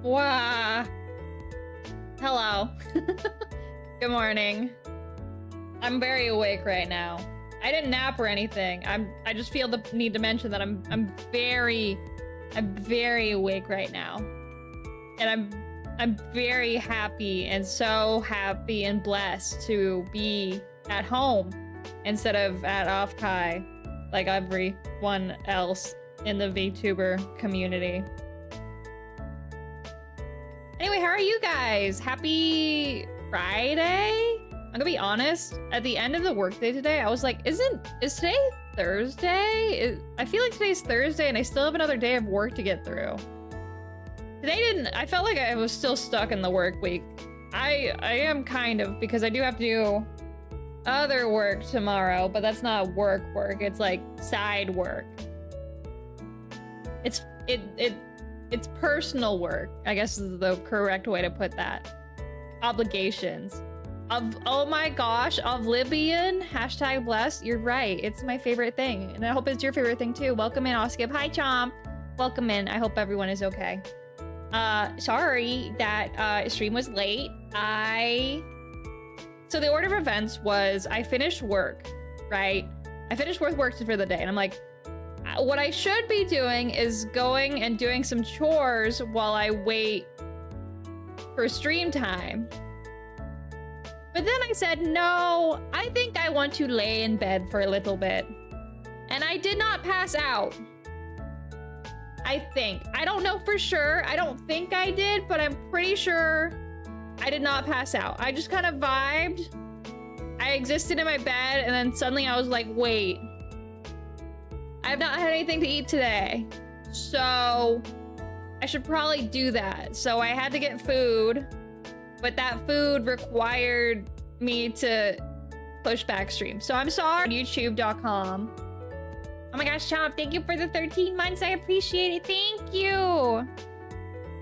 Wow. Hello. Good morning. I'm very awake right now. I didn't nap or anything. I just feel the need to mention that I'm very awake right now. And I'm very happy and so happy and blessed to be at home instead of at Offkai like everyone else in the VTuber community. Anyway, how are you guys? Happy Friday? I'm gonna be honest, at the end of the workday today, I was like, is today Thursday? I feel like today's Thursday and I still have another day of work to get through. Today I felt like I was still stuck in the work week. I am kind of, because I do have to do other work tomorrow, but that's not work, it's like side work. It's personal work, I guess is the correct way to put that. Obligations. Oh my gosh, Oblivion, hashtag blessed. You're right, it's my favorite thing. And I hope it's your favorite thing too. Welcome in, Oskip. Hi, Chomp. Welcome in, I hope everyone is okay. Sorry that stream was late. So the order of events was I finished work, right? I finished work for the day and I'm like, what I should be doing is going and doing some chores while I wait for stream time. But then I said, no, I think I want to lay in bed for a little bit. And I did not pass out. I think. I don't know for sure. I don't think I did, but I'm pretty sure I did not pass out. I just kind of vibed. I existed in my bed and then suddenly I was like, wait. I have not had anything to eat today, so I should probably do that. So I had to get food, but that food required me to push back stream. So I'm sorry. YouTube.com. Oh my gosh, Chomp, thank you for the 13 months. I appreciate it. Thank you.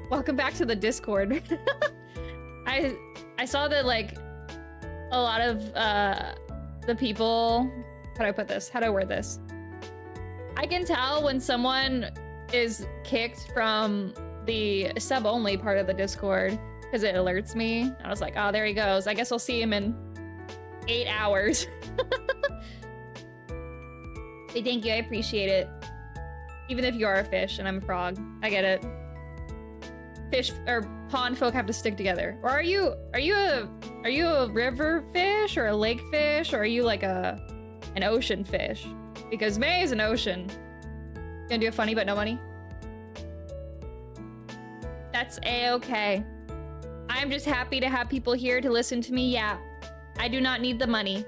Welcome back to the Discord. I saw that like a lot of the people, how do I put this? How do I word this? I can tell when someone is kicked from the sub-only part of the Discord because it alerts me. I was like, oh, there he goes. I guess I'll see him in 8 hours. Hey, thank you. I appreciate it. Even if you are a fish and I'm a frog, I get it. Fish or pond folk have to stick together. Or are you a river fish or a lake fish, or are you like an ocean fish? Because May is an ocean. Gonna do a funny but no money? That's a-okay. I'm just happy to have people here to listen to me. Yeah, I do not need the money.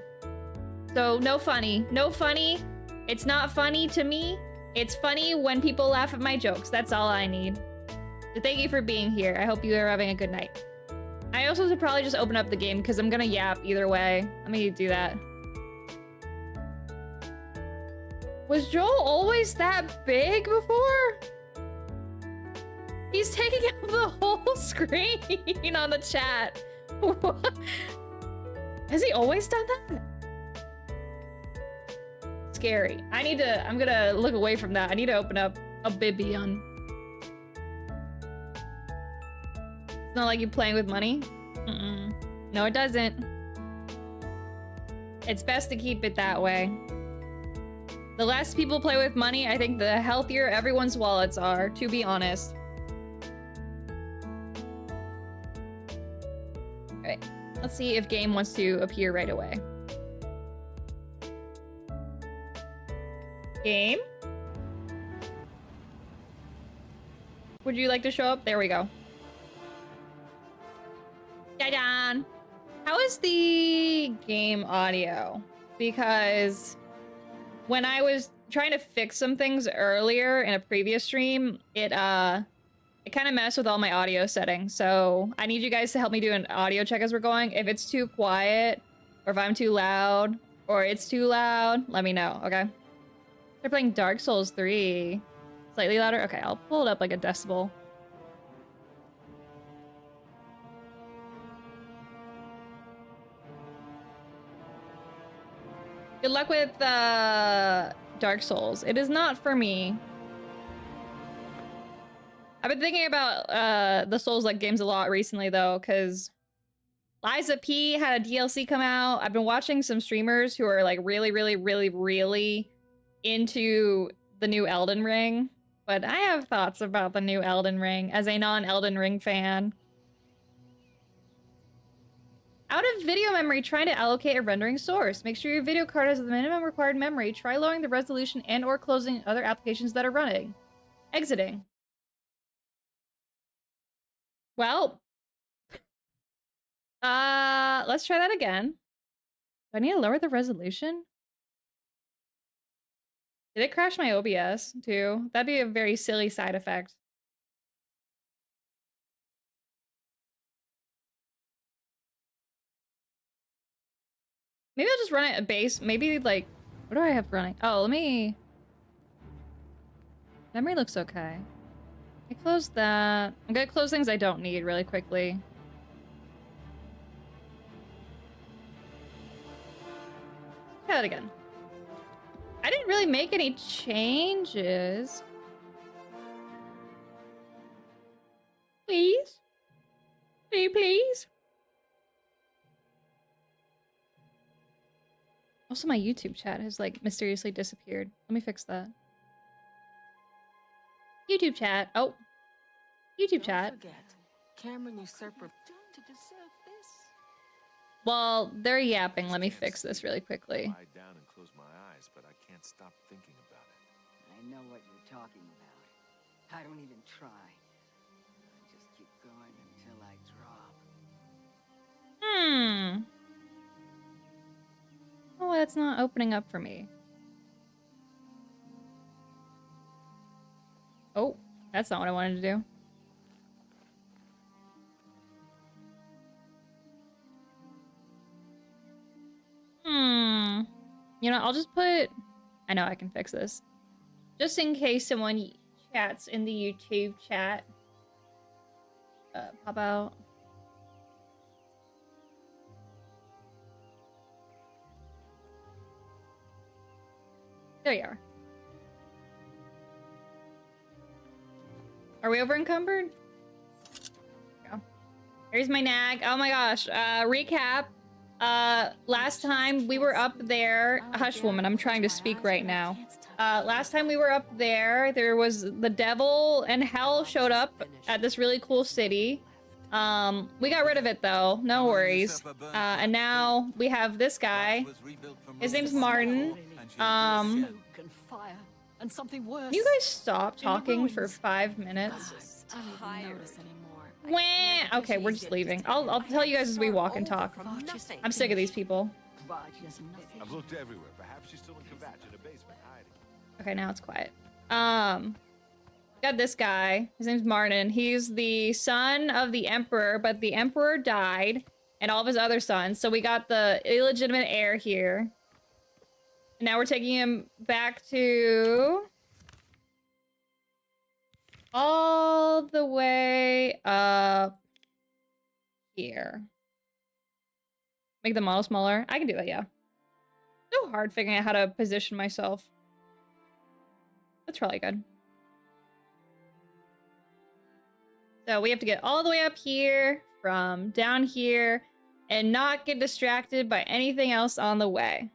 So no funny. No funny. It's not funny to me. It's funny when people laugh at my jokes. That's all I need. So thank you for being here. I hope you are having a good night. I also should probably just open up the game because I'm gonna yap either way. Let me do that. Was Joel always that big before? He's taking up the whole screen on the chat. What? Has he always done that? Scary. I'm gonna look away from that. I need to open up Oblivion. It's not like you playing with money. No, it doesn't. It's best to keep it that way. The less people play with money, I think the healthier everyone's wallets are, to be honest. Alright, let's see if game wants to appear right away. Game? Would you like to show up? There we go. Da-dan! How is the game audio? Because when I was trying to fix some things earlier in a previous stream, it kind of messed with all my audio settings. So I need you guys to help me do an audio check as we're going. If it's too quiet, or if I'm too loud, or it's too loud, let me know, okay? They're playing Dark Souls 3. Slightly louder? Okay, I'll pull it up like a decibel. Good luck with Dark Souls. It is not for me. I've been thinking about the Souls-like games a lot recently, though, because Liza P had a DLC come out. I've been watching some streamers who are like really, really, really, really into the new Elden Ring. But I have thoughts about the new Elden Ring as a non-Elden Ring fan. Out of video memory, trying to allocate a rendering source. Make sure your video card has the minimum required memory. Try lowering the resolution and or closing other applications that are running. Exiting. Well, let's try that again. Do I need to lower the resolution? Did it crash my OBS too? That'd be a very silly side effect. Maybe I'll just run it at base. Maybe like, what do I have running? Oh, let me... Memory looks okay. I close that. I'm gonna close things I don't need really quickly. Try that again. I didn't really make any changes. Please? Please? Also, my YouTube chat has, like, mysteriously disappeared. Let me fix that. YouTube chat. Oh. YouTube chat. Cameron usurper to deserve this. Well, they're yapping. Let me fix this really quickly. Lie down and close my eyes, but I can't stop thinking about it. I know what you're talking about. I don't even try. I just keep going until I drop. Oh, that's not opening up for me. Oh, that's not what I wanted to do. You know, I'll just put... I know I can fix this. Just in case someone chats in the YouTube chat. Pop out. There you are. Are we over encumbered? Go. Here's my nag. Oh my gosh. Recap. Last time we were up there. Hush, woman. I'm trying to speak right now. Last time we were up there, there was the devil and hell showed up at this really cool city. We got rid of it though. No worries. And now we have this guy. His name's Martin. Can you guys stop talking for 5 minutes? Wah! Okay, we're just leaving. I'll tell you guys as we walk and talk. I'm sick of these people. I've looked everywhere. Perhaps she's still in Kvatch in the basement hiding. Okay, now it's quiet. Got this guy. His name's Martin. He's the son of the Emperor, but the Emperor died, and all of his other sons. So we got the illegitimate heir here. And now we're taking him back to... all the way up here. Make the model smaller. I can do that, yeah. So hard figuring out how to position myself. That's probably good. So we have to get all the way up here from down here and not get distracted by anything else on the way.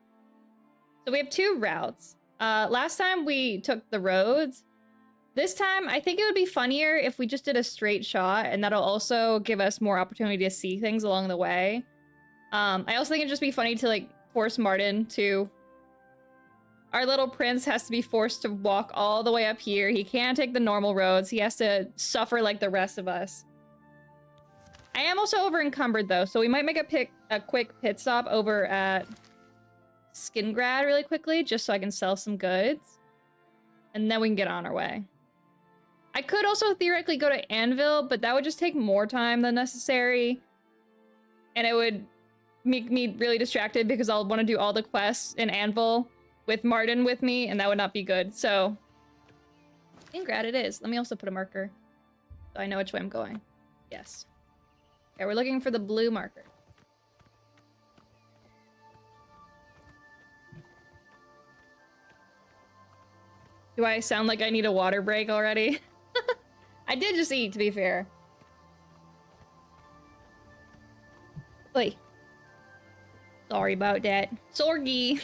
So we have 2 routes. Last time we took the roads. This time, I think it would be funnier if we just did a straight shot, and that'll also give us more opportunity to see things along the way. I also think it'd just be funny to, like, force Martin to... Our little prince has to be forced to walk all the way up here. He can't take the normal roads. He has to suffer like the rest of us. I am also over encumbered, though, so we might make a quick pit stop over at Skingrad really quickly, just so I can sell some goods. And then we can get on our way. I could also theoretically go to Anvil, but that would just take more time than necessary. And it would make me really distracted because I'll want to do all the quests in Anvil with Martin with me, and that would not be good. So, Skingrad it is. Let me also put a marker so I know which way I'm going. Yes. Okay, we're looking for the blue marker. Do I sound like I need a water break already? I did just eat, to be fair. Oi. Sorry about that. Sorgy.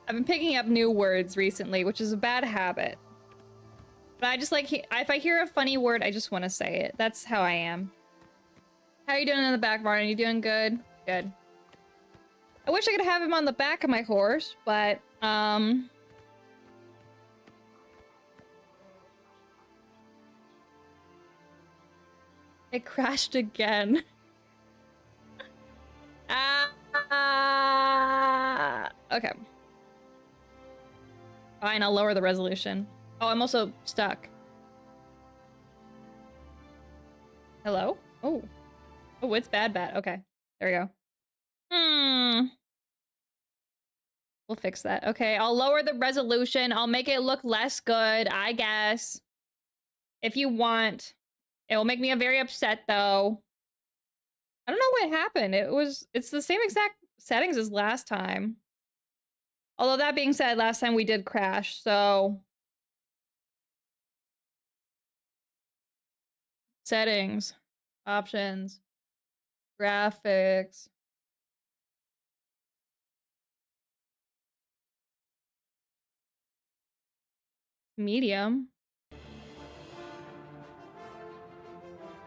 I've been picking up new words recently, which is a bad habit. But I just like, if I hear a funny word, I just want to say it. That's how I am. How are you doing in the back, Martin? You doing good? Good. I wish I could have him on the back of my horse, but, it crashed again. Okay. Fine, I'll lower the resolution. Oh, I'm also stuck. Hello? Oh. Oh, it's bad. Okay. There we go. We'll fix that. Okay, I'll lower the resolution. I'll make it look less good, I guess. If you want. It will make me very upset, though. I don't know what happened. It's the same exact settings as last time. Although that being said, last time we did crash, so... Settings. Options. Graphics. Medium.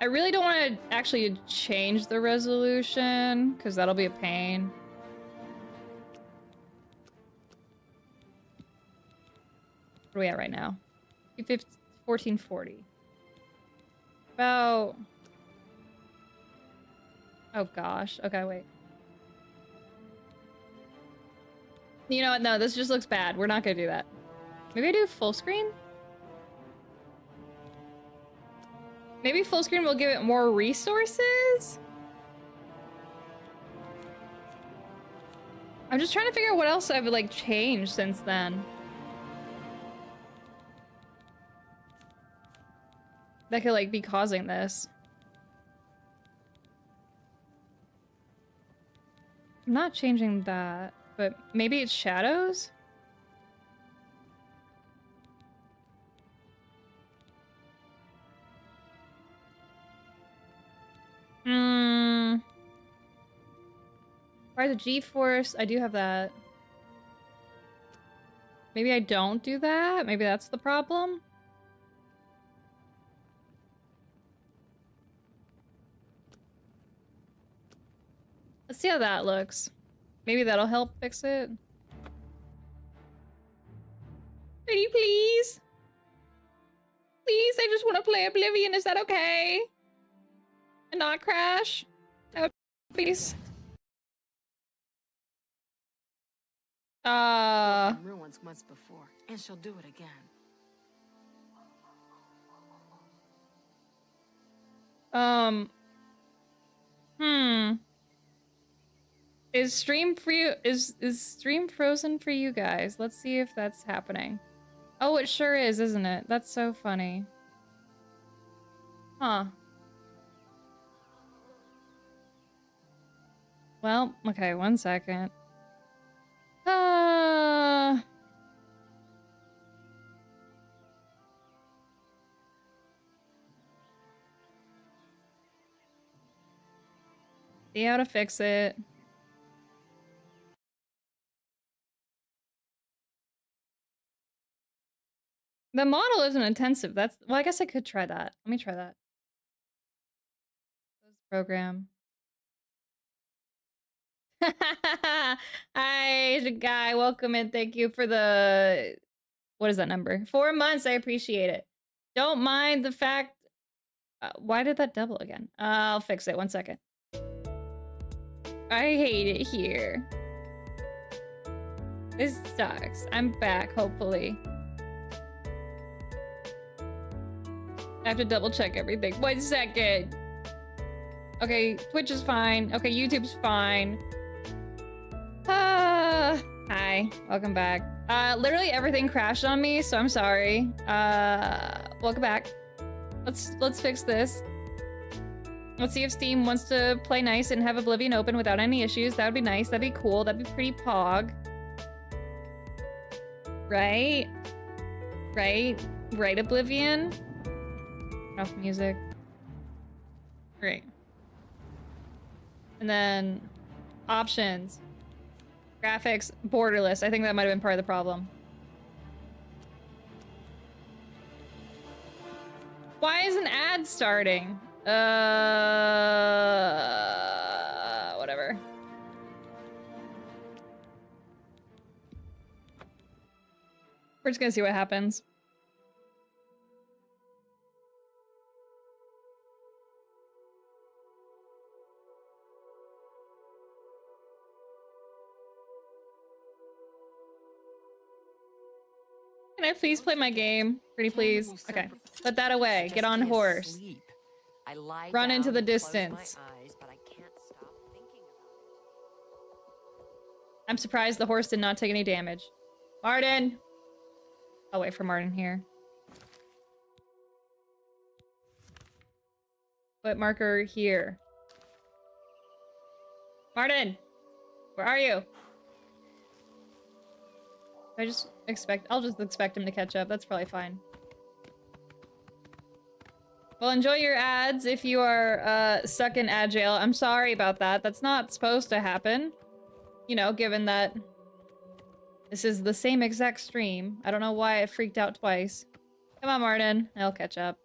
I really don't want to actually change the resolution, because that'll be a pain. What are we at right now? 1440. About... Oh gosh. Okay, wait. You know what? No, this just looks bad. We're not gonna do that. Maybe I do full screen? Maybe full screen will give it more resources? I'm just trying to figure out what else I've like changed since then. That could like be causing this. I'm not changing that, but maybe it's shadows? Where's the G-force? I do have that. Maybe I don't do that? Maybe that's the problem? Let's see how that looks. Maybe that'll help fix it. Pretty please? Please, I just want to play Oblivion. Is that okay? And not crash? No, please. Ruins once before, and she'll do it again. Is stream for you? Is stream frozen for you guys? Let's see if that's happening. Oh, it sure is, isn't it? That's so funny. Huh. Well, okay, 1 second. See how to fix it. The model isn't intensive. That's, well, I guess I could try that. Let me try that. Program. Hi, guy. Welcome in. Thank you for the... What is that number? 4 months. I appreciate it. Don't mind the fact... why did that double again? I'll fix it. 1 second. I hate it here. This sucks. I'm back, hopefully. I have to double check everything. 1 second. Okay, Twitch is fine. Okay, YouTube's fine. Hi, welcome back. Literally everything crashed on me, so I'm sorry. Welcome back. Let's fix this. Let's see if Steam wants to play nice and have Oblivion open without any issues. That would be nice. That'd be cool. That'd be pretty pog. Right? Right? Right, Oblivion? Turn off music. Great. And then options. Graphics, borderless. I think that might have been part of the problem. Why is an ad starting? Whatever. We're just gonna see what happens. Can I please play my game? Pretty please. Okay. Put that away. Get on horse. Run into the distance. I'm surprised the horse did not take any damage. Martin! I'll wait for Martin here. Put marker here. Martin! Where are you? I'll just expect him to catch up. That's probably fine. Well, enjoy your ads if you are stuck in ad jail. I'm sorry about that. That's not supposed to happen. You know, given that this is the same exact stream. I don't know why it freaked out twice. Come on, Martin. I'll catch up.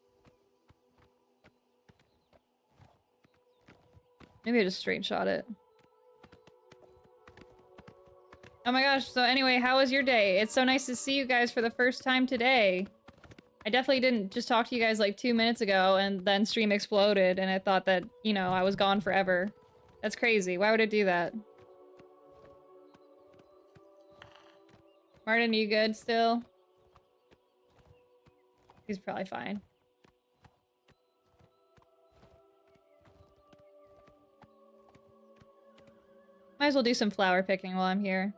Maybe I just screenshot it. Oh my gosh, so anyway, how was your day? It's so nice to see you guys for the first time today. I definitely didn't just talk to you guys like 2 minutes ago and then stream exploded and I thought that, you know, I was gone forever. That's crazy. Why would it do that? Martin, are you good still? He's probably fine. Might as well do some flower picking while I'm here.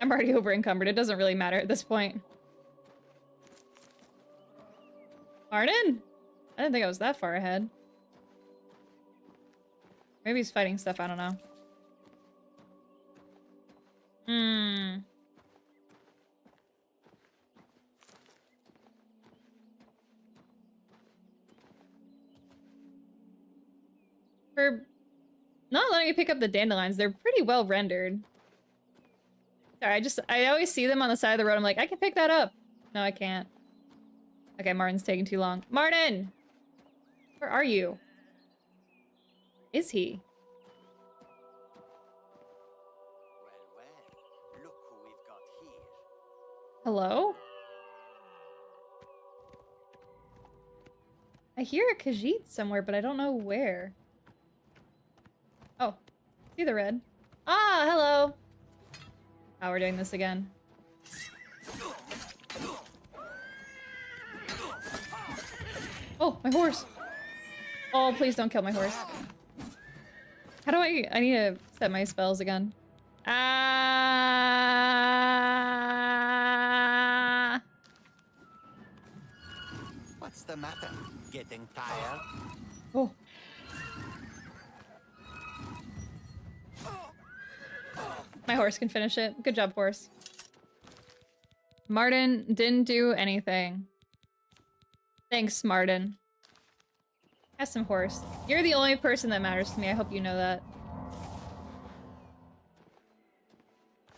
I'm already over encumbered. It doesn't really matter at this point. Martin? I didn't think I was that far ahead. Maybe he's fighting stuff, I don't know. For not letting me pick up the dandelions, they're pretty well rendered. Sorry, I always see them on the side of the road. I'm like, I can pick that up. No, I can't. Okay, Martin's taking too long. Martin! Where are you? Is he? Well, look who we've got here. Hello? I hear a Khajiit somewhere, but I don't know where. Oh, see the red. Ah, hello! Oh, we're doing this again. Oh, my horse! Oh, please don't kill my horse. How do I need to set my spells again. Ah! What's the matter? Getting tired? Oh. My horse can finish it. Good job, horse. Martin didn't do anything. Thanks, Martin. Have some horse. You're the only person that matters to me. I hope you know that.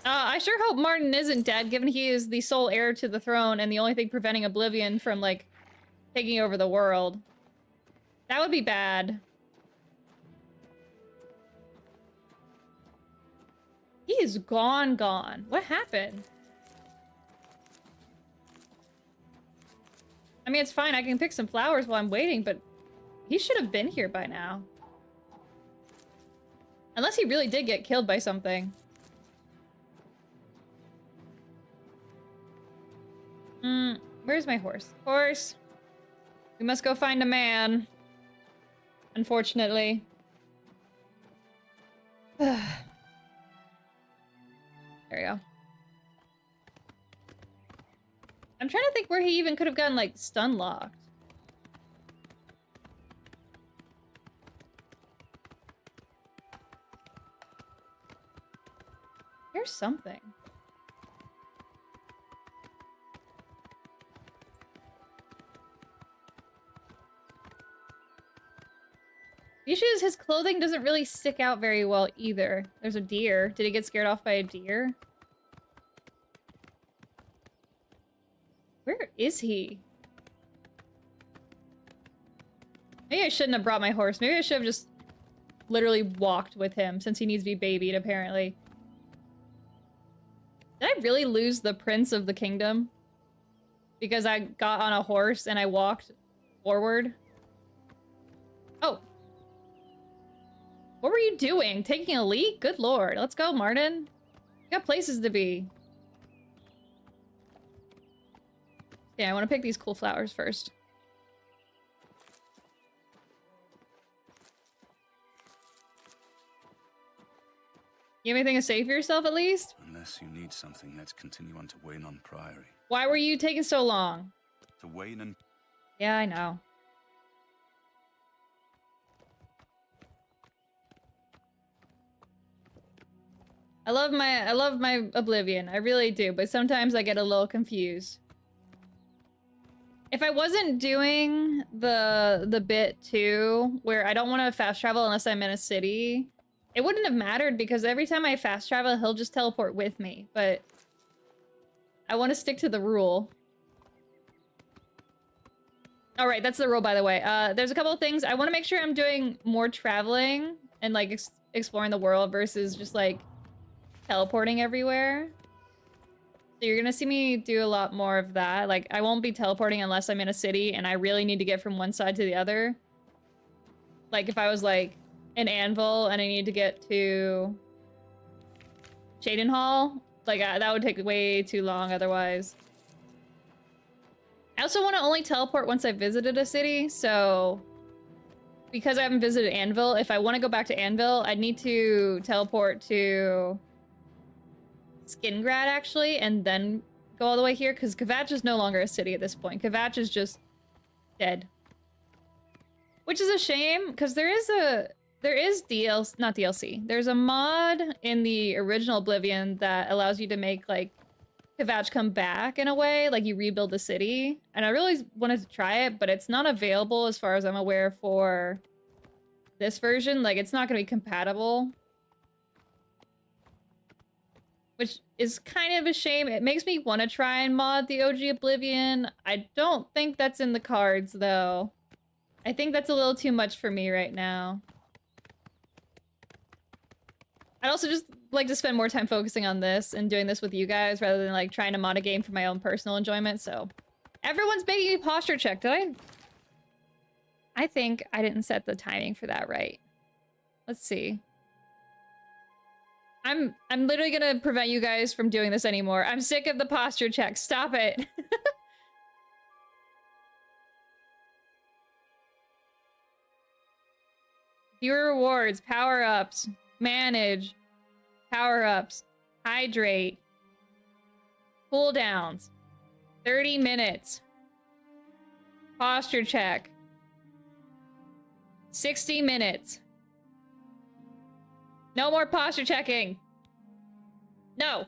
I sure hope Martin isn't dead, given he is the sole heir to the throne and the only thing preventing Oblivion from, like, taking over the world. That would be bad. He is gone. What happened? I mean, it's fine. I can pick some flowers while I'm waiting, but he should have been here by now. Unless he really did get killed by something. Where's my horse? Horse! We must go find a man. Unfortunately. There we go. I'm trying to think where he even could have gotten, like, stun locked. There's something. The issue is his clothing doesn't really stick out very well either. There's a deer. Did he get scared off by a deer? Where is he? Maybe I shouldn't have brought my horse. Maybe I should have just literally walked with him since he needs to be babied, apparently. Did I really lose the Prince of the Kingdom? Because I got on a horse and I walked forward? Oh. What were you doing? Taking a leak? Good lord. Let's go, Martin. We got places to be. Yeah, I want to pick these cool flowers first. You have anything to say for yourself, at least? Unless you need something, let's continue on to Waynon Priory. Why were you taking so long? To Waynon... Yeah, I know. I love my Oblivion. I really do, but sometimes I get a little confused. If I wasn't doing the bit too, where I don't want to fast travel unless I'm in a city, it wouldn't have mattered because every time I fast travel, he'll just teleport with me, but I want to stick to the rule. All right, that's the rule, by the way. There's a couple of things. I want to make sure I'm doing more traveling and like exploring the world versus just like teleporting everywhere. So you're gonna see me do a lot more of that. Like, I won't be teleporting unless I'm in a city and I really need to get from one side to the other. Like, if I was like in Anvil and I need to get to Shadenhall, like that would take way too long otherwise. I also want to only teleport once I've visited a city, so because I haven't visited Anvil, if I want to go back to Anvil, I'd need to teleport to Skingrad, actually, and then go all the way here, because Kvatch is no longer a city at this point. Kvatch is just dead. Which is a shame, because there is DLC, not DLC. There's a mod in the original Oblivion that allows you to make, like, Kvatch come back in a way, like you rebuild the city. And I really wanted to try it, but it's not available as far as I'm aware for this version. Like, it's not going to be compatible. Which is kind of a shame. It makes me want to try and mod the OG Oblivion. I don't think that's in the cards, though. I think that's a little too much for me right now. I'd also just like to spend more time focusing on this and doing this with you guys rather than like trying to mod a game for my own personal enjoyment, so. Everyone's making a posture check, did I? I think I didn't set the timing for that right. Let's see. I'm literally gonna prevent you guys from doing this anymore. I'm sick of the posture check. Stop it. Viewer rewards, power-ups, manage, power-ups, hydrate, cooldowns, 30 minutes, posture check, 60 minutes. No more posture checking. No.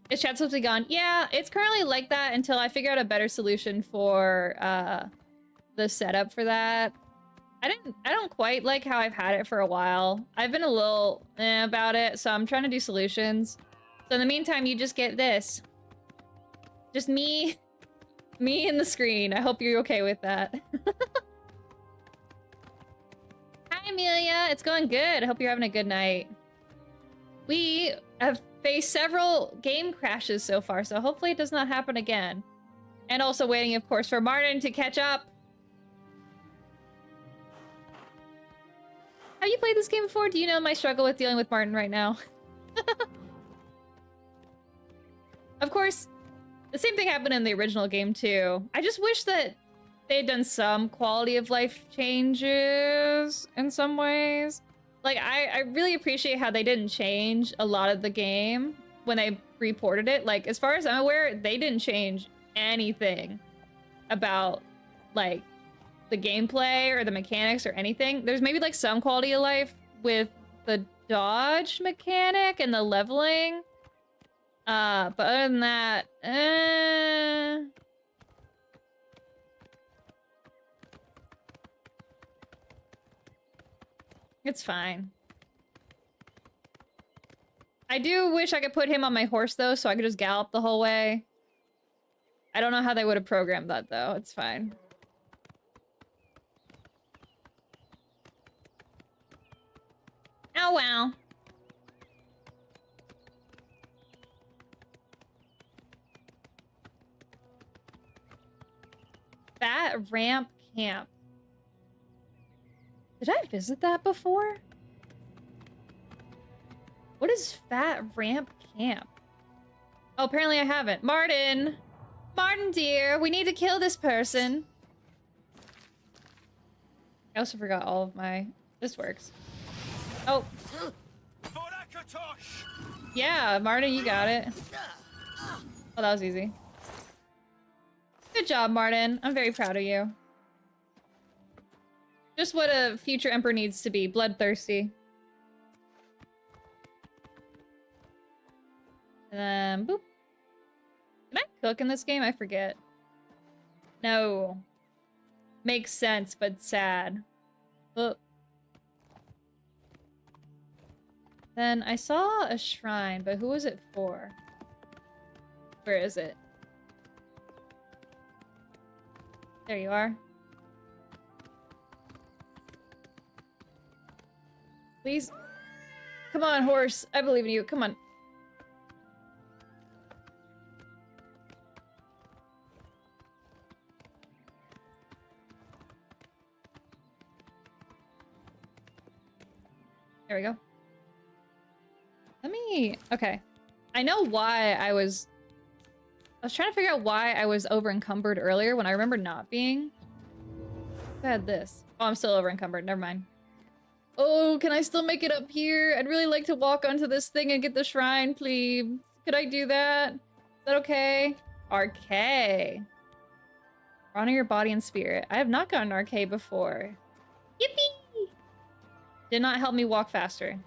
Is chat supposed to be gone? Yeah, it's currently like that until I figure out a better solution for the setup for that. I don't quite like how I've had it for a while. I've been a little about it, so I'm trying to do solutions. So in the meantime, you just get this. Just me in the screen. I hope you're okay with that. Hi, Amelia. It's going good. I hope you're having a good night. We have faced several game crashes so far, so hopefully it does not happen again. And also waiting, of course, for Martin to catch up. Have you played this game before? Do you know my struggle with dealing with Martin right now? Of course, the same thing happened in the original game, too. I just wish that they had done some quality of life changes in some ways. Like, I really appreciate how they didn't change a lot of the game when they reported it. Like, as far as I'm aware, they didn't change anything about, like, the gameplay or the mechanics or anything. There's maybe, like, some quality of life with the dodge mechanic and the leveling. But other than that, It's fine. I do wish I could put him on my horse, though, so I could just gallop the whole way. I don't know how they would have programmed that, though. It's fine. Oh, wow. Fat Ramp Camp. Did I visit that before? What is Fat Ramp Camp? Oh, apparently I haven't. Martin! Martin, dear, we need to kill this person. I also forgot all of my... This works. Oh. Yeah, Martin, you got it. Oh, that was easy. Good job, Martin. I'm very proud of you. Just what a future emperor needs to be. Bloodthirsty. And then, boop. Can I cook in this game? I forget. No. Makes sense, but sad. Oh. Then I saw a shrine, but who was it for? Where is it? There you are. Please. Come on, horse. I believe in you. Come on. There we go. Let me... Okay. I know why I was trying to figure out why I was over-encumbered earlier when I remember not being. I had this. Oh, I'm still over-encumbered. Never mind. Oh, can I still make it up here? I'd really like to walk onto this thing and get the shrine, please. Could I do that? Is that okay? RK. Honor your body and spirit. I have not gotten RK before. Yippee! Did not help me walk faster.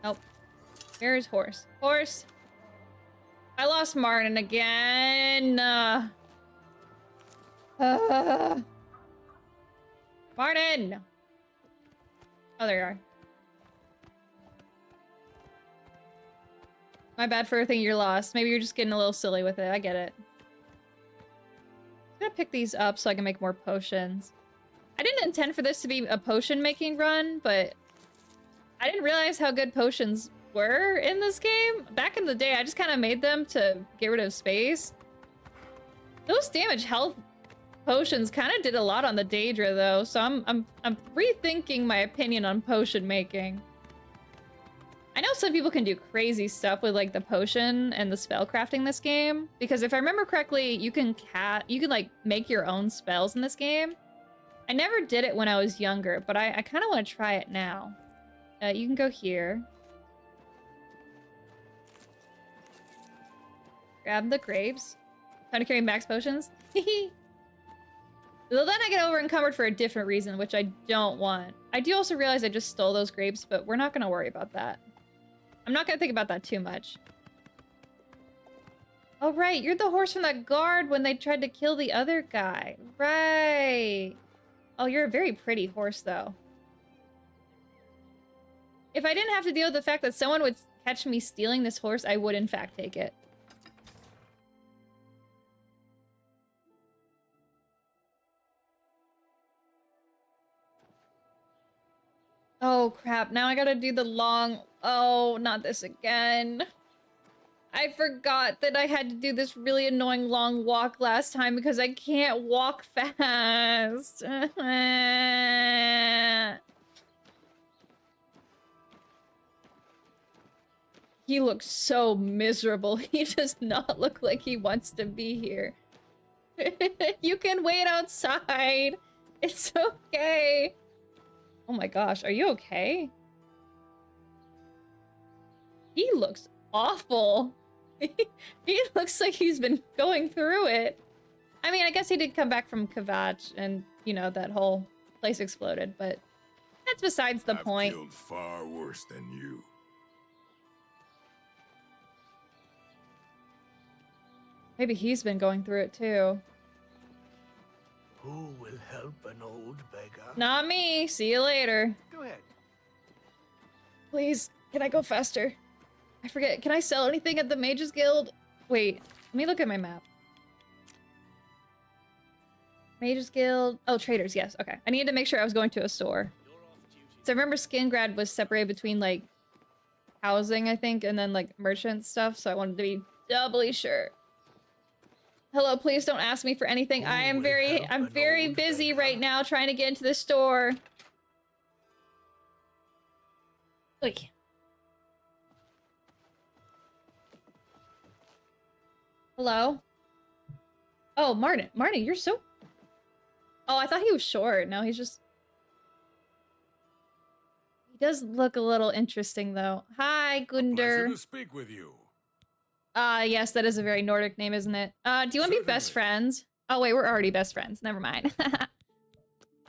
Nope. Here's horse. Horse! I lost Martin again. Martin! Oh, there you are. My bad for thinking you're lost. Maybe you're just getting a little silly with it. I get it. I'm gonna pick these up so I can make more potions. I didn't intend for this to be a potion making run, but I didn't realize how good potions were in this game. Back in the day, I just kind of made them to get rid of space. Those damage health potions kind of did a lot on the Daedra, though, so I'm rethinking my opinion on potion making. I know some people can do crazy stuff with like the potion and the spell crafting this game, because if I remember correctly, you can like make your own spells in this game. I never did it when I was younger, but I kind of want to try it now. You can go here. Grab the grapes. Trying to carry max potions. Well, then I get over encumbered for a different reason, which I don't want. I do also realize I just stole those grapes, but we're not going to worry about that. I'm not going to think about that too much. Oh, right. You're the horse from that guard when they tried to kill the other guy. Right. Oh, you're a very pretty horse, though. If I didn't have to deal with the fact that someone would catch me stealing this horse, I would, in fact, take it. Oh, crap. Now I gotta do the long... Oh, not this again. I forgot that I had to do this really annoying long walk last time because I can't walk fast. He looks so miserable. He does not look like he wants to be here. You can wait outside. It's okay. Oh my gosh, are you okay? He looks awful. He looks like he's been going through it. I mean, I guess he did come back from Kvatch and, you know, that whole place exploded, but that's besides the point. I've killed far worse than you. Maybe he's been going through it too. Who will help help an old beggar? Not me. See you later. Go ahead. Please, can I go faster? I forget. Can I sell anything at the Mages Guild? Wait, let me look at my map. Mages Guild. Oh, traders. Yes. Okay. I needed to make sure I was going to a store. So I remember Skingrad was separated between like housing, I think, and then like merchant stuff. So I wanted to be doubly sure. Hello, please don't ask me for anything. I'm very busy right now trying to get into the store. Oy. Hello? Oh, Martin. Martin, you're so... Oh, I thought he was short. No, he's just... He does look a little interesting, though. Hi, Pleasure Gunder. to speak with you. Yes, that is a very Nordic name, isn't it? Do you want to be best Certainly. friends? Oh, wait, we're already best friends. Never mind. Now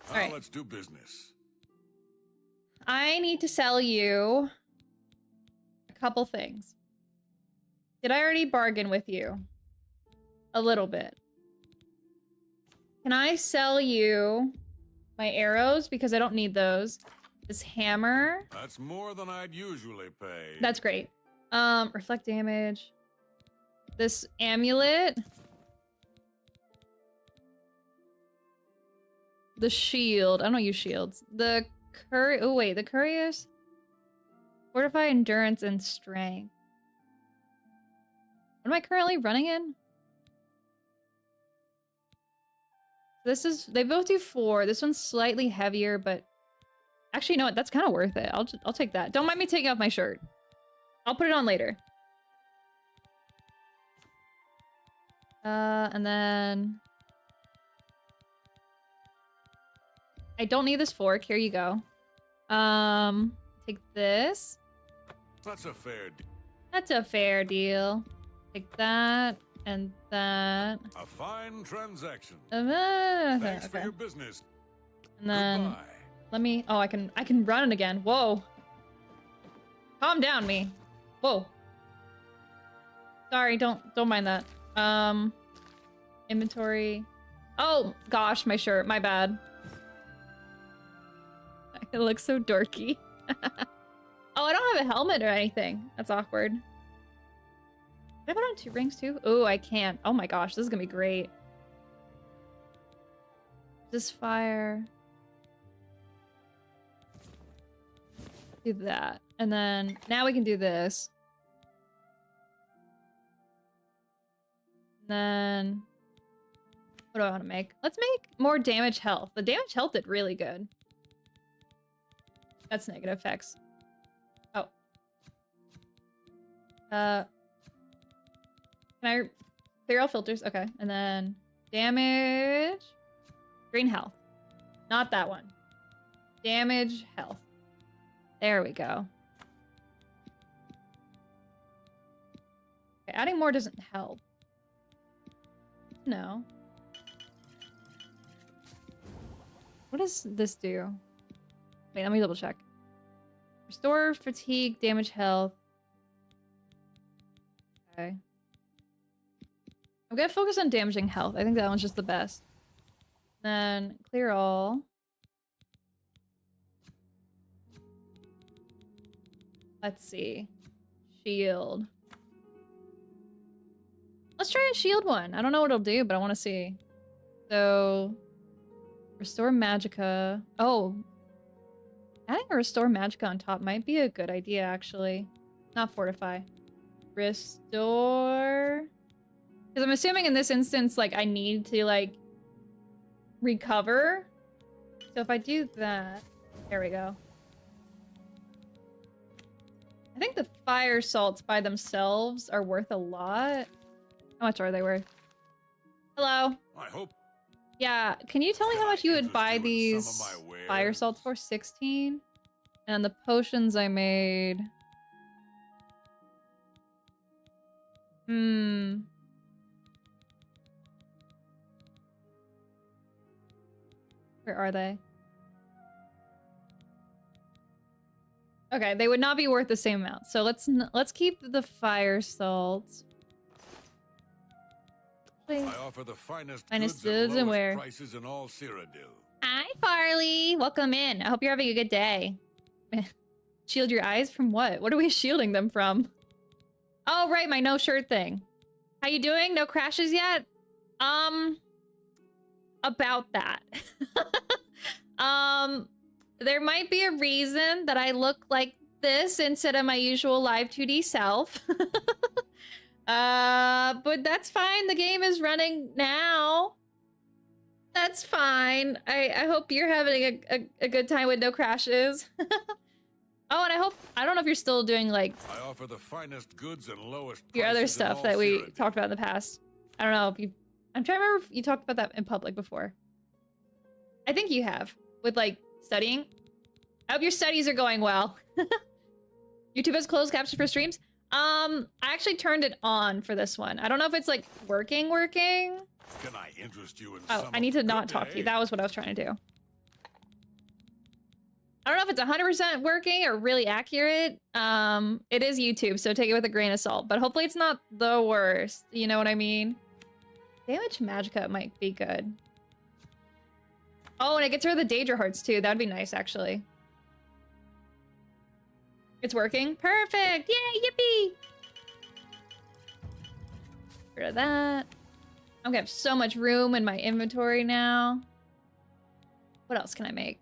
Alright. let's do business. I need to sell you a couple things. Did I already bargain with you? A little bit. Can I sell you my arrows? Because I don't need those. This hammer. That's more than I'd usually pay. That's great. Reflect damage. This amulet. The shield. I don't use shields. The curry. Oh, wait. The couriers? Fortify endurance and strength. What am I currently running in? This is... They both do 4. This one's slightly heavier, but... Actually, you know what? That's kind of worth it. I'll take that. Don't mind me taking off my shirt. I'll put it on later. And then... I don't need this fork. Here you go. Take this. That's a fair deal. That's a fair deal. Take that and that. A fine transaction. Okay. Thanks for your business. And then Goodbye. let me... Oh, I can run it again. Whoa. Calm down, me. Whoa. Sorry, don't mind that. Inventory. Oh, gosh, my shirt. My bad. It looks so dorky. Oh, I don't have a helmet or anything. That's awkward. Can I put on 2 rings too? Oh, I can't. Oh my gosh, this is gonna be great. This fire. Do that. And then now we can do this. And then what do I want to make? Let's make more damage health. The damage health did really good. That's negative effects. Oh. Can I clear all filters? Okay. And then damage. Green health. Not that one. Damage health. There we go. Okay, adding more doesn't help. No. What does this do? Wait, let me double check. Restore fatigue, damage health. Okay. I'm gonna focus on damaging health. I think that one's just the best. Then clear all. Let's see. Shield. Let's try a shield one. I don't know what it'll do, but I want to see. So, restore magicka. Oh, adding a restore magicka on top might be a good idea, actually. Not fortify. Restore. Because I'm assuming in this instance, like, I need to, like, recover. So if I do that, there we go. I think the fire salts by themselves are worth a lot. How much are they worth? Hello. I hope. Yeah, can you tell me how much you would buy interest you in some these of my wares? fire salts for? 16? And the potions I made... Where are they? Okay, they would not be worth the same amount. So let's keep the fire salts. I offer the finest Finest goods goods and lowest where? prices in all Cyrodiil. Hi, Farley. Welcome in. I hope you're having a good day. Shield your eyes from what? What are we shielding them from? Oh, right, my no shirt thing. How you doing? No crashes yet? About that. There might be a reason that I look like this instead of my usual live 2D self. But that's fine. The game is running now. That's fine. I hope you're having a good time with no crashes. Oh, and I don't know if you're still doing like I offer the finest goods and lowest your other prices in stuff all that we Cyrodiil. talked about in the past. I don't know if you, I'm trying to remember if you talked about that in public before. I think you have, with like studying. I hope your studies are going well. YouTube has closed captions for streams. I actually turned it on for this one. I don't know if it's like working. Can I interest you in Oh, some I need to of not good talk to you. day? That was what I was trying to do. I don't know if it's 100% working or really accurate. It is YouTube, so take it with a grain of salt. But hopefully it's not the worst. You know what I mean? Damage Magicka might be good. Oh, and it gets rid of the Daedra Hearts too. That'd be nice, actually. It's working? Perfect! Yay, yippee! Get rid of that. I'm gonna have so much room in my inventory now. What else can I make?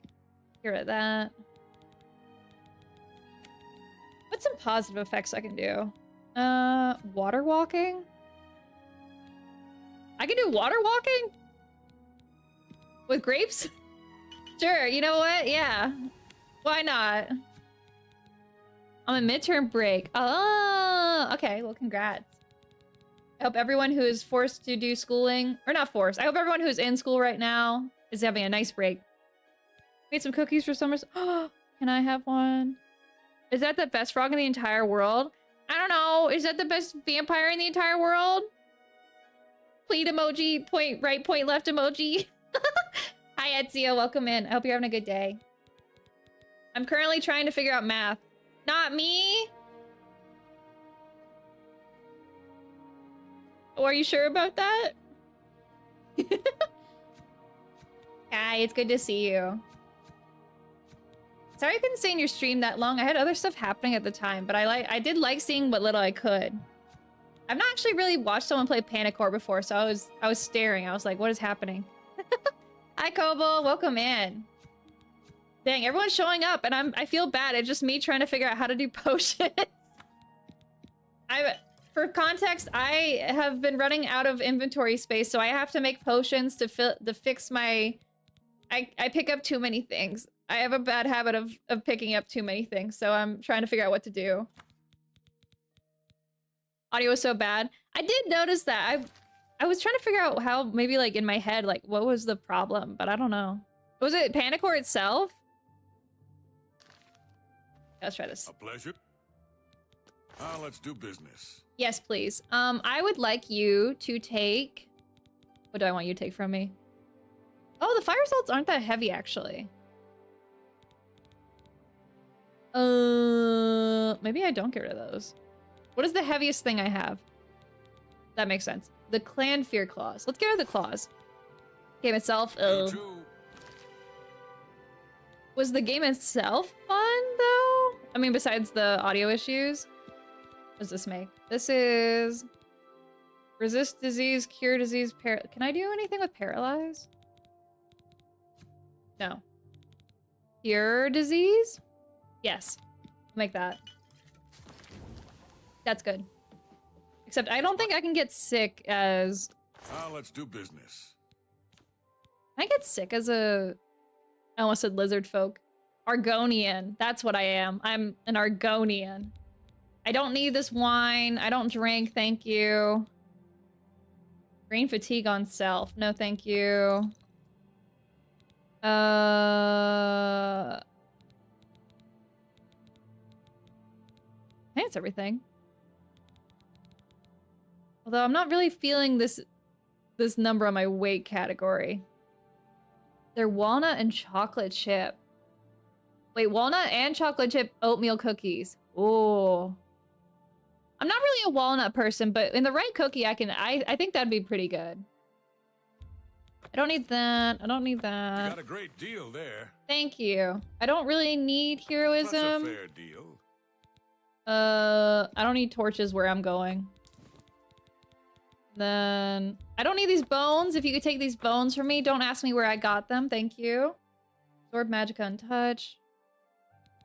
Get rid of that. What's some positive effects I can do? Water walking? I can do water walking? With grapes? Sure, you know what? Yeah. Why not? I'm a midterm break. Oh, okay. Well, congrats. I hope everyone who is forced to do schooling, or not forced, I hope everyone who's in school right now is having a nice break. Made some cookies for summer. Oh, can I have one? Is that the best frog in the entire world? I don't know. Is that the best vampire in the entire world? Pleat emoji, point right, point left emoji. Hi, Ezio. Welcome in. I hope you're having a good day. I'm currently trying to figure out math. Not me? Oh, are you sure about that? Hi, it's good to see you. Sorry I couldn't stay in your stream that long. I had other stuff happening at the time, but I did like seeing what little I could. I've not actually really watched someone play Panicore before, so I was staring. I was like, what is happening? Hi, Kobo. Welcome in. Dang, everyone's showing up, and I feel bad. It's just me trying to figure out how to do potions. For context, I have been running out of inventory space, so I have to make potions to fix my... I pick up too many things. I have a bad habit of picking up too many things, so I'm trying to figure out what to do. Audio was so bad. I did notice that. I was trying to figure out how, maybe like in my head, like what was the problem, but I don't know. Was it Panicore itself? Let's try this. A pleasure. Now let's do business. Yes, please. I would like you to take... What do I want you to take from me? Oh, the fire salts aren't that heavy, actually. Maybe I don't get rid of those. What is the heaviest thing I have? That makes sense. The Clan Fear Claws. Let's get rid of the claws. Game itself. You too. Was the game itself fun, though? I mean, besides the audio issues. What does this make? This is... Resist disease, cure disease, can I do anything with paralyze? No. Cure disease? Yes. Make that. That's good. Except I don't think I can get sick as... Now let's do business. Can I get sick as a... I almost said lizard folk. Argonian. That's what I am. I'm an Argonian. I don't need this wine. I don't drink, thank you. Green fatigue on self. No, thank you. I think it's everything. Although I'm not really feeling this number on my weight category. They're walnut and chocolate chip. Wait, walnut and chocolate chip oatmeal cookies. Ooh. I'm not really a walnut person, but in the right cookie, I think that'd be pretty good. I don't need that. I don't need You that. got a great deal there. Thank you. I don't really need That's a heroism. fair deal. I don't need torches where I'm going. Then I don't need these bones. If you could take these bones from me, don't ask me where I got them. Thank you. Sword magic untouched.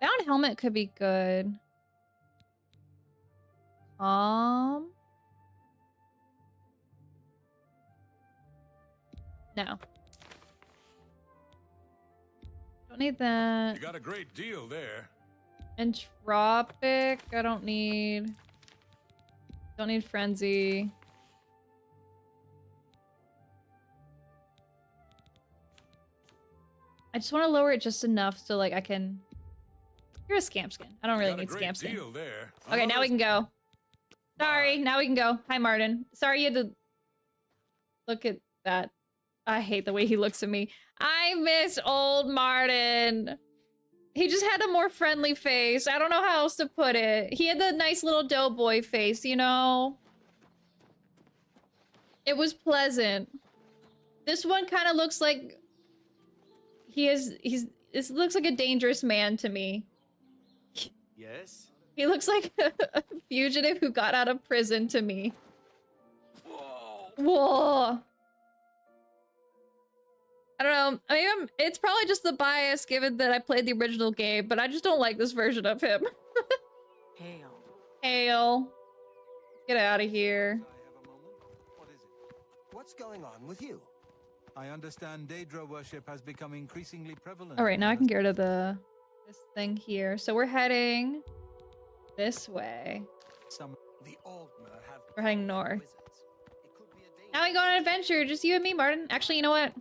Bound helmet could be good. No. Don't need that. You got a great deal there. Entropic, I don't need. Don't need frenzy. I just want to lower it just enough so like I can. You're a scamp skin. I don't really Got a need great scamp skin. deal there. Okay, now we can go. Sorry, now we can go. Hi, Martin. Sorry you had to look at that. I hate the way he looks at me. I miss old Martin. He just had a more friendly face. I don't know how else to put it. He had the nice little doughboy face, you know? It was pleasant. This one kind of looks like this looks like a dangerous man to me. Yes? He looks like a fugitive who got out of prison to me. Whoa. I don't know. I mean, it's probably just the bias given that I played the original game, but I just don't like this version of him. Hail. Hail. Get out of here. I have a moment. What is it? What's going on with you? I understand Daedra worship has become increasingly prevalent. All right, now I can get rid of this thing here. So we're heading this way. The Aldmer have We're heading north. wizards. It could be a danger. Now we go on an adventure, just you and me, Martin. Actually, you know what?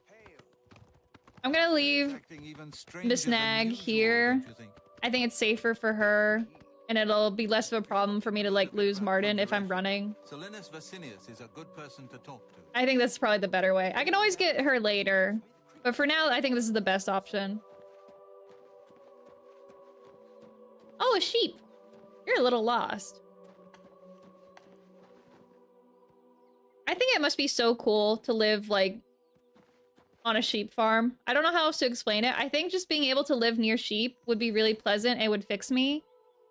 Hail. I'm gonna leave Acting even stranger Miss than Nag usual, here. don't you think? I think it's safer for her, and it'll be less of a problem for me to like lose Martin if I'm running. Selenis Vasinius is a good person to talk to. I think that's probably the better way. I can always get her later, but for now, I think this is the best option. Oh, a sheep. You're a little lost. I think it must be so cool to live like on a sheep farm. I don't know how else to explain it. I think just being able to live near sheep would be really pleasant and would fix me.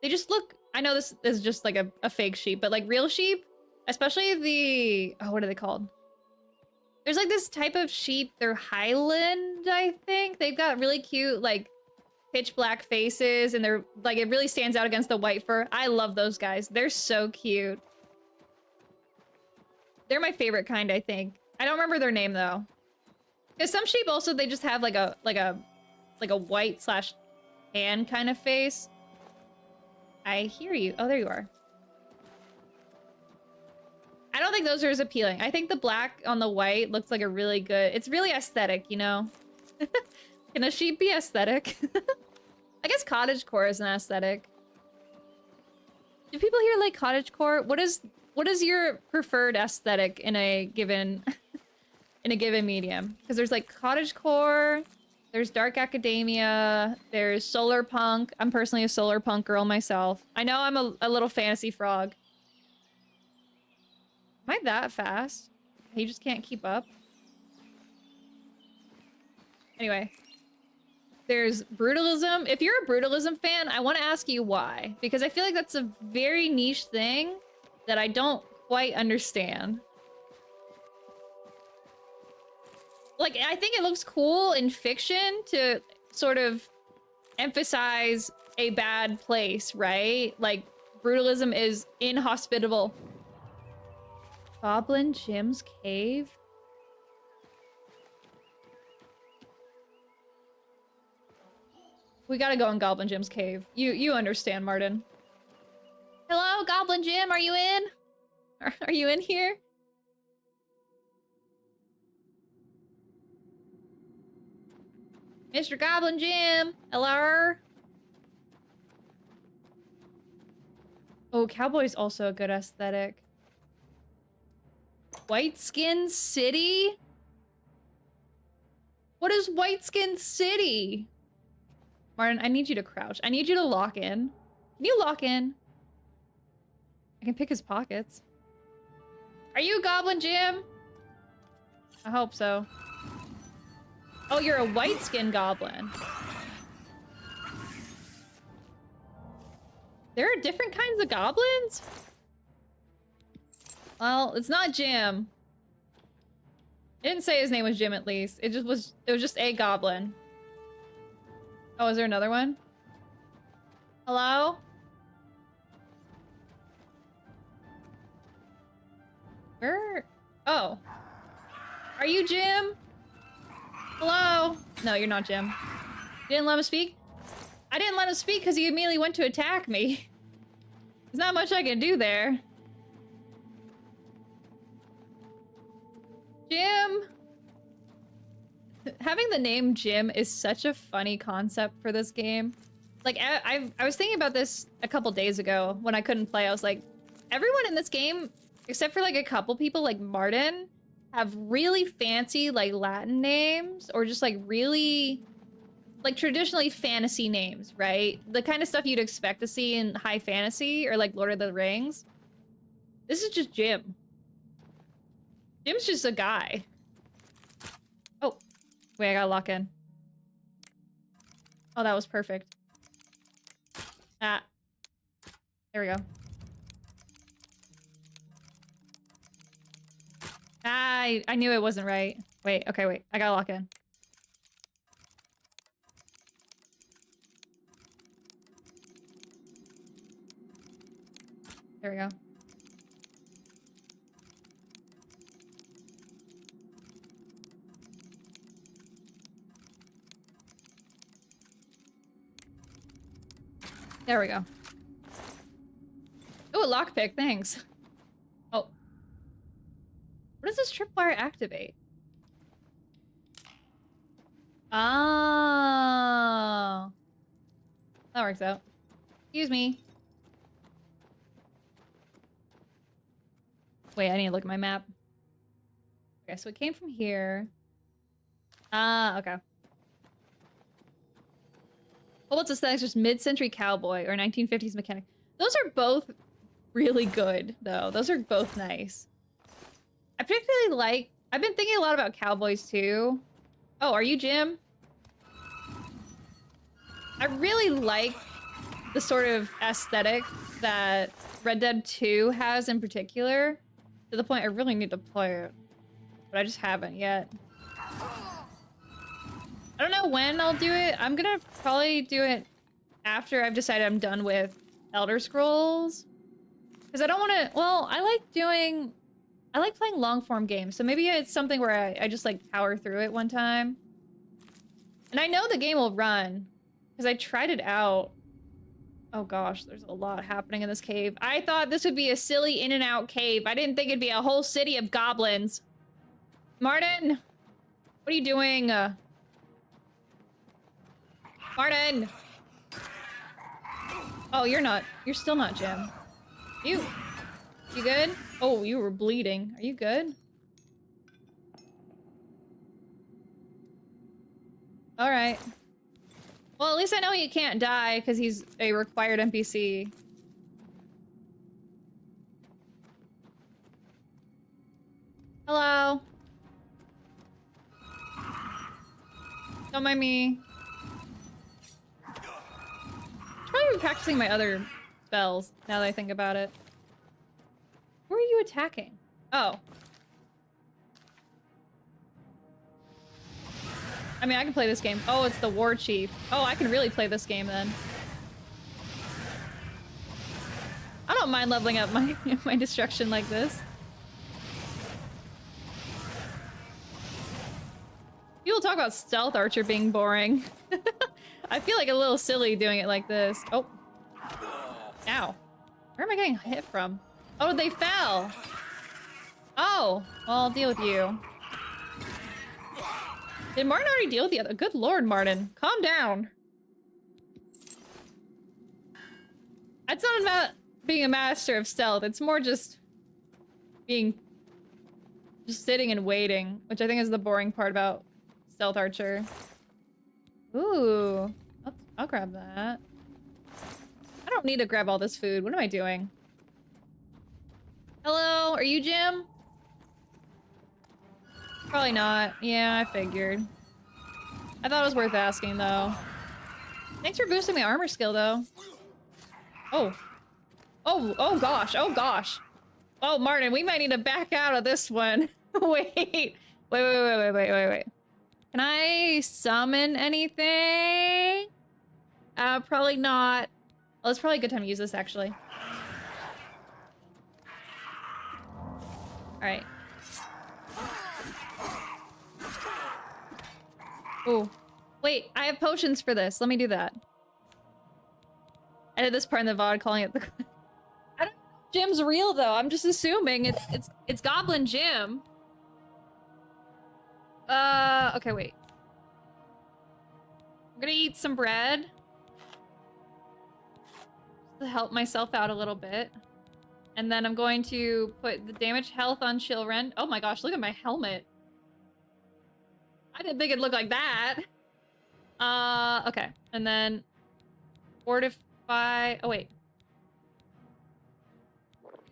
They just look, I know this is just like a fake sheep, but like real sheep, especially the, oh, what are they called? There's like this type of sheep, they're Highland, I think. They've got really cute like pitch black faces and they're like, it really stands out against the white fur. I love those guys. They're so cute. They're my favorite kind, I think. I don't remember their name though. Because some sheep also, they just have like a white slash tan kind of face. I hear you. Oh, there you are. I don't think those are as appealing. I think the black on the white looks like a really good... It's really aesthetic, you know? Can a sheep be aesthetic? I guess cottagecore is an aesthetic. Do people here like cottagecore? What is your preferred aesthetic in a given... in a given medium? Because there's like cottagecore, there's dark academia, there's solar punk. I'm personally a solar punk girl myself. I know I'm a little fantasy frog. Am I that fast? He just can't keep up. Anyway. There's brutalism. If you're a brutalism fan, I want to ask you why. Because I feel like that's a very niche thing that I don't quite understand. Like, I think it looks cool in fiction to sort of emphasize a bad place, right? Like, brutalism is inhospitable. Goblin Jim's cave? We gotta go in Goblin Jim's cave. You understand, Martin. Hello, Goblin Jim, are you in? Are you in here? Mr. Goblin Jim, hello? Oh, cowboy's also a good aesthetic. White Skin City? What is White Skin City? Martin, I need you to crouch. I need you to lock in. Can you lock in? I can pick his pockets. Are you Goblin Jim? I hope so. Oh, you're a white skin goblin. There are different kinds of goblins? Well, it's not Jim. It didn't say his name was Jim at least. It was just a goblin. Oh, is there another one? Hello? Where? Oh. Are you Jim? Hello? No, you're not Jim. You didn't let him speak? I didn't let him speak because he immediately went to attack me. There's not much I can do there. Jim! Having the name Jim is such a funny concept for this game. Like, I was thinking about this a couple days ago when I couldn't play. I was like, everyone in this game, except for like a couple people like Martin, have really fancy like Latin names or just like really like traditionally fantasy names, right? The kind of stuff you'd expect to see in high fantasy or like Lord of the Rings. This is just Jim. Jim's just a guy. Oh, wait, I gotta lock in. Oh, that was perfect. Ah. There we go. I knew it wasn't right. Wait, okay, wait. I gotta lock in. There we go. There we go. Oh, a lockpick, thanks. Oh. What does this tripwire activate? Oh. That works out. Excuse me. Wait, I need to look at my map. Okay, so it came from here. Ah, okay. Well, what's aesthetics? Just mid-century cowboy or 1950s mechanic. Those are both really good, though. Those are both nice. I particularly like... I've been thinking a lot about cowboys, too. Oh, are you Jim? I really like the sort of aesthetic that Red Dead 2 has in particular. To the point I really need to play it. But I just haven't yet. I don't know when I'll do it. I'm gonna probably do it after I've decided I'm done with Elder Scrolls. Because I don't want to... Well, I like playing long-form games. So maybe it's something where I just like power through it one time. And I know the game will run. Because I tried it out. Oh gosh, there's a lot happening in this cave. I thought this would be a silly in and out cave. I didn't think it'd be a whole city of goblins. Martin! What are you doing? Martin! Oh, you're still not Jim. You good? Oh, you were bleeding. Are you good? Alright. Well, at least I know he can't die, because he's a required NPC. Hello? Don't mind me. Probably practicing my other spells, now that I think about it. Who are you attacking? Oh. I mean, I can play this game. Oh, it's the War Chief. Oh, I can really play this game then. I don't mind leveling up my, my destruction like this. People talk about Stealth Archer being boring. I feel like a little silly doing it like this. Oh. Ow. Where am I getting hit from? Oh, they fell. Oh. Well, I'll deal with you. Did Martin already deal with the other? Good lord, Martin. Calm down. It's not about being a master of stealth. It's more just being... just sitting and waiting, which I think is the boring part about Stealth Archer. Ooh. I'll grab that. I don't need to grab all this food. What am I doing? Hello? Are you Jim? Probably not. Yeah, I figured. I thought it was worth asking, though. Thanks for boosting my armor skill, though. Oh. Oh gosh. Oh gosh. Oh, Martin, we might need to back out of this one. Wait. Wait. Can I summon anything? Probably not. Well, it's probably a good time to use this, actually. Alright. Oh. Wait, I have potions for this. Let me do that. I did this part in the VOD calling it the... I don't know if Jim's real, though. I'm just assuming it's Goblin Jim. Okay, wait. I'm gonna eat some bread. To help myself out a little bit. And then I'm going to put the damage health on Chilren. Oh my gosh, look at my helmet. I didn't think it'd look like that. Okay. And then fortify... Oh, wait.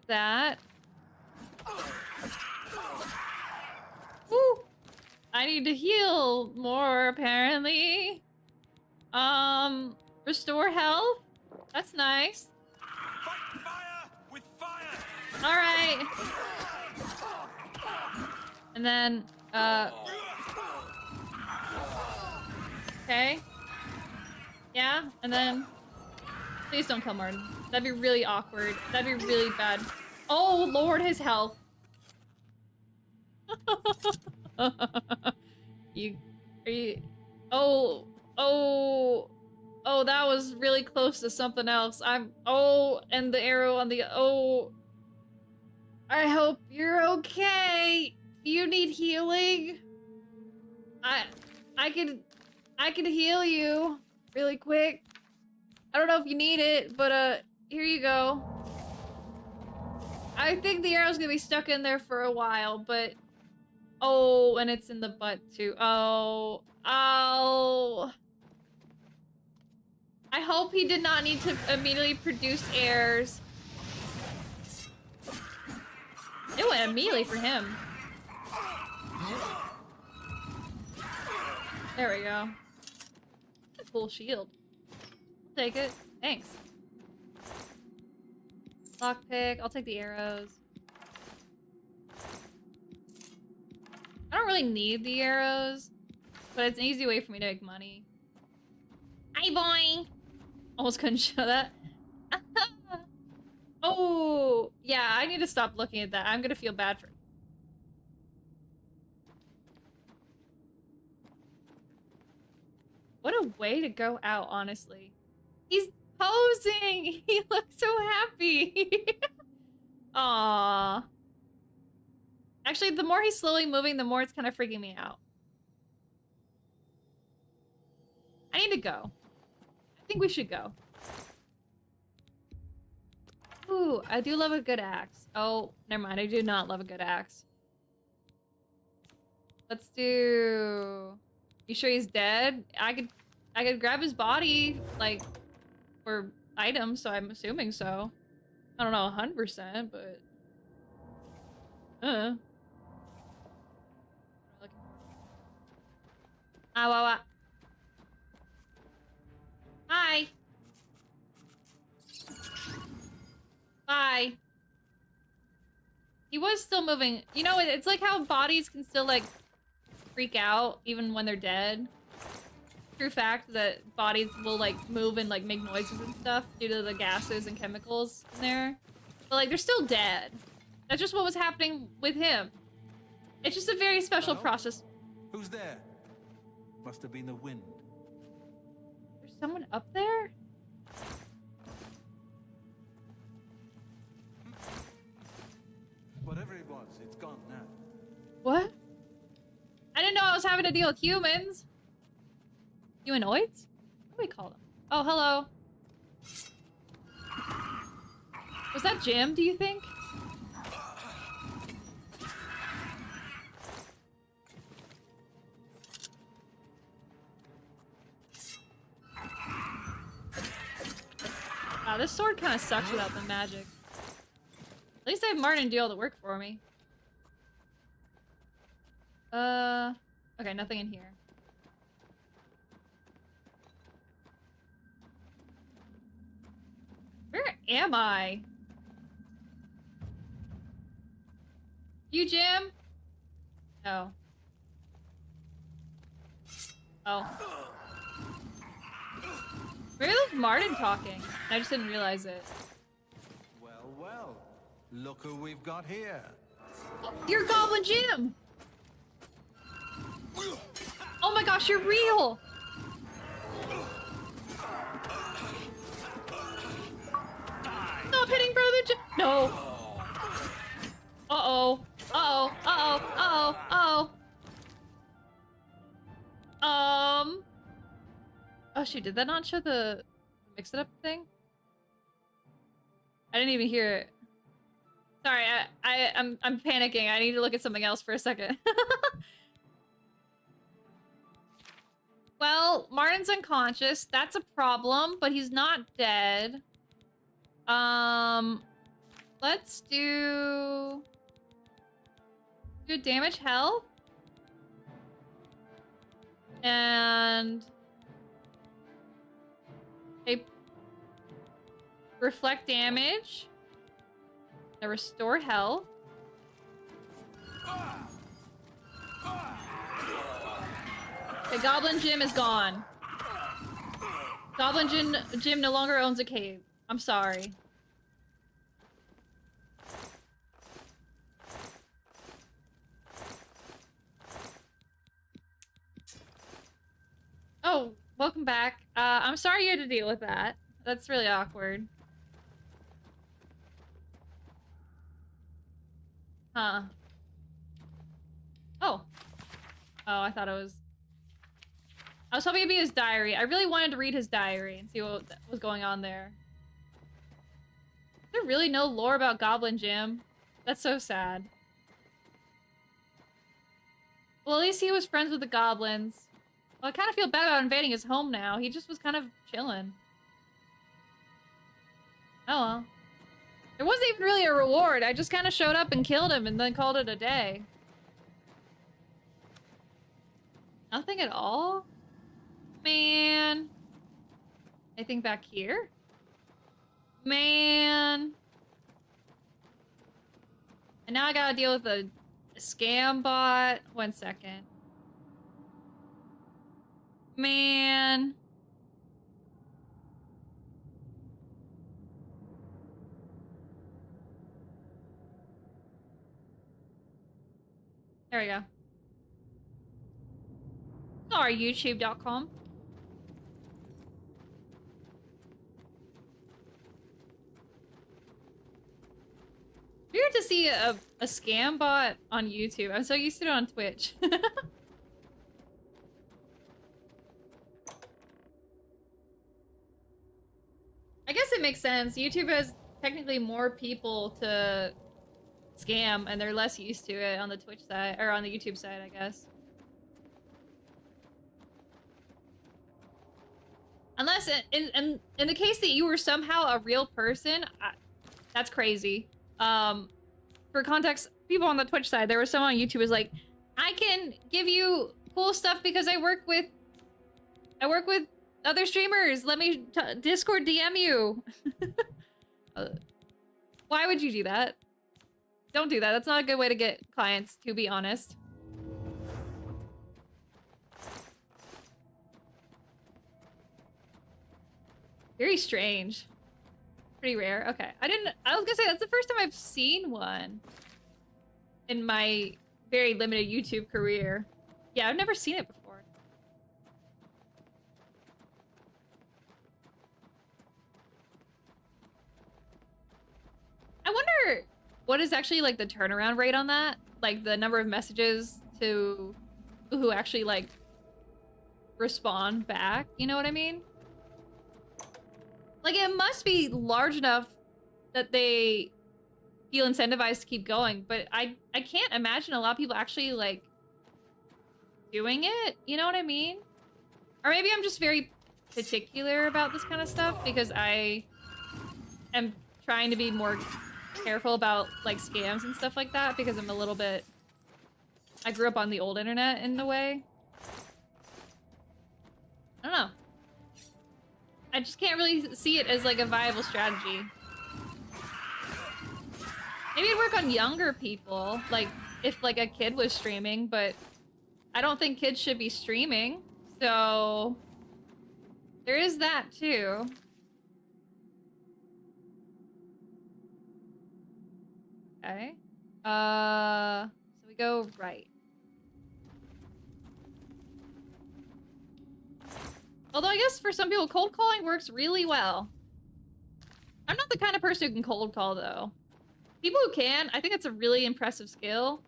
That. Woo! I need to heal more, apparently. Restore health? That's nice. Fight fire with fire! Alright. And then, okay. Yeah, and then... Please don't kill Martin. That'd be really awkward. That'd be really bad. Oh, Lord, his health. Are you... Oh, that was really close to something else. Oh, and the arrow on the... Oh. I hope you're okay. Do you need healing? I can heal you really quick. I don't know if you need it, but here you go. I think the arrow's gonna be stuck in there for a while, but... Oh, and it's in the butt too. Oh. Oh. I hope he did not need to immediately produce heirs. It went immediately for him. There we go. A cool shield. I'll take it. Thanks. Lockpick. I'll take the arrows. I don't really need the arrows, but it's an easy way for me to make money. Hi, boy! Almost couldn't show that. Oh, yeah, I need to stop looking at that. I'm gonna feel bad for... What a way to go out, honestly. He's posing! He looks so happy! Aww. Actually, the more he's slowly moving, the more it's kind of freaking me out. I need to go. I think we should go. Ooh, I do love a good axe. Oh, never mind. I do not love a good axe. Let's do... You sure he's dead? I could grab his body, like, for items, so I'm assuming so. I don't know 100%, but... Ah, Hi. Bye. He was still moving. You know, it's like how bodies can still, like, freak out even when they're dead. True fact that bodies will, like, move and, like, make noises and stuff due to the gases and chemicals in there. But, like, they're still dead. That's just what was happening with him. It's just a very special process. Who's there? Must have been the wind. There's someone up there? Whatever it was, it's gone now. What? I didn't know I was having to deal with humans. Humanoids? What do we call them? Oh, hello. Was that Jim, do you think? Wow, this sword kind of sucks without the magic. At least I have Martin do all the work for me. Okay, nothing in here. Where am I? You, Jim? No. Oh. Maybe that was Martin talking. I just didn't realize it. Well, well. Look who we've got here. You're Goblin Jim! Oh my gosh, you're real! Stop hitting Brother Jim! No! Uh-oh. Uh-oh. Uh-oh. Uh-oh. Uh-oh. Oh shoot, did that not show the mix it up thing? I didn't even hear it. Sorry, I'm panicking. I need to look at something else for a second. Well, Martin's unconscious. That's a problem, but he's not dead. Let's do damage health. And okay, reflect damage. Now restore health. Okay, Goblin Jim is gone. Goblin Jim no longer owns a cave. I'm sorry. Oh, welcome back. I'm sorry you had to deal with that. That's really awkward. Huh. Oh. Oh, I thought it was... I was hoping it'd be his diary. I really wanted to read his diary and see what was going on there. Is there really no lore about Goblin Jim? That's so sad. Well, at least he was friends with the goblins. Well, I kind of feel bad about invading his home now. He just was kind of chilling. Oh well. There wasn't even really a reward. I just kind of showed up and killed him and then called it a day. Nothing at all? Man. Anything back here? Man. And now I gotta deal with a scam bot. 1 second. Man. There we go. Sorry, youtube.com. Weird to see a scam bot on YouTube. I'm so used to it on Twitch. I guess it makes sense. YouTube has technically more people to scam, and they're less used to it on the Twitch side, or on the YouTube side, I guess. Unless, in the case that you were somehow a real person, that's crazy. For context, people on the Twitch side, there was someone on YouTube who was like, I can give you cool stuff because I work with other streamers. Let me Discord DM you. Why would you do that? Don't do that. That's not a good way to get clients, to be honest. Very strange. Pretty rare. Okay. I was gonna say, that's the first time I've seen one in my very limited YouTube career. Yeah, I've never seen it before. I wonder what is actually like the turnaround rate on that? Like the number of messages to who actually like respond back, you know what I mean? Like, it must be large enough that they feel incentivized to keep going, but I can't imagine a lot of people actually, like, doing it, you know what I mean? Or maybe I'm just very particular about this kind of stuff because I am trying to be more careful about, like, scams and stuff like that because I'm a little bit I grew up on the old internet in a way. I don't know. I just can't really see it as like a viable strategy. Maybe it'd work on younger people, like if like a kid was streaming, but I don't think kids should be streaming. So there is that too. Okay. So we go right. Although I guess for some people, cold calling works really well. I'm not the kind of person who can cold call, though. People who can, I think it's a really impressive skill.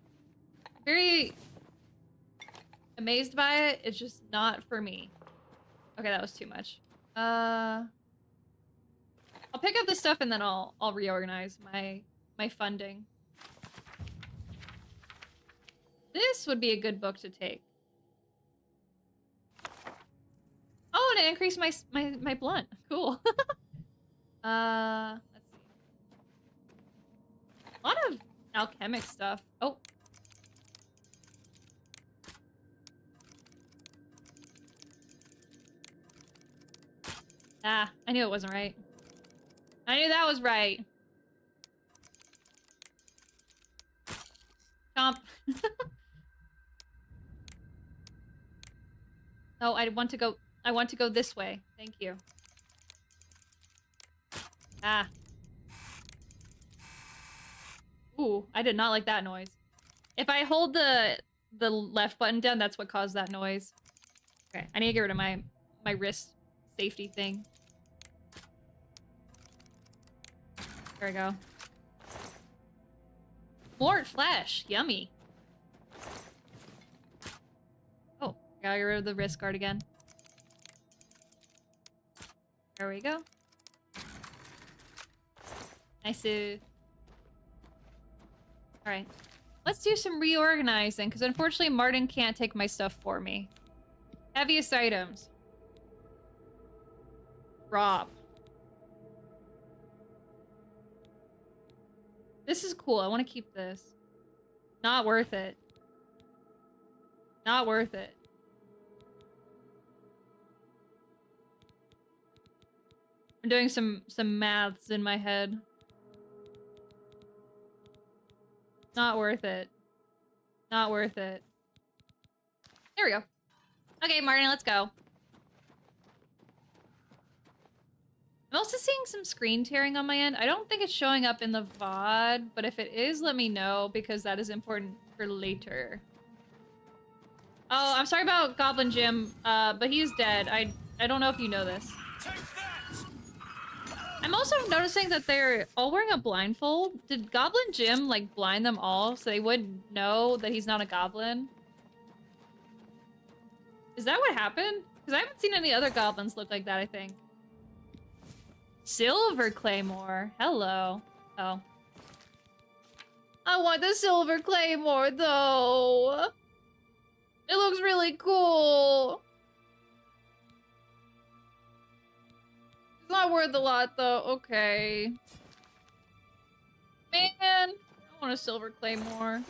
Very amazed by it. It's just not for me. Okay, that was too much. I'll pick up this stuff and then I'll reorganize my funding. This would be a good book to take. Oh, and it increased my blunt. Cool. Let's see. A lot of alchemic stuff. Oh. Ah, I knew it wasn't right. I knew that was right. Chomp. Oh, I want to go this way. Thank you. Ah. Ooh, I did not like that noise. If I hold the left button down, that's what caused that noise. Okay, I need to get rid of my wrist safety thing. There we go. More flesh. Yummy. Oh, gotta get rid of the wrist guard again. There we go. Nice. Alright. Let's do some reorganizing, because unfortunately Martin can't take my stuff for me. Heaviest items. Drop. This is cool. I want to keep this. Not worth it. Not worth it. I'm doing some maths in my head. Not worth it. Not worth it. There we go. Okay, Martin, let's go. I'm also seeing some screen tearing on my end. I don't think it's showing up in the VOD, but if it is, let me know, because that is important for later. Oh, I'm sorry about Goblin Jim, but he is dead. I don't know if you know this. I'm also noticing that they're all wearing a blindfold. Did Goblin Jim, like, blind them all so they wouldn't know that he's not a goblin? Is that what happened? Because I haven't seen any other goblins look like that, I think. Silver Claymore. Hello. Oh. I want the Silver Claymore, though. It looks really cool. It's not worth a lot, though. Okay. Man, I want a Silver Claymore.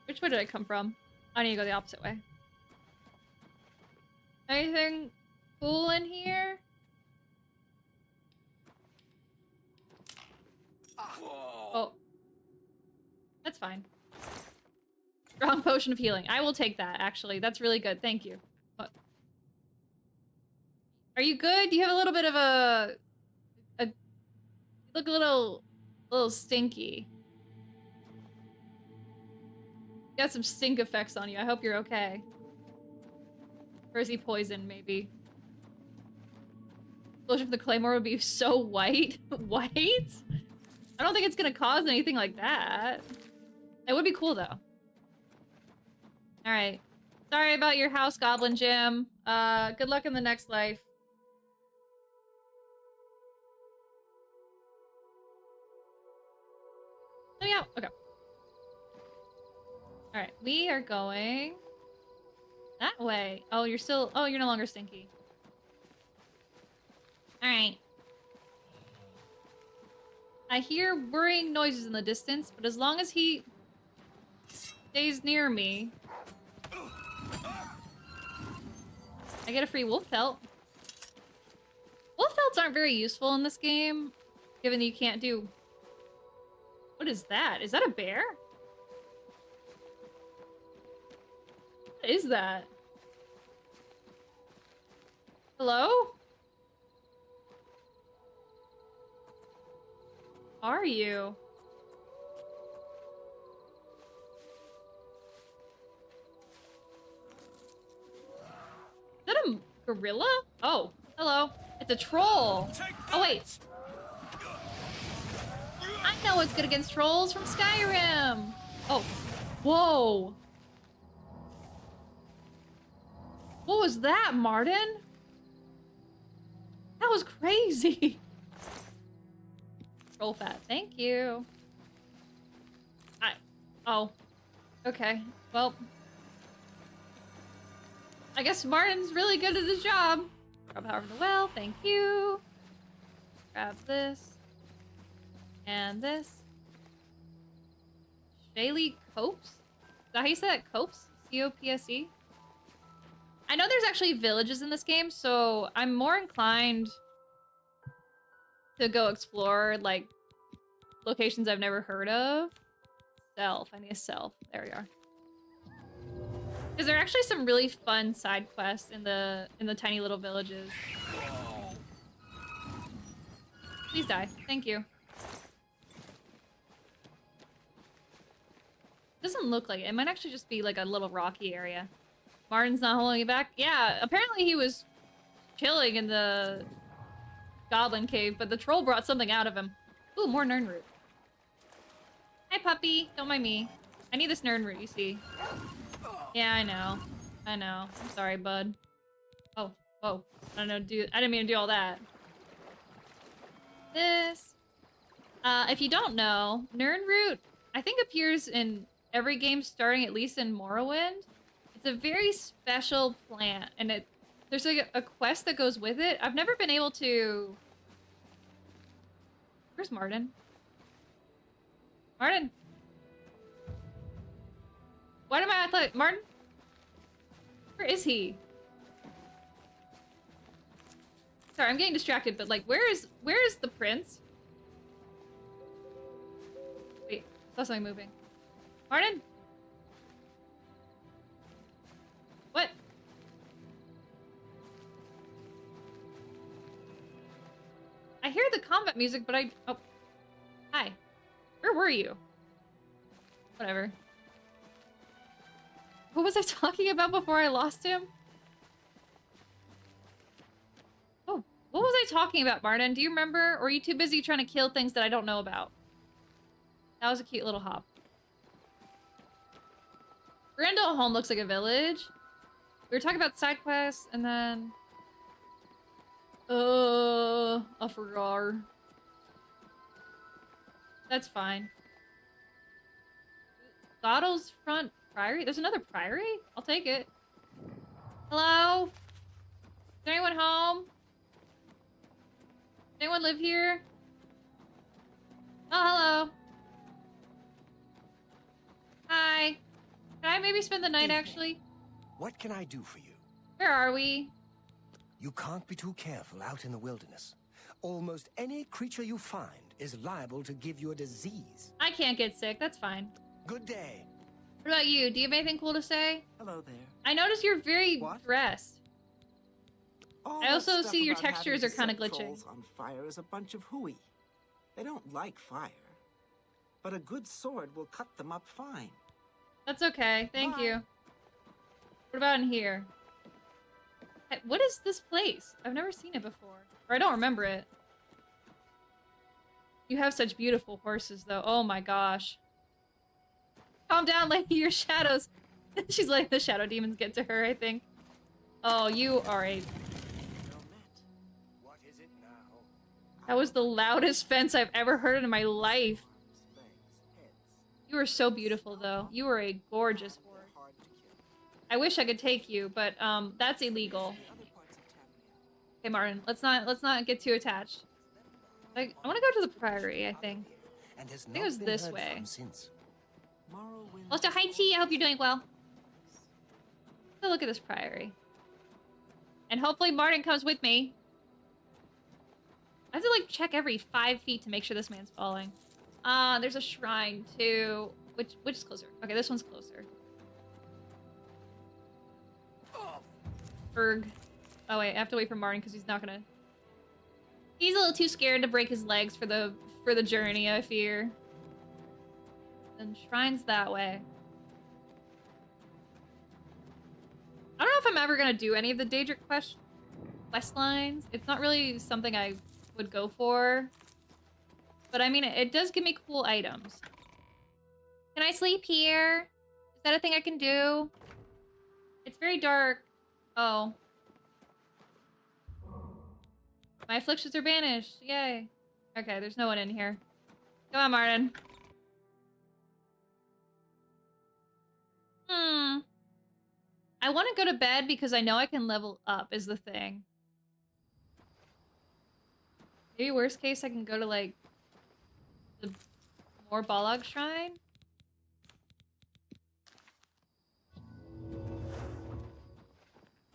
Which way did I come from? I need to go the opposite way. Anything cool in here? Oh. That's fine. Strong potion of healing. I will take that, actually. That's really good. Thank you. What? Are you good? You have a little bit of you look a little stinky. You got some stink effects on you. I hope you're okay. Or is he poisoned, maybe? Explosion from the Claymore would be so white. White? I don't think it's gonna cause anything like that. It would be cool, though. Alright. Sorry about your house, Goblin Jim. Good luck in the next life. Oh, yeah. Okay. Alright, we are going that way. Oh, you're no longer stinky. Alright. I hear worrying noises in the distance, but as long as he stays near me, I get a free wolf pelt. Wolf pelts aren't very useful in this game, given that you can't do... What is that? Is that a bear? What is that? Hello? Are you? Is that a gorilla? Oh, hello. It's a troll. Oh, wait. I know what's good against trolls from Skyrim. Oh, whoa. What was that, Martin? That was crazy. Troll fat, thank you. Oh, okay. Well, I guess Martin's really good at his job. Grab power from the well, thank you. Grab this. And this. Shaylee Copse? Is that how you say that? Copse? C-O-P-S-E? I know there's actually villages in this game, so I'm more inclined to go explore, like, locations I've never heard of. Self. I need a self. There we are. Because there are actually some really fun side quests in the tiny little villages. Please die. Thank you. Doesn't look like it. It might actually just be like a little rocky area. Martin's not holding you back. Yeah, apparently he was chilling in the goblin cave, but the troll brought something out of him. Ooh, more nern root. Hi, puppy. Don't mind me. I need this nern root, you see. Yeah, I know. I know. I'm sorry, bud. Oh, oh. I didn't mean to do all that. This. If you don't know, nern root, I think appears in every game starting at least in Morrowind. It's a very special plant, and there's like a quest that goes with it. I've never been able to... Where's Martin? Martin! Why am I like Martin? Where is he? Sorry, I'm getting distracted, but like, where is the prince? Wait, I saw something moving. Martin? What? I hear the combat music, but oh. Hi. Where were you? Whatever. What was I talking about before I lost him? Oh, what was I talking about, Martin? Do you remember? Or are you too busy trying to kill things that I don't know about? That was a cute little hop. Grendel Home looks like a village. We were talking about side quests, and then... I forgot. That's fine. Goddle's Front Priory? There's another priory? I'll take it. Hello? Is there anyone home? Does anyone live here? Oh, hello. Hi. Can I maybe spend the night, actually? What can I do for you? Where are we? You can't be too careful out in the wilderness. Almost any creature you find is liable to give you a disease. I can't get sick. That's fine. Good day. What about you? Do you have anything cool to say? Hello there. I noticed you're very What? dressed. All I also that stuff see your about having textures to are kinda set glitching. trolls on fire is a bunch of hooey. They don't like fire. But a good sword will cut them up fine. That's okay. Thank Bye. you. What about in here? Hey, what is this place? I've never seen it before. Or I don't remember it. You have such beautiful horses, though. Oh my gosh. Calm down, lady. Your shadows. She's letting the shadow demons get to her, I think. Oh, you are a... What is it now? That was the loudest fence I've ever heard in my life. You are so beautiful, though. You are a gorgeous horse. I wish I could take you, but that's illegal. Okay, Martin, let's not get too attached. I want to go to the priory, I think. And has I think it was not been this heard way. from since. Also, hi T, I hope you're doing well. Let's look at this priory. And hopefully Martin comes with me. I have to like check every 5 feet to make sure this man's falling. There's a shrine too. Which is closer? Okay, this one's closer. Erg. Oh wait, I have to wait for Martin because he's not gonna. He's a little too scared to break his legs for the journey, I fear. And shrine's that way. I don't know if I'm ever gonna do any of the Daedric quest lines. It's not really something I would go for. But I mean, it does give me cool items. Can I sleep here? Is that a thing I can do? It's very dark. Oh. My afflictions are banished. Yay. Okay, there's no one in here. Come on, Martin. I want to go to bed because I know I can level up is the thing. Maybe worst case I can go to like the more Balog Shrine.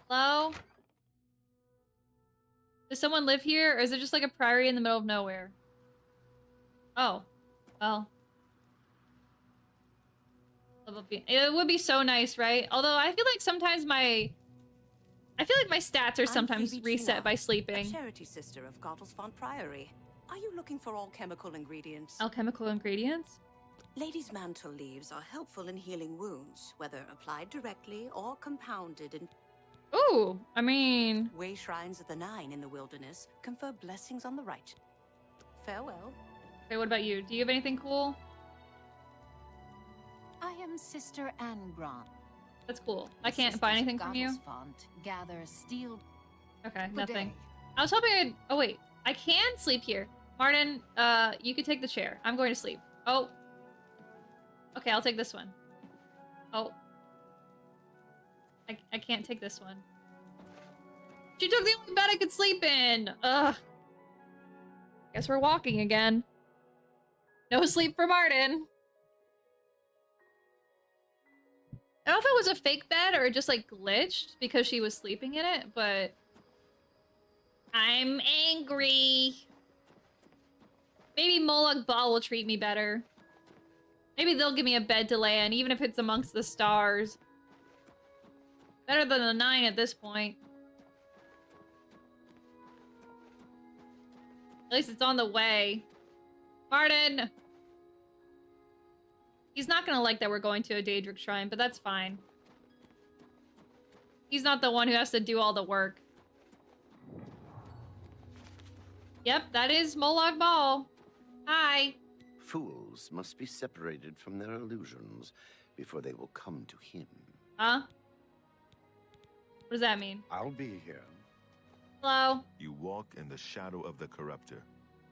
Hello? Does someone live here or is it just like a priory in the middle of nowhere? Oh. Well. It would be so nice, right? Although I feel like sometimes my stats are sometimes reset by sleeping. Charity sister of Gottlesfont Priory. Are you looking for alchemical ingredients? Alchemical ingredients? Ladies' mantle leaves are helpful in healing wounds, whether applied directly or compounded in... Ooh, I mean... Way shrines of the Nine in the wilderness confer blessings on the right. Farewell. Okay, what about you? Do you have anything cool? I am Sister Angron. That's cool. I can't buy anything from you? Gather steel... Okay, nothing. I was hoping I'd... Oh, wait. I can sleep here. Martin, you can take the chair. I'm going to sleep. Oh. Okay, I'll take this one. Oh. I can't take this one. She took the only bed I could sleep in! Ugh. Guess we're walking again. No sleep for Martin. I don't know if it was a fake bed or it just like glitched because she was sleeping in it, but I'm angry. Maybe Molag Bal will treat me better. Maybe they'll give me a bed to lay in, even if it's amongst the stars. Better than the 9 at this point. At least it's on the way. Martin! He's not gonna like that we're going to a Daedric Shrine, but that's fine. He's not the one who has to do all the work. Yep, that is Molag Bal. Hi. Fools must be separated from their illusions before they will come to him. Huh? What does that mean? I'll be here. Hello? You walk in the shadow of the corruptor.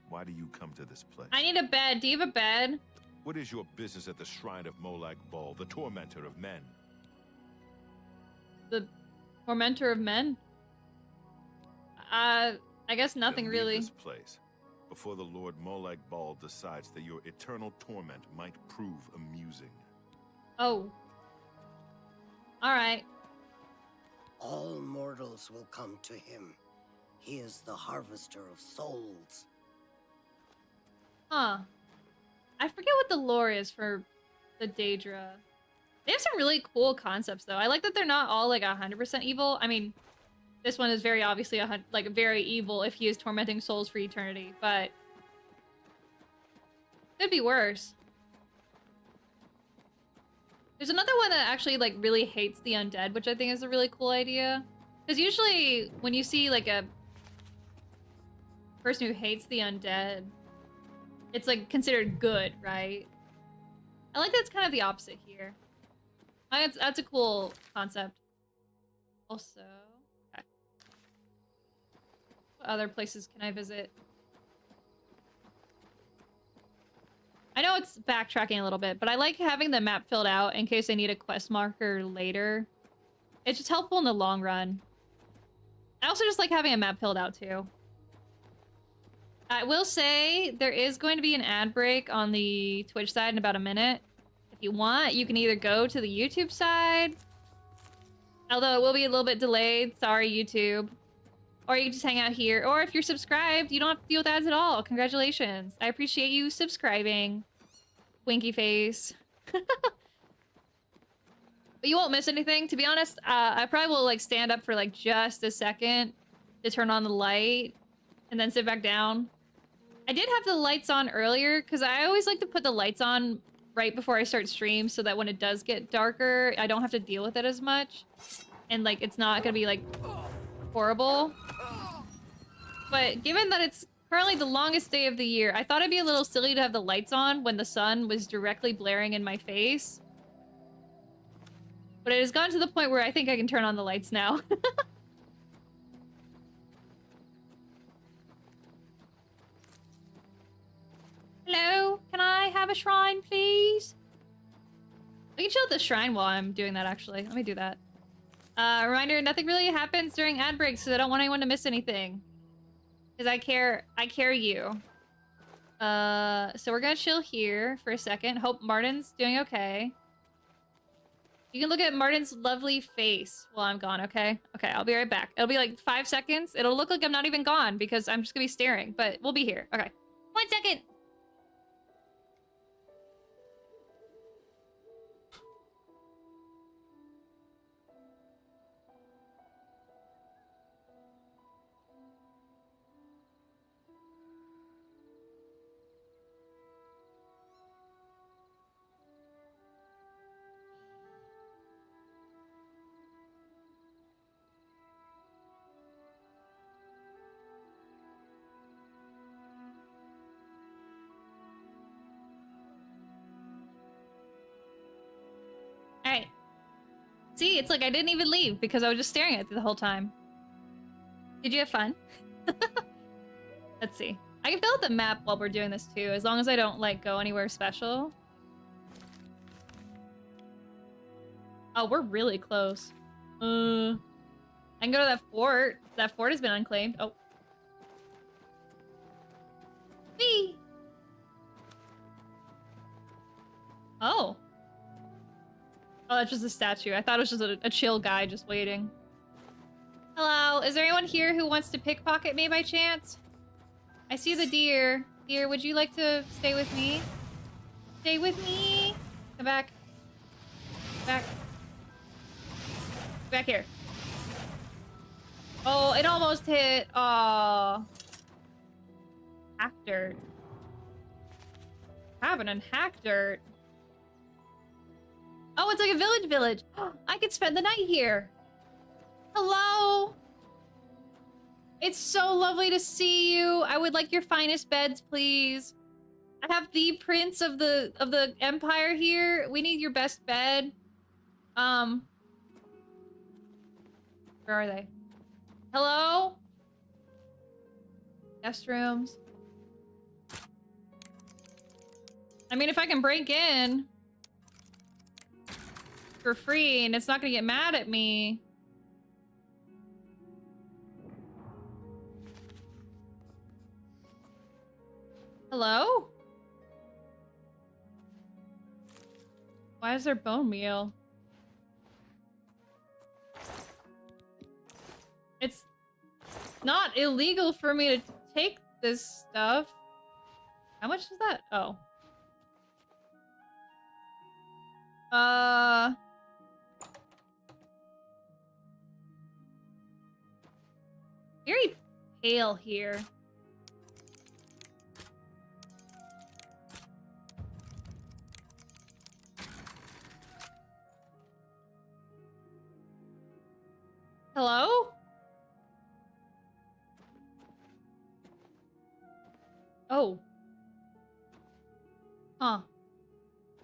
Why do you come to this place? I need a bed. Do you have a bed? What is your business at the shrine of Molag Bal, the tormentor of men? The tormentor of men? I guess nothing Then leave really. this place before the Lord Molag Bal decides that your eternal torment might prove amusing. Oh. Alright. All mortals will come to him. He is the harvester of souls. Huh. I forget what the lore is for the Daedra. They have some really cool concepts, though. I like that they're not all, like, 100% evil. I mean, this one is very obviously, very evil if he is tormenting souls for eternity, but... could be worse. There's another one that actually, like, really hates the undead, which I think is a really cool idea. Because usually, when you see, like, a person who hates the undead, it's, like, considered good, right? I like that's kind of the opposite here. That's a cool concept. Also... okay. What other places can I visit? I know it's backtracking a little bit, but I like having the map filled out in case I need a quest marker later. It's just helpful in the long run. I also just like having a map filled out, too. I will say there is going to be an ad break on the Twitch side in about a minute. If you want, you can either go to the YouTube side, although it will be a little bit delayed. Sorry, YouTube. Or you can just hang out here. Or if you're subscribed, you don't have to deal with ads at all. Congratulations. I appreciate you subscribing. Winky face. But you won't miss anything. To be honest, I probably will like stand up for like just a second to turn on the light and then sit back down. I did have the lights on earlier because I always like to put the lights on right before I start stream so that when it does get darker, I don't have to deal with it as much. And like, it's not gonna be like horrible. But given that it's currently the longest day of the year, I thought it'd be a little silly to have the lights on when the sun was directly blaring in my face. But it has gotten to the point where I think I can turn on the lights now. Hello? Can I have a shrine, please? I can chill at the shrine while I'm doing that, actually. Let me do that. Reminder, nothing really happens during ad breaks, so I don't want anyone to miss anything. Because I care you. So we're gonna chill here for a second. Hope Martin's doing okay. You can look at Martin's lovely face while I'm gone, okay? Okay, I'll be right back. It'll be like 5 seconds. It'll look like I'm not even gone because I'm just gonna be staring, but we'll be here. Okay. 1 second! Alright. See, it's like I didn't even leave because I was just staring at it the whole time. Did you have fun? Let's see. I can fill out the map while we're doing this too, as long as I don't like go anywhere special. Oh, we're really close. I can go to that fort. That fort has been unclaimed. Oh. Whee! Oh. Oh, that's just a statue. I thought it was just a chill guy just waiting. Hello, is there anyone here who wants to pickpocket me by chance? I see the deer. Deer, would you like to stay with me? Stay with me? Come back. Back. Back here. Oh, it almost hit. Aw. Hack dirt. Cabin and hack dirt. Oh, it's like a village. I could spend the night here. Hello. It's so lovely to see you. I would like your finest beds, please. I have the prince of the empire here. We need your best bed. Where are they? Hello? Guest rooms. I mean, if I can break in for free and it's not gonna get mad at me. Hello? Why is there bone meal? It's not illegal for me to take this stuff. How much is that? Oh. Very pale here. Hello? Oh. Huh.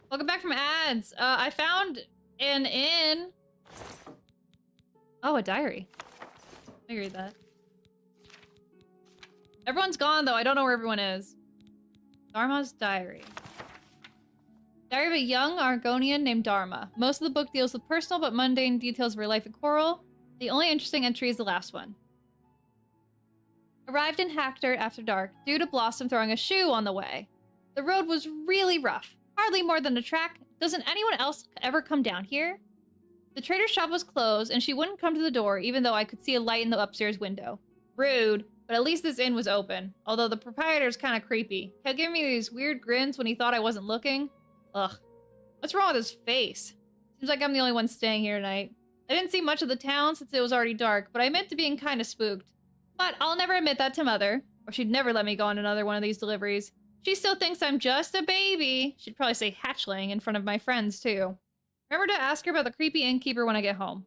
Welcome back from ads. I found an inn. Oh, a diary. Let me read that. Everyone's gone, though. I don't know where everyone is. Dharma's diary. Diary of a young Argonian named Dharma. Most of the book deals with personal but mundane details of her life at Coral. The only interesting entry is the last one. Arrived in Hackdirt after dark due to Blossom throwing a shoe on the way. The road was really rough. Hardly more than a track. Doesn't anyone else ever come down here? The trader's shop was closed, and she wouldn't come to the door, even though I could see a light in the upstairs window. Rude, but at least this inn was open, although the proprietor's kind of creepy. Kept giving me these weird grins when he thought I wasn't looking. Ugh. What's wrong with his face? Seems like I'm the only one staying here tonight. I didn't see much of the town since it was already dark, but I meant to being kind of spooked. But I'll never admit that to Mother, or she'd never let me go on another one of these deliveries. She still thinks I'm just a baby. She'd probably say hatchling in front of my friends, too. Remember to ask her about the creepy innkeeper when I get home.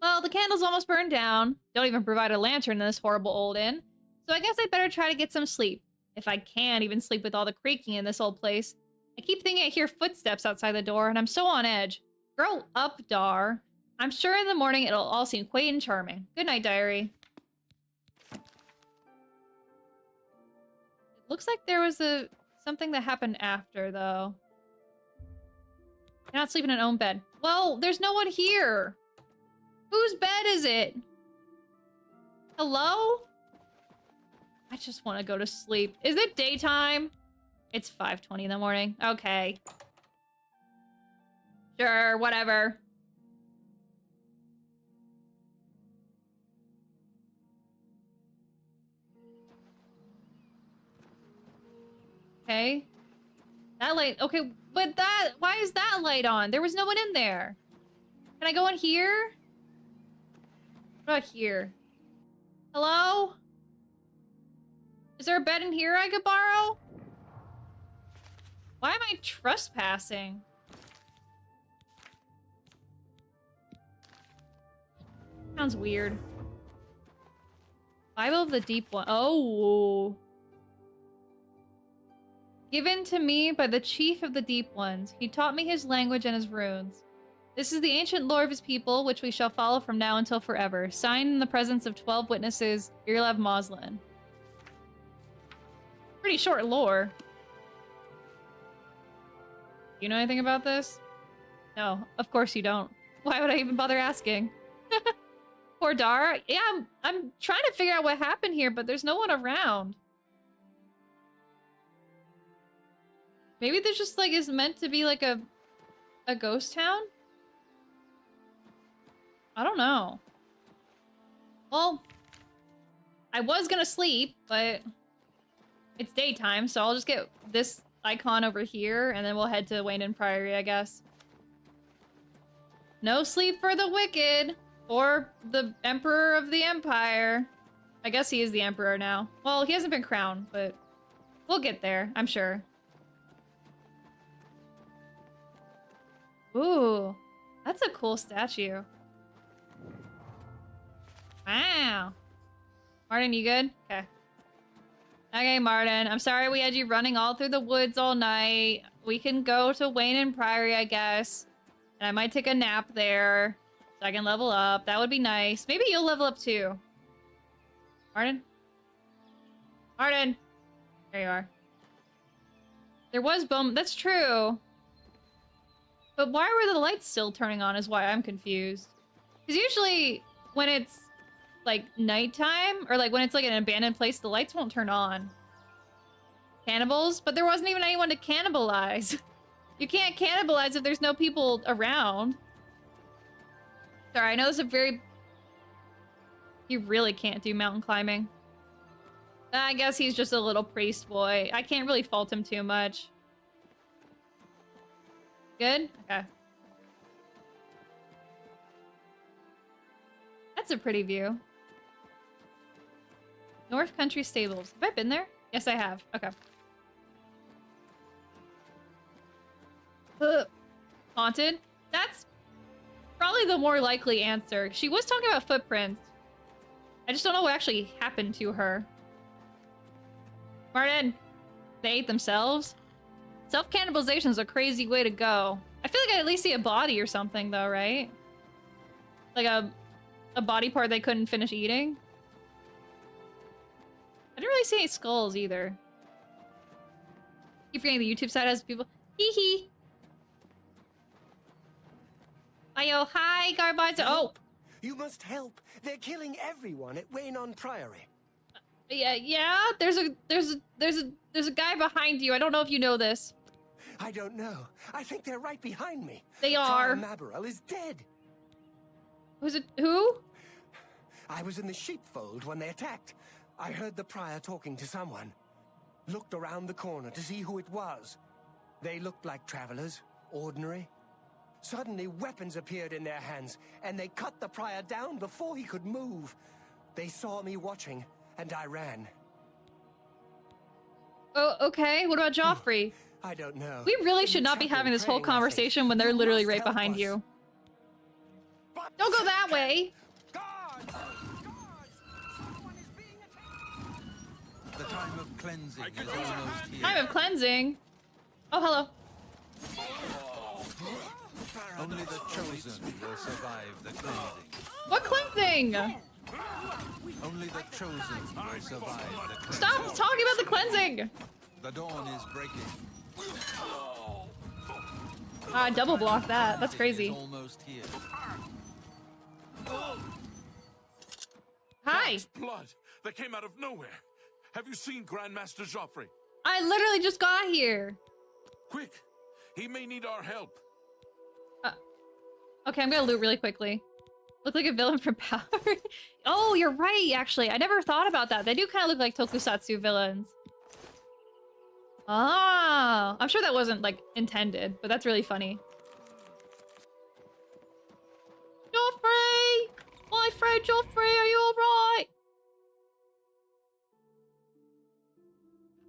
Well, the candle's almost burned down. Don't even provide a lantern in this horrible old inn. So I guess I'd better try to get some sleep. If I can even sleep with all the creaking in this old place. I keep thinking I hear footsteps outside the door, and I'm so on edge. Grow up, Dar. I'm sure in the morning it'll all seem quaint and charming. Good night, diary. It looks like there was something that happened after, though. You're not sleeping in your own bed. Well, there's no one here. Whose bed is it? Hello? I just want to go to sleep. Is it daytime? It's 5:20 in the morning. Okay. Sure, whatever. Okay. That light, okay, but why is that light on? There was no one in there. Can I go in here? What about here? Hello? Is there a bed in here I could borrow? Why am I trespassing? Sounds weird. Bible of the Deep One. Oh. Given to me by the chief of the Deep Ones. He taught me his language and his runes. This is the ancient lore of his people, which we shall follow from now until forever. Signed in the presence of 12 witnesses, Irlav Moslin. Pretty short lore. You know anything about this? No, of course you don't. Why would I even bother asking? Poor Dar. Yeah, I'm trying to figure out what happened here, but there's no one around. Maybe this just like is meant to be like a ghost town? I don't know. Well, I was gonna sleep, but it's daytime, so I'll just get this icon over here, and then we'll head to Wayne Priory, I guess. No sleep for the wicked, or the Emperor of the Empire. I guess he is the Emperor now. Well, he hasn't been crowned, but we'll get there, I'm sure. Ooh, that's a cool statue. Wow. Martin, you good? Okay. Okay, Martin. I'm sorry we had you running all through the woods all night. We can go to Wayne Priory, I guess. And I might take a nap there so I can level up. That would be nice. Maybe you'll level up too. Martin? Martin! There you are. There was bone. That's true. But why were the lights still turning on is why I'm confused. Because usually when it's like nighttime or like when it's like an abandoned place, the lights won't turn on. Cannibals? But there wasn't even anyone to cannibalize. You can't cannibalize if there's no people around. Sorry, I know this is a very... You really can't do mountain climbing. I guess he's just a little priest boy. I can't really fault him too much. Good? Okay. That's a pretty view. North Country Stables. Have I been there? Yes, I have. Okay. Haunted? That's probably the more likely answer. She was talking about footprints. I just don't know what actually happened to her. Martin, they ate themselves? Self-cannibalization is a crazy way to go. I feel like I at least see a body or something, though, right? Like a body part they couldn't finish eating. I didn't really see any skulls, either. Keep forgetting the YouTube side has people. Hee hee. Ayo, hi, Garbage. Oh! You must help. They're killing everyone at Waynon Priory. Yeah. There's a guy behind you. I don't know if you know this. I don't know. I think they're right behind me. They are. Prior Maberel is dead. Who's it? Who? I was in the sheepfold when they attacked. I heard the prior talking to someone. Looked around the corner to see who it was. They looked like travelers, ordinary. Suddenly, weapons appeared in their hands, and they cut the prior down before he could move. They saw me watching, and I ran. Oh, okay. What about Joffrey? I don't know. We really should not be having this whole conversation when they're literally right behind you. Don't go that way! The time of cleansing is almost here. Time of cleansing? Oh, hello. Only the chosen will survive the cleansing. What cleansing? Only the chosen will survive the cleansing. Stop talking about the cleansing! The dawn is breaking. I double blocked that. That's crazy. Almost here. Hi. That's blood that came out of nowhere. Have you seen Grandmaster Joffrey? I literally just got here. Quick, he may need our help. Okay, I'm gonna loot really quickly. Look like a villain from Power. Oh, you're right, actually. I never thought about that. They do kind of look like tokusatsu villains. Ah, I'm sure that wasn't, like, intended, but that's really funny. Joffrey! My friend Joffrey, are you alright?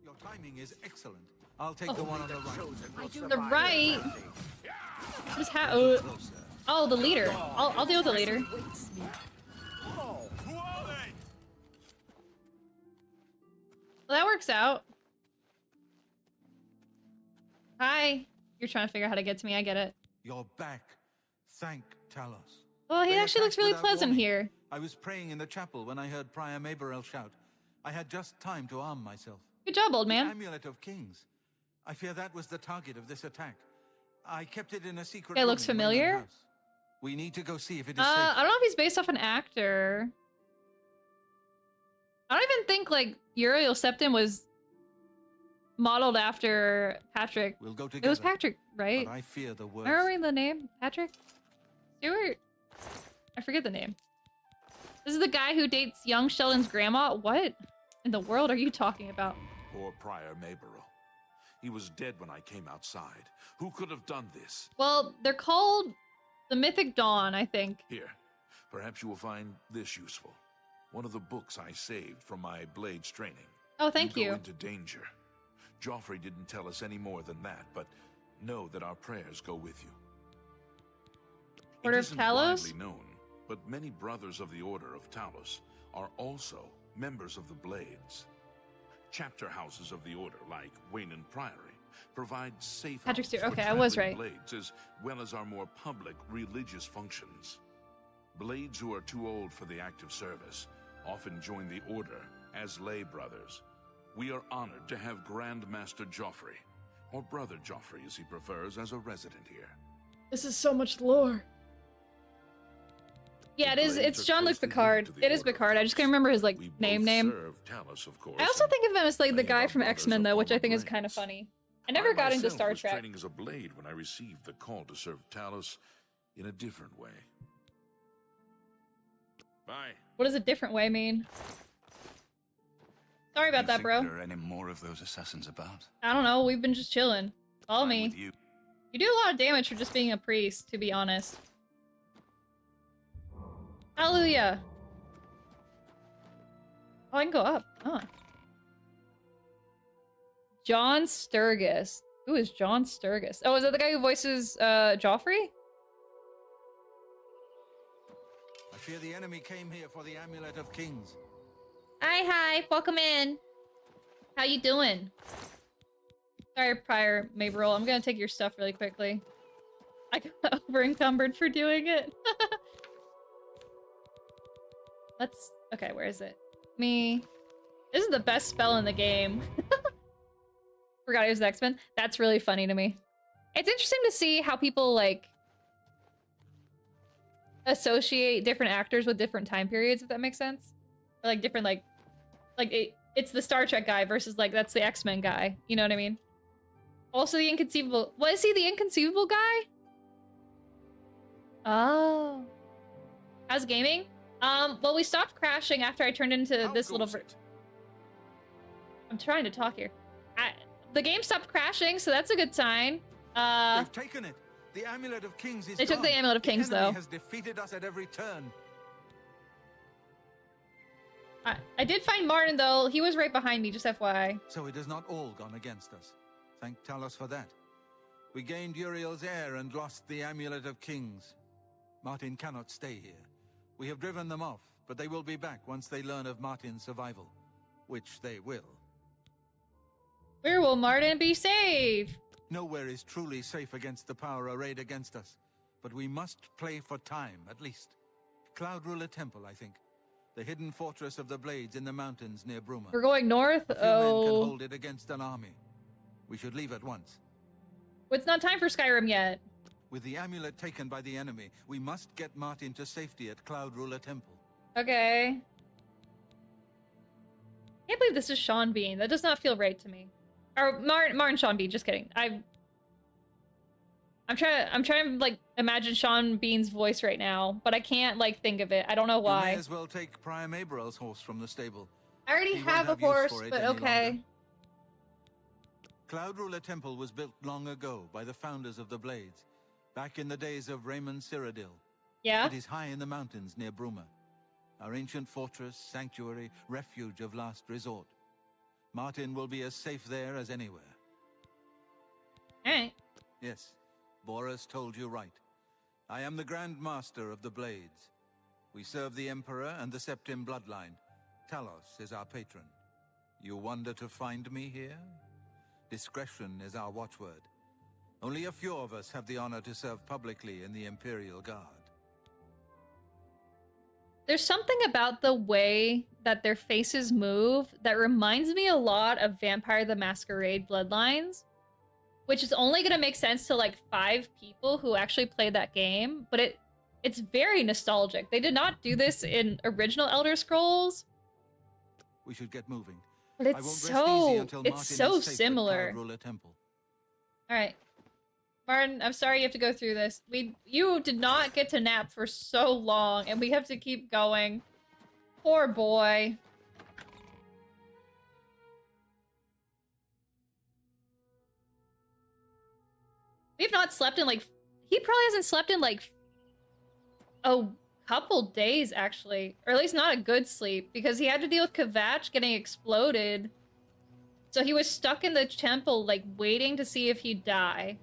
Your timing is excellent. I'll take the one on the right. The right? Just oh, the leader. I'll deal with the leader. Who are they? Well, that works out. Hi. You're trying to figure out how to get to me. I get it. You're back. Thank Talos. Well, he They actually looks attacked really without pleasant warning. here. I was praying in the chapel when I heard Prior Maberel shout. I had just time to arm myself. Good job, old The man. Amulet of Kings. I fear that was the target of this attack. I kept it in a secret It room looks in Wayland familiar. House. We need to go see if it is safe. I don't know if he's based off an actor. I don't even think, like, Uriel Septim was modeled after Patrick. We'll go together. It was Patrick, right? But I fear the Am worst. I remembering the name? Patrick? Stewart? I forget the name. This is the guy who dates young Sheldon's grandma? What in the world are you talking about? Poor Prior Maberel. He was dead when I came outside. Who could have done this? Well, they're called the Mythic Dawn, I think. Here, perhaps you will find this useful. One of the books I saved from my blades training. Oh, thank you. you. Go into danger. Joffrey didn't tell us any more than that, but know that our prayers go with you. Order It of isn't Talos? widely known, but many brothers of the Order of Talos are also members of the Blades. Chapter houses of the Order, like Waynon Priory, provide safe Patrick houses Stewart. for Okay, I was traveling right. Blades, as well as our more public religious functions. Blades who are too old for the active service often join the Order as lay brothers. We are honored to have Grandmaster Joffrey, or Brother Joffrey as he prefers, as a resident here. This is so much lore. Yeah, it is. It's Jean-Luc Picard. It is Picard. I just can't remember his, like, name. Serve Talos, of course, I also think of him as, like, the many of guy our from brothers X-Men, are though, which I former think is Blades. kind of funny. I never got into myself Star was Trek. training as a Blade when I received the call to serve Talos in a different way. Bye. What does a different way mean? Sorry about that, bro. There are any more of those assassins about? I don't know. We've been just chilling. Follow me. With you. You do a lot of damage for just being a priest, to be honest. Hallelujah. Oh, I can go up. Huh. John Sturgis. Who is John Sturgis? Oh, is that the guy who voices Joffrey? I fear the enemy came here for the Amulet of Kings. Hi. Welcome in. How you doing? Sorry, Prior Maberel. I'm gonna take your stuff really quickly. I got over-encumbered for doing it. Let's... Okay, where is it? Me. This is the best spell in the game. Forgot it was the X-Men. That's really funny to me. It's interesting to see how people, like... associate different actors with different time periods, if that makes sense. Or like different it's the Star Trek guy versus like that's the X-Men guy. You know what I mean? Also the inconceivable. What is he, the inconceivable guy? Oh. How's gaming? Well, we stopped crashing after I turned into this little. I'm trying to talk here. The game stopped crashing, so that's a good sign. They've taken it. The Amulet of Kings is They took gone. the Amulet of Kings, the enemy though. has defeated us at every turn. I did find Martin, though. He was right behind me, just FYI. So it has not all gone against us. Thank Talos for that. We gained Uriel's heir and lost the Amulet of Kings. Martin cannot stay here. We have driven them off, but they will be back once they learn of Martin's survival. Which they will. Where will Martin be safe? Nowhere is truly safe against the power arrayed against us. But we must play for time, at least. Cloud Ruler Temple, I think. The hidden fortress of the Blades in the mountains near Bruma. We're going north? A few men can hold it against an army. We should leave at once. It's not time for Skyrim yet. With the amulet taken by the enemy, we must get Martin to safety at Cloud Ruler Temple. Okay. Can't believe this is Sean Bean. That does not feel right to me. Or Martin Sean Bean, just kidding. I'm trying to like imagine Sean Bean's voice right now, but I can't like think of it. I don't know why. You may as well take Priam Abrel's horse from the stable. I already He have a won't have use horse, for it but any okay. longer. Cloud Ruler Temple was built long ago by the founders of the Blades, back in the days of Raymond Cyrodiil. Yeah? It is high in the mountains near Bruma. Our ancient fortress, sanctuary, refuge of last resort. Martin will be as safe there as anywhere. Alright. Yes, Boris told you right. I am the Grand Master of the Blades. We serve the Emperor and the Septim bloodline. Talos is our patron. You wonder to find me here? Discretion is our watchword. Only a few of us have the honor to serve publicly in the Imperial Guard. There's something about the way that their faces move that reminds me a lot of Vampire the Masquerade Bloodlines, which is only going to make sense to like 5 people who actually played that game, but it's very nostalgic. They did not do this in original Elder Scrolls. We should get moving. But I it's won't rest easy so until it's Martin so is safe at similar. Cloud Ruler Temple. All right. Martin, I'm sorry you have to go through this. You did not get to nap for so long, and we have to keep going. Poor boy. We've not slept in like... He probably hasn't slept in like a couple days, actually. Or at least not a good sleep, because he had to deal with Kvatch getting exploded. So he was stuck in the temple, like, waiting to see if he'd die.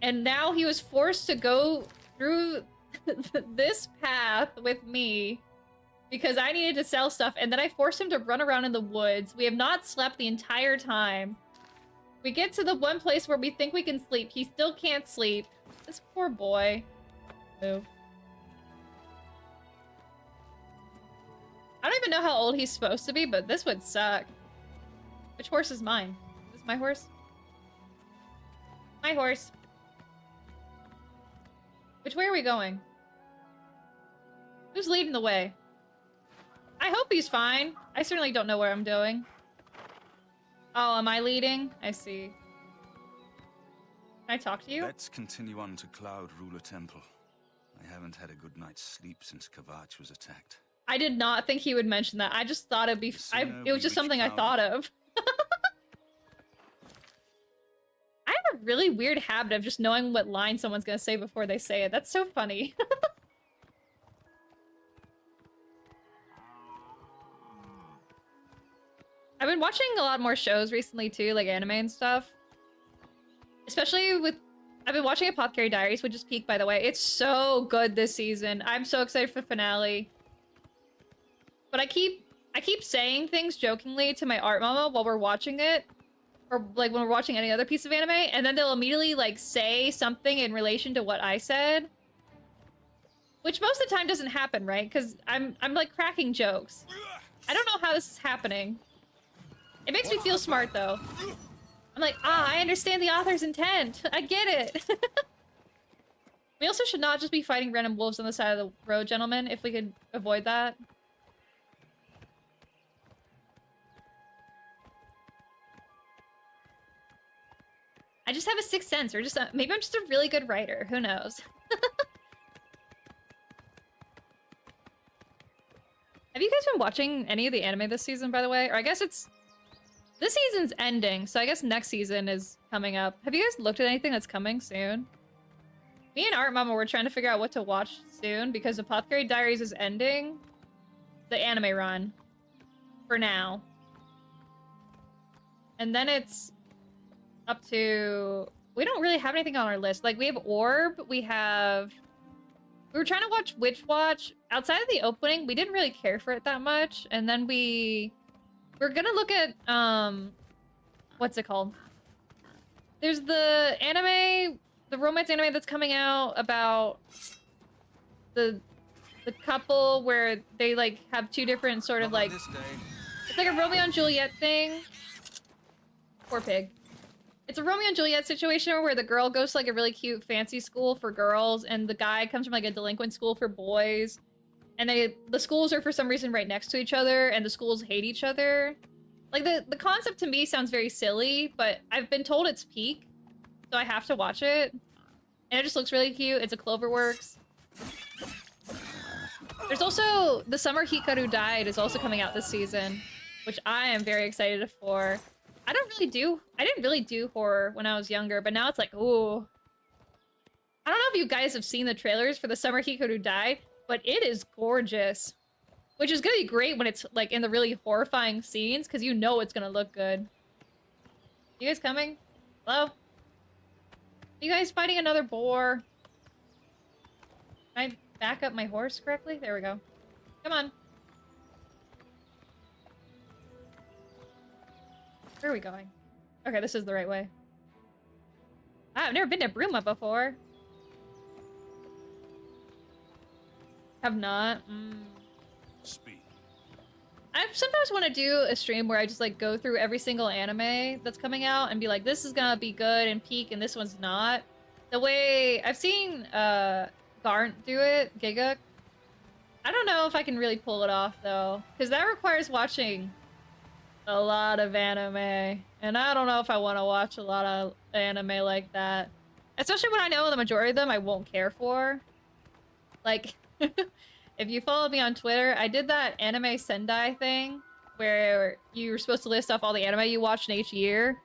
And now he was forced to go through this path with me because I needed to sell stuff, and then I forced him to run around in the woods. We have not slept the entire time. We get to the one place where we think we can sleep. He still can't sleep. This poor boy. Move. I don't even know how old he's supposed to be, but this would suck. Which horse is mine? Is this my horse? My horse. Which way are we going? Who's leading the way? I hope he's fine. I certainly don't know where I'm going. Oh, am I leading? I see. Can I talk to you? Let's continue on to Cloud Ruler Temple. I haven't had a good night's sleep since Kvatch was attacked. I did not think he would mention that. I just thought it'd be... it was just something I thought of. I have a really weird habit of just knowing what line someone's gonna say before they say it. That's so funny. I've been watching a lot more shows recently too, like anime and stuff. Especially with... I've been watching Apothecary Diaries, which is peak, by the way. It's so good this season. I'm so excited for the finale. But I keep saying things jokingly to my art mama while we're watching it. Or like when we're watching any other piece of anime, and then they'll immediately like say something in relation to what I said. Which most of the time doesn't happen, right? Because I'm like cracking jokes. I don't know how this is happening. It makes me feel smart though. I'm like, I understand the author's intent. I get it. We also should not just be fighting random wolves on the side of the road, gentlemen, if we could avoid that. I just have a sixth sense, or just maybe I'm just a really good writer. Who knows? Have you guys been watching any of the anime this season, by the way? Or I guess it's... This season's ending, so I guess next season is coming up. Have you guys looked at anything that's coming soon? Me and Art Mama were trying to figure out what to watch soon because Apothecary Diaries is ending the anime run for now. And then it's up to... We don't really have anything on our list. Like, we have Orb, we have... We were trying to watch Witch Watch. Outside of the opening, we didn't really care for it that much. And then we're gonna look at, what's it called? There's the anime, the romance anime that's coming out about the couple where they, like, have two different sort of, like... It's like a Romeo and Juliet thing. Poor pig. It's a Romeo and Juliet situation where the girl goes to, like, a really cute fancy school for girls, and the guy comes from, like, a delinquent school for boys. And the schools are for some reason right next to each other, and the schools hate each other. Like, the concept to me sounds very silly, but I've been told it's peak, so I have to watch it. And it just looks really cute. It's a Cloverworks. There's also The Summer Hikaru Died is also coming out this season, which I am very excited for. I didn't really do horror when I was younger, but now it's like, ooh. I don't know if you guys have seen the trailers for The Summer Hikaru Died, but it is gorgeous. Which is gonna be great when it's, like, in the really horrifying scenes, because you know it's gonna look good. You guys coming? Hello? Are you guys fighting another boar? Can I back up my horse correctly? There we go. Come on. Where are we going? Okay, this is the right way. Wow, I've never been to Bruma before. Have not. Speed. I sometimes want to do a stream where I just, like, go through every single anime that's coming out and be like, this is gonna be good and peak and this one's not. The way I've seen Garnt do it, Giga. I don't know if I can really pull it off though, because that requires watching a lot of anime, and I don't know if I want to watch a lot of anime like that. Especially when I know the majority of them I won't care for. Like, if you follow me on Twitter, I did that anime Sendai thing where you were supposed to list off all the anime you watched in each year.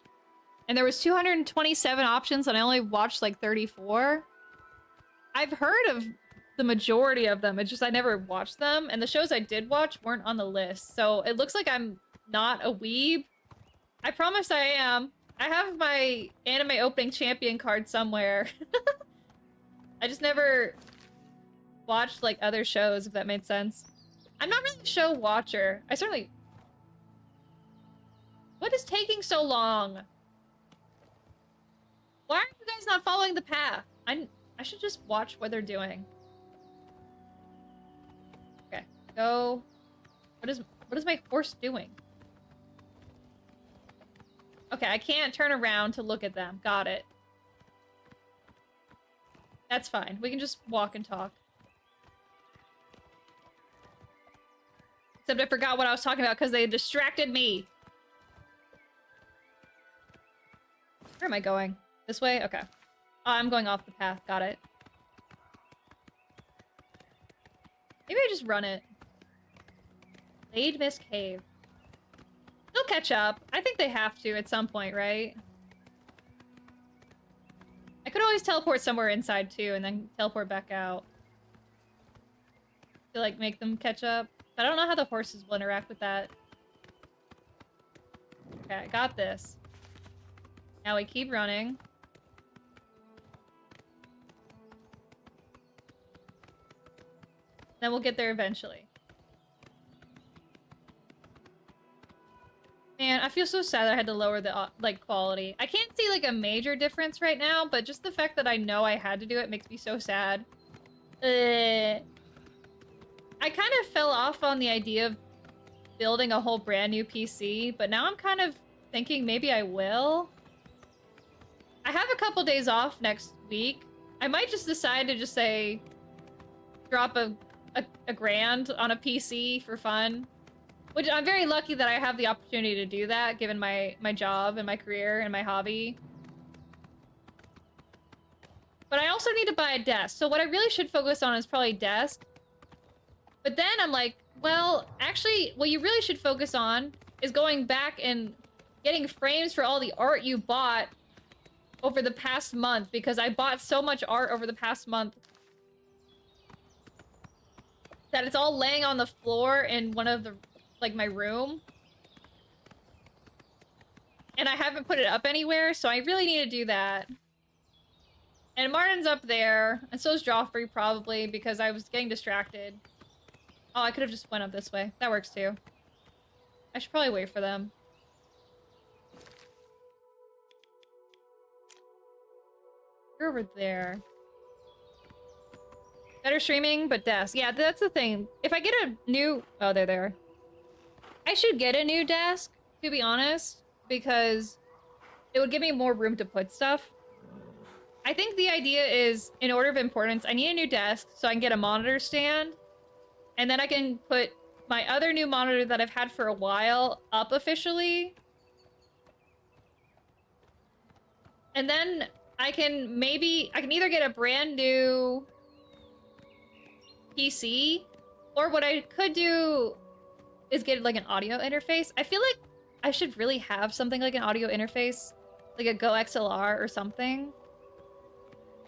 And there was 227 options and I only watched like 34. I've heard of the majority of them, it's just I never watched them, and the shows I did watch weren't on the list. So it looks like I'm not a weeb. I promise I am. I have my anime opening champion card somewhere. I just never watched, like, other shows, if that made sense. I'm not really a show watcher. I certainly... What is taking so long? Why are you guys not following the path? I should just watch what they're doing. Okay, go. What is my horse doing? Okay, I can't turn around to look at them. Got it. That's fine. We can just walk and talk. Except I forgot what I was talking about because they distracted me. Where am I going? This way? Okay. Oh, I'm going off the path. Got it. Maybe I just run it. Blade Mist Cave. They'll catch up. I think they have to at some point, right? I could always teleport somewhere inside too and then teleport back out. To, like, make them catch up. But I don't know how the horses will interact with that. Okay, I got this. Now we keep running. Then we'll get there eventually. Man, I feel so sad that I had to lower the, like, quality. I can't see, like, a major difference right now, but just the fact that I know I had to do it makes me so sad. I kind of fell off on the idea of building a whole brand new PC, but now I'm kind of thinking maybe I will. I have a couple days off next week, I might just decide to just say, drop a grand on a PC for fun. Which I'm very lucky that I have the opportunity to do that, given my job and my career and my hobby. But I also need to buy a desk. So what I really should focus on is probably desk. But then I'm like, well, actually, what you really should focus on is going back and getting frames for all the art you bought over the past month, because I bought so much art over the past month that it's all laying on the floor in one of the, like, my room. And I haven't put it up anywhere, so I really need to do that. And Martin's up there, and so is Joffrey probably, because I was getting distracted. Oh, I could have just went up this way. That works too. I should probably wait for them. You're over there. Better streaming, but desk. Yeah, that's the thing. If I get a new... Oh, they're there. I should get a new desk, to be honest, because it would give me more room to put stuff. I think the idea is, in order of importance, I need a new desk so I can get a monitor stand, and then I can put my other new monitor that I've had for a while up officially. And then I can either get a brand new PC, or what I could do is get like an audio interface. I feel like I should really have something like an audio interface, like a Go XLR or something.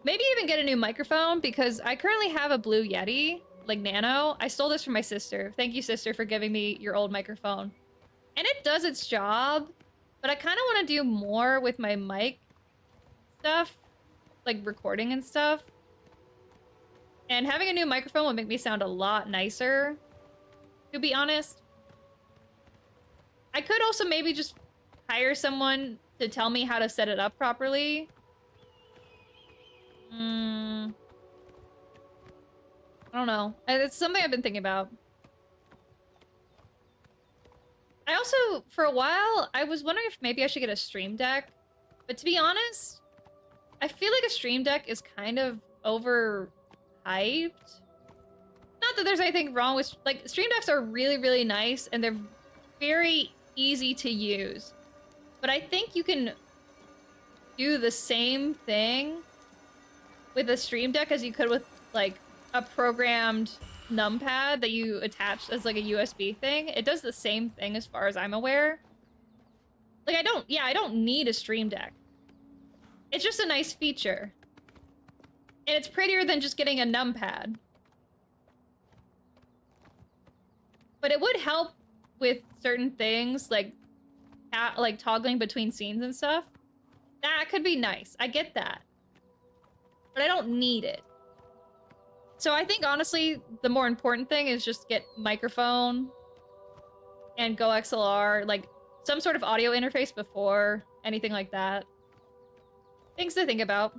Maybe even get a new microphone, because I currently have a Blue Yeti, like Nano. I stole this from my sister. Thank you, sister, for giving me your old microphone. And it does its job, but I kind of want to do more with my mic stuff, like recording and stuff. And having a new microphone would make me sound a lot nicer, to be honest. I could also maybe just hire someone to tell me how to set it up properly. I don't know. It's something I've been thinking about. I also, for a while, I was wondering if maybe I should get a stream deck. But to be honest, I feel like a stream deck is kind of overhyped. Not that there's anything wrong with... Like, stream decks are really, really nice, and they're very easy to use. But I think you can do the same thing with a stream deck as you could with, like, a programmed numpad that you attach as, like, a USB thing. It does the same thing as far as I'm aware. Like, I don't need a stream deck. It's just a nice feature. And it's prettier than just getting a numpad. But it would help with certain things, like toggling between scenes and stuff. That could be nice. I get that. But I don't need it. So I think, honestly, the more important thing is just get microphone and Go XLR, like some sort of audio interface before anything like that. Things to think about.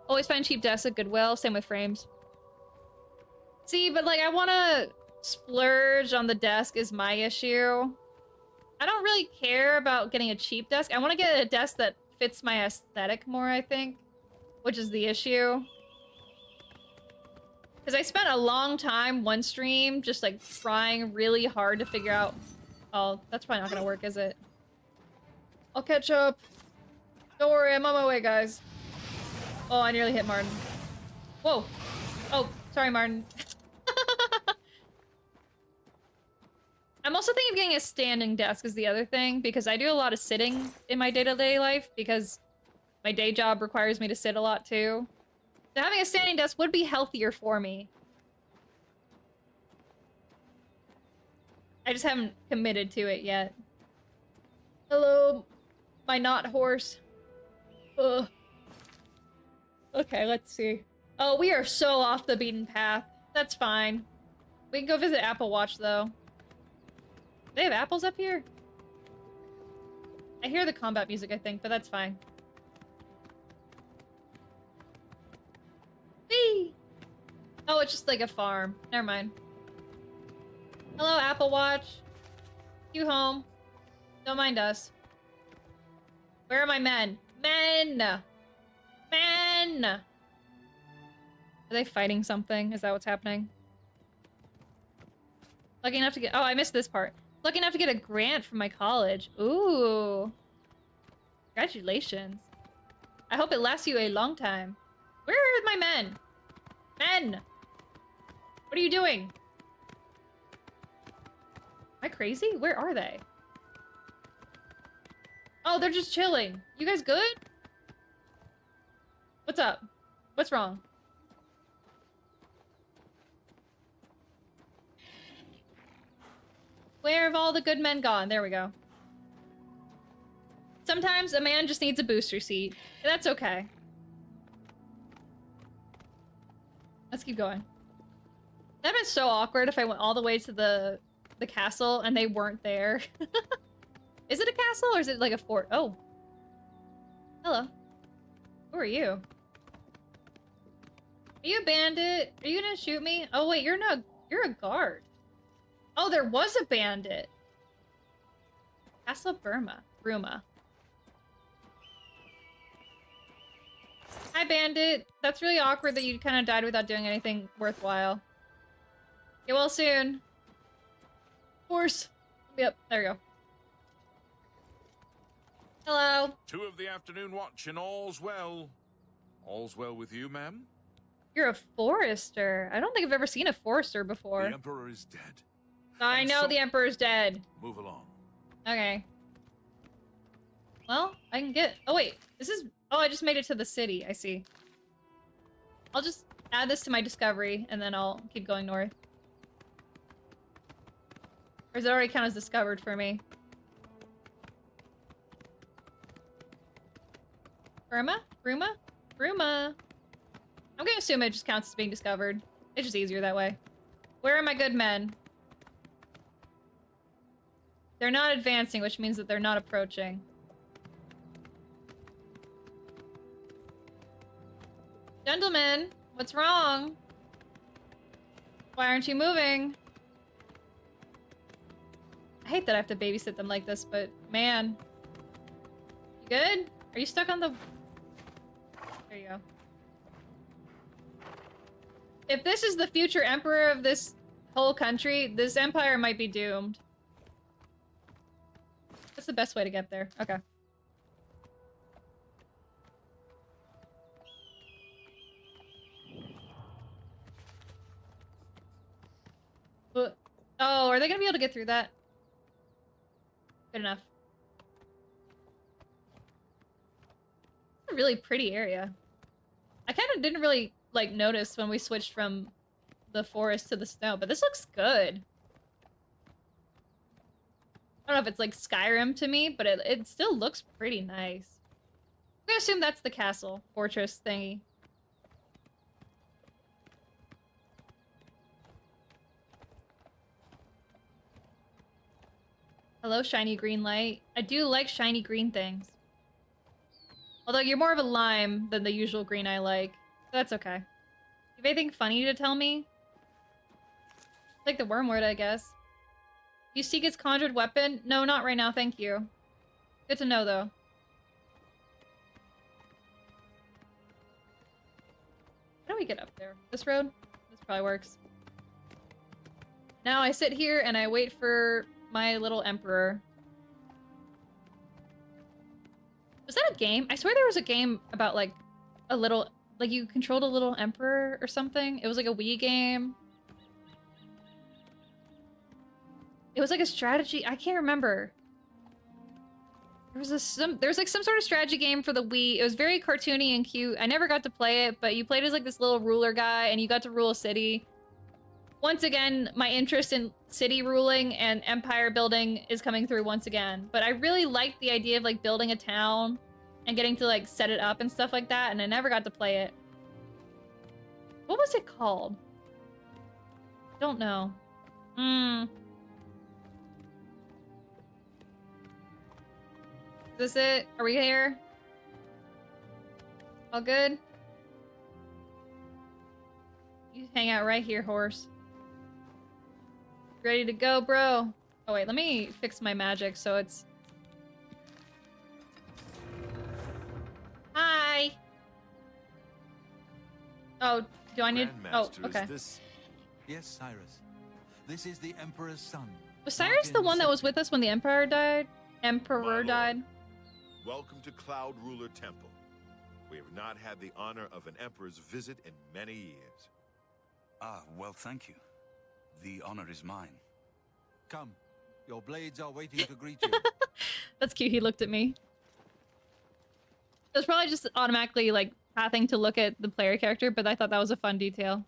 Always find cheap desks at Goodwill. Same with frames. See, but like I want to splurge on the desk is my issue. I don't really care about getting a cheap desk. I want to get a desk that fits my aesthetic more, I think. Which is the issue. Because I spent a long time one stream just like trying really hard to figure out... Oh, that's probably not going to work, is it? I'll catch up. Don't worry, I'm on my way, guys. Oh, I nearly hit Martin. Whoa. Oh, sorry, Martin. I'm also thinking of getting a standing desk is the other thing, because I do a lot of sitting in my day-to-day life, because my day job requires me to sit a lot too. So having a standing desk would be healthier for me. I just haven't committed to it yet. Hello, my not horse. Ugh. Okay, let's see. Oh, we are so off the beaten path. That's fine. We can go visit Apple Watch, though. They have apples up here? I hear the combat music, I think, but that's fine. Whee! Oh, it's just like a farm. Never mind. Hello, Apple Watch. You home? Don't mind us. Where are my men? Men! Men! Are they fighting something? Is that what's happening? Lucky enough to get... Oh, I missed this part. Lucky enough to get a grant from my college. Ooh. Congratulations. I hope it lasts you a long time. Where are my men? Men! What are you doing? Am I crazy? Where are they? Oh, they're just chilling. You guys good? What's up? What's wrong? Where have all the good men gone? There we go. Sometimes a man just needs a booster seat. That's okay. Let's keep going. That'd been so awkward if I went all the way to the castle and they weren't there. Is it a castle or is it like a fort? Oh. Hello. Who are you? Are you a bandit? Are you gonna shoot me? Oh wait, you're a guard. Oh, there was a bandit. Castle Bruma. Hi, bandit. That's really awkward that you kind of died without doing anything worthwhile. Get well soon. Horse. Yep, there we go. Hello. 2 of the afternoon watch and all's well. All's well with you, ma'am? You're a forester. I don't think I've ever seen a forester before. The Emperor is dead. I know the Emperor's dead. Move along. Okay. Well, I can get... Oh, wait. This is... Oh, I just made it to the city. I see. I'll just add this to my discovery, and then I'll keep going north. Or does it already count as discovered for me? Bruma? I'm gonna assume it just counts as being discovered. It's just easier that way. Where are my good men? They're not advancing, which means that they're not approaching. Gentlemen, what's wrong? Why aren't you moving? I hate that I have to babysit them like this, but man. You good? Are you stuck on the... There you go. If this is the future emperor of this whole country, this empire might be doomed. That's the best way to get there. Okay. Oh, are they gonna be able to get through that? Good enough. It's a really pretty area. I kind of didn't really, like, notice when we switched from the forest to the snow, but this looks good. I don't know if it's like Skyrim to me, but it still looks pretty nice. I'm gonna assume that's the castle, fortress thingy. Hello, shiny green light. I do like shiny green things. Although you're more of a lime than the usual green I like. That's okay. You have anything funny to tell me? Like the wormwood, I guess. You seek its conjured weapon? No, not right now, thank you. Good to know, though. How do we get up there? This road? This probably works. Now I sit here and I wait for my little emperor. Was that a game? I swear there was a game about, like, a little... Like, you controlled a little emperor or something? It was like a Wii game. It was like a strategy... I can't remember. There was like some sort of strategy game for the Wii. It was very cartoony and cute. I never got to play it, but you played as, like, this little ruler guy, and you got to rule a city. Once again, my interest in city ruling and empire building is coming through once again. But I really liked the idea of, like, building a town and getting to, like, set it up and stuff like that, and I never got to play it. What was it called? Don't know. Is this it? Are we here? All good? You hang out right here, horse. Ready to go, bro? Oh wait, let me fix my magic so it's... Hi! Oh, do I need? Oh, Grandmaster, okay. is this... Yes, Cyrus. This is the Emperor's son. Was Cyrus the one that was with us when the Emperor died? My lord, died? Welcome to Cloud Ruler Temple. We have not had the honor of an emperor's visit in many years. Ah, well, thank you. The honor is mine. Come. Your blades are waiting to greet you. That's cute. He looked at me. It was probably just automatically like pathing to look at the player character, but I thought that was a fun detail.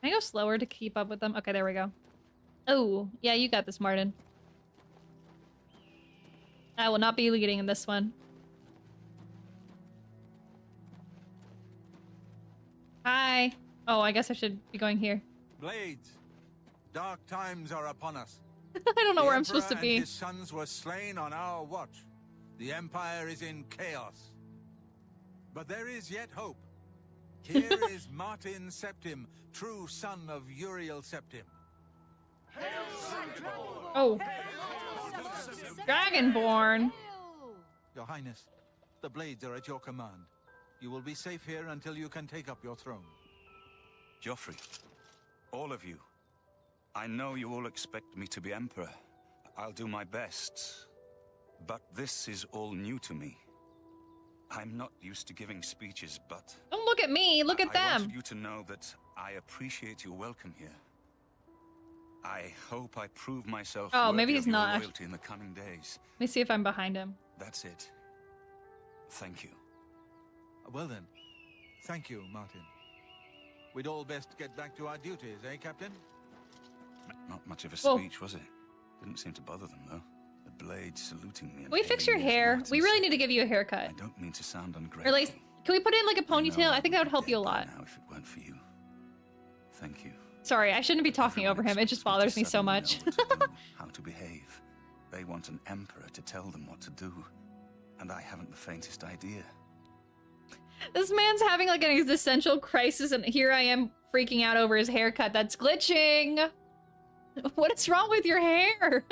Can I go slower to keep up with them? Okay, there we go. Oh, yeah, you got this, Martin. I will not be leading in this one. Hi. Oh, I guess I should be going here. Blades, dark times are upon us. I don't know where I'm supposed to be. His sons were slain on our watch. The Empire is in chaos. But there is yet hope. Here is Martin Septim, true son of Uriel Septim. Oh. Dragonborn. Your Highness, the blades are at your command. You will be safe here until you can take up your throne. Joffrey, all of you. I know you all expect me to be Emperor. I'll do my best. But this is all new to me. I'm not used to giving speeches, but... Don't look at me, look at I them. want you to know that I appreciate your welcome here. I hope I prove myself maybe worthy he's of your not. loyalty in the coming days. Let me see if I'm behind him. That's it. Thank you. Well then, thank you, Martin. We'd all best get back to our duties, eh, Captain? Not much of a Whoa. speech, was it? Didn't seem to bother them, though. The blade saluting me. Can we fix your hair? We really need to give you a haircut. I don't mean to sound Or ungrateful. at least, can we put in like a ponytail? I think that would help you a lot. Now, if it weren't for you. Thank you. Sorry, I shouldn't be talking over him. It just bothers me so much. How to behave. They want an emperor to tell them what to do. And I haven't the faintest idea. This man's having like an existential crisis, and here I am freaking out over his haircut that's glitching. What is wrong with your hair?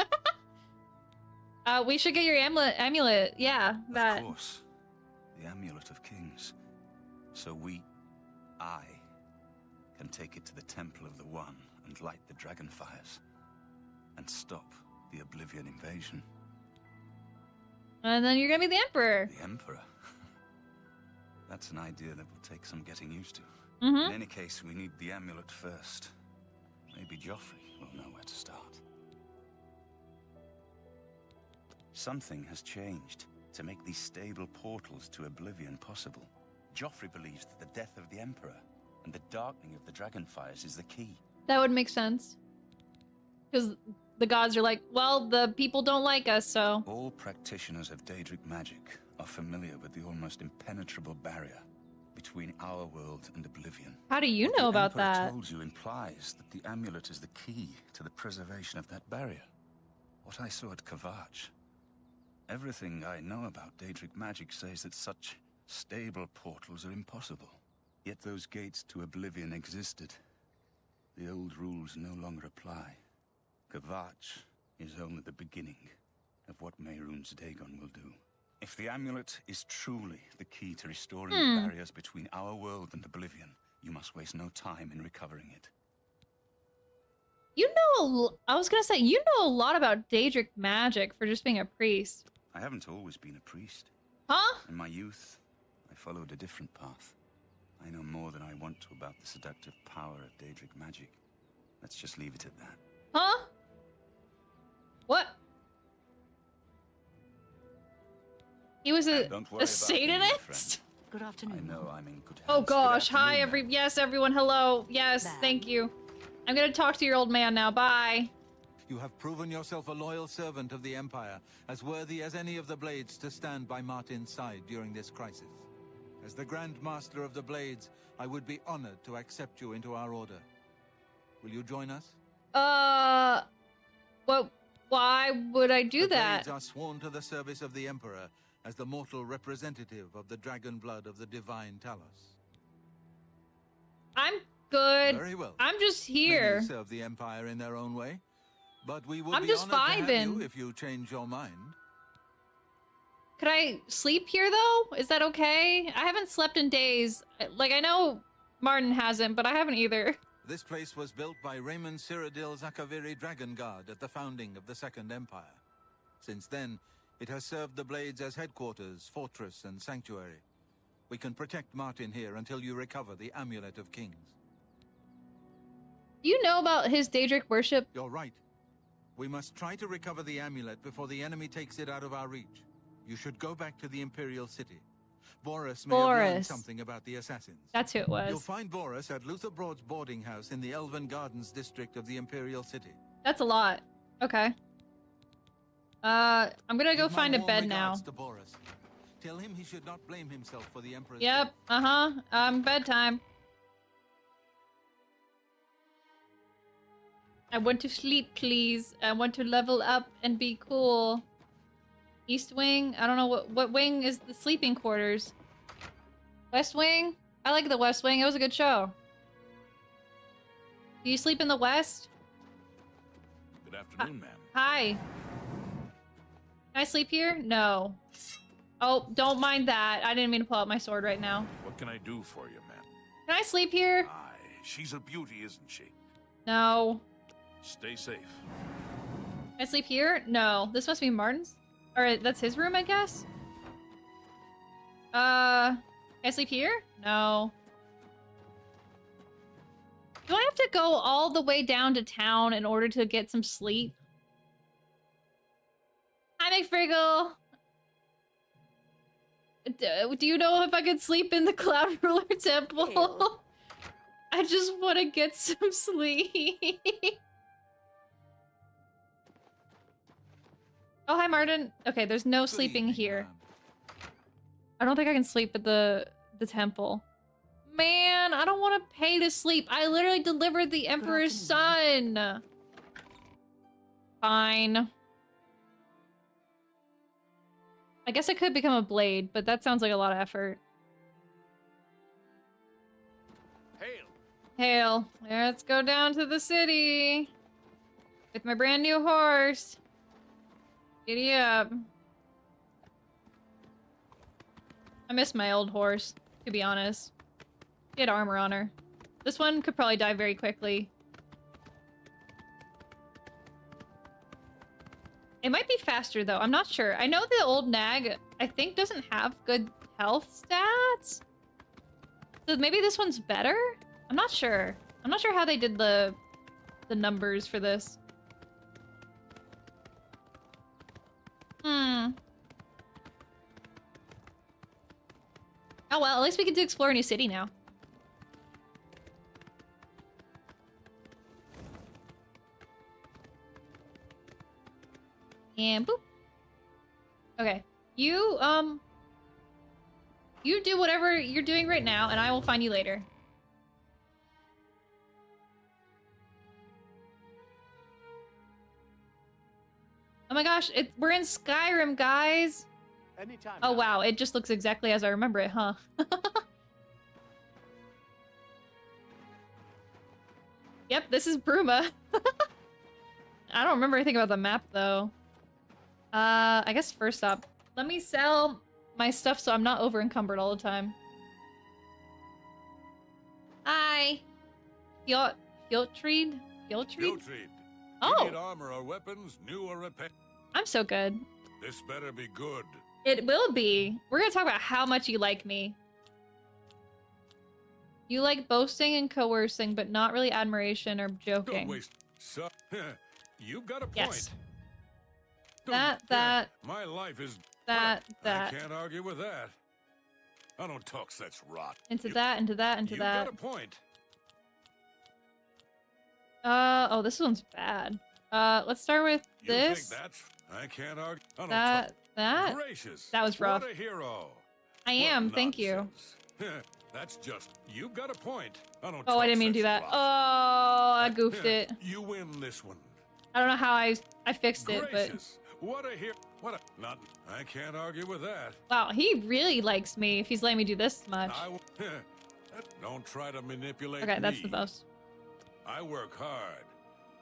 We should get your amulet. Yeah, that. Of course. The Amulet of Kings. So I, can take it to the Temple of the One and light the dragon fires. And stop the Oblivion invasion. And then you're gonna be the Emperor. The Emperor? That's an idea that will take some getting used to. Mm-hmm. In any case, we need the amulet first. Maybe Joffrey will know where to start. Something has changed to make these stable portals to Oblivion possible. Joffrey believes that the death of the Emperor and the darkening of the Dragonfires is the key. That would make sense. Because the gods are like, well, the people don't like us, so... All practitioners of Daedric magic are familiar with the almost impenetrable barrier between our world and Oblivion. How do you know about that? What the Emperor told you implies that the amulet is the key to the preservation of that barrier. What I saw at Kvatch. Everything I know about Daedric magic says that such stable portals are impossible. Yet those gates to Oblivion existed. The old rules no longer apply. Kvatch is only the beginning of what Mehrunes Dagon will do. If the amulet is truly the key to restoring the barriers between our world and Oblivion, you must waste no time in recovering it. You know, I was gonna say, you know a lot about Daedric magic for just being a priest. I haven't always been a priest. Huh? In my youth, I followed a different path. I know more than I want to about the seductive power of Daedric magic. Let's just leave it at that. Huh? What? He was a Satanist? Good afternoon. I know I'm in good hands. Oh gosh, hi yes everyone, hello. Yes, thank you. I'm gonna talk to your old man now, bye. You have proven yourself a loyal servant of the Empire, as worthy as any of the Blades to stand by Martin's side during this crisis. As the Grand Master of the Blades, I would be honored to accept you into our order. Will you join us? Well, why would I do the that? Blades are sworn to the service of the Emperor as the mortal representative of the dragon blood of the divine Talos. I'm good. Very well. I'm just here. Many serve the Empire in their own way, but we will I'm be just honored to have vibing. you if you change your mind. Could I sleep here though? Is that okay? I haven't slept in days. Like, I know Martin hasn't, but I haven't either. This place was built by Raymond Cyrodiil Zakaviri Dragon Guard at the founding of the Second Empire. Since then, it has served the Blades as headquarters, fortress, and sanctuary. We can protect Martin here until you recover the Amulet of Kings. Do you know about his Daedric worship? You're right. We must try to recover the amulet before the enemy takes it out of our reach. You should go back to the Imperial City. Boris may have learned something about the assassins. That's who it was. You'll find Boris at Luther Broad's boarding house in the Elven Gardens district of the Imperial City. That's a lot. Okay. I'm gonna go find a bed now. To Boris. Tell him he should not blame himself for the Emperor's Yep. Bedtime. I want to sleep, please. I want to level up and be cool. East Wing? I don't know what wing is the sleeping quarters. West Wing? I like the West Wing. It was a good show. Do you sleep in the West? Good afternoon, ma'am. Hi. Can I sleep here? No. Oh, don't mind that. I didn't mean to pull out my sword right now. What can I do for you, ma'am? Can I sleep here? Aye, she's a beauty, isn't she? No. Stay safe. Can I sleep here? No. This must be Martin's? Or that's his room, I guess? Can I sleep here? No. Do I have to go all the way down to town in order to get some sleep? Hi, McFriggle! Do you know if I could sleep in the Cloud Ruler Temple? I just want to get some sleep. Oh, hi, Martin. Okay, there's no sleeping here. I don't think I can sleep at the temple. Man, I don't want to pay to sleep. I literally delivered the Emperor's son. Fine. I guess I could become a blade, but that sounds like a lot of effort. Hail! Hail. Let's go down to the city. With my brand new horse. Giddy up. I miss my old horse, to be honest. She had armor on her. This one could probably die very quickly. It might be faster, though. I'm not sure. I know the old nag, I think, doesn't have good health stats. So maybe this one's better? I'm not sure. I'm not sure how they did the numbers for this. Oh well, at least we get to explore a new city now. And boop. Okay. You do whatever you're doing right now, and I will find you later. Oh my gosh, we're in Skyrim, guys! Anytime oh now. wow, it just looks exactly as I remember it, huh? Yep, this is Bruma. I don't remember anything about the map, though. I guess first up, let me sell my stuff so I'm not over-encumbered all the time. Hi! Filtreed? Oh! You need armor or weapons, new or repaired. I'm so good. This better be good. It will be. We're gonna talk about how much you like me. You like boasting and coercing, but not really admiration or joking. Don't waste. You've got a point. Yes. That. My life is. That. I can't argue with that. I don't talk such rot. Into that. You've got a point. Oh, this one's bad. Let's start with this. You think that's... I can't argue. I don't that. Gracious. That was rough. What a hero. I am, thank you. That's just... You've got a point. I don't Oh, I didn't mean to do that. rot. Oh, I goofed it. You win this one. I don't know how I fixed it, but... Gracious. What a hero. What a... Not... I can't argue with that. Wow, he really likes me if he's letting me do this much. Don't try to manipulate Okay, that's me. the most. I work hard.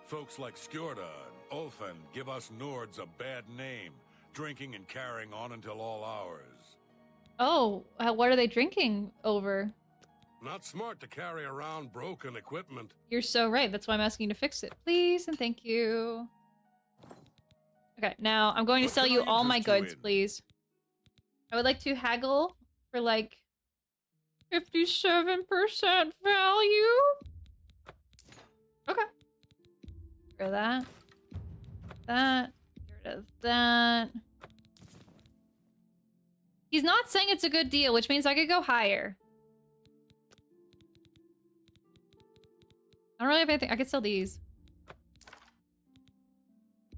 Folks like Skjorda and Ulfan give us Nords a bad name, drinking and carrying on until all hours. Oh, what are they drinking over? Not smart to carry around broken equipment. You're so right. That's why I'm asking you to fix it. Please and thank you. Okay, now I'm going to sell you all my goods, please. I would like to haggle for like 57% value. Okay. Get rid of that. That. Get rid of that. He's not saying it's a good deal, which means I could go higher. I don't really have anything. I could sell these.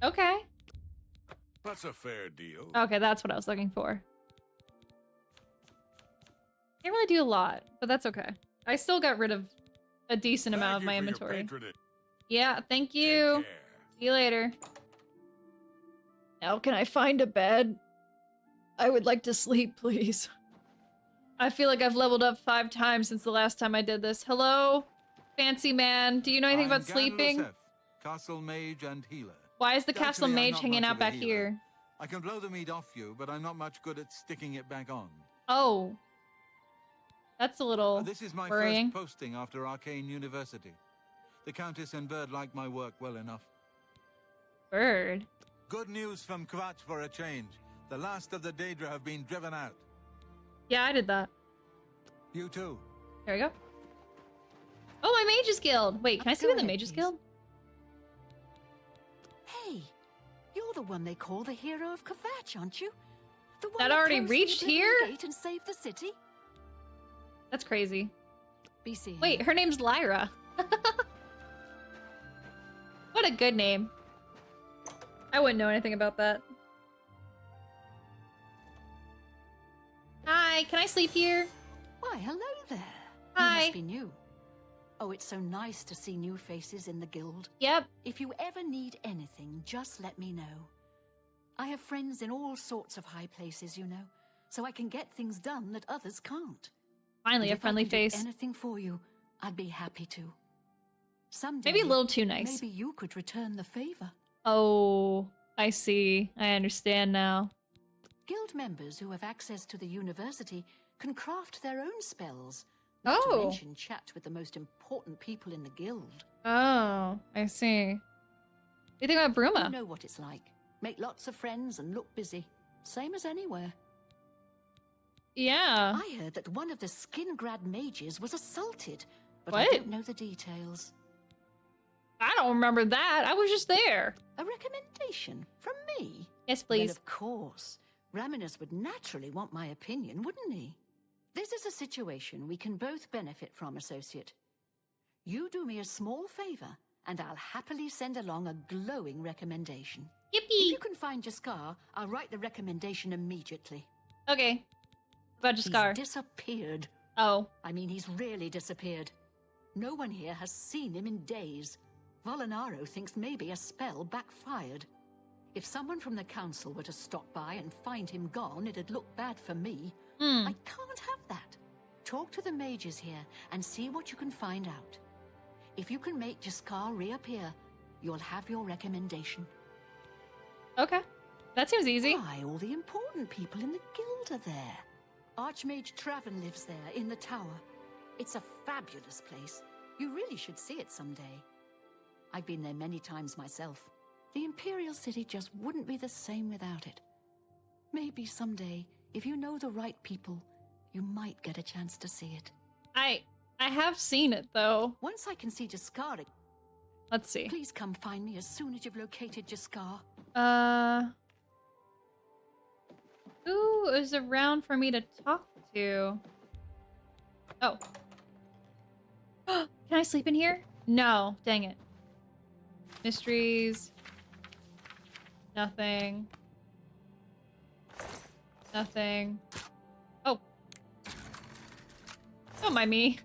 Okay. That's a fair deal. Okay, that's what I was looking for. Can't really do a lot, but that's okay. I still got rid of a decent amount of my inventory. Yeah, thank you. See you later. Now can I find a bed? I would like to sleep, please. I feel like I've leveled up 5 times since the last time I did this. Hello? Fancy man, do you know anything about sleeping? Castle mage and healer. Why is the castle mage hanging out back here? I can blow the meat off you, but I'm not much good at sticking it back on. Oh. That's a little This is my worrying. first posting after Arcane University. The Countess and Bird like my work well enough. Bird? Good news from Kvatch for a change. The last of the Daedra have been driven out. Yeah, I did that. You too. There we go. Oh, my Mages Guild! Wait, can I see with the Mages Guild? Hey, you're the one they call the hero of Kvatch, aren't you? The one That already closed reached the here? Gate and saved the city? That's crazy. BC. Wait, her name's Lyra. What a good name. I wouldn't know anything about that. Hi, can I sleep here? Why, hello there. Hi. You must be new. Oh, it's so nice to see new faces in the guild. Yep. If you ever need anything, just let me know. I have friends in all sorts of high places, you know, so I can get things done that others can't. Finally, And a friendly if I can do face. anything for you, I'd be happy to. Someday, Maybe a little too nice. Maybe you could return the favor. Oh, I see. I understand now. Guild members who have access to the university can craft their own spells. Not to mention chat with the most important people in the guild. Oh, I see. What do you think about Bruma? You know what it's like. Make lots of friends and look busy. Same as anywhere. Yeah. I heard that one of the Skingrad mages was assaulted, but What? I don't know the details. I don't remember that. I was just there. A recommendation from me? Yes, please. Well, of course. Raminus would naturally want my opinion, wouldn't he? This is a situation we can both benefit from, associate. You do me a small favor, and I'll happily send along a glowing recommendation. Yippee! If you can find Jaskar, I'll write the recommendation immediately. Okay. What about Jaskar? He's disappeared. Oh. I mean, he's really disappeared. No one here has seen him in days. Volinaro thinks maybe a spell backfired. If someone from the council were to stop by and find him gone, it'd look bad for me. I can't have that. Talk to the mages here and see what you can find out. If you can make Jaskar reappear, you'll have your recommendation. Okay. That seems easy. Why, all the important people in the guild are there. Archmage Traven lives there, in the tower. It's a fabulous place. You really should see it someday. I've been there many times myself. The Imperial City just wouldn't be the same without it. Maybe someday, if you know the right people, you might get a chance to see it. I have seen it, though. Once I can see Jaskar, Let's see. please come find me as soon as you've located Jaskar. Who is around for me to talk to? Oh. Can I sleep in here? No. Dang it. Mysteries. Nothing. Nothing. Oh. Don't mind me.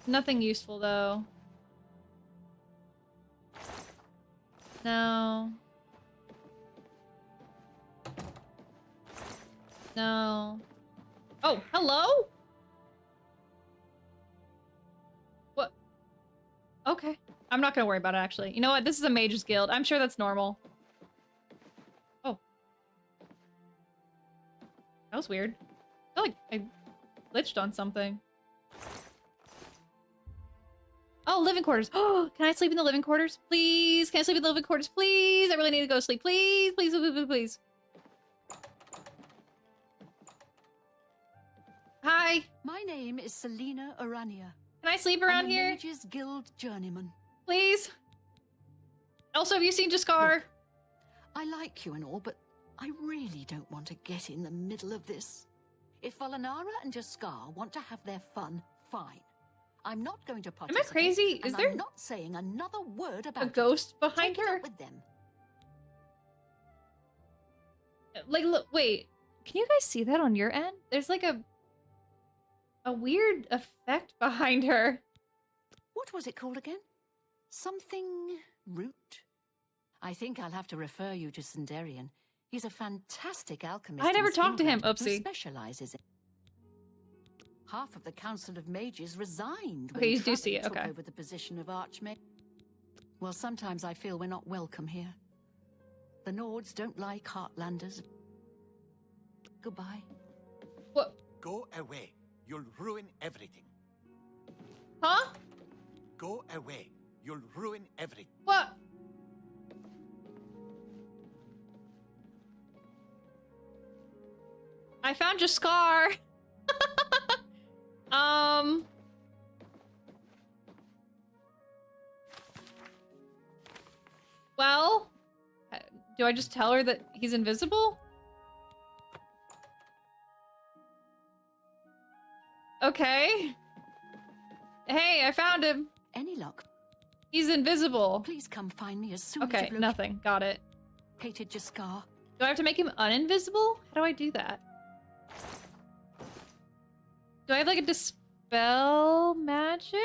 Nothing useful, though. No. No. Oh, hello? What? Okay. I'm not gonna worry about it, actually. You know what? This is a mage's guild. I'm sure that's normal. Oh, was weird. I feel like I glitched on something. Oh, living quarters. Oh, can I sleep in the living quarters? Please? Can I sleep in the living quarters? Please? I really need to go to sleep. Please, please, please, please, please. Hi. My name is Selena Arania. Can I sleep around here? Mages Guild journeyman. Please? Also, have you seen Jaskar? Look, I like you and all, but I really don't want to get in the middle of this. If Volanara and Jaskar want to have their fun, fine. I'm not going to participate. Am I crazy? Is there I'm not saying another word about a ghost it. behind Take her? It up with them. Like, look, wait. Can you guys see that on your end? There's like a weird effect behind her. What was it called again? Something root? I think I'll have to refer you to Sindarian. He's a fantastic alchemist. I never talked to him, Who oopsie. specializes in. Half of the Council of Mages resigned Okay, when you do see it, Travis took okay. over the position of Archmage. Well, sometimes I feel we're not welcome here. The Nords don't like Heartlanders. Goodbye. What? Go away. You'll ruin everything. Huh? Go away. You'll ruin everything. What? I found Jaskar. Well, do I just tell her that he's invisible? Okay. Hey, I found him. Any luck? He's invisible. Please come find me as soon as Okay, you've nothing. Got it. located Jaskar. Do I have to make him uninvisible? How do I do that? Do I have like a dispel magic?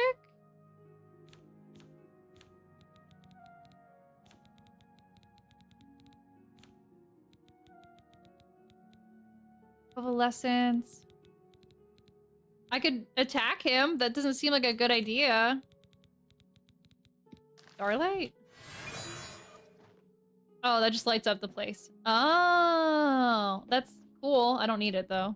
Coalescence. I could attack him. That doesn't seem like a good idea. Starlight? Oh, that just lights up the place. Oh, that's cool. I don't need it though.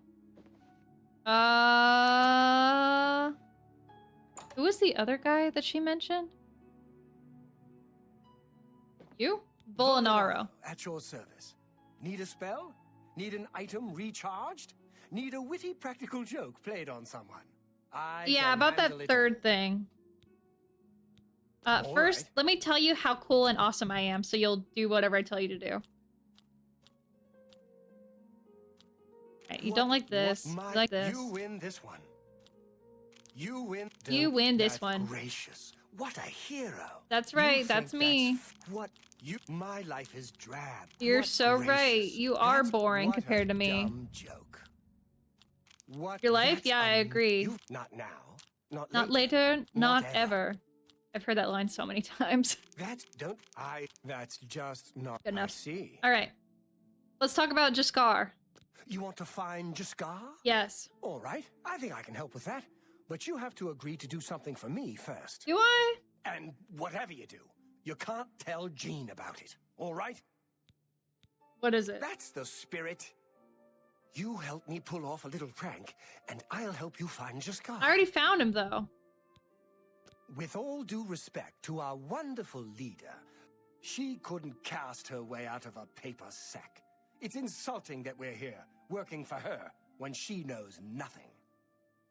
Who was the other guy that she mentioned? You? Volanaro. At your service. Need a spell? Need an item recharged? Need a witty practical joke played on someone? Yeah, about that third thing. First, let me tell you how cool and awesome I am, so you'll do whatever I tell you to do. Right, you don't like this. You like this. You win this one. You win. You win this That's one. Gracious. What a hero. That's You right, think that's me. What you? My life is drab. You're What so gracious. right. You are That's boring what a compared to me. dumb joke. What? Your life? That's Yeah, I agree. Not now. Not Not later. later, not ever. I've heard that line so many times. That's That's just not. Good enough. I see. All right. Let's talk about Jaskar. You want to find Jaskar? Yes. All right. I think I can help with that. But you have to agree to do something for me first. Do I? And whatever you do, you can't tell Jean about it. All right? What is it? That's the spirit. You help me pull off a little prank, and I'll help you find Jaskar. I already found him, though. With all due respect to our wonderful leader, she couldn't cast her way out of a paper sack. It's insulting that we're here, working for her, when she knows nothing.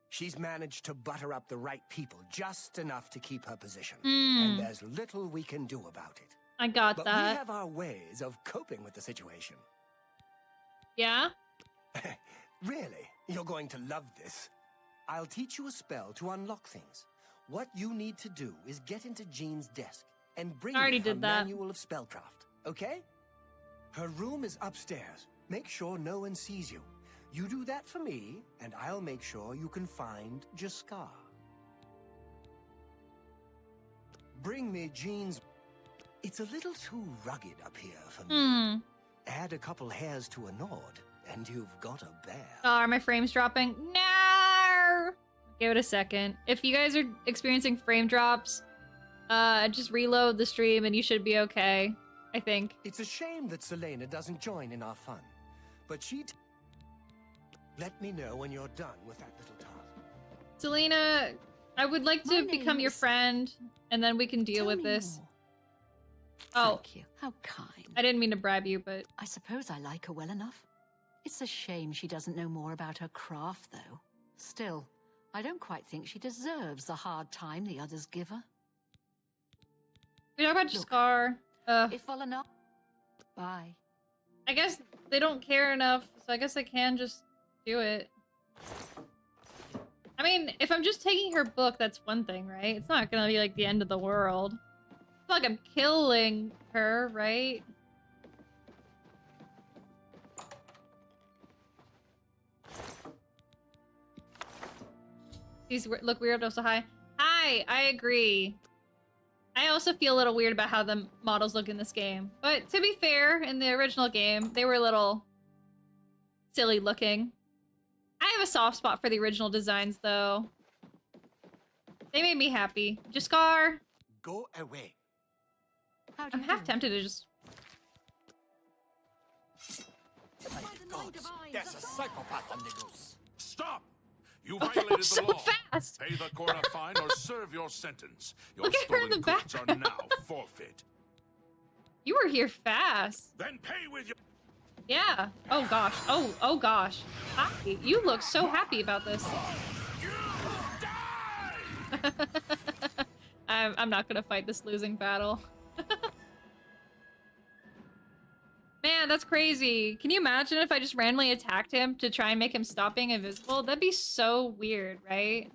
She's managed to butter up the right people just enough to keep her position. And there's little we can do about it. I got but that. we have our ways of coping with the situation. Yeah? Really? You're going to love this. I'll teach you a spell to unlock things. What you need to do is get into Jean's desk and bring I already me her did that. manual of spellcraft, okay? Her room is upstairs. Make sure no one sees you. You do that for me, and I'll make sure you can find Jaskar. Bring me Jean's... It's a little too rugged up here for me. Add a couple hairs to a Nord, and you've got a bear. Oh, are my frames dropping? No! Give it a second. If you guys are experiencing frame drops, just reload the stream and you should be okay, I think. It's a shame that Selena doesn't join in our fun, but Let me know when you're done with that little task. Selena, I would like to become your friend, and then we can deal with this. Oh, Thank you. How kind. I didn't mean to bribe you, but... I suppose I like her well enough. It's a shame she doesn't know more about her craft, though. Still, I don't quite think she deserves the hard time the others give her. We talk about Scar. If Volana... Bye. I guess they don't care enough, so I guess I can just do it. I mean, if I'm just taking her book, that's one thing, right? It's not gonna be like the end of the world. It's not like I'm killing her, right? These look weird, also hi. Hi, I agree. I also feel a little weird about how the models look in this game. But to be fair, in the original game, they were a little silly looking. I have a soft spot for the original designs, though. They made me happy. Jaskar! Go away. I'm half tempted to just... There's a psychopath on the loose. Stop! You violated so the law. Fast. Pay the court a fine or serve your sentence. Your Look at her in stolen the goods are now forfeit. You were here fast. Then pay with your... Yeah. Oh gosh. Oh gosh. Hi. You look so happy about this. I'm not gonna fight this losing battle. Man, that's crazy. Can you imagine if I just randomly attacked him to try and make him stop being invisible? That'd be so weird, right?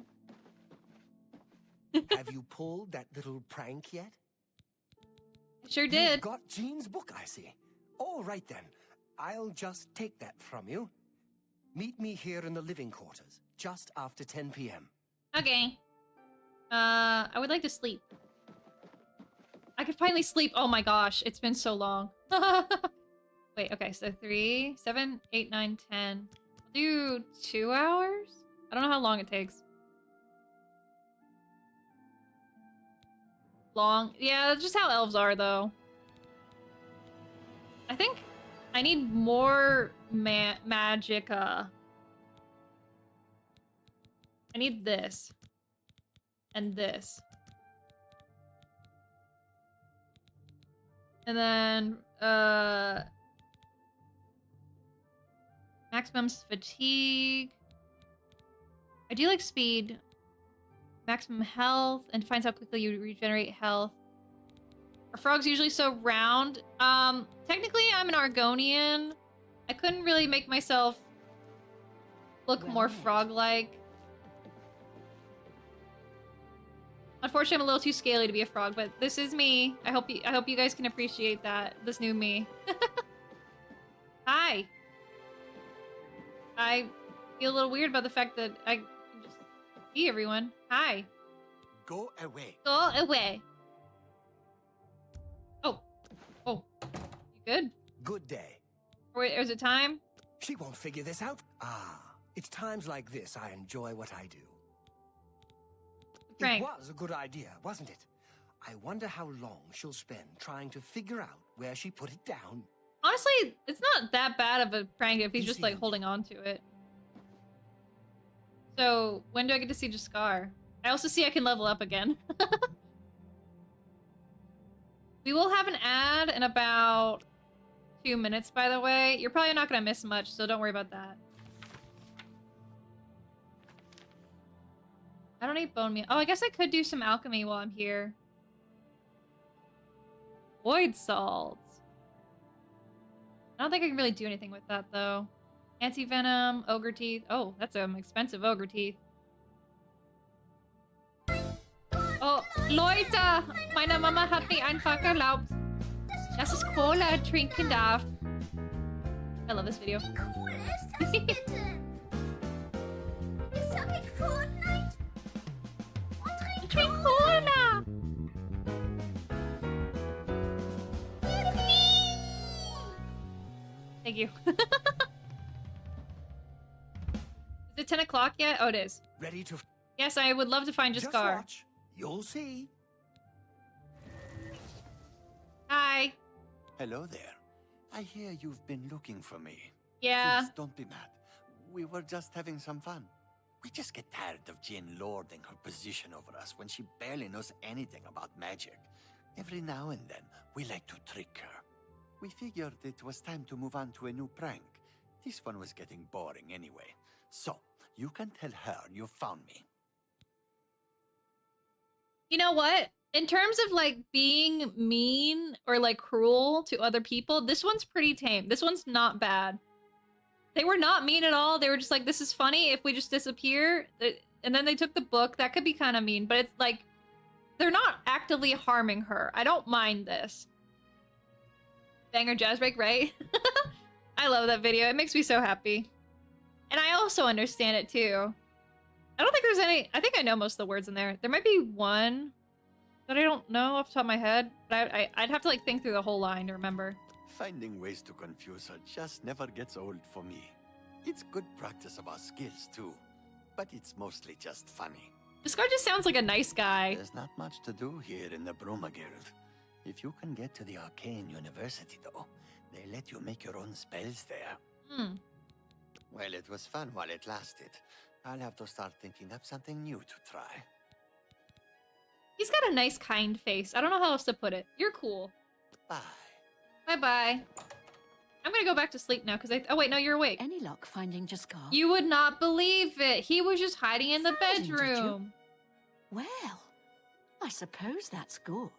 Have you pulled that little prank yet? Sure did. You've got Jean's book, I see. All right then. I'll just take that from you. Meet me here in the living quarters, just after 10 p.m. Okay. I would like to sleep. I could finally sleep. Oh my gosh, it's been so long. Wait, okay, so 3, 7, 8, 9, 10. I'll do 2 hours? I don't know how long it takes. Long? Yeah, that's just how elves are, though. I think I need more magicka. I need this. And this. And then, maximum fatigue. I do like speed. Maximum health, and finds how quickly you regenerate health. Are frogs usually so round? Technically I'm an Argonian. I couldn't really make myself look more frog-like. Unfortunately, I'm a little too scaly to be a frog, but this is me. I hope you guys can appreciate that. This new me. Hi. I feel a little weird about the fact that I can just see everyone. Hi. Go away. Go away. Oh. Oh. You good? Good day. Or wait, is it time? She won't figure this out. Ah, it's times like this I enjoy what I do. Frank. It was a good idea, wasn't it? I wonder how long she'll spend trying to figure out where she put it down. Honestly, it's not that bad of a prank if he's just like holding on to it. So, when do I get to see Jaskar? I also see I can level up again. We will have an ad in about 2 minutes, by the way. You're probably not gonna miss much, so don't worry about that. I don't need bone meal. Oh, I guess I could do some alchemy while I'm here. Void salts. I don't think I can really do anything with that, though. Anti-venom, ogre teeth. Oh, that's some expensive ogre teeth. Oh, Leute! Meine Mama hat mir einfach erlaubt, dass ich Cola trinken darf. I love this video. Drink Cola! Thank you. Is it 10 o'clock yet? Oh, it is. Ready to... Yes, I would love to find Just Jaskar. watch. You'll see. Hi. Hello there. I hear you've been looking for me. Yeah. Please don't be mad. We were just having some fun. We just get tired of Jane lording her position over us when she barely knows anything about magic. Every now and then, we like to trick her. We figured it was time to move on to a new prank. This one was getting boring anyway. So, you can tell her you found me. You know what? In terms of like being mean or like cruel to other people, this one's pretty tame. This one's not bad. They were not mean at all. They were just like, this is funny if we just disappear. And then they took the book. That could be kind of mean, but it's like, they're not actively harming her. I don't mind this. Banger jazz break, right? I love that video. It makes me so happy. And I also understand it too. I don't think there's any... I think I know most of the words in there. There might be one that I don't know off the top of my head. But I'd have to like think through the whole line to remember. Finding ways to confuse her just never gets old for me. It's good practice of our skills too. But it's mostly just funny. This guy just sounds like a nice guy. There's not much to do here in the Bruma Guild. If you can get to the Arcane University though, they let you make your own spells there. Well, it was fun while it lasted. I'll have to start thinking up something new to try. He's got a nice, kind face. I don't know how else to put it. You're cool. Bye. Bye-bye. I'm gonna go back to sleep now because oh wait, no, you're awake. Any luck finding Jaskar? You would not believe it. He was just hiding in the bedroom. Well, I suppose that's good.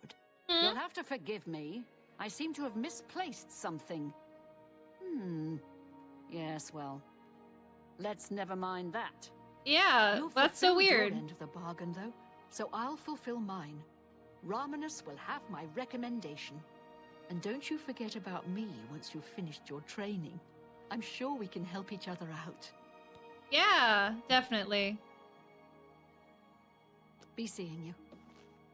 You'll have to forgive me. I seem to have misplaced something. Yes, well, let's never mind that. Yeah, that's so weird. Your end of the bargain, though, so I'll fulfill mine. Romanus will have my recommendation. And don't you forget about me once you've finished your training. I'm sure we can help each other out. Yeah, definitely. Be seeing you.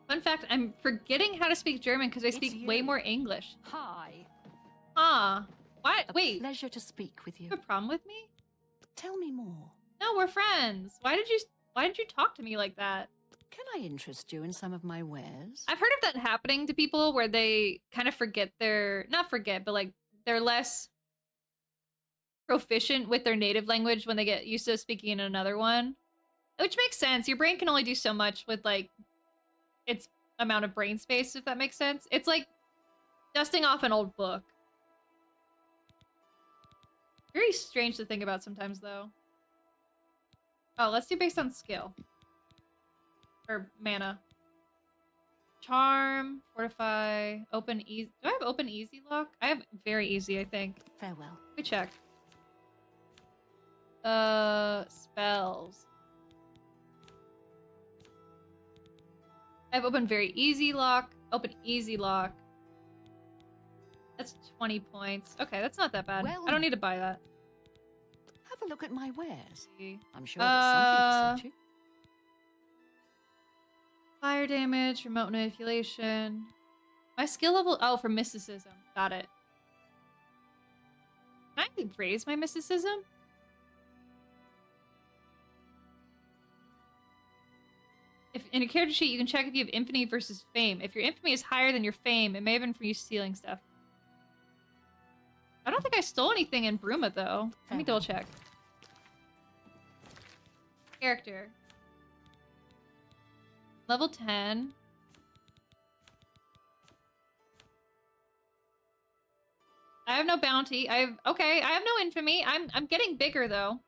Fun fact, I'm forgetting how to speak German because I speak way more English. Hi. Ah. What? Wait. Pleasure to speak with you. You have a problem with me? Tell me more. No, we're friends. Why did you talk to me like that? Can I interest you in some of my wares? I've heard of that happening to people where they kind of forget not forget, but like they're less proficient with their native language when they get used to speaking in another one. Which makes sense. Your brain can only do so much with like its amount of brain space, if that makes sense. It's like dusting off an old book. Very strange to think about sometimes, though. Oh, let's do based on skill. Or mana. Charm, fortify, open easy. Do I have open easy lock? I have very easy, I think. Farewell. Let me check. Spells. I have open very easy lock. Open easy lock. That's 20 points. Okay, that's not that bad. Well, I don't need to buy that. Have a look at my wares. I'm sure there's something to suit you. Fire damage, remote manipulation. My skill level... Oh, for mysticism. Got it. Can I raise my mysticism? If in a character sheet, you can check if you have infamy versus fame. If your infamy is higher than your fame, it may have been for you stealing stuff. I don't think I stole anything in Bruma, though. Let me double check. Character. Level 10. I have no bounty. Okay, I have no infamy. I'm getting bigger, though.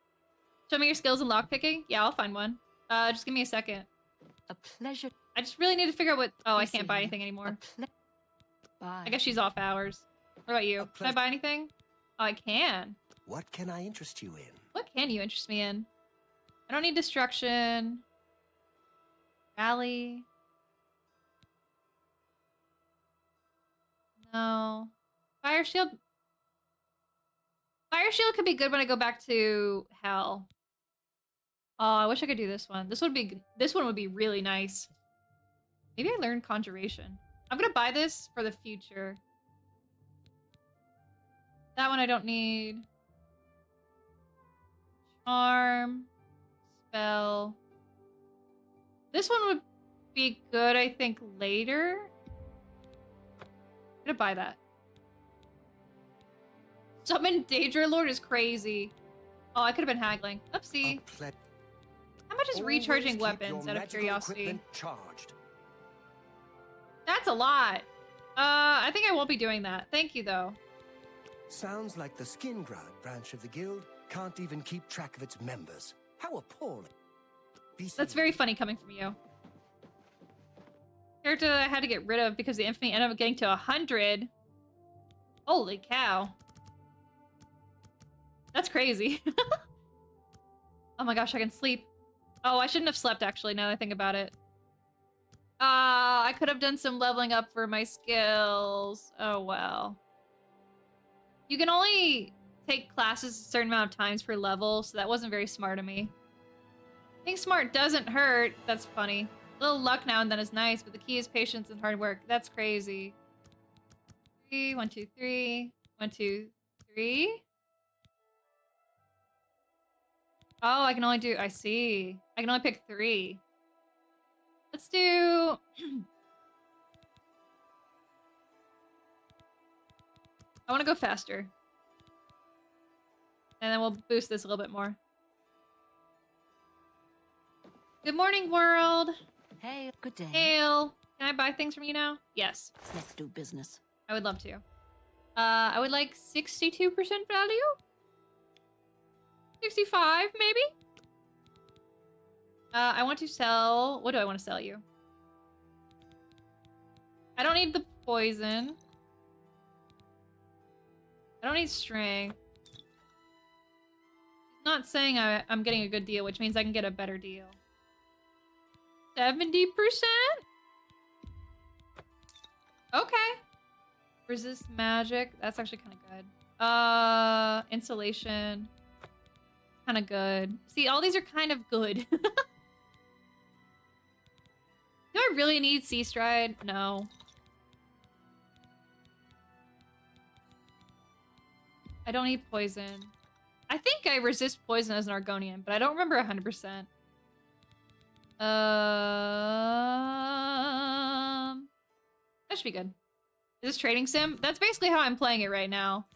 Show me your skills in lockpicking? Yeah, I'll find one. Just give me a second. A pleasure. I just really need to figure out what... Oh, I can't buy anything anymore. Bye. I guess she's off hours. What about you? Can I buy anything? Oh, I can. What can I interest you in? What can you interest me in? I don't need destruction. Rally. No. Fire shield. Fire shield could be good when I go back to hell. Oh, I wish I could do this one. This one would be really nice. Maybe I learned conjuration. I'm gonna buy this for the future. That one I don't need. Charm. Spell. This one would be good, I think, later. I'm gonna buy that. Summon Daedra Lord is crazy. Oh, I could have been haggling. Oopsie. How much is recharging weapons out of curiosity? Charged. That's a lot. I think I won't be doing that. Thank you, though. Sounds like the Skin Guard branch of the guild can't even keep track of its members. How appalling. That's very funny coming from you. Character that I had to get rid of because the infamy ended up getting to 100. Holy cow. That's crazy. Oh my gosh, I can sleep. Oh, I shouldn't have slept, actually, now that I think about it. I could have done some leveling up for my skills. Oh, well. You can only take classes a certain amount of times per level, so that wasn't very smart of me. Being smart doesn't hurt. That's funny. A little luck now and then is nice, but the key is patience and hard work. That's crazy. 3, 1, 2, 3. 1, 2, 3. Oh, I can only do... I see. I can only pick 3. Let's do... I want to go faster. And then we'll boost this a little bit more. Good morning, world. Hey, good day. Hail. Can I buy things from you now? Yes. Let's do business. I would love to. I would like 62% value? 65, maybe? I want to sell... What do I want to sell you? I don't need the poison. I don't need strength. It's not saying I'm getting a good deal, which means I can get a better deal. 70%? Okay. Resist magic. That's actually kind of good. Insulation. Kind of good. See, all these are kind of good. Do I really need Sea Stride? No. I don't need poison. I think I resist poison as an Argonian, but I don't remember 100%. That should be good. Is this trading sim? That's basically how I'm playing it right now.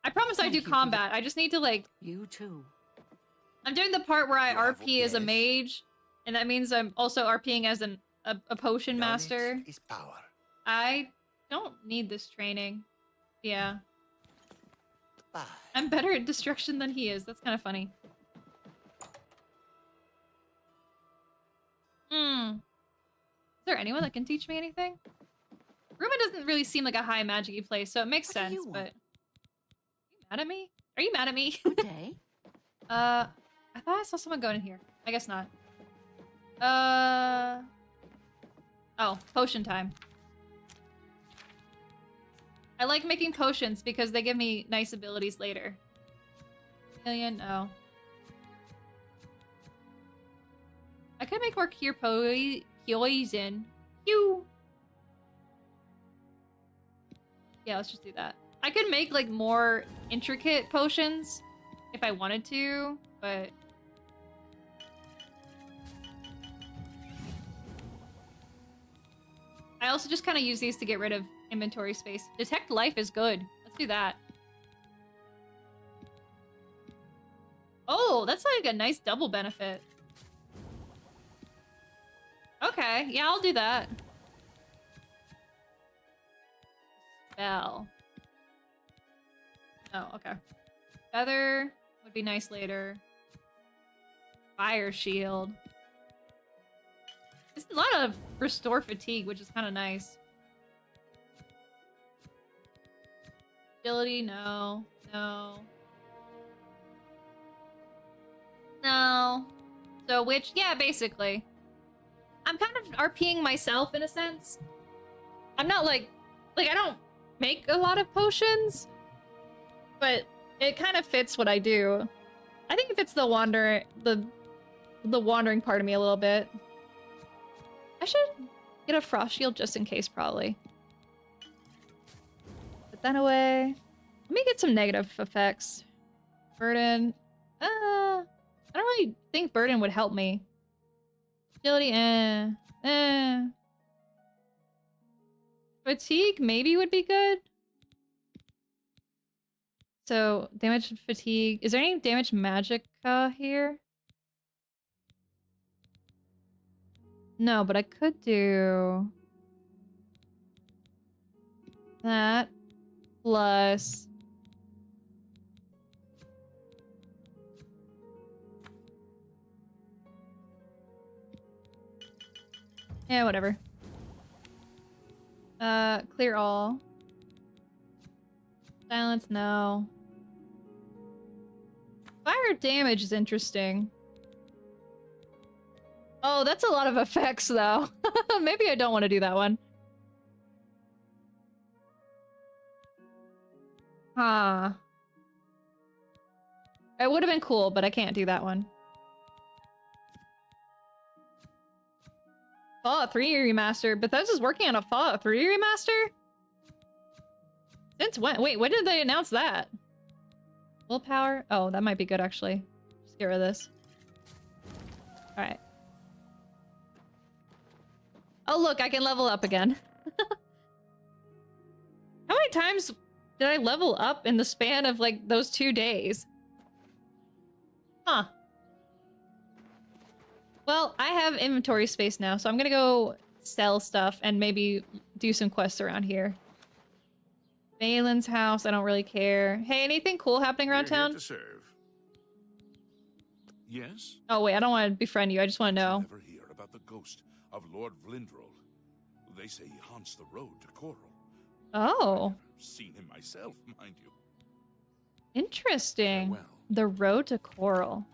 I promise I do combat. I just need to, like... You too. I'm doing the part where I RP as a mage, and that means I'm also RPing as a potion master. I don't need this training. Yeah. Bye. I'm better at destruction than he is. That's kind of funny. Is there anyone that can teach me anything? Ruma doesn't really seem like a high magic-y place, so it makes sense, but... Are you mad at me? Are you mad at me? Good day. I thought I saw someone going in here. I guess not. Oh, potion time. I like making potions because they give me nice abilities later. Million? No. I could make more cure poison. You. Yeah, let's just do that. I could make, like, more intricate potions if I wanted to, but... I also just kind of use these to get rid of inventory space. Detect life is good. Let's do that. Oh, that's like a nice double benefit. Okay, yeah, I'll do that. Spell. Oh, okay. Feather would be nice later. Fire shield. It's a lot of restore fatigue, which is kind of nice. Agility, no. No. No. So, which, yeah, basically. I'm kind of RPing myself in a sense. I'm not like I don't make a lot of potions, but it kind of fits what I do. I think it fits the wandering part of me a little bit. I should get a frost shield just in case, probably. Put that away. Let me get some negative effects. Burden. I don't really think burden would help me. Agility, Fatigue maybe would be good. So, damage fatigue. Is there any damage magic here? No, but I could do that plus yeah, whatever. Clear all. Silence, no. Fire damage is interesting. Oh, that's a lot of effects, though. Maybe I don't want to do that one. Huh. It would have been cool, but I can't do that one. Fallout 3 remaster. Bethesda's working on a Fallout 3 remaster? Since when? Wait, when did they announce that? Willpower? Oh, that might be good, actually. Just get rid of this. Alright. Oh, look, I can level up again. How many times did I level up in the span of, like, those 2 days? Huh. Well, I have inventory space now, so I'm gonna go sell stuff and maybe do some quests around here. Balin's house, I don't really care. Hey, anything cool happening around town? Here to serve. Yes? Oh, wait, I don't want to befriend you. I just want to know. Never hear about the ghost of Lord Vlindrel. They say he haunts the road to Coral. Oh. I've seen him myself, mind you. Interesting. Farewell. The road to Coral.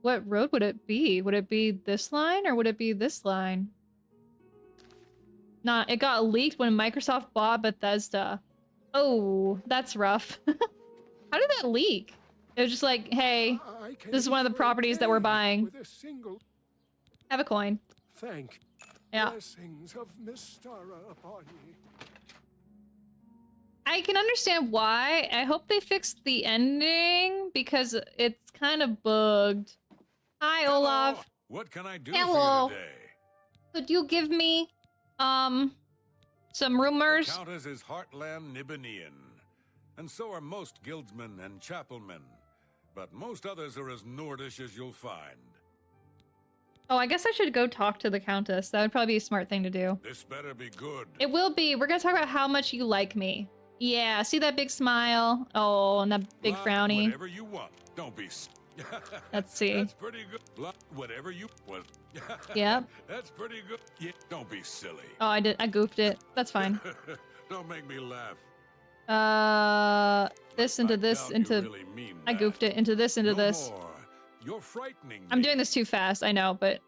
What road would it be? Would it be this line or would it be this line? Nah, it got leaked when Microsoft bought Bethesda. Oh, that's rough. How did that leak? It was just like, hey, this is one of the properties that we're buying. Have a coin. Thank. Yeah. Blessings of Mystara upon ye. I can understand why. I hope they fixed the ending because it's kind of bugged. Hi, Olaf. What can I do Hello. for you today? Could you give me, some rumors? The Countess is Heartland Nibanian, and so are most guildsmen and chapelmen, but most others are as Nordish as you'll find. Oh, I guess I should go talk to the Countess. That would probably be a smart thing to do. This better be good. It will be. We're gonna talk about how much you like me. Yeah, see that big smile? Oh, and that big frowny. Whatever you want. Don't be... Let's see. That's pretty good. Whatever you want. Yep. That's pretty good. Yeah, don't be silly. Oh, I goofed it. That's fine. Don't make me laugh. This into this into... Really mean I that. goofed it into this into No this. more. You're frightening me. I'm doing this too fast, I know, but...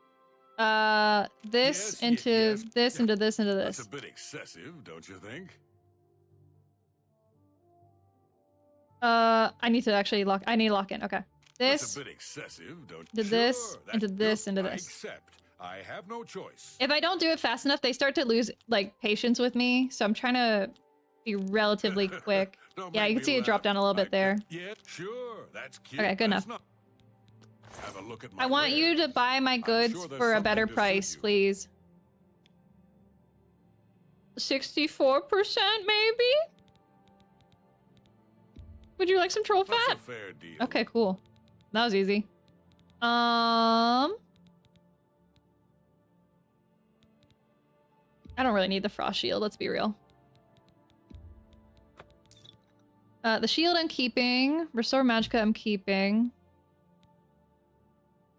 this into this into this into this. That's a bit excessive, don't you think? I need to actually lock... I need to lock in. Okay. This... That's a bit excessive, don't to you? this, into this, into I this. accept. I have no choice. If I don't do it fast enough, they start to lose, like, patience with me. So I'm trying to be relatively quick. Yeah, you can see it drop down a little bit there. Yeah, sure. That's cute. Okay, good enough. Have a look at my I want you to buy my goods sure there's for a something better to suit price, you. please. 64% maybe? Would you like some troll That's fat? a fair deal. Okay, cool. That was easy. I don't really need the frost shield, let's be real. The shield I'm keeping. Restore Magicka I'm keeping.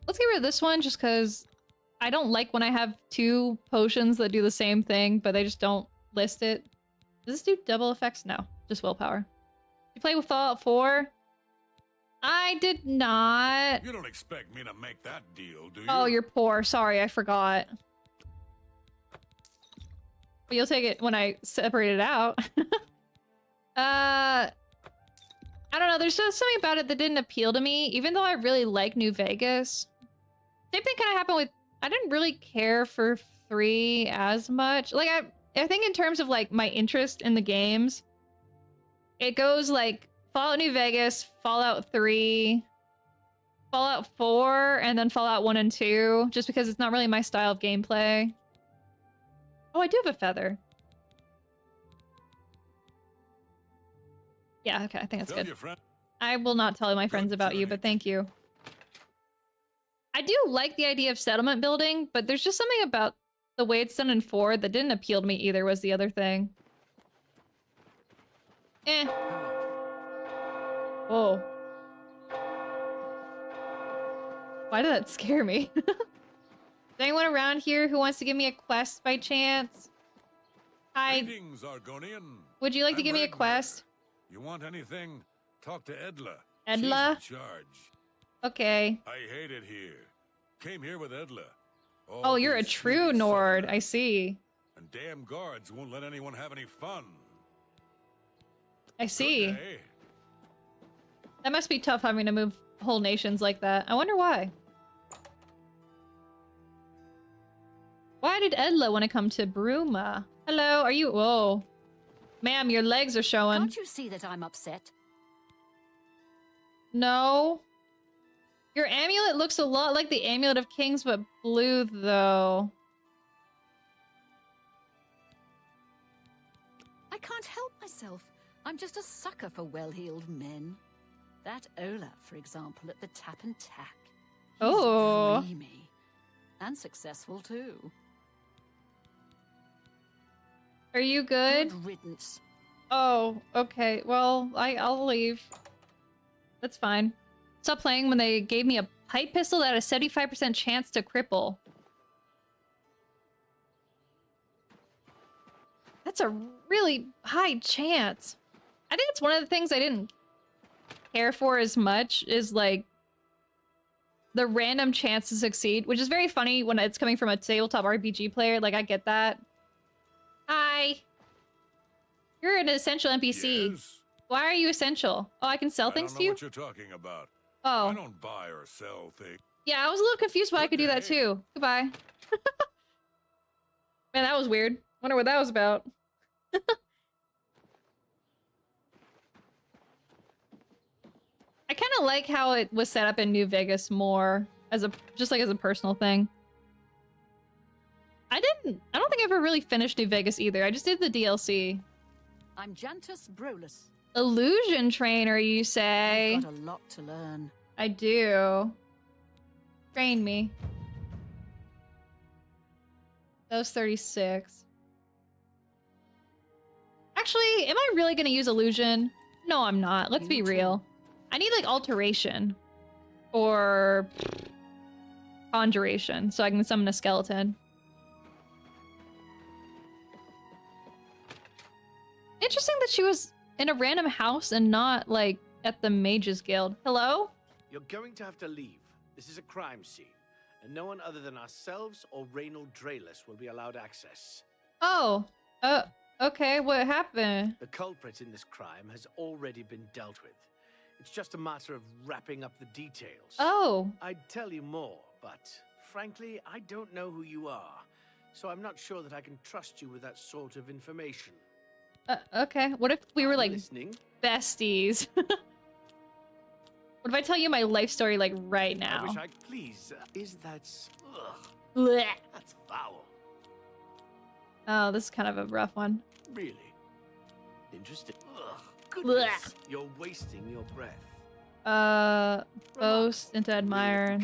Let's get rid of this one just because I don't like when I have 2 potions that do the same thing, but they just don't list it. Does this do double effects? No, just willpower. You play with Fallout 4? I did not. You don't expect me to make that deal, do you? Oh, you're poor. Sorry, I forgot. But you'll take it when I separate it out. I don't know. There's just something about it that didn't appeal to me, even though I really like New Vegas. Same thing kind of happened with... I didn't really care for 3 as much. Like, I think in terms of, like, my interest in the games, it goes, like, Fallout New Vegas, Fallout 3, Fallout 4, and then Fallout 1 and 2, just because it's not really my style of gameplay. Oh, I do have a feather. Yeah, okay, I think that's good. I will not tell my friends about you, but thank you. I do like the idea of settlement building, but there's just something about the way it's done in 4 that didn't appeal to me either, was the other thing. Eh. Oh. Why did that scare me? Is anyone around here who wants to give me a quest by chance? Hi. Greetings, Argonian. Would you like to give me a quest? You want anything? Talk to Edla. Edla? She's in charge. Okay. I hate it here. Came here with Edla. Oh, you're a true Nord. I see. And damn guards won't let anyone have any fun. I see. That must be tough having to move whole nations like that. I wonder why. Why did Edla want to come to Bruma? Hello, are you... Whoa. Ma'am, your legs are showing. Can't you see that I'm upset? No. Your amulet looks a lot like the Amulet of Kings, but blue, though. I can't help myself. I'm just a sucker for well-heeled men. That Ola, for example, at the Tap and Tack. He's dreamy. And successful, too. Are you good? Good riddance. Oh, okay. Well, I'll leave. That's fine. Stop playing when they gave me a pipe pistol that had a 75% chance to cripple. That's a really high chance. I think it's one of the things I didn't care for as much is like the random chance to succeed, which is very funny when it's coming from a tabletop RPG player. Like, I get that. Hi. You're an essential NPC. Yes? Why are you essential? Oh, I can sell things to you? I don't know what you're talking about. Oh. I don't buy or sell things. Yeah, I was a little confused why I could do that too. Goodbye. Man, that was weird. Wonder what that was about. I kind of like how it was set up in New Vegas more as a just like as a personal thing. I don't think I ever really finished New Vegas either. I just did the DLC. I'm Jantus Brolus. Illusion trainer, you say? I've got a lot to learn. I do. Train me. That was 36. Actually, am I really gonna use illusion? No, I'm not. Let's be real. I need like alteration or conjuration so I can summon a skeleton. Interesting that she was in a random house and not like at the Mages Guild. Hello? You're going to have to leave. This is a crime scene, and no one other than ourselves or Reynold Drayless will be allowed access. Oh, okay, what happened? The culprit in this crime has already been dealt with. It's just a matter of wrapping up the details. Oh. I'd tell you more, but frankly, I don't know who you are, so I'm not sure that I can trust you with that sort of information. Okay, what if we were like besties? What if I tell you my life story like right now? I wish I please. Is that? Blech. That's foul. Oh, this is kind of a rough one. Really? Interesting. Goodness. You're wasting your breath. Boast into admire.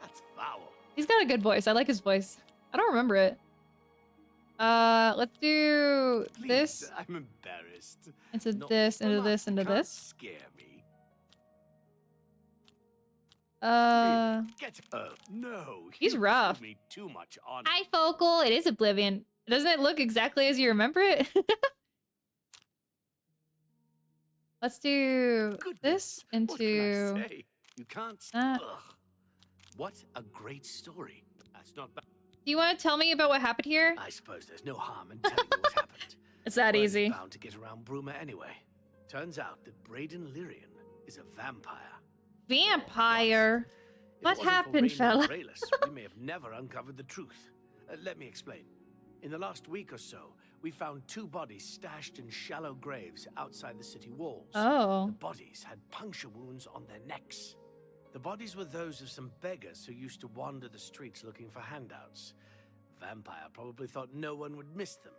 That's foul. He's got a good voice. I like his voice. I don't remember it. Let's do this. I'm embarrassed. Into this, into this, into this. Scare me. No. He's rough. Me too much on. Hi, Focal. It is Oblivion. Doesn't it look exactly as you remember it? Let's do this into. What can I say? You can't. What a great story. That's not bad. Do you want to tell me about what happened here? I suppose there's no harm in telling you what happened. It's that easy. Bound to get around Bruma anyway. Turns out that Braden Lyrian is a vampire. Vampire? What happened, fella? We may have never uncovered the truth. Let me explain. In the last week or so, we found 2 bodies stashed in shallow graves outside the city walls. Oh. The bodies had puncture wounds on their necks. The bodies were those of some beggars who used to wander the streets looking for handouts. vampire probably thought no one would miss them.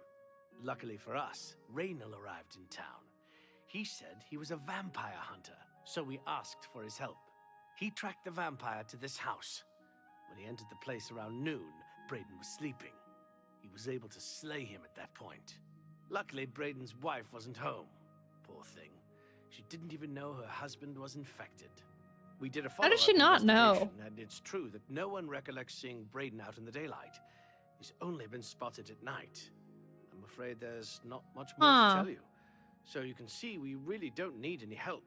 Luckily for us, Raynal arrived in town. He said he was a vampire hunter, so we asked for his help. He tracked the vampire to this house. When he entered the place around noon, Braden was sleeping. He was able to slay him at that point. Luckily, Braden's wife wasn't home. Poor thing. She didn't even know her husband was infected. We did a follow-up How does she not know? investigation, and it's true that no one recollects seeing Braden out in the daylight. He's only been spotted at night. I'm afraid there's not much more to tell you. So you can see we really don't need any help.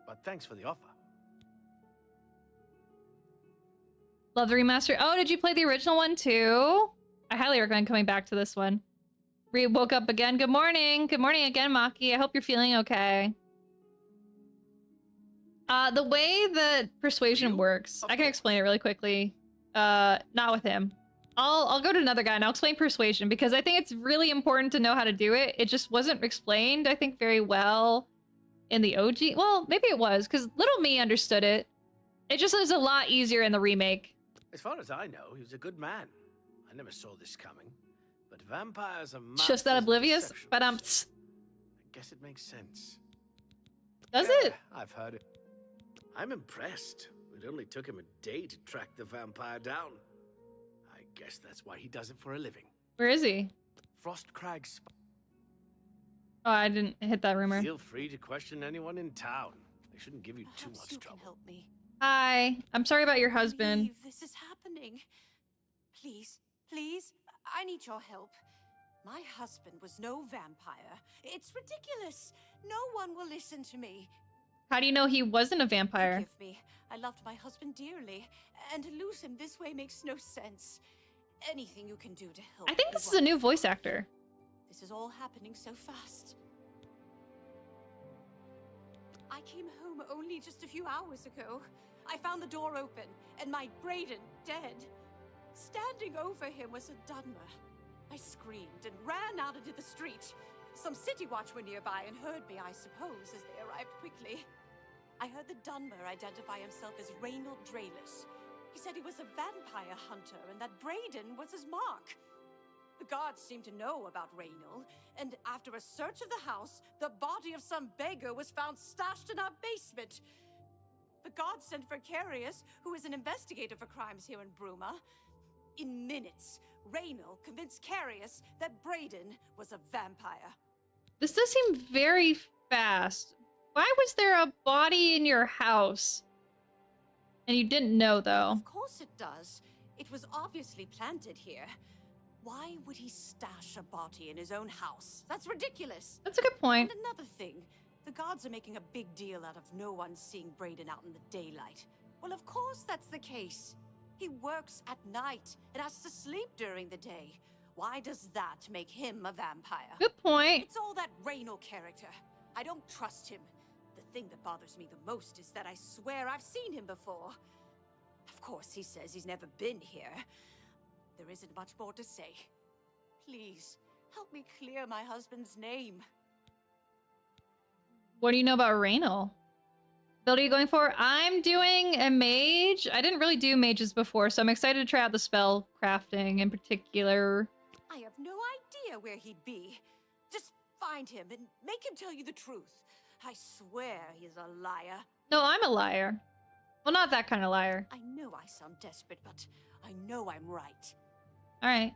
But thanks for the offer. Love the remaster. Oh, did you play the original one too? I highly recommend coming back to this one. Woke up again. Good morning. Good morning again, Maki. I hope you're feeling okay. The way that persuasion works, I can explain it really quickly. Not with him. I'll go to another guy and I'll explain persuasion because I think it's really important to know how to do it. It just wasn't explained, I think, very well in the OG. Well, maybe it was because little me understood it. It just was a lot easier in the remake. As far as I know, he was a good man. I never saw this coming. But vampires are just that oblivious, but I guess it makes sense. Does Yeah, it? I've heard it. I'm impressed. It only took him a day to track the vampire down. I guess that's why he does it for a living. Where is he? Frostcrag. Oh, I didn't hit that rumor. Feel free to question anyone in town. They shouldn't give you too much trouble. Help me. Hi. I'm sorry about your husband. This is happening. Please, please, I need your help. My husband was no vampire. It's ridiculous. No one will listen to me. How do you know he wasn't a vampire? Forgive me. I loved my husband dearly, and to lose him this way makes no sense. Anything you can do to help. I think this is a new voice actor. This is all happening so fast. I came home only just a few hours ago. I found the door open, and my Braden dead. Standing over him was a Dunmer. I screamed and ran out into the street. Some city watch were nearby and heard me, I suppose, as they arrived quickly. I heard the Dunmer identify himself as Raynal Draelus. He said he was a vampire hunter and that Braden was his mark. The guards seemed to know about Raynal, and after a search of the house, the body of some beggar was found stashed in our basement. The guards sent for Carius, who is an investigator for crimes here in Bruma. In minutes, Raynal convinced Carius that Braden was a vampire. This does seem very fast. Why was there a body in your house? And you didn't know, though. Of course it does. It was obviously planted here. Why would he stash a body in his own house? That's ridiculous. That's a good point. And another thing, the guards are making a big deal out of no one seeing Braden out in the daylight. Well, of course that's the case. He works at night and has to sleep during the day. Why does that make him a vampire? Good point. It's all that Raynal character. I don't trust him. The thing that bothers me the most is that I swear I've seen him before. Of course, he says he's never been here. There isn't much more to say. Please, help me clear my husband's name. What do you know about Raynal? Build are you going for? I'm doing a mage. I didn't really do mages before, so I'm excited to try out the spell crafting in particular. I have no idea where he'd be. Just find him and make him tell you the truth. I swear he's a liar. No, I'm a liar. Well, not that kind of liar. I know I sound desperate, but I know I'm right. All right.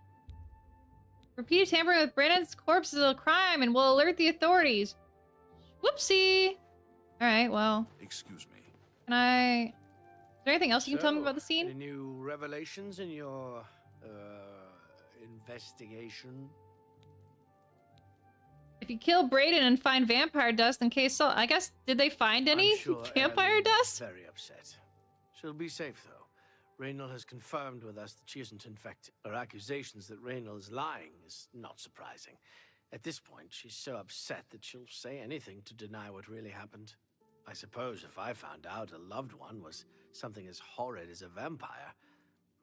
Repeated tampering with Brandon's corpse is a crime and will alert the authorities. Whoopsie. All right, well. Excuse me. Can I... Is there anything else you can tell me about the scene? Any new revelations in your, investigation? If you kill Braden and find vampire dust in case... I guess, did they find any vampire dust? Very upset. She'll be safe, though. Raynal has confirmed with us that she isn't infected. Her accusations that Raynal is lying is not surprising. At this point, she's so upset that she'll say anything to deny what really happened. I suppose if I found out a loved one was something as horrid as a vampire,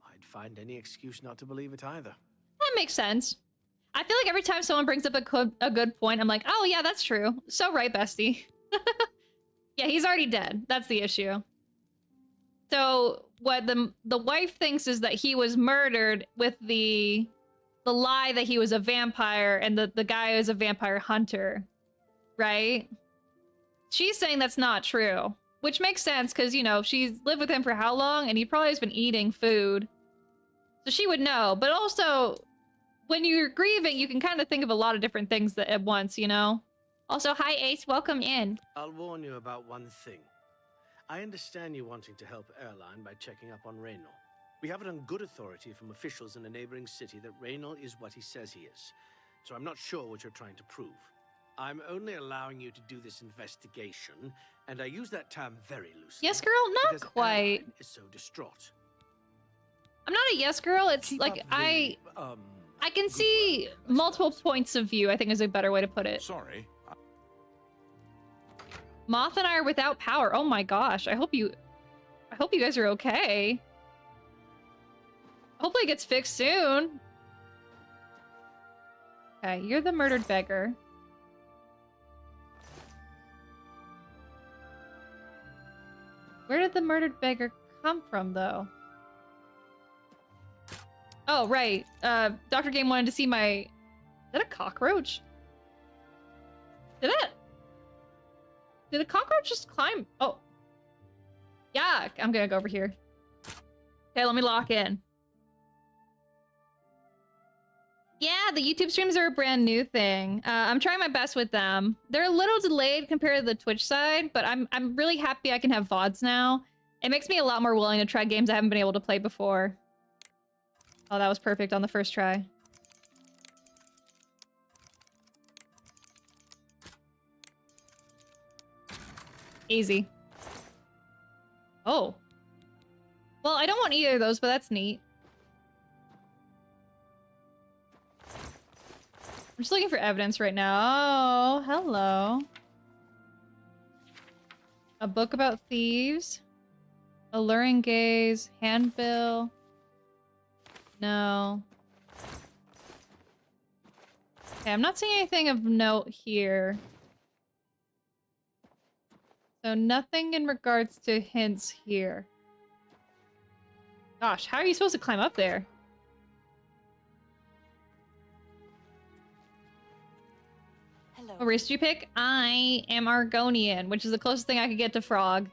I'd find any excuse not to believe it either. That makes sense. I feel like every time someone brings up a good point, I'm like, oh yeah, that's true. So right, bestie. Yeah, he's already dead. That's the issue. So what the wife thinks is that he was murdered with the the lie that he was a vampire and the guy is a vampire hunter, right? She's saying that's not true, which makes sense because, you know, she's lived with him for how long, and he probably has been eating food. So she would know, but also, when you're grieving, you can kind of think of a lot of different things at once, you know? Also, hi Ace, welcome in. I'll warn you about one thing. I understand you wanting to help Erline by checking up on Raynor. We have it on good authority from officials in a neighboring city that Raynor is what he says he is. So I'm not sure what you're trying to prove. I'm only allowing you to do this investigation, and I use that term very loosely. Yes, girl? Not quite. Erline is so distraught. I'm not a yes girl, it's Keep like, up the, I can see multiple points of view, I think is a better way to put it. Sorry. Moth and I are without power. Oh my gosh, I hope you guys are okay. Hopefully it gets fixed soon. Okay, you're the murdered beggar. Where did the murdered beggar come from, though? Oh, right. Dr. Game wanted to see my... Is that a cockroach? Did the cockroach just climb? Oh. Yeah, I'm gonna go over here. Okay, let me lock in. Yeah, the YouTube streams are a brand new thing. I'm trying my best with them. They're a little delayed compared to the Twitch side, but I'm really happy I can have VODs now. It makes me a lot more willing to try games I haven't been able to play before. Oh, that was perfect on the first try. Easy. Oh. Well, I don't want either of those, but that's neat. I'm just looking for evidence right now. Oh, hello. A book about thieves. Alluring gaze. Handbill. No. Okay, I'm not seeing anything of note here. So nothing in regards to hints here. Gosh, how are you supposed to climb up there? Hello. What race did you pick? I am Argonian, which is the closest thing I could get to frog.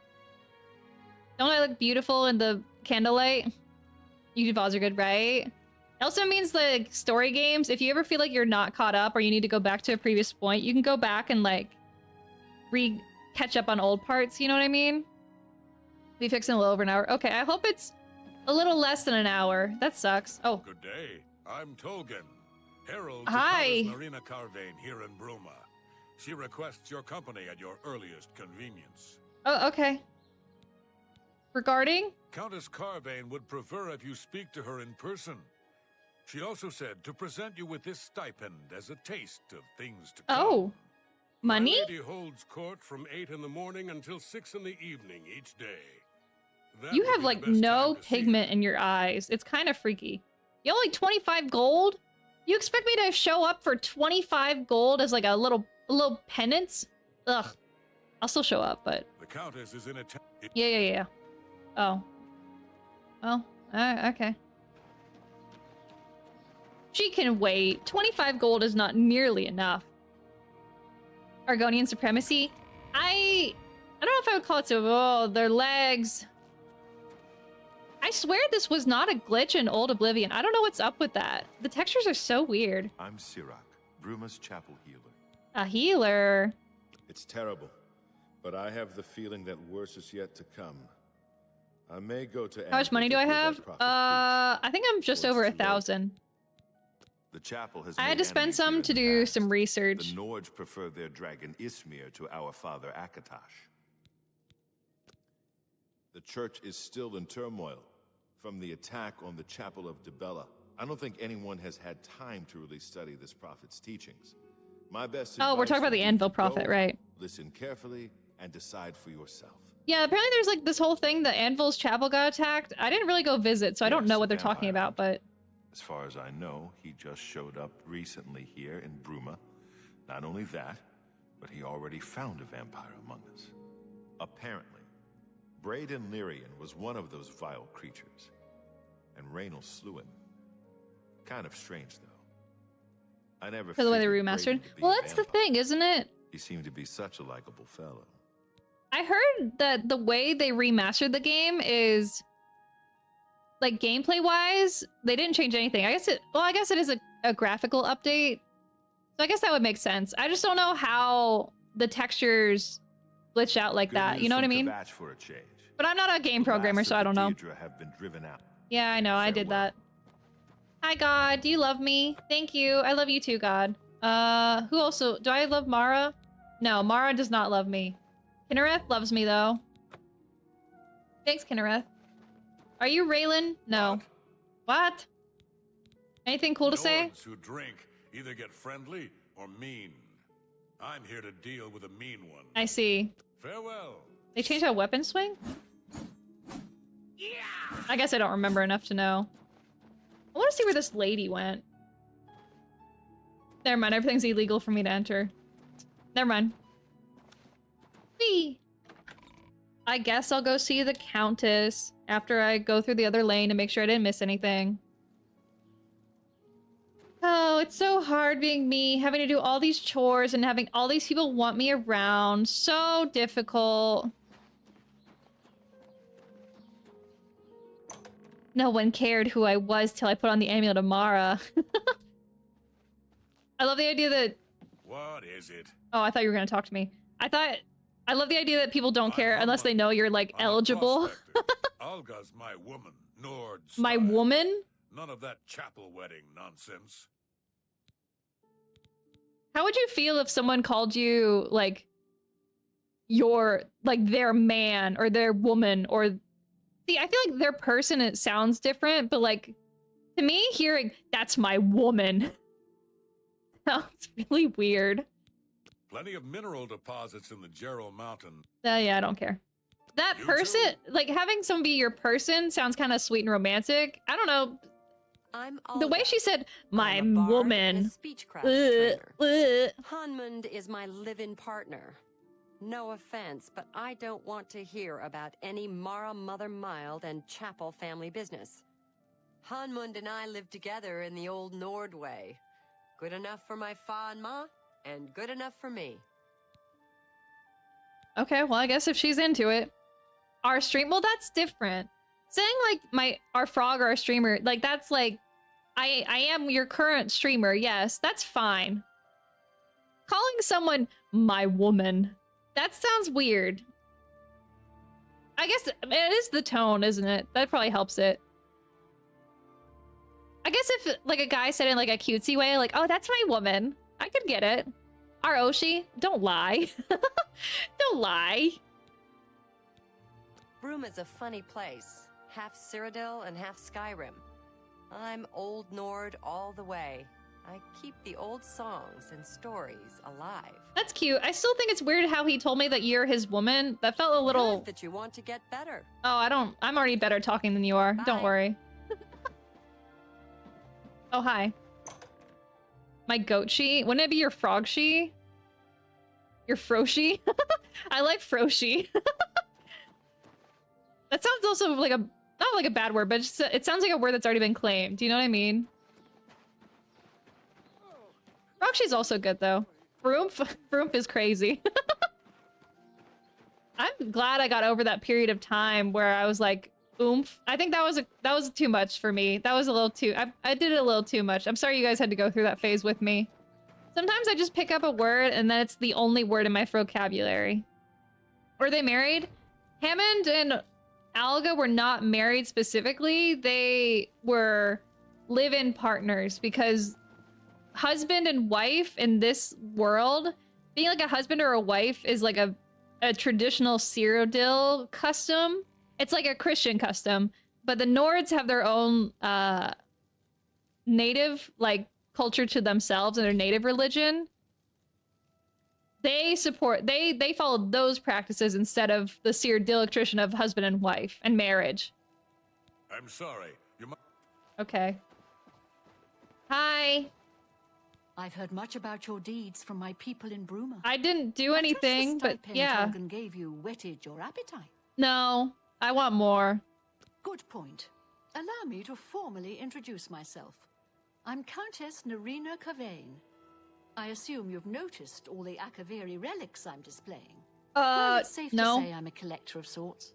Don't I look beautiful in the candlelight? YouTube VODs are good, right? It also means, like, story games, if you ever feel like you're not caught up or you need to go back to a previous point, you can go back and, like, catch up on old parts, you know what I mean? Be fixing a little over an hour. Okay, I hope it's a little less than an hour. That sucks. Oh. Good day. I'm Tolgan, herald Hi. to Marina Carvane here in Bruma. She requests your company at your earliest convenience. Oh, okay. Regarding? Countess Carvane would prefer if you speak to her in person. She also said to present you with this stipend as a taste of things to come. Oh. Money? My lady holds court from 8 in the morning until 6 in the evening each day. That You would have, be like, the best no time to see pigment in your eyes. It's kind of freaky. You only 25 gold? You expect me to show up for 25 gold as, like, a little penance? Ugh. I'll still show up, but... The Countess is in a... Yeah. Oh. Well, okay. She can wait. 25 gold is not nearly enough. Argonian supremacy? I don't know if I would call it so. Oh, their legs. I swear this was not a glitch in old Oblivion. I don't know what's up with that. The textures are so weird. I'm Sirach, Bruma's chapel healer. A healer? It's terrible, but I have the feeling that worse is yet to come. I may go to... How much money do I have? I think I'm just over 1,000. The chapel has I had made to spend enemies some here to in the do past. some research. The Nords prefer their dragon Ismir to our father Akatosh. The church is still in turmoil from the attack on the chapel of Dibella. I don't think anyone has had time to really study this prophet's teachings. My best Oh, we're advice talking about would the be Anvil to prophet, go, right? Listen carefully and decide for yourself. Yeah, apparently there's like this whole thing that Anvil's chapel got attacked. I didn't really go visit, so I don't know what they're talking about, but... As far as I know, he just showed up recently here in Bruma. Not only that, but he already found a vampire among us. Apparently, Braden Lyrian was one of those vile creatures, and Raynor slew him. Kind of strange, though. I never For the way they figured remastered. Brayden to be Well, a that's the vampire. thing, isn't it? He seemed to be such a likable fellow. I heard that the way they remastered the game is, like, gameplay-wise, they didn't change anything. I guess it is a graphical update. So I guess that would make sense. I just don't know how the textures glitch out like that. You know what I mean? Kvatch for a change. But I'm not a game programmer, so I don't know. Deirdre have been driven out. Yeah, I know. I did that. Hi, God. Do you love me? Thank you. I love you too, God. Who also... Do I love Mara? No, Mara does not love me. Kinnereth loves me, though. Thanks, Kinnereth. Are you Raylan? No. What? Anything cool to say? Lords who drink either get friendly or mean. I'm here to deal with a mean one. I see. Farewell. They changed how weapons swing? I guess I don't remember enough to know. I want to see where this lady went. Never mind, everything's illegal for me to enter. Never mind. Whee! I guess I'll go see the Countess after I go through the other lane to make sure I didn't miss anything. Oh, it's so hard being me, having to do all these chores and having all these people want me around. So difficult. No one cared who I was till I put on the amulet of Mara. I love the idea that... What is it? Oh, I thought you were going to talk to me. I love the idea that people don't care unless they know you're, like, eligible. Alga's my woman, Nord's. My woman? None of that chapel wedding nonsense. How would you feel if someone called you, like, their man or their woman or... See, I feel like their person, it sounds different, but, like, to me, hearing, that's my woman, sounds really weird. Plenty of mineral deposits in the Gerald Mountain. Yeah, I don't care. That person, like, having someone be your person sounds kind of sweet and romantic. I don't know. The way she said, my woman. Hanmund is my live-in partner. No offense, but I don't want to hear about any Mara Mother Mild and Chapel family business. Hanmund and I live together in the old Nord way. Good enough for my fa and ma, and good enough for me. Okay, well, I guess if she's into it. Our stream, well, that's different. Saying, like, our frog or our streamer, like, that's, like, I am your current streamer, yes, that's fine. Calling someone my woman, that sounds weird. I guess it is the tone, isn't it? That probably helps it. I guess if, like, a guy said it in, like, a cutesy way, like, oh, that's my woman, I could get it. Our Oshi, don't lie. Don't lie. Bruma's a funny place. Half Cyrodiil and half Skyrim. I'm Old Nord all the way. I keep the old songs and stories alive. That's cute. I still think it's weird how he told me that you're his woman. That felt a little... Good that you want to get better. Oh, I'm already better talking than you are. Bye. Don't worry. Oh, hi. My goat-shi? Wouldn't it be your frog-shi? Your fro-shi? I like fro-shi. That sounds also like not like a bad word, but it sounds like a word that's already been claimed. Do you know what I mean? Frog-shi's also good, though. Vroomf is crazy. I'm glad I got over that period of time where I was like, oomph. I think that was too much for me. That was a little too... I did it a little too much. I'm sorry you guys had to go through that phase with me. Sometimes I just pick up a word and then it's the only word in my vocabulary. Were they married? Hammond and Alga were not married specifically. They were live-in partners because husband and wife in this world, being like a husband or a wife is like a traditional Cyrodiil custom. It's like a Christian custom, but the Nords have their own native like culture to themselves and their native religion. They follow those practices instead of the Cyrodiilic tradition of husband and wife and marriage. I'm sorry. Okay. Hi. I've heard much about your deeds from my people in Bruma. I didn't do anything, but yeah. Tolkien gave you whetted your appetite. No, I want more. Good point. Allow me to formally introduce myself. I'm Countess Nerina Cavain, I assume you've noticed all the Akaviri relics I'm displaying. It's safe no. to say I'm a collector of sorts.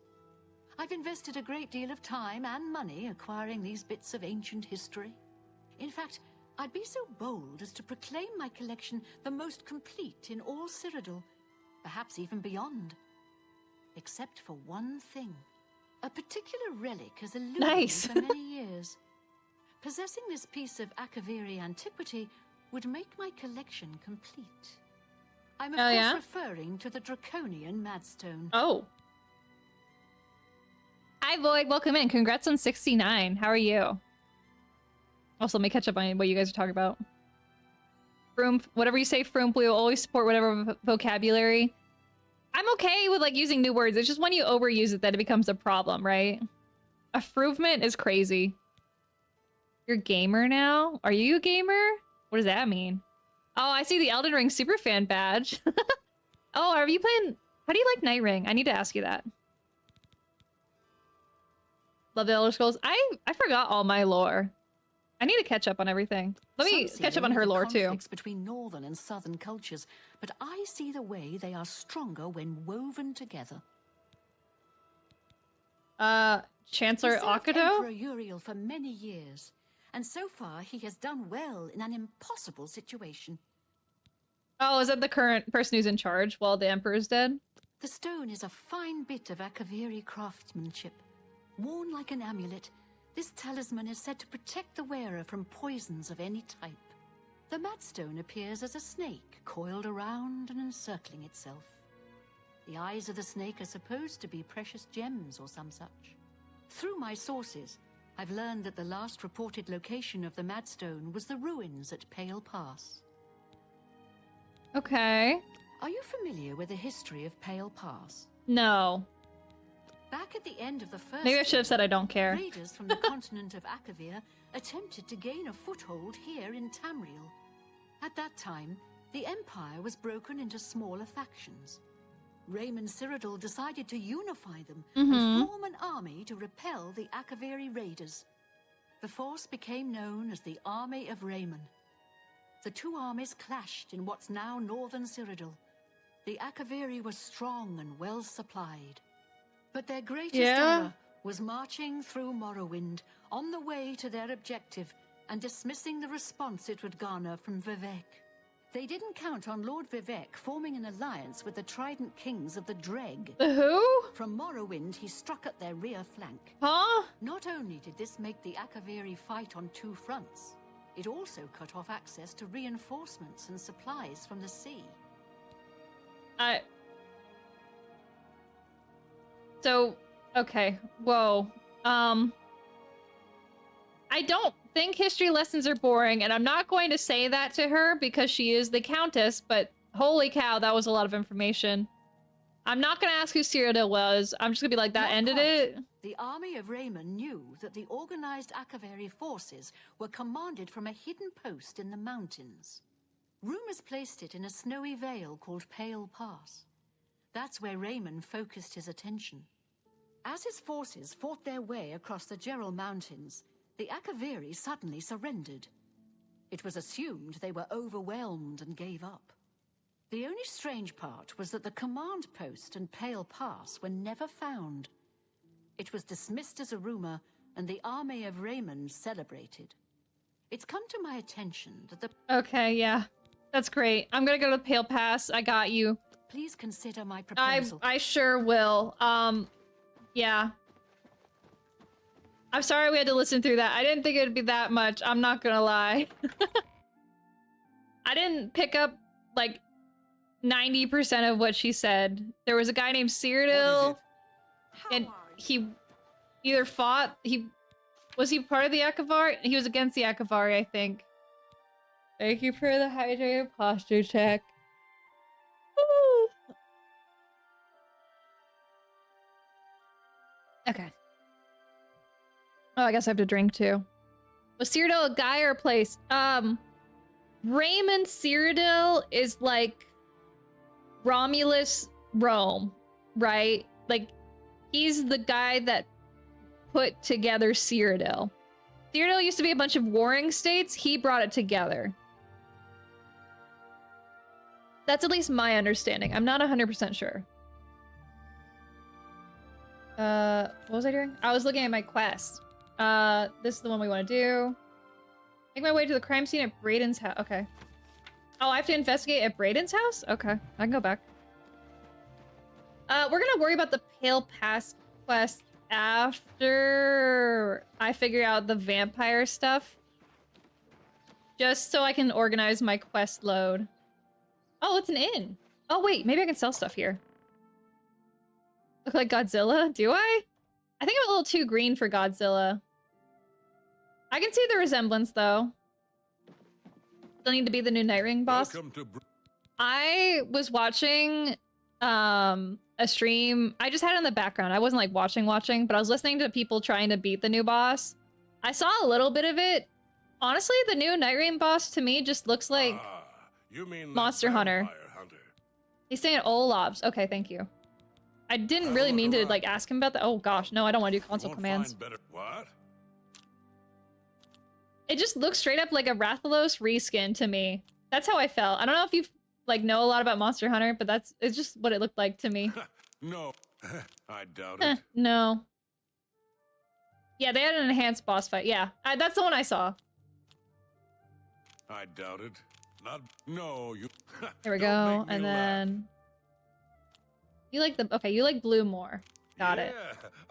I've invested a great deal of time and money acquiring these bits of ancient history. In fact, I'd be so bold as to proclaim my collection the most complete in all Cyrodiil, perhaps even beyond. Except for one thing. A particular relic has eluded me for many years. Possessing this piece of Akaviri antiquity would make my collection complete. I'm of course referring to the Draconian Madstone. Oh. Hi, Void. Welcome in. Congrats on 69. How are you? Also, let me catch up on what you guys are talking about. Froom, whatever you say, Froom, we will always support whatever vocabulary. I'm okay with, like, using new words. It's just when you overuse it that it becomes a problem, right? Approvement is crazy. You're a gamer now? Are you a gamer? What does that mean? Oh, I see the Elden Ring Superfan badge. Oh, are you playing... How do you like Night Ring? I need to ask you that. Love the Elder Scrolls. I forgot all my lore. I need to catch up on everything. Let me catch up on her lore too. Between northern and southern cultures, but I see the way they are stronger when woven together. Chancellor Akato? Emperor Uriel for many years, and so far he has done well in an impossible situation. Oh, is that the current person who's in charge while the Emperor's dead? The stone is a fine bit of Akaviri craftsmanship. Worn like an amulet, this talisman is said to protect the wearer from poisons of any type. The Madstone appears as a snake, coiled around and encircling itself. The eyes of the snake are supposed to be precious gems or some such. Through my sources, I've learned that the last reported location of the Madstone was the ruins at Pale Pass. Okay. Are you familiar with the history of Pale Pass? No. Back at the end of the first Maybe I should have said I don't care. Raiders from the continent of Akavir attempted to gain a foothold here in Tamriel. At that time, the Empire was broken into smaller factions. Raymond Cyrodiil decided to unify them and form an army to repel the Akaviri raiders. The force became known as the Army of Raymond. The two armies clashed in what's now northern Cyrodiil. The Akaviri were strong and well supplied. But their greatest honor was marching through Morrowind on the way to their objective and dismissing the response it would garner from Vivek. They didn't count on Lord Vivek forming an alliance with the Trident Kings of the Dreg. The who? From Morrowind, he struck at their rear flank. Huh? Not only did this make the Akaviri fight on two fronts, it also cut off access to reinforcements and supplies from the sea. So, okay. Whoa. I don't think history lessons are boring, and I'm not going to say that to her because she is the Countess, but holy cow, that was a lot of information. I'm not going to ask who Cyrodiil was. I'm just going to be like, that ended it? The army of Raymond knew that the organized Akaviri forces were commanded from a hidden post in the mountains. Rumors placed it in a snowy vale called Pale Pass. That's where Raymond focused his attention. As his forces fought their way across the Gerald Mountains, the Akaviri suddenly surrendered. It was assumed they were overwhelmed and gave up. The only strange part was that the command post and Pale Pass were never found. It was dismissed as a rumor, and the army of Raymond celebrated. It's come to my attention that the... Okay, yeah. That's great. I'm gonna go to the Pale Pass. I got you. Please consider my proposal. I sure will. Yeah. I'm sorry we had to listen through that. I didn't think it'd be that much. I'm not gonna lie. I didn't pick up, like, 90% of what she said. There was a guy named Cyrodiil, and he either fought... Was he part of the Akavari? He was against the Akavari, I think. Thank you for the hydrated posture check. Okay. Oh, I guess I have to drink too. Was Cyrodiil a guy or a place? Raymond Cyrodiil is like Romulus Rome, right? Like, he's the guy that put together Cyrodiil. Cyrodiil used to be a bunch of warring states. He brought it together. That's at least my understanding. I'm not 100% sure. What was I doing? I was looking at my quest. This is the one we want to do. Make my way to the crime scene at Brayden's house. Okay. Oh, I have to investigate at Brayden's house? Okay, I can go back. We're gonna worry about the Pale Pass quest after I figure out the vampire stuff. Just so I can organize my quest load. Oh, it's an inn. Oh, wait, maybe I can sell stuff here. Look like Godzilla? Do I? I think I'm a little too green for Godzilla. I can see the resemblance, though. Still need to be the new Nightwing boss. I was watching a stream. I just had it in the background. I wasn't like watching, but I was listening to people trying to beat the new boss. I saw a little bit of it. Honestly, the new Nightwing boss to me just looks like Monster Hunter. He's saying Olaf's. Okay, thank you. I didn't really mean to like ask him about that. Oh gosh, no, I don't want to do console commands. What? It just looks straight up like a Rathalos reskin to me. That's how I felt. I don't know if you like know a lot about Monster Hunter, but it's just what it looked like to me. No, I doubt it. No. Yeah, they had an enhanced boss fight. Yeah, that's the one I saw. I doubt it. No, you. There we go, and then you like the you like blue more. Got it.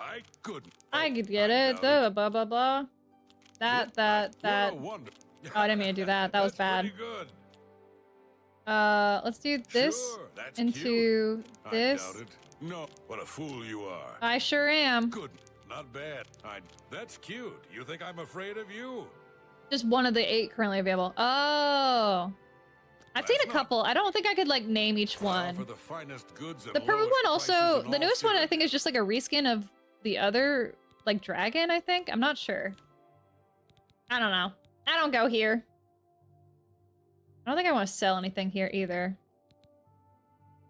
I couldn't. I could get it. Blah blah blah blah. That. Oh, I didn't mean to do that. That was bad. Let's do this into this. I doubt it. No, what a fool you are. I sure am. Good, not bad. That's cute. You think I'm afraid of you? Just one of the 8 currently available. Oh. I've seen a couple. I don't think I could like name each one. For the finest goods the purple one also, the newest one I think is just like a reskin of the other like dragon, I think. I'm not sure. I don't know. I don't go here. I don't think I want to sell anything here either.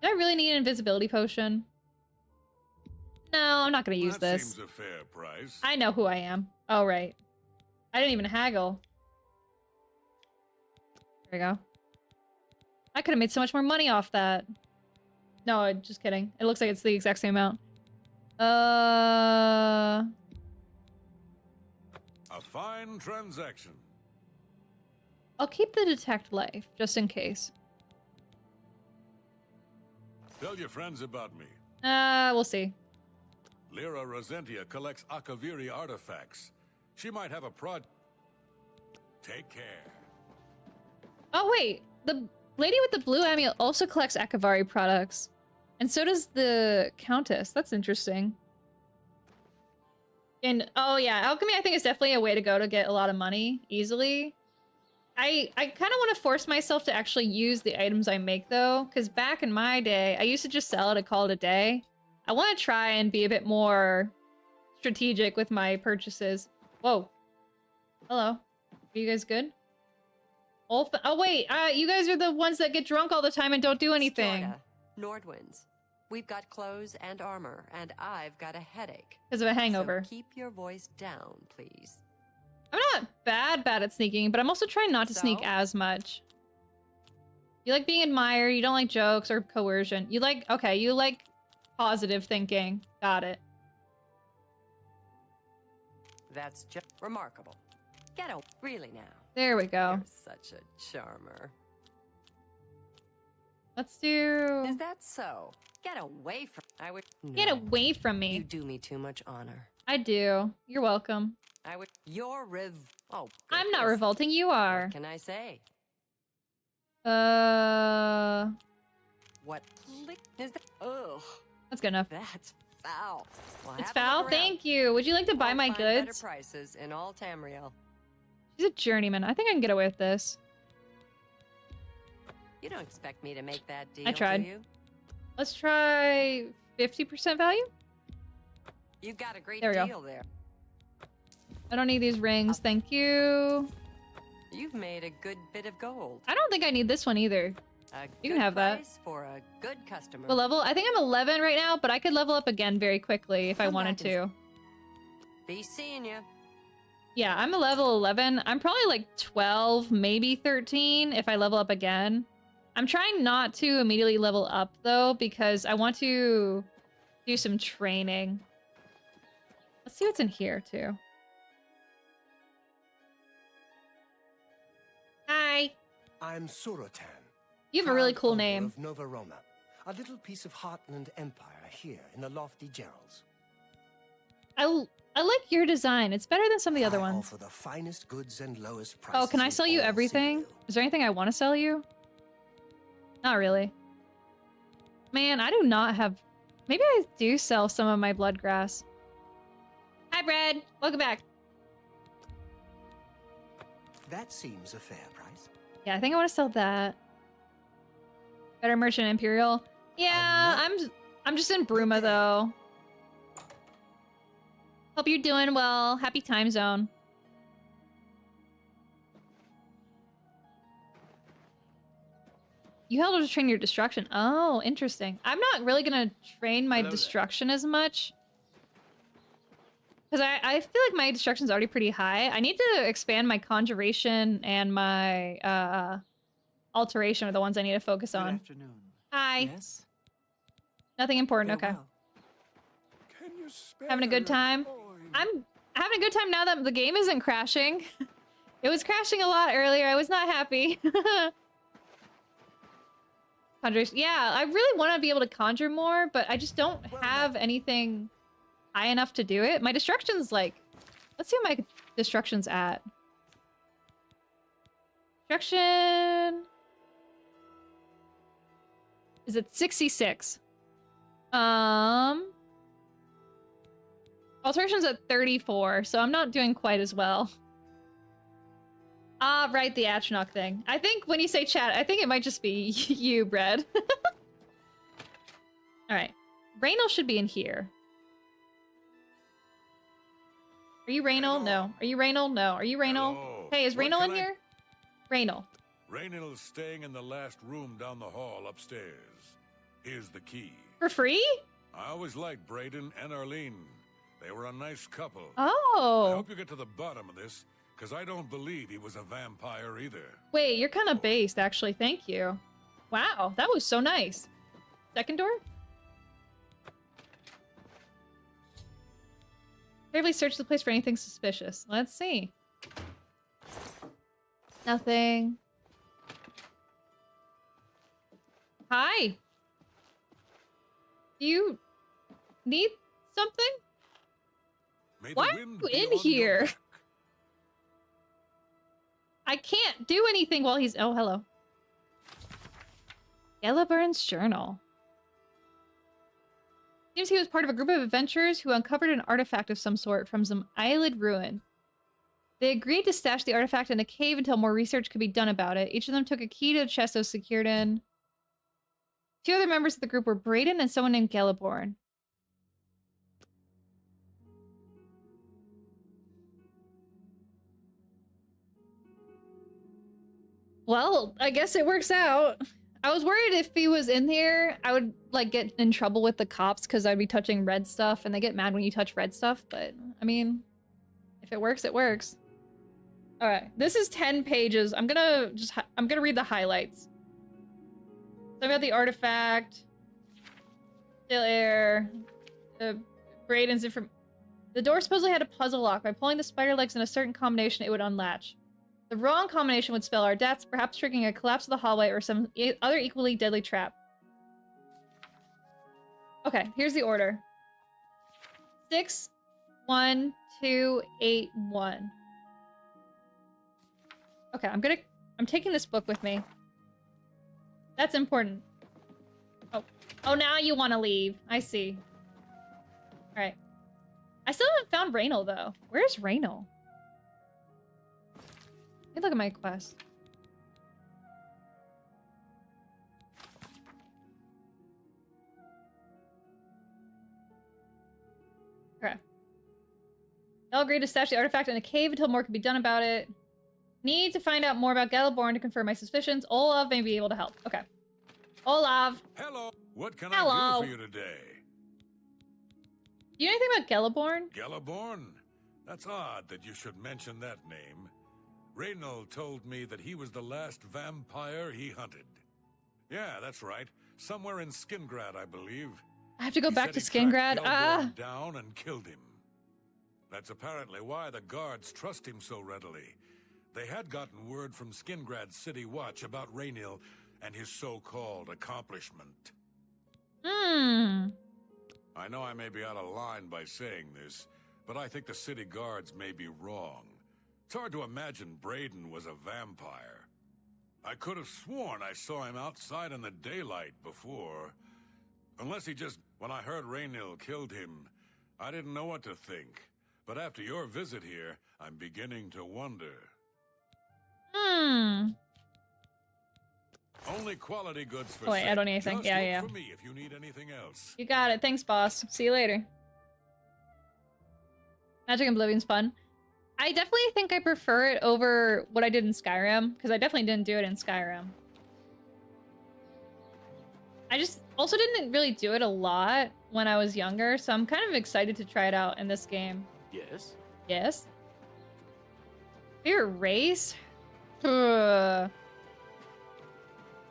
Do I really need an invisibility potion? No, I'm not going to use this. Seems a fair price. I know who I am. Oh, right. I didn't even haggle. There we go. I could have made so much more money off that. No, just kidding. It looks like it's the exact same amount. A fine transaction. I'll keep the detect life, just in case. Tell your friends about me. We'll see. Lyra Rosentia collects Akaviri artifacts. She might have a Take care. Oh, wait. The lady with the blue amulet also collects Akavari products. And so does the Countess. That's interesting. And, oh yeah, alchemy I think is definitely a way to go to get a lot of money easily. I kind of want to force myself to actually use the items I make, though, because back in my day, I used to just sell it and call it a day. I want to try and be a bit more strategic with my purchases. Whoa. Hello. Are you guys good? Oh, wait. You guys are the ones that get drunk all the time and don't do anything. Storta, Nordwinds. We've got clothes and armor, and I've got a headache. Because of a hangover. So keep your voice down, please. I'm not bad at sneaking, but I'm also trying not to sneak as much. You like being admired, you don't like jokes or coercion. You like, okay, you like positive thinking. Got it. That's just remarkable. Get out, really now. There we go. You're such a charmer. Let's do... Is that so? Get away from... I would... Get away from me. You do me too much honor. I do. You're welcome. I would... You're Oh, I'm not revolting, you are. What can I say? What is that? Ugh. That's good enough. That's foul. Well, it's foul? Thank you. Would you like to buy my goods? Better prices in all Tamriel. She's a journeyman. I think I can get away with this. You don't expect me to make that deal, I tried. do you? Let's try 50% value? You've got a great deal deal there. I don't need these rings, thank you. You've made a good bit of gold. I don't think I need this one either. You can have that. For a good customer. What level? I think I'm 11 right now, but I could level up again very quickly if I wanted to. Be seeing ya. Yeah, I'm a level 11. I'm probably like 12, maybe 13 if I level up again. I'm trying not to immediately level up though, because I want to do some training. Let's see what's in here too. Hi. I'm Surotan. You have a really Proud cool owner name. Of Nova Roma, a little piece of Heartland Empire here in the lofty Gerals. I like your design. It's better than some of the other ones. Offer the finest goods and lowest prices. Oh, can I sell you in all everything? Is there anything I want to sell you? Not really. Man, I do not have... Maybe I do sell some of my bloodgrass. Hi, Brad. Welcome back. That seems a fair price. Yeah, I think I want to sell that. Better Merchant Imperial. Yeah, I'm just in Bruma though. Hope you're doing well. Happy time zone. You held to train your destruction. Oh, interesting. I'm not really gonna train my destruction as much. Because I feel like my destruction's already pretty high. I need to expand my conjuration and my alteration are the ones I need to focus on. Good afternoon. Hi. Yes? Nothing important, okay. Having a good time? I'm having a good time now that the game isn't crashing. It was crashing a lot earlier. I was not happy. Conjuration. Yeah, I really want to be able to conjure more, but I just don't have anything high enough to do it. My destruction's like... Let's see what my destruction's at. Destruction... is at 66. Alteration's at 34, so I'm not doing quite as well. Ah, right, the Atronach thing. I think when you say chat, I think it might just be you, Brad. Alright. Raynal should be in here. Are you Raynal? No. Are you Raynal? No. Are you Raynal? Hello. Hey, is What Raynal can in I- here? Raynal. Raynal's staying in the last room down the hall upstairs. Here's the key. For free? I always liked Brayden and Arlene. They were a nice couple. Oh. I hope you get to the bottom of this, because I don't believe he was a vampire either. Wait, you're kind of based, actually. Thank you. Wow, that was so nice. Second door? Carefully search the place for anything suspicious. Let's see. Nothing. Hi. Do you need something? May the Why are wind you be in on your here? back. I can't do anything while he's... Oh, hello. Gelaburn's journal. Seems he was part of a group of adventurers who uncovered an artifact of some sort from some island ruin. They agreed to stash the artifact in a cave until more research could be done about it. Each of them took a key to the chest it was secured in. 2 other members of the group were Brayden and someone named Gelaborn. Well, I guess it works out. I was worried if he was in here, I would like get in trouble with the cops because I'd be touching red stuff and they get mad when you touch red stuff. But I mean, if it works, it works. All right, this is 10 pages. I'm gonna read the highlights. So about the artifact, still air, the Brayden's information. The door supposedly had a puzzle lock. By pulling the spider legs in a certain combination, it would unlatch. The wrong combination would spell our deaths, perhaps triggering a collapse of the hallway or some other equally deadly trap. Okay, here's the order. 6, 1, 2, 8, 1. Okay, I'm taking this book with me. That's important. Oh, now you want to leave. I see. All right. I still haven't found Raynal though. Where's Raynal? Let me look at my quest. Okay. They'll agree to stash the artifact in a cave until more can be done about it. Need to find out more about Gelaborn to confirm my suspicions. Olav may be able to help. Okay. Olav. Hello. What can Hello. I do for you today? Do you know anything about Gelaborn? Gelaborn? That's odd that you should mention that name. Raynal told me that he was the last vampire he hunted. Yeah, that's right. Somewhere in Skingrad, I believe. I have to go back to He said he Skingrad. tracked Ah. Gelborn down and killed him. That's apparently why the guards trust him so readily. They had gotten word from Skingrad's City Watch about Raynil and his so-called accomplishment. Hmm. I know I may be out of line by saying this, but I think the city guards may be wrong. It's hard to imagine Braden was a vampire. I could have sworn I saw him outside in the daylight before. Unless he just... When I heard Raynil killed him, I didn't know what to think. But after your visit here, I'm beginning to wonder. Hmm. Only quality goods for Oh, wait, I sale. don't need anything. Just Yeah, look yeah. for me if you need anything else. You got it. Thanks, boss. See you later. Magic and Oblivion's fun. I definitely think I prefer it over what I did in Skyrim, because I definitely didn't do it in Skyrim. I just also didn't really do it a lot when I was younger, so I'm kind of excited to try it out in this game. Yes? Yes? Favorite race? Ugh.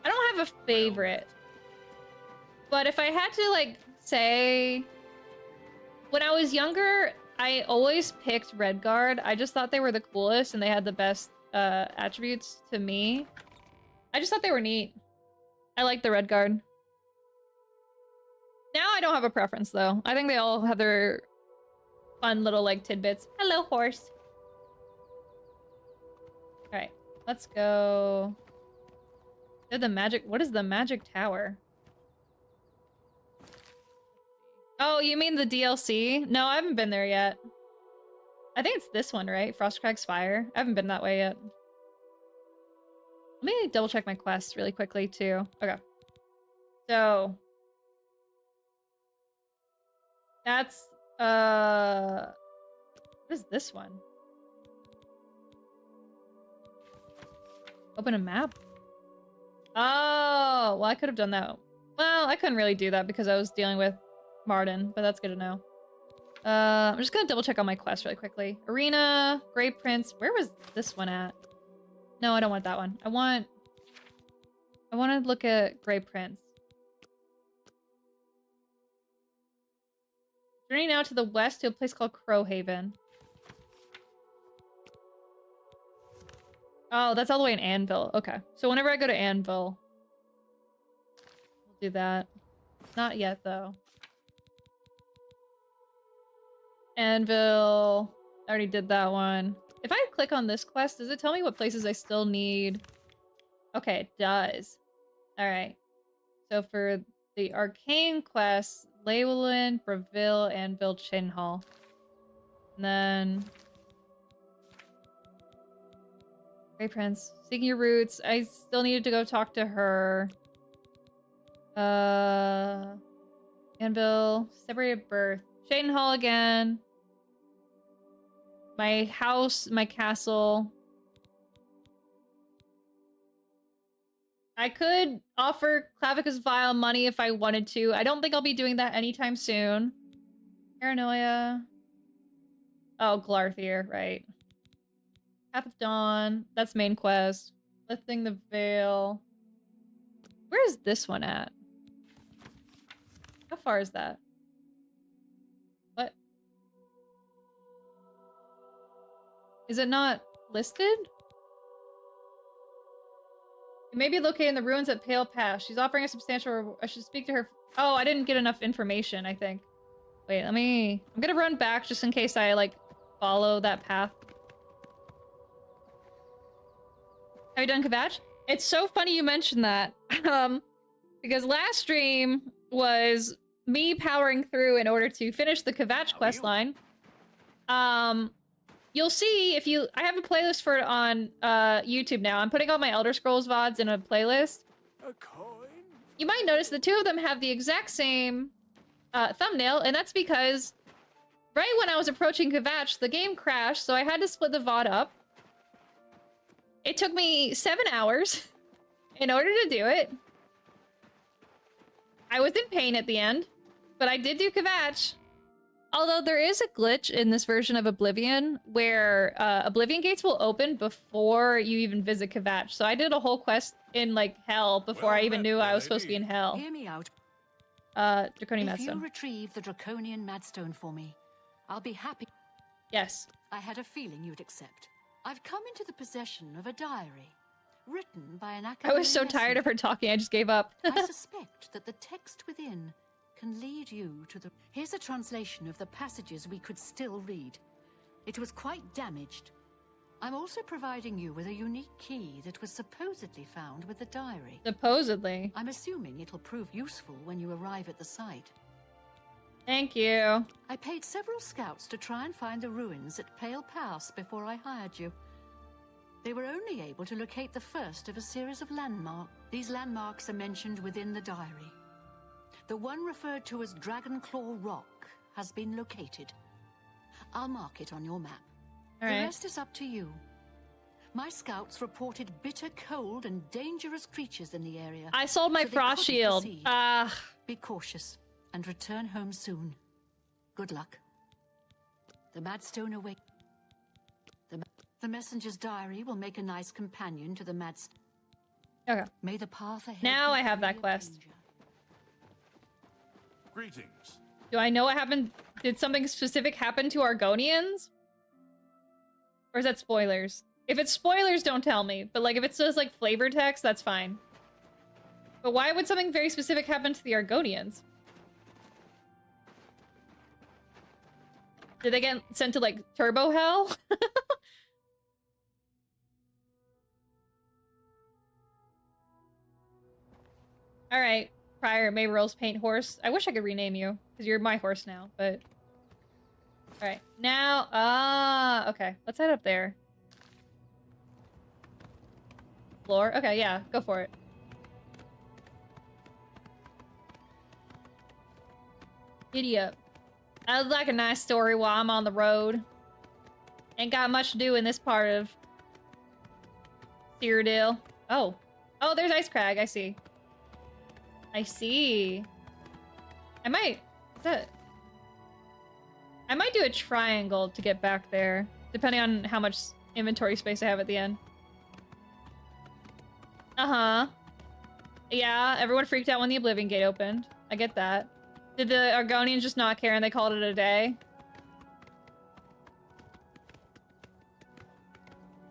I don't have a favorite. But if I had to, like, say... When I was younger, I always picked Redguard. I just thought they were the coolest and they had the best attributes to me. I just thought they were neat. I like the Redguard. Now I don't have a preference, though. I think they all have their fun little, like, tidbits. Hello, horse. Alright, let's go... Did the magic... What is the magic tower? Oh, you mean the DLC? No, I haven't been there yet. I think it's this one, right? Frostcragg's Fire. I haven't been that way yet. Let me double check my quests really quickly, too. Okay. So... That's, what is this one? Open a map? Oh, well, I could have done that. Well, I couldn't really do that because I was dealing with Martin, but that's good to know. I'm just gonna double check on my quest really quickly. Arena, Grey Prince. Where was this one at? No, I don't want that one. I want to look at Grey Prince. Journey now to the west to a place called Crowhaven. Oh, that's all the way in Anvil. Okay. So whenever I go to Anvil, we'll do that. Not yet, though. Anvil. I already did that one. If I click on this quest, does it tell me what places I still need? Okay, it does. Alright. So for the arcane quests, Lewelyn, Breville, Anvil, Chinhall. And then... Grey Prince. Seeking your roots. I still needed to go talk to her. Anvil. Separated birth. Shadenhall again. My house, my castle. I could offer Clavicus Vile money if I wanted to. I don't think I'll be doing that anytime soon. Paranoia. Oh, Glarthier, right. Path of Dawn. That's main quest. Lifting the Veil. Where is this one at? How far is that? What? Is it not listed? It may be located in the ruins at Pale Pass. She's offering a substantial... I should speak to her... Oh, I didn't get enough information, I think. Wait, let me... I'm gonna run back just in case I, like, follow that path. Have you done Kvatch? It's so funny you mentioned that. Because last stream was me powering through in order to finish the Kvatch questline. You'll see if you... I have a playlist for it on YouTube now. I'm putting all my Elder Scrolls VODs in a playlist. A coin? You might notice the two of them have the exact same thumbnail, and that's because right when I was approaching Kvatch, the game crashed, so I had to split the VOD up. It took me 7 hours in order to do it. I was in pain at the end, but I did do Kvatch. Although there is a glitch in this version of Oblivion where Oblivion gates will open before you even visit Kvatch. So I did a whole quest in like hell before I even knew I was supposed to be in hell. Hear me out. Draconian If you Madstone. retrieve the Draconian Madstone for me, I'll be happy. Yes. I had a feeling you'd accept. I've come into the possession of a diary, written by an I was so tired of her talking, I just gave up. I suspect that the text within can lead you to the... Here's a translation of the passages we could still read. It was quite damaged. I'm also providing you with a unique key that was supposedly found with the diary. Supposedly. I'm assuming it'll prove useful when you arrive at the site. Thank you. I paid several scouts to try and find the ruins at Pale Pass before I hired you. They were only able to locate the first of a series of landmarks. These landmarks are mentioned within the diary. The one referred to as Dragonclaw Rock has been located. I'll mark it on your map. All the right. rest is up to you. My scouts reported bitter cold and dangerous creatures in the area. I sold my so they frost couldn't shield. proceed. Be cautious and return home soon. Good luck. The Madstone awake. The messenger's diary will make a nice companion to the Madstone. Okay. May the path ahead. Now be I have free that of quest. danger. Greetings. Do I know what happened? Did something specific happen to Argonians? Or is that spoilers? If it's spoilers, don't tell me. But like if it's just like flavor text, that's fine. But why would something very specific happen to the Argonians? Did they get sent to like Turbo Hell? Alright, Prior Mayberl's Paint Horse. I wish I could rename you, because you're my horse now, but... Alright, now, okay, let's head up there. Floor? Okay, yeah, go for it. Giddy up. I'd like a nice story while I'm on the road. Ain't got much to do in this part of... Cyrodiil. Oh. Oh, there's Ice Crag, I see. I see. I might... I might do a triangle to get back there, depending on how much inventory space I have at the end. Uh-huh. Yeah, everyone freaked out when the Oblivion Gate opened. I get that. Did the Argonians just not care and they called it a day?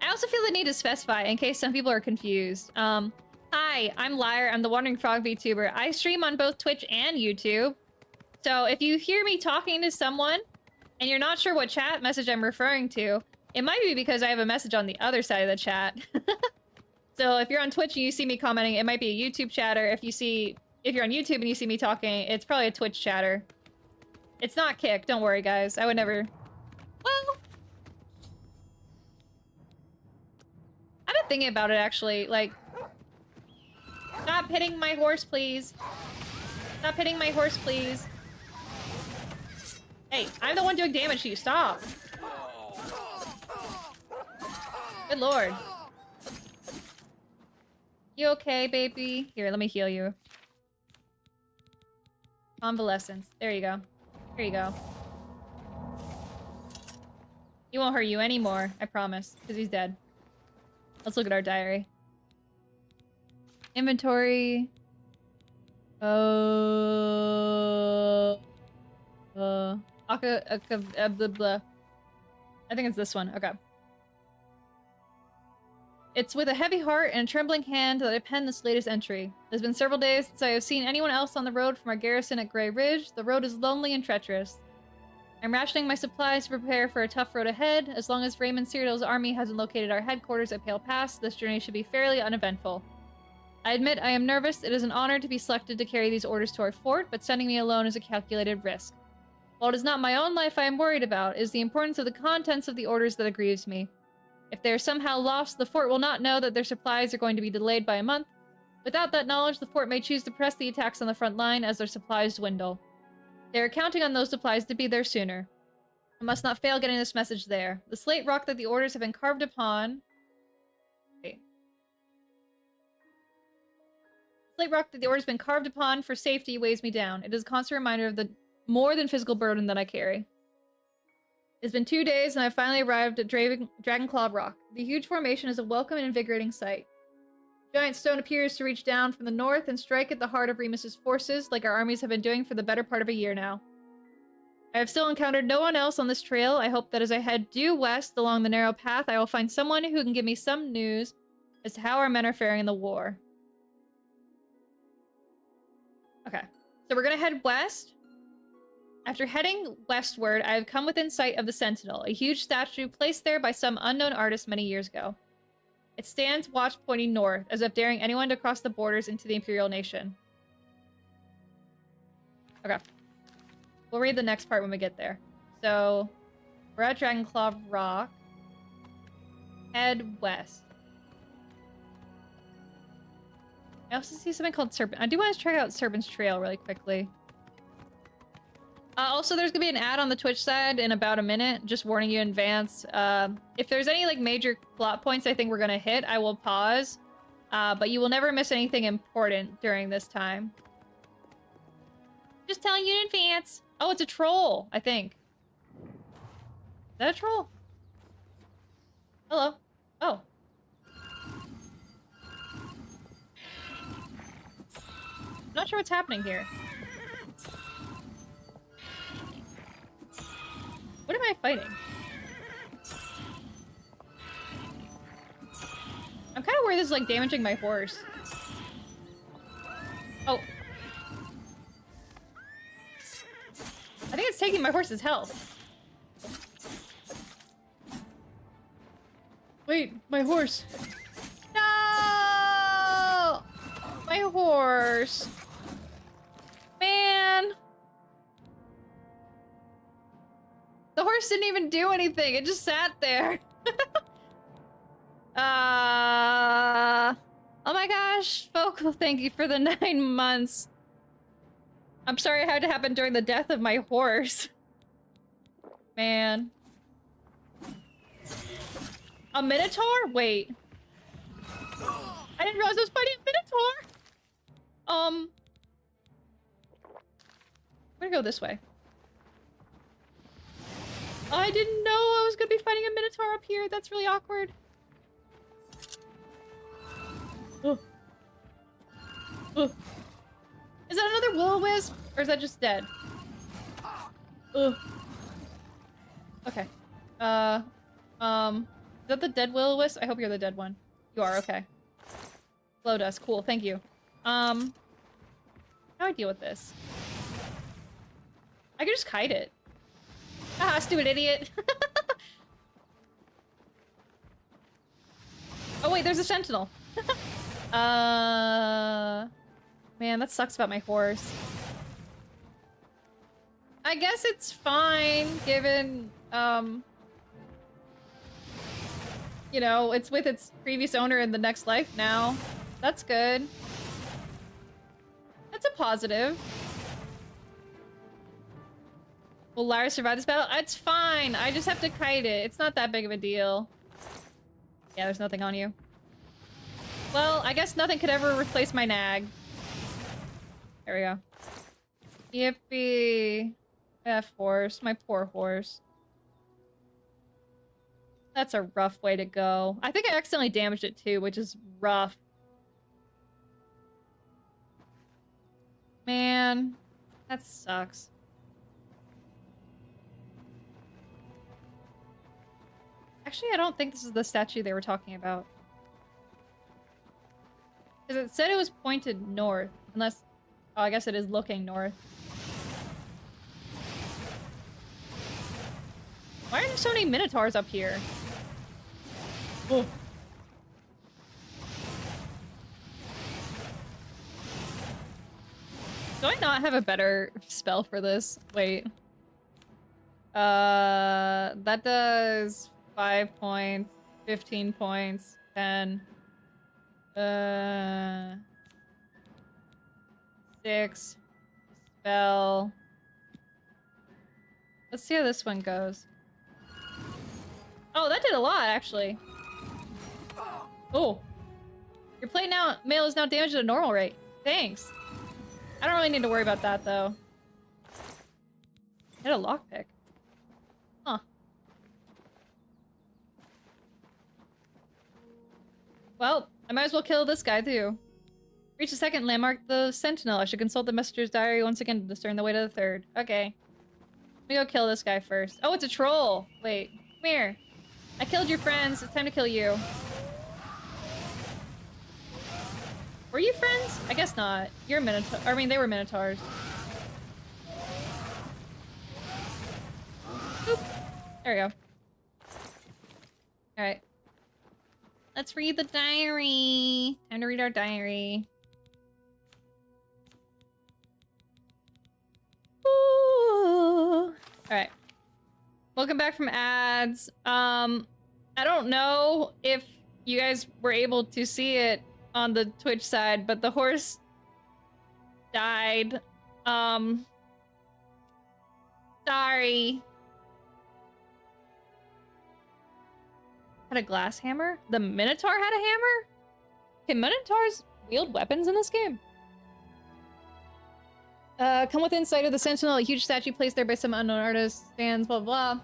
I also feel the need to specify in case some people are confused. Hi, I'm Lyre. I'm the Wandering Frog VTuber. I stream on both Twitch and YouTube. So if you hear me talking to someone and you're not sure what chat message I'm referring to, it might be because I have a message on the other side of the chat. So if you're on Twitch and you see me commenting, it might be a YouTube chatter. If you're on YouTube and you see me talking, it's probably a Twitch chatter. It's not Kick, don't worry guys. I would never... Well... I've been thinking about it actually, like... Stop hitting my horse, please. Stop hitting my horse, please. Hey, I'm the one doing damage to you. Stop. Good lord. You okay, baby? Here, let me heal you. Convalescence. There you go. There you go. He won't hurt you anymore, I promise, because he's dead. Let's look at our diary. Inventory. I think it's this one. Okay. It's with a heavy heart and a trembling hand that I penned this latest entry. It has been several days since I have seen anyone else on the road from our garrison at Grey Ridge. The road is lonely and treacherous. I'm rationing my supplies to prepare for a tough road ahead. As long as Raymond Cyrodiil's army hasn't located our headquarters at Pale Pass, this journey should be fairly uneventful. I admit I am nervous. It is an honor to be selected to carry these orders to our fort, but sending me alone is a calculated risk. While it is not my own life I am worried about, it is the importance of the contents of the orders that aggrieves me. If they are somehow lost, the fort will not know that their supplies are going to be delayed by a month. Without that knowledge, the fort may choose to press the attacks on the front line as their supplies dwindle. They are counting on those supplies to be there sooner. I must not fail getting this message there. The slate rock that the orders have been carved upon... Okay. Slate rock that the order's been carved upon for safety weighs me down. It is a constant reminder of the more than physical burden that I carry. It's been 2 days and I've finally arrived at Dragonclaw Rock. The huge formation is a welcome and invigorating sight. Giant stone appears to reach down from the north and strike at the heart of Remus's forces, like our armies have been doing for the better part of a year now. I have still encountered no one else on this trail. I hope that as I head due west along the narrow path, I will find someone who can give me some news as to how our men are faring in the war. Okay, so we're gonna head west. After heading westward, I have come within sight of the Sentinel, a huge statue placed there by some unknown artist many years ago. It stands watch pointing north, as if daring anyone to cross the borders into the Imperial Nation. Okay. We'll read the next part when we get there. So, we're at Dragonclaw Rock. Head west. I also see something called Serpent. I do want to check out Serpent's Trail really quickly. Also, there's gonna be an ad on the Twitch side in about a minute. Just warning you in advance. If there's any like major plot points I think we're gonna hit, I will pause. But you will never miss anything important during this time. Just telling you in advance. Oh, it's a troll, I think. Is that a troll? Hello. Oh. I'm not sure what's happening here. What am I fighting? I'm kind of worried this is like damaging my horse. Oh. I think it's taking my horse's health. Wait, my horse. No! My horse. Man. The horse didn't even do anything. It just sat there. Oh my gosh. Focal, thank you for the 9 months. I'm sorry it had to happen during the death of my horse. Man. A Minotaur? Wait. I didn't realize I was fighting a Minotaur. I'm gonna go this way. I didn't know I was gonna be fighting a Minotaur up here. That's really awkward. Oh. Oh. Is that another will-o-wisp? Or is that just dead? Ugh. Okay. Is that the dead will-o-wisp? I hope you're the dead one. You are, okay. Glow dust, cool, thank you. How do I deal with this? I can just kite it. Haha, stupid idiot. Oh wait, there's a sentinel. Man, that sucks about my horse. I guess it's fine, given, you know, it's with its previous owner in the next life now. That's good. That's a positive. Will Lyra survive this battle? It's fine. I just have to kite it. It's not that big of a deal. Yeah, there's nothing on you. Well, I guess nothing could ever replace my nag. There we go. Yippee. F horse. My poor horse. That's a rough way to go. I think I accidentally damaged it too, which is rough. Man. That sucks. Actually, I don't think this is the statue they were talking about. Because it said it was pointed north. Unless... Oh, I guess it is looking north. Why are there so many minotaurs up here? Oh. Do I not have a better spell for this? Wait. That does 5 points, 15 points, 10. 6. Spell. Let's see how this one goes. Oh, that did a lot, actually. Oh. Your plate now mail is now damaged at a normal rate. Thanks. I don't really need to worry about that, though. Hit a lockpick. Huh. Well, I might as well kill this guy too. Reach the second landmark, the Sentinel. I should consult the messenger's diary once again to discern the way to the third. Okay. Let me go kill this guy first. Oh, it's a troll. Wait, come here. I killed your friends. It's time to kill you. Were you friends? I guess not. You're a Minotaur. I mean, they were Minotaurs. Boop. There we go. Alright. Let's read the diary. Time to read our diary. Alright. Welcome back from ads. I don't know if you guys were able to see it on the Twitch side, but the horse died. Sorry. Had a glass hammer? The Minotaur had a hammer? Can Minotaurs wield weapons in this game? Come within sight of the Sentinel, a huge statue placed there by some unknown artist stands, blah, blah.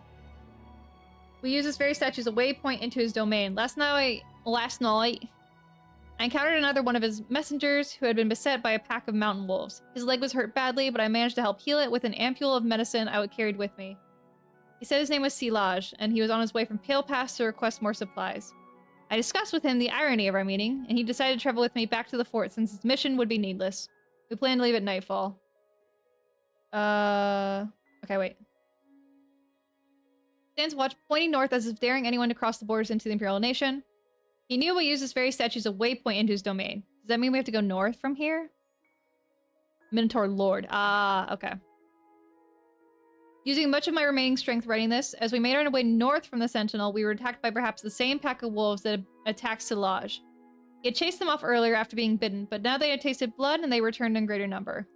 We use this very statue as a waypoint into his domain. Last night, I encountered another one of his messengers who had been beset by a pack of mountain wolves. His leg was hurt badly, but I managed to help heal it with an ampule of medicine I carried with me. He said his name was Silaj, and he was on his way from Pale Pass to request more supplies. I discussed with him the irony of our meeting, and he decided to travel with me back to the fort since his mission would be needless. We plan to leave at nightfall. Okay, wait. Stands watch, pointing north as if daring anyone to cross the borders into the Imperial Nation. He knew we use this very statue as a waypoint into his domain. Does that mean we have to go north from here? Minotaur Lord. Ah, okay. Using much of my remaining strength writing this, as we made our way north from the Sentinel, we were attacked by perhaps the same pack of wolves that had attacked Silaj. He had chased them off earlier after being bitten, but now they had tasted blood and they returned in greater number.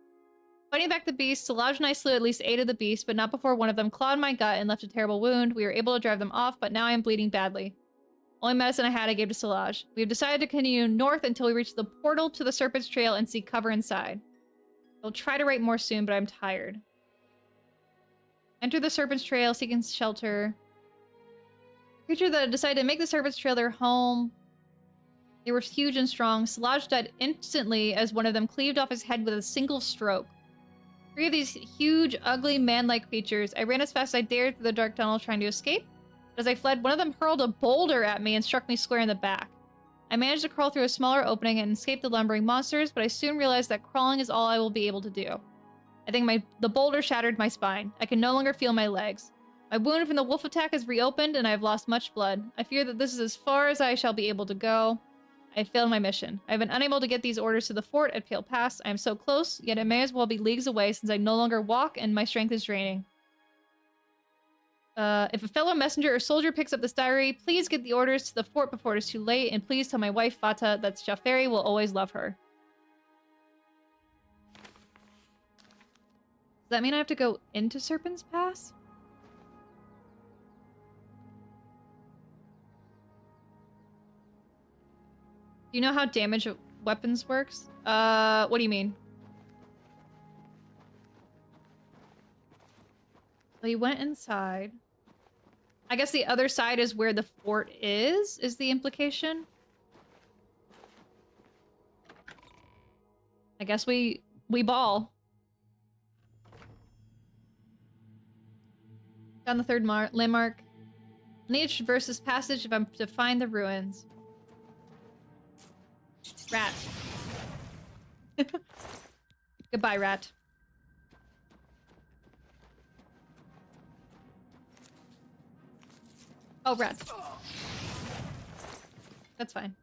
Fighting back the beast, Silaj and I slew at least 8 of the beasts, but not before one of them clawed my gut and left a terrible wound. We were able to drive them off, but now I am bleeding badly. Only medicine I had I gave to Silaj. We have decided to continue north until we reach the portal to the Serpent's Trail and seek cover inside. I'll try to write more soon, but I'm tired. Enter the Serpent's Trail, seeking shelter. The creature that decided to make the Serpent's Trail their home. They were huge and strong. Silaj died instantly as one of them cleaved off his head with a single stroke. 3 of these huge, ugly, man-like creatures. I ran as fast as I dared through the dark tunnel trying to escape. As I fled, one of them hurled a boulder at me and struck me square in the back. I managed to crawl through a smaller opening and escape the lumbering monsters, but I soon realized that crawling is all I will be able to do. I think the boulder shattered my spine. I can no longer feel my legs. My wound from the wolf attack has reopened, and I have lost much blood. I fear that this is as far as I shall be able to go. I have failed my mission. I have been unable to get these orders to the fort at Pale Pass. I am so close, yet it may as well be leagues away since I no longer walk and my strength is draining. If a fellow messenger or soldier picks up this diary, please get the orders to the fort before it is too late, and please tell my wife, Fata, that Jafari will always love her. Does that mean I have to go into Serpent's Pass? Do you know how damage of weapons works? What do you mean? Well, you went inside. I guess the other side is where the fort is the implication? I guess we ball. Down the third landmark. I need to traverse this passage if I'm to find the ruins. Rat. Goodbye, rat. Oh, rat. That's fine.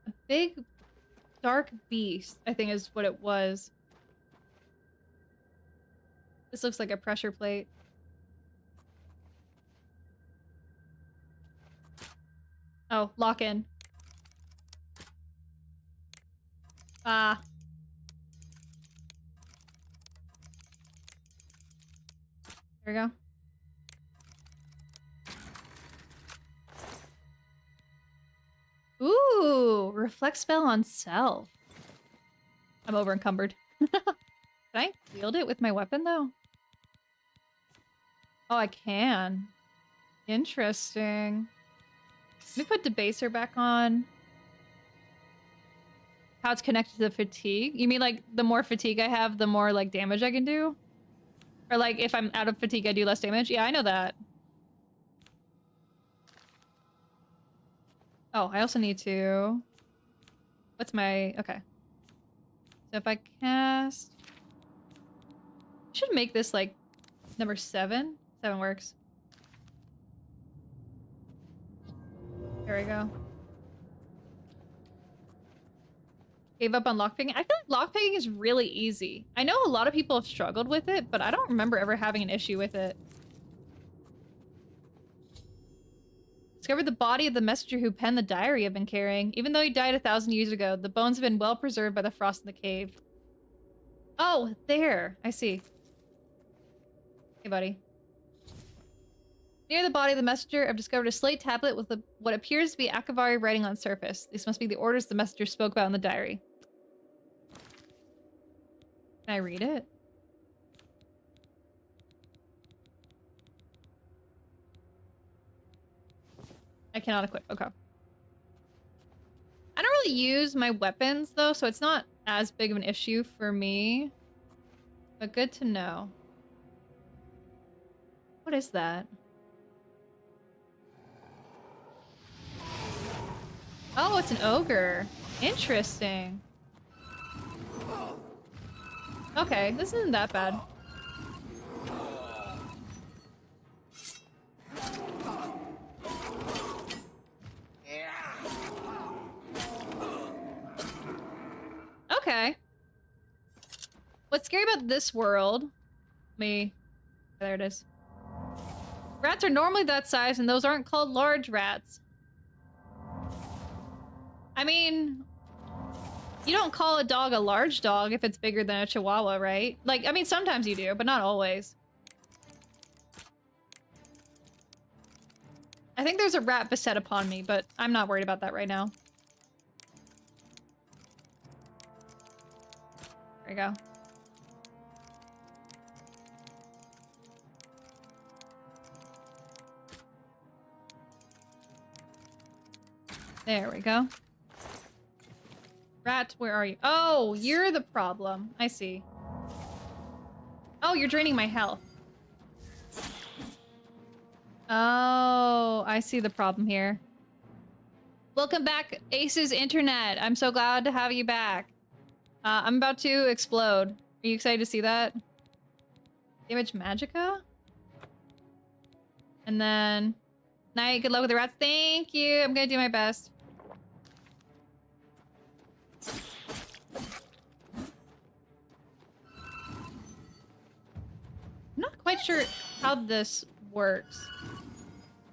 A big, dark beast, I think is what it was. This looks like a pressure plate. Oh, lock in. Ah. There we go. Ooh, reflect spell on self. I'm over encumbered. Can I wield it with my weapon though? Oh, I can. Interesting. Let me put debaser back on. How it's connected to the fatigue? You mean like the more fatigue I have, the more like damage I can do? Or like if I'm out of fatigue, I do less damage? Yeah, I know that. Oh, I also need to... What's my... Okay. So if I cast... I should make this like number 7. 7 works. There we go. Gave up on lockpicking. I feel like lockpicking is really easy. I know a lot of people have struggled with it, but I don't remember ever having an issue with it. Discovered the body of the messenger who penned the diary I've been carrying. Even though he died 1,000 years ago, the bones have been well preserved by the frost in the cave. Oh, there. I see. Hey, buddy. Near the body of the messenger, I've discovered a slate tablet with what appears to be Akavari writing on the surface. These must be the orders the messenger spoke about in the diary. Can I read it? I cannot equip. Okay. I don't really use my weapons, though, so it's not as big of an issue for me. But good to know. What is that? Oh, it's an ogre. Interesting. Okay, this isn't that bad. Okay. What's scary about this world... There it is. Rats are normally that size, and those aren't called large rats. I mean... You don't call a dog a large dog if it's bigger than a chihuahua, right? Like, I mean, sometimes you do, but not always. I think there's a rat beset upon me, but I'm not worried about that right now. There we go. There we go. Rat, where are you? Oh, you're the problem. I see. Oh, you're draining my health. Oh, I see the problem here. Welcome back, Ace's Internet. I'm so glad to have you back. I'm about to explode. Are you excited to see that? Damage Magicka? And then... Night, good luck with the rats. Thank you. I'm gonna do my best. I'm not quite sure how this works.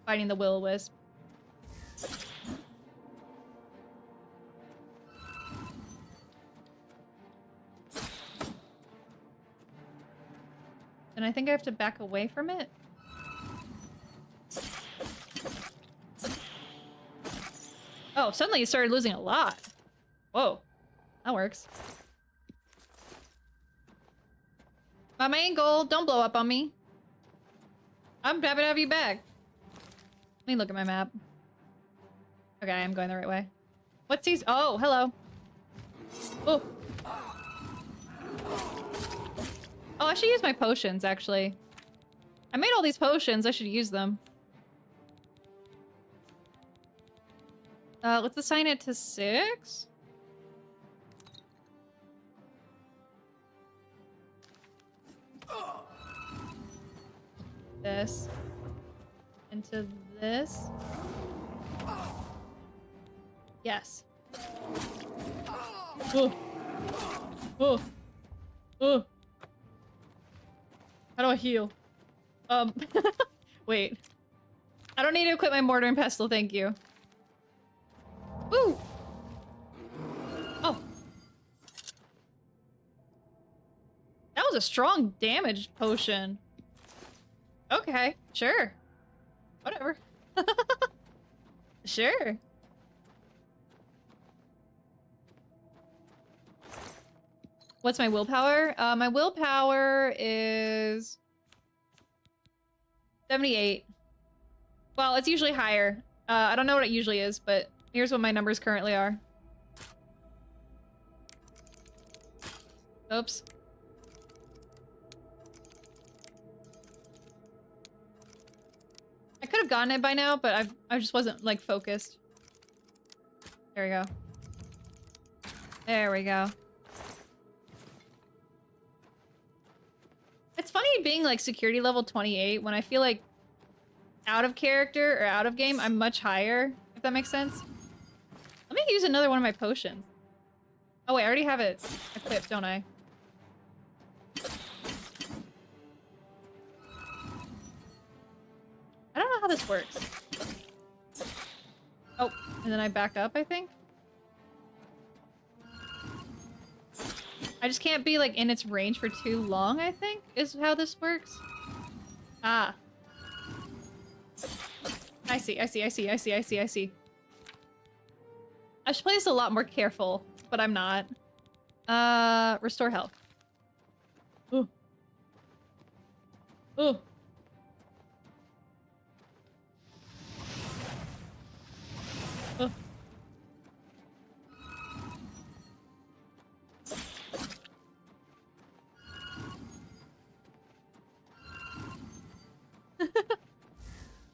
Fighting the will-o-wisp. And I think I have to back away from it. Oh, suddenly you started losing a lot. Whoa. That works. My main goal, don't blow up on me. I'm happy to have you back. Let me look at my map. Okay, I'm going the right way. What's these? Oh, hello. Oh. Oh, I should use my potions, actually. I made all these potions. I should use them. Let's assign it to 6. This. Into this. Yes. Oh. Oh. Oh. How do I heal? Wait. I don't need to equip my mortar and pestle, thank you. Woo! Oh. That was a strong damage potion. Okay, sure. Whatever. Sure. What's my willpower? My willpower is 78. Well, it's usually higher. I don't know what it usually is, but here's what my numbers currently are. Oops. I could have gotten it by now, but I just wasn't, like, focused. There we go. There we go. It's funny being, like, security level 28 when I feel like out of character or out of game, I'm much higher, if that makes sense. Let me use another one of my potions. Oh wait, I already have it equipped, don't I? I don't know how this works. Oh, and then I back up, I think? I just can't be, like, in its range for too long, I think, is how this works. Ah. I see. I should play this a lot more careful, but I'm not. Restore health. Ooh. Ooh. Oh.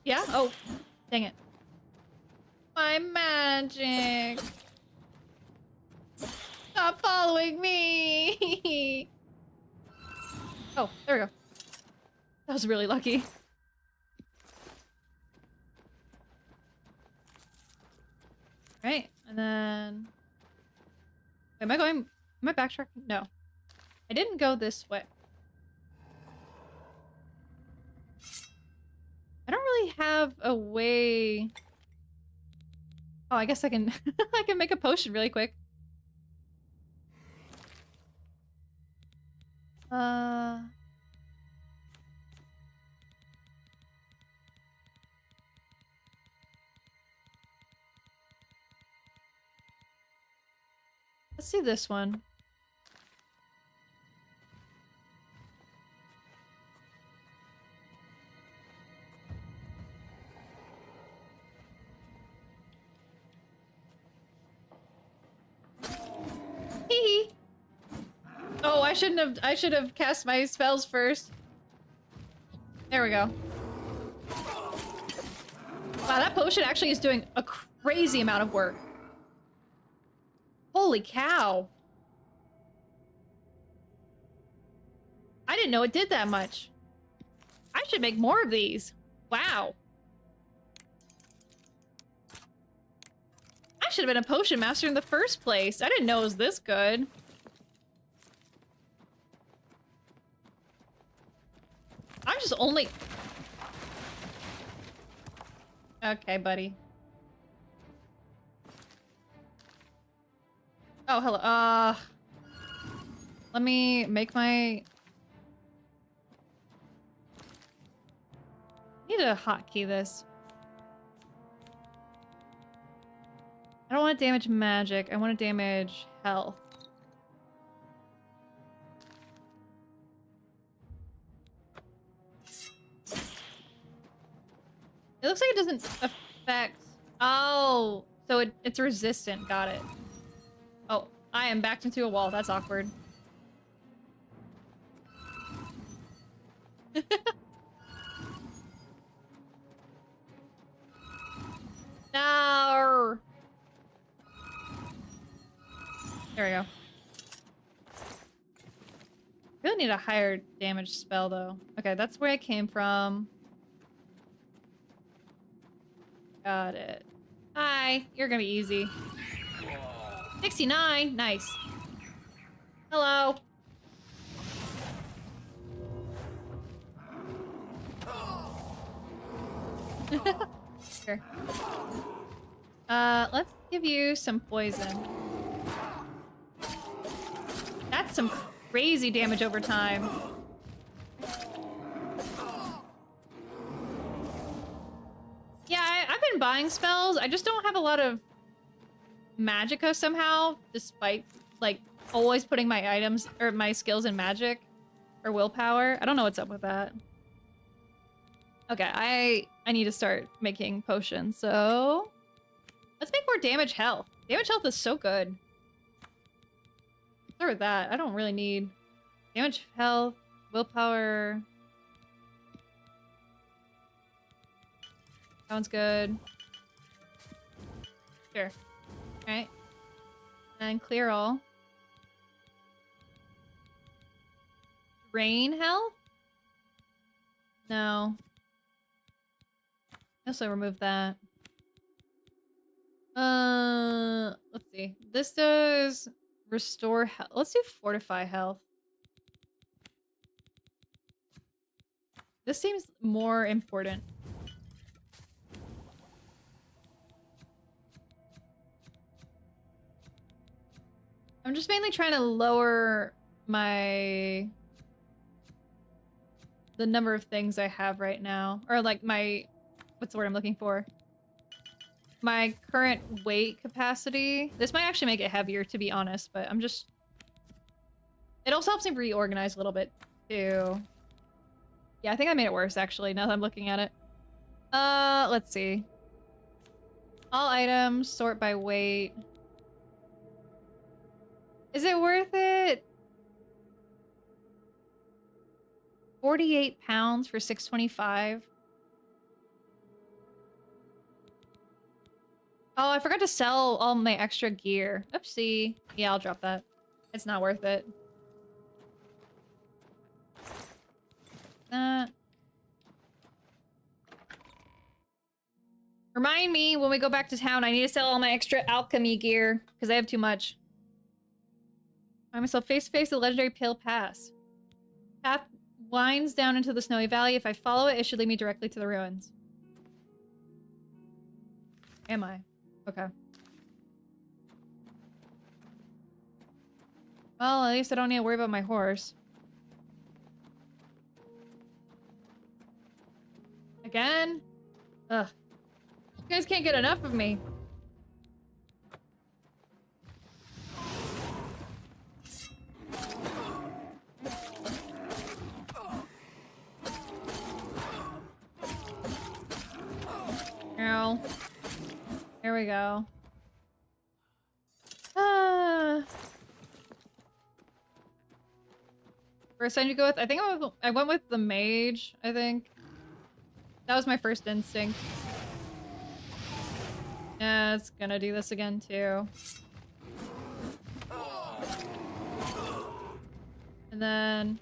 Yeah? Oh, dang it. My magic. Stop following me. Oh, there we go. That was really lucky. Right, and then... Wait, am I backtracking? No. I didn't go this way. I don't really have a way... Oh, I guess I can I can make a potion really quick. Let's see this one. Hee. Oh, I should have cast my spells first. There we go. Wow, that potion actually is doing a crazy amount of work. Holy cow. I didn't know it did that much. I should make more of these. Wow. I should have been a potion master in the first place. I didn't know it was this good. I'm just only... Okay, buddy. Oh, hello. Let me make my... I need to hotkey this. I don't want to damage magic. I want to damage health. It looks like it doesn't affect... Oh, so it's resistant. Got it. Oh, I am backed into a wall. That's awkward. No. There we go. Really need a higher damage spell though. Okay, that's where I came from. Got it. Hi, you're gonna be easy. 69, nice. Hello. Here. Let's give you some poison. That's some crazy damage over time. Yeah, I've been buying spells. I just don't have a lot of magicka somehow, despite, like, always putting my items, or my skills in magic. Or willpower. I don't know what's up with that. Okay, I need to start making potions. So let's make more damage health. Damage health is so good. Start with that. I don't really need damage health, willpower. That one's good. Sure. Alright. And clear all. Drain health? No. Also remove that. Let's see. This does restore health. Let's do fortify health. This seems more important. I'm just mainly trying to lower the number of things I have right now. Or like what's the word I'm looking for? My current weight capacity. This might actually make it heavier, to be honest, but I'm just... It also helps me reorganize a little bit, too. Yeah, I think I made it worse, actually, now that I'm looking at it. Let's see. All items, sort by weight. Is it worth it? 48 pounds for 625. Oh, I forgot to sell all my extra gear. Oopsie. Yeah, I'll drop that. It's not worth it. Remind me when we go back to town, I need to sell all my extra alchemy gear, because I have too much. Find myself face to face with the legendary Pale Pass. Path winds down into the snowy valley. If I follow it, it should lead me directly to the ruins. Am I? Okay. Well, at least I don't need to worry about my horse. Again? Ugh. You guys can't get enough of me. Ow. There we go. First time you go with? I think I went with the mage, I think. That was my first instinct. Yeah, it's gonna do this again, too. And then...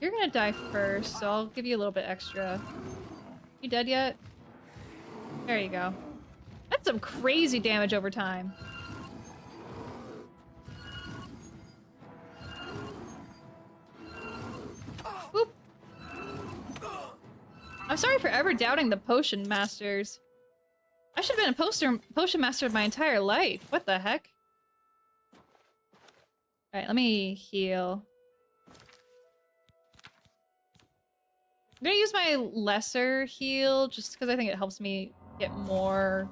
You're gonna die first, so I'll give you a little bit extra. You dead yet? There you go. That's some crazy damage over time. Boop. I'm sorry for ever doubting the potion masters. I should have been a potion master my entire life. What the heck? Alright, let me heal. I'm gonna use my lesser heal just because I think it helps me get more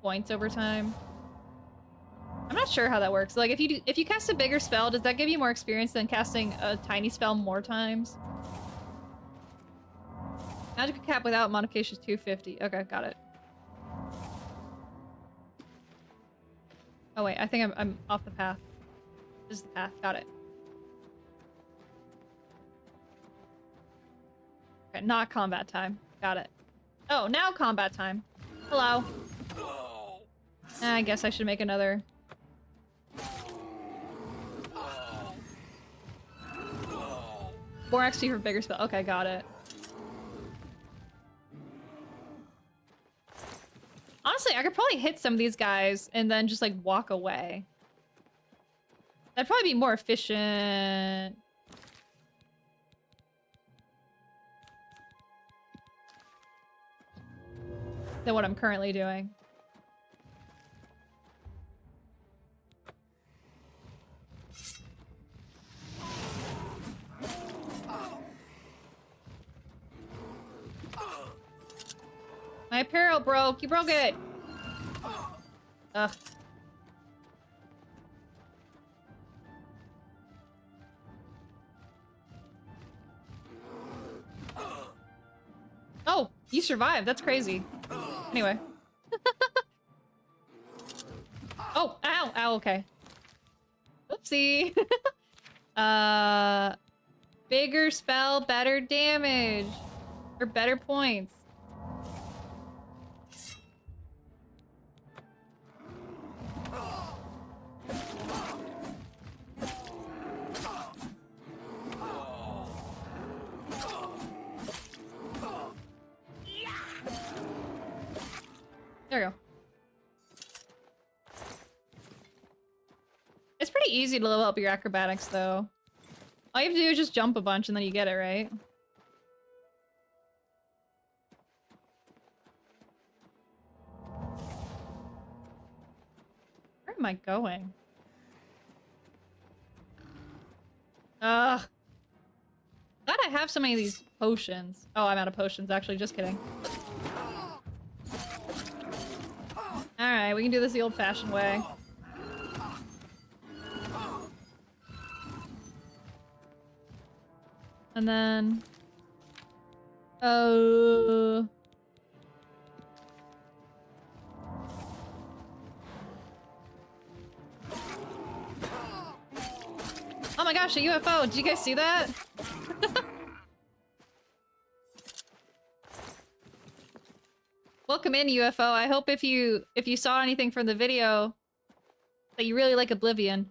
points over time. I'm not sure how that works. Like, if you cast a bigger spell, does that give you more experience than casting a tiny spell more times? Magic cap without modification is 250. Okay, got it. Oh wait, I think I'm off the path. This is the path. Got it. Okay, not combat time. Got it. Oh, now combat time. Hello. I guess I should make another. More XP for bigger spell. Okay, got it. Honestly, I could probably hit some of these guys and then just like walk away. That'd probably be more efficient. Than what I'm currently doing. My apparel broke. You broke it. Ugh. You survived. That's crazy. Anyway. Oh, ow, ow, okay. Oopsie. Bigger spell, better damage. Or better points. There we go. It's pretty easy to level up your acrobatics, though. All you have to do is just jump a bunch and then you get it, right? Where am I going? Ugh. Glad I have so many of these potions. Oh, I'm out of potions, actually. Just kidding. Alright, we can do this the old-fashioned way. And then... Oh my gosh, a UFO! Did you guys see that? Welcome in, UFO. I hope if you saw anything from the video that you really like Oblivion.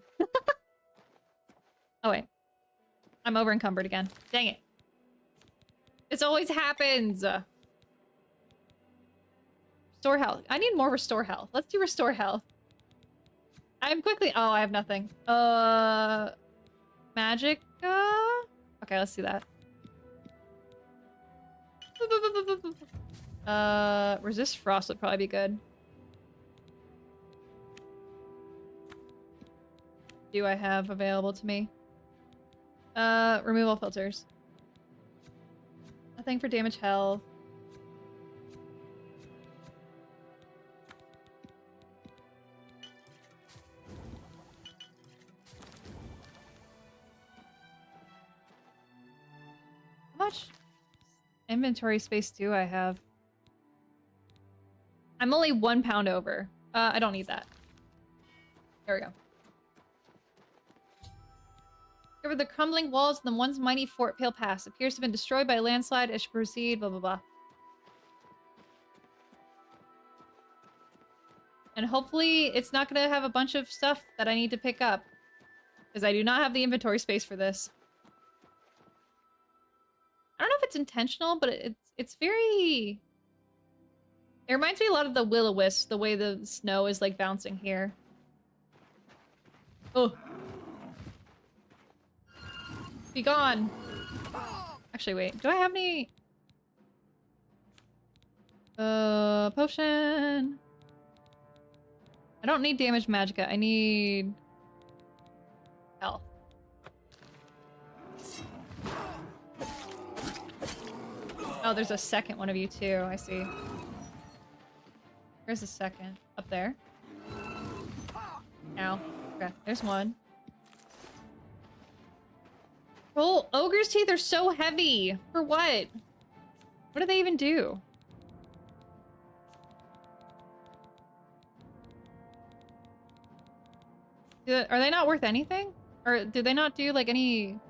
Oh wait. I'm over encumbered again. Dang it. This always happens. Restore health. I need more restore health. Let's do restore health. I'm quickly... Oh, I have nothing. Magic? Okay, let's do that. Resist frost would probably be good. Do I have available to me? Remove all filters. Nothing for damage health. How much inventory space do I have? I'm only 1 pound over. I don't need that. There we go. Over the crumbling walls of the once mighty Fort Pale Pass. Appears to have been destroyed by a landslide. As you proceed, blah, blah, blah. And hopefully it's not going to have a bunch of stuff that I need to pick up. Because I do not have the inventory space for this. I don't know if it's intentional, but it's very... It reminds me a lot of the Will-O-Wisp, the way the snow is, like, bouncing here. Oh. Be gone. Actually, wait. Do I have any... Potion. I don't need damage magicka. I need... health. Oh, there's a second one of you, too. I see. Where's the second? Up there? Ow. Okay, there's one. Oh, ogre's teeth are so heavy. For what? What do they even do? Are they not worth anything? Or do they not do, like, any...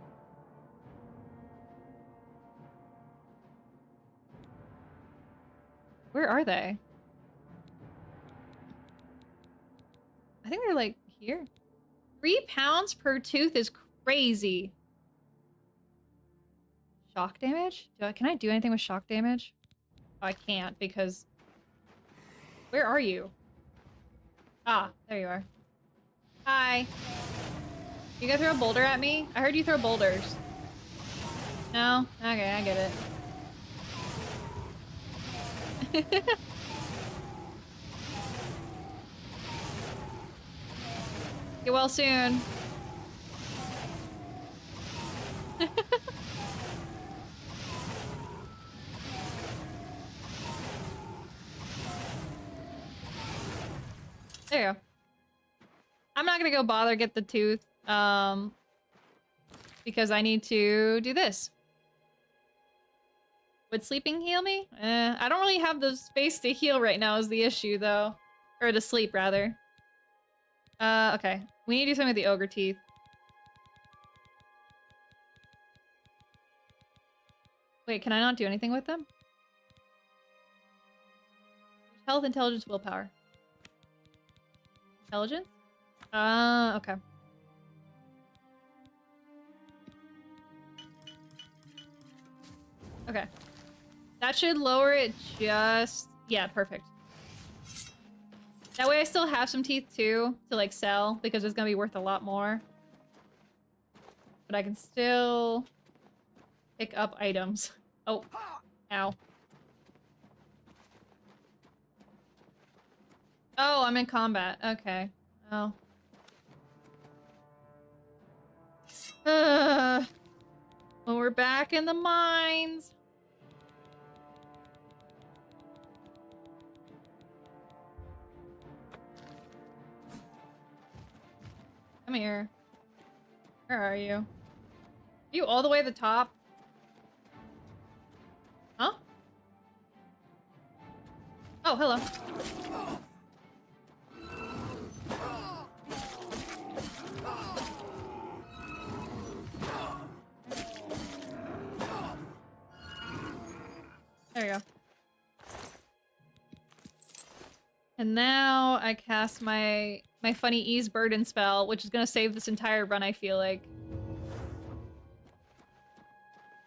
Where are they? I think they're, like, here. 3 pounds per tooth is crazy. Shock damage? Can I do anything with shock damage? Oh, I can't because... Where are you? Ah, there you are. Hi. You gonna throw a boulder at me? I heard you throw boulders. No? Okay, I get it. Get well soon. There you go. I'm not gonna go bother get the tooth, because I need to do this. Would sleeping heal me? I don't really have the space to heal right now is the issue, though. Or to sleep, rather. Okay. We need to do something with the ogre teeth. Wait, can I not do anything with them? Health, intelligence, willpower. Intelligence? Okay. Okay. That should lower it just... Yeah, perfect. That way I still have some teeth, too, to, like, sell, because it's gonna be worth a lot more. But I can still pick up items. Oh. Ow. Oh, I'm in combat. Okay. Oh. When we're back in the mines. Come here. Where are you? Are you all the way at the top? Huh? Oh, hello. There you go. And now I cast my funny ease burden spell, which is gonna save this entire run, I feel like.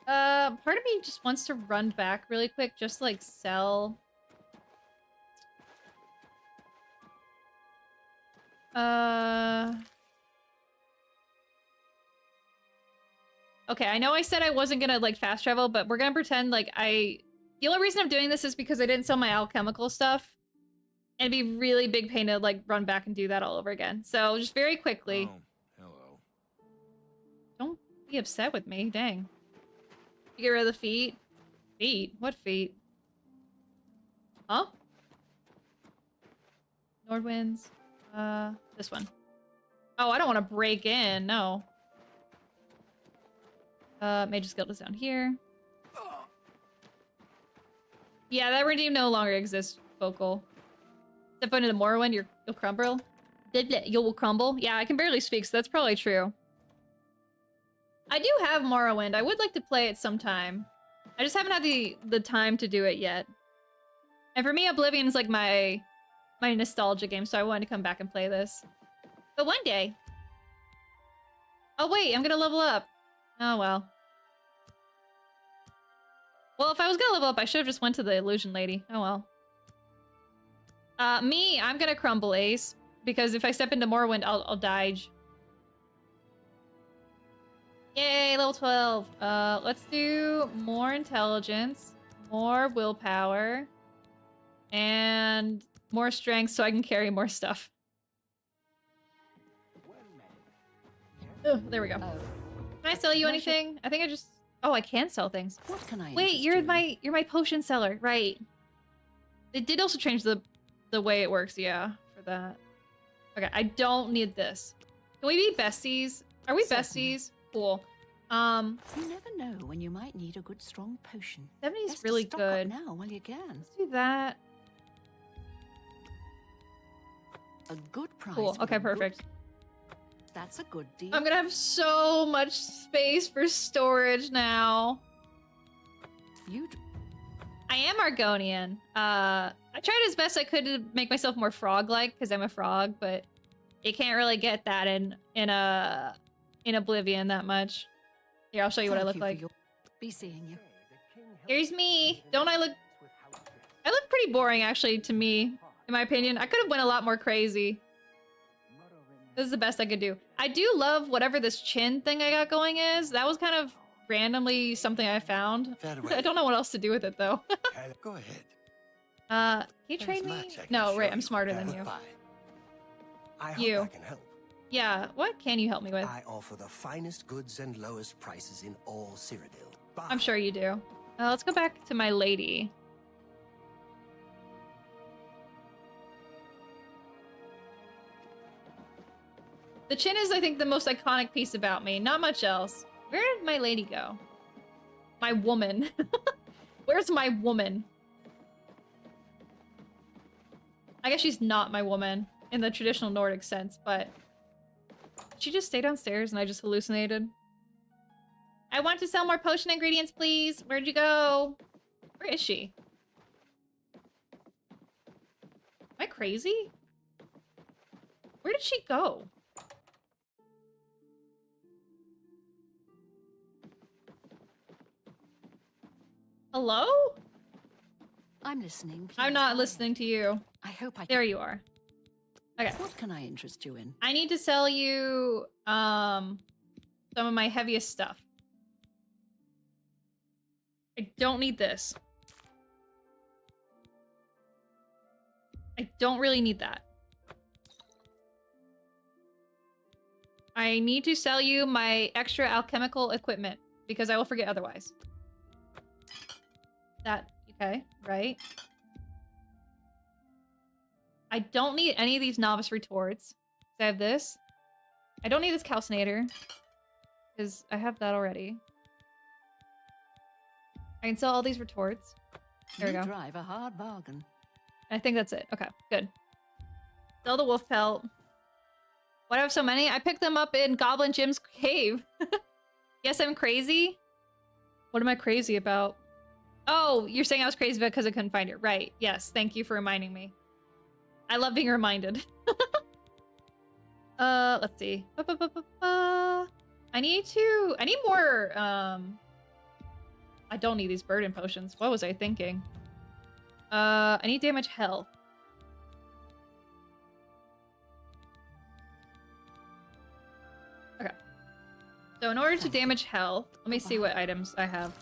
Part of me just wants to run back really quick, just to, like, sell. Okay, I know I said I wasn't gonna, like, fast travel, but we're gonna pretend like the only reason I'm doing this is because I didn't sell my alchemical stuff. And it'd be really big pain to, like, run back and do that all over again. So, just very quickly. Oh, hello. Don't be upset with me, dang. You get rid of the feet? Feet? What feet? Huh? Nordwinds. This one. Oh, I don't want to break in, no. Mage's Guild is down here. Yeah, that redeem no longer exists, Vocal. Step into the Morrowind, you'll crumble. You'll crumble. Yeah, I can barely speak, so that's probably true. I do have Morrowind. I would like to play it sometime. I just haven't had the time to do it yet. And for me, Oblivion is like my nostalgia game, so I wanted to come back and play this. But one day. Oh wait, I'm gonna level up. Oh well. Well, if I was gonna level up, I should have just went to the illusion lady. Oh well. I'm gonna crumble Ace, because if I step into Morrowind, I'll die. Yay, level 12. Let's do more intelligence, more willpower, and more strength so I can carry more stuff. Oh, there we go. Can I sell you anything? I think I just... Oh, I can sell things. What can I Wait, you're my potion seller, right? They did also change the way it works, yeah, for that. Okay, I don't need this. Can we be besties? Are we besties? Cool. You never know when you might need a good strong potion. 70 is Best to really stock good. up now while you can. Let's do that. A good price. Cool. for Okay, a good- perfect. That's a good deal. I'm gonna have so much space for storage now. I am Argonian. I tried as best I could to make myself more frog-like because I'm a frog, but you can't really get that in Oblivion that much. Here, I'll show you what I look like. Be seeing you. Here's me. Don't I look... I look pretty boring, actually, to me, in my opinion. I could have went a lot more crazy. This is the best I could do. I do love whatever this chin thing I got going is. That was kind of randomly something I found. I don't know what else to do with it, though. Go ahead. Can you trade me? No, right, I'm smarter than you. I hope I can help. Yeah, what can you help me with? I offer the finest goods and lowest prices in all Cyrodiil. I'm sure you do. Let's go back to my lady. The chin is, I think, the most iconic piece about me. Not much else. Where did my lady go? My woman. Where's my woman? I guess she's not my woman in the traditional Nordic sense, but did she just stay downstairs and I just hallucinated? I want to sell more potion ingredients, please. Where'd you go? Where is she? Am I crazy? Where did she go? Hello? I'm listening. Please. I'm not listening to you. I hope I can... There you are. Okay. What can I interest you in? I need to sell you some of my heaviest stuff. I don't need this. I don't really need that. I need to sell you my extra alchemical equipment because I will forget otherwise. That, okay, right? I don't need any of these novice retorts. I have this. I don't need this calcinator because I have that already. I can sell all these retorts. There we go. You drive a hard bargain. I think that's it. Okay, good. Sell the wolf pelt. Why do I have so many? I picked them up in Goblin Jim's cave. Yes, I'm crazy? What am I crazy about? Oh, you're saying I was crazy because I couldn't find it. Right. Yes, thank you for reminding me. I love being reminded. Let's see. I need more, I don't need these burden potions. What was I thinking? I need damage health. Okay. So in order to damage health, let me see what items I have.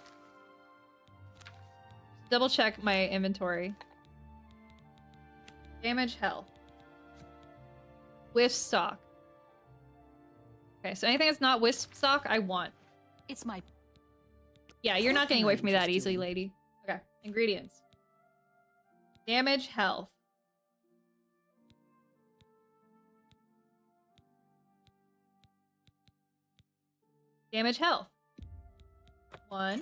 Double check my inventory. Damage health. Wisp stock. Okay, so anything that's not wisp stock, I want. It's my... Yeah, you're not getting away from me that easily, lady. Okay, ingredients. Damage health. Damage health. 1.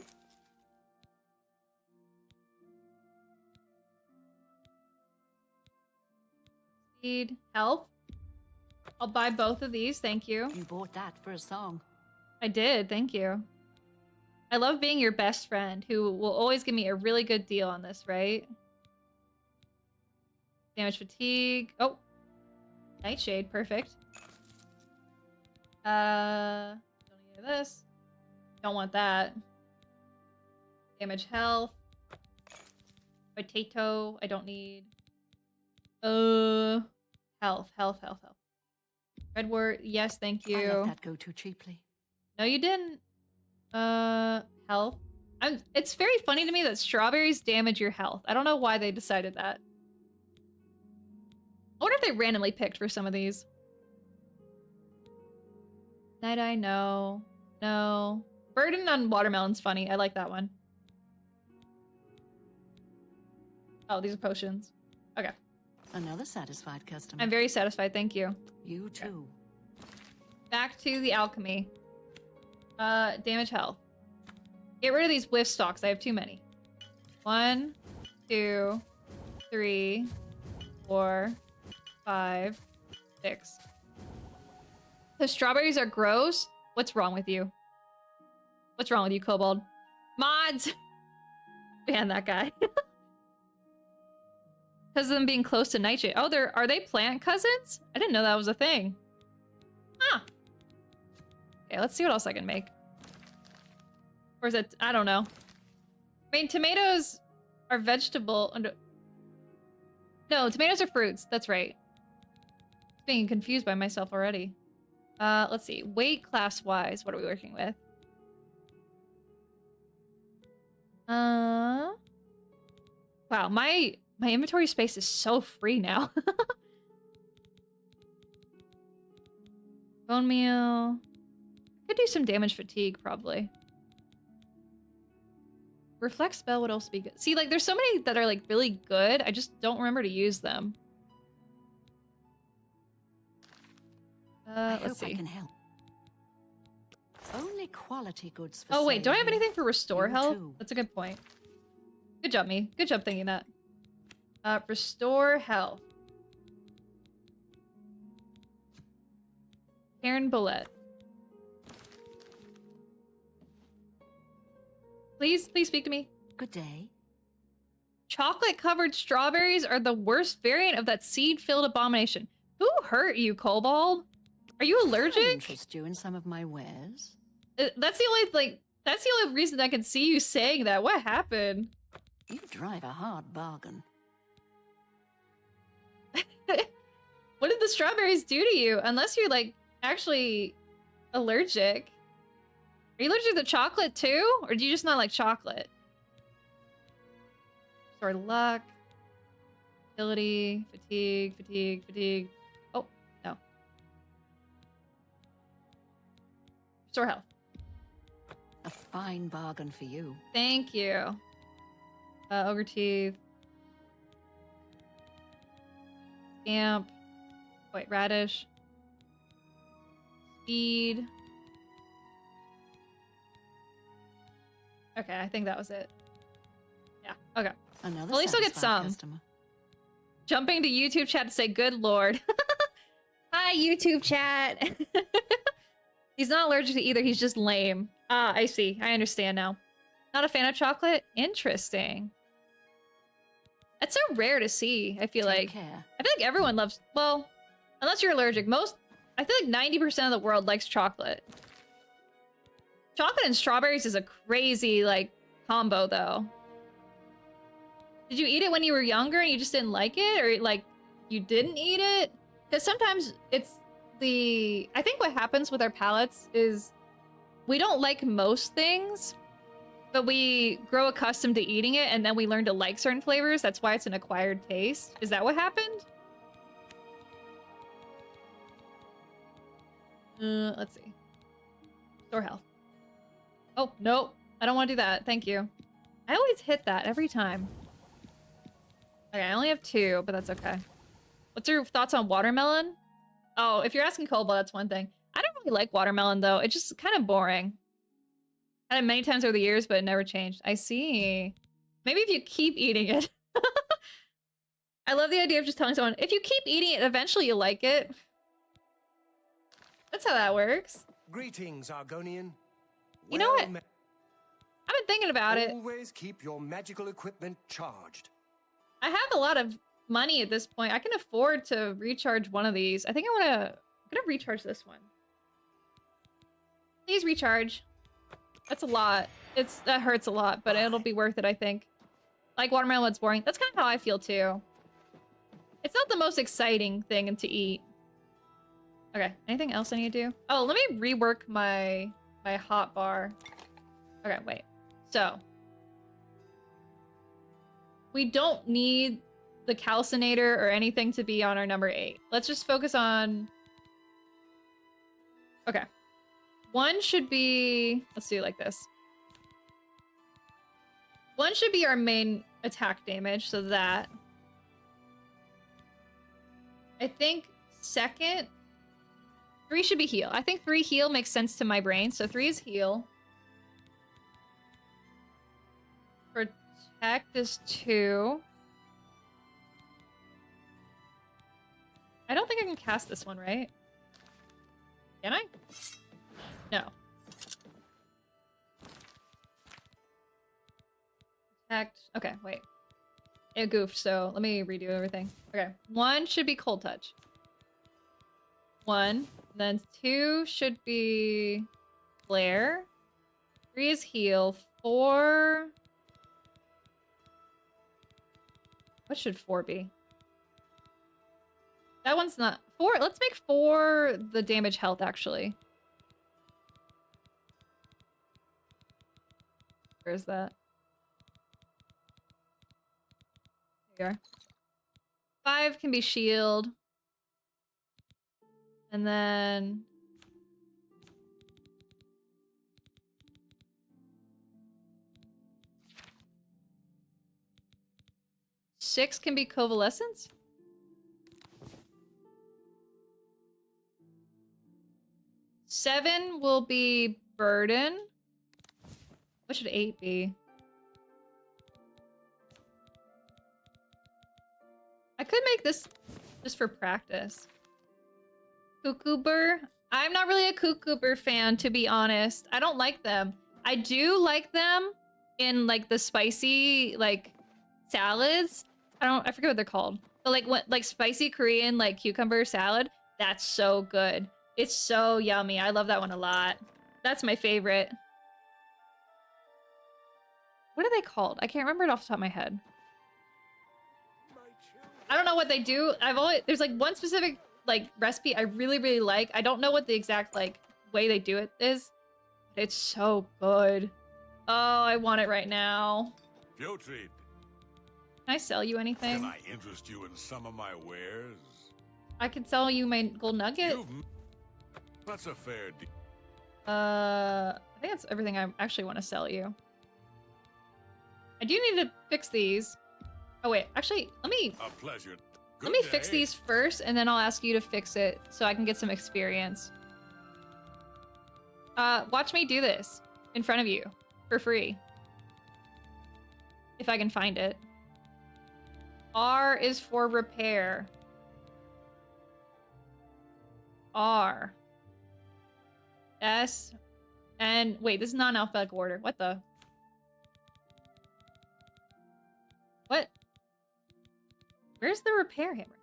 Speed health. I'll buy both of these, thank you. You bought that for a song. I did, thank you. I love being your best friend who will always give me a really good deal on this, right? Damage fatigue. Oh. Nightshade, perfect. Don't need this. Don't want that. Damage health. Potato, I don't need. Health. Redwort, yes, thank you. I let that go too cheaply. No, you didn't. Health. It's very funny to me that strawberries damage your health. I don't know why they decided that. I wonder if they randomly picked for some of these. Night-eye, no. No. Burden on watermelon's funny. I like that one. Oh, these are potions. Okay. Another satisfied customer. I'm very satisfied, thank you. You too. Back to the alchemy. Damage health. Get rid of these whiff stalks. I have too many. 1, 2, 3, 4, 5, 6. The strawberries are gross? What's wrong with you? What's wrong with you, Kobold? Mods! Ban that guy. Because of them being close to Nightshade. Oh, are they plant cousins? I didn't know that was a thing. Huh. Okay, let's see what else I can make. Or is it... I don't know. I mean, tomatoes are vegetable... No, tomatoes are fruits. That's right. I'm being confused by myself already. Let's see. Weight class-wise, what are we working with? Wow, my inventory space is so free now. Bone meal. I could do some damage fatigue, probably. Reflect spell would also be good. See, like, there's so many that are, like, really good. I just don't remember to use them. Let's see. I can help. Only quality goods for Oh, wait, do I have sale. anything for restore You health? too. That's a good point. Good job, me. Good job thinking that. Restore health. Karen Bullet. Please speak to me. Good day. Chocolate-covered strawberries are the worst variant of that seed-filled abomination. Who hurt you, Kobold? Are you allergic? Interest you in some of my wares? That's the only reason I can see you saying that. What happened? You drive a hard bargain. What did the strawberries do to you? Unless you're, like, actually allergic. Are you allergic to chocolate, too? Or do you just not like chocolate? Restore luck. Agility. Fatigue. Oh, no. Restore health. A fine bargain for you. Thank you. Ogre teeth. Scamp. White radish. Speed. Okay, I think that was it. Yeah, okay. Another at least I'll get some. customer. Jumping to YouTube chat to say, good lord. Hi, YouTube chat. He's not allergic to either, he's just lame. Ah, I see. I understand now. Not a fan of chocolate? Interesting. That's so rare to see, I feel like. I feel like everyone loves... Well, unless you're allergic. I feel like 90% of the world likes chocolate. Chocolate and strawberries is a crazy, like, combo, though. Did you eat it when you were younger and you just didn't like it? Or, like, you didn't eat it? Because sometimes it's the... I think what happens with our palates is we don't like most things, but we grow accustomed to eating it, and then we learn to like certain flavors. That's why it's an acquired taste. Is that what happened? Let's see. Store health. Oh, no. I don't want to do that. Thank you. I always hit that every time. Okay, I only have 2, but that's okay. What's your thoughts on watermelon? Oh, if you're asking Cobalt, that's one thing. I don't really like watermelon, though. It's just kind of boring. Had it many times over the years, but it never changed. I see. Maybe if you keep eating it. I love the idea of just telling someone, if you keep eating it, eventually you'll like it. That's how that works. Greetings, Argonian. You know what? I've been thinking about it. Always keep your magical equipment charged. I have a lot of money at this point. I can afford to recharge one of these. I think I'm gonna recharge this one. Please recharge. That's a lot. That hurts a lot, but it'll be worth it, I think. Like watermelon, it's boring. That's kind of how I feel too. It's not the most exciting thing to eat. Okay, anything else I need to do? Oh, let me rework my hot bar. Okay, wait. So we don't need the calcinator or anything to be on our number 8. Let's just focus on... Okay. 1 should be... Let's do it like this. 1 should be our main attack damage, so that. I think second... 3 should be heal. I think 3 heal makes sense to my brain, so 3 is heal. Protect is 2. I don't think I can cast this one, right? Can I? No. Protect. Okay, wait. It goofed, so let me redo everything. Okay, 1 should be cold touch. 1. Then 2 should be flare. 3 is heal. 4... What should 4 be? That one's not... 4... Let's make 4 the damage health, actually. Where is that? There you are. 5 can be shield. And then... 6 can be convalescence? Seven will be burden. What should 8 be? I could make this just for practice. Cucumber. I'm not really a cucumber fan, to be honest. I don't like them. I do like them in like the spicy like salads. I forget what they're called. But like what spicy Korean like cucumber salad, that's so good. It's so yummy. I love that one a lot. That's my favorite. What are they called? I can't remember it off the top of my head. I don't know what they do. There's like one specific like recipe I really, really like. I don't know what the exact like way they do it is. But it's so good. Oh, I want it right now. Putrid. Can I sell you anything? Can I interest you in some of my wares? I can sell you my gold nugget. That's a fair deal. I think that's everything I actually want to sell you. I do need to fix these. Oh wait, actually, let me fix these first, and then I'll ask you to fix it so I can get some experience. Watch me do this in front of you for free. If I can find it. R is for repair. R. S. And wait, this is not in alphabetical order. What the? What? Where's the repair hammer?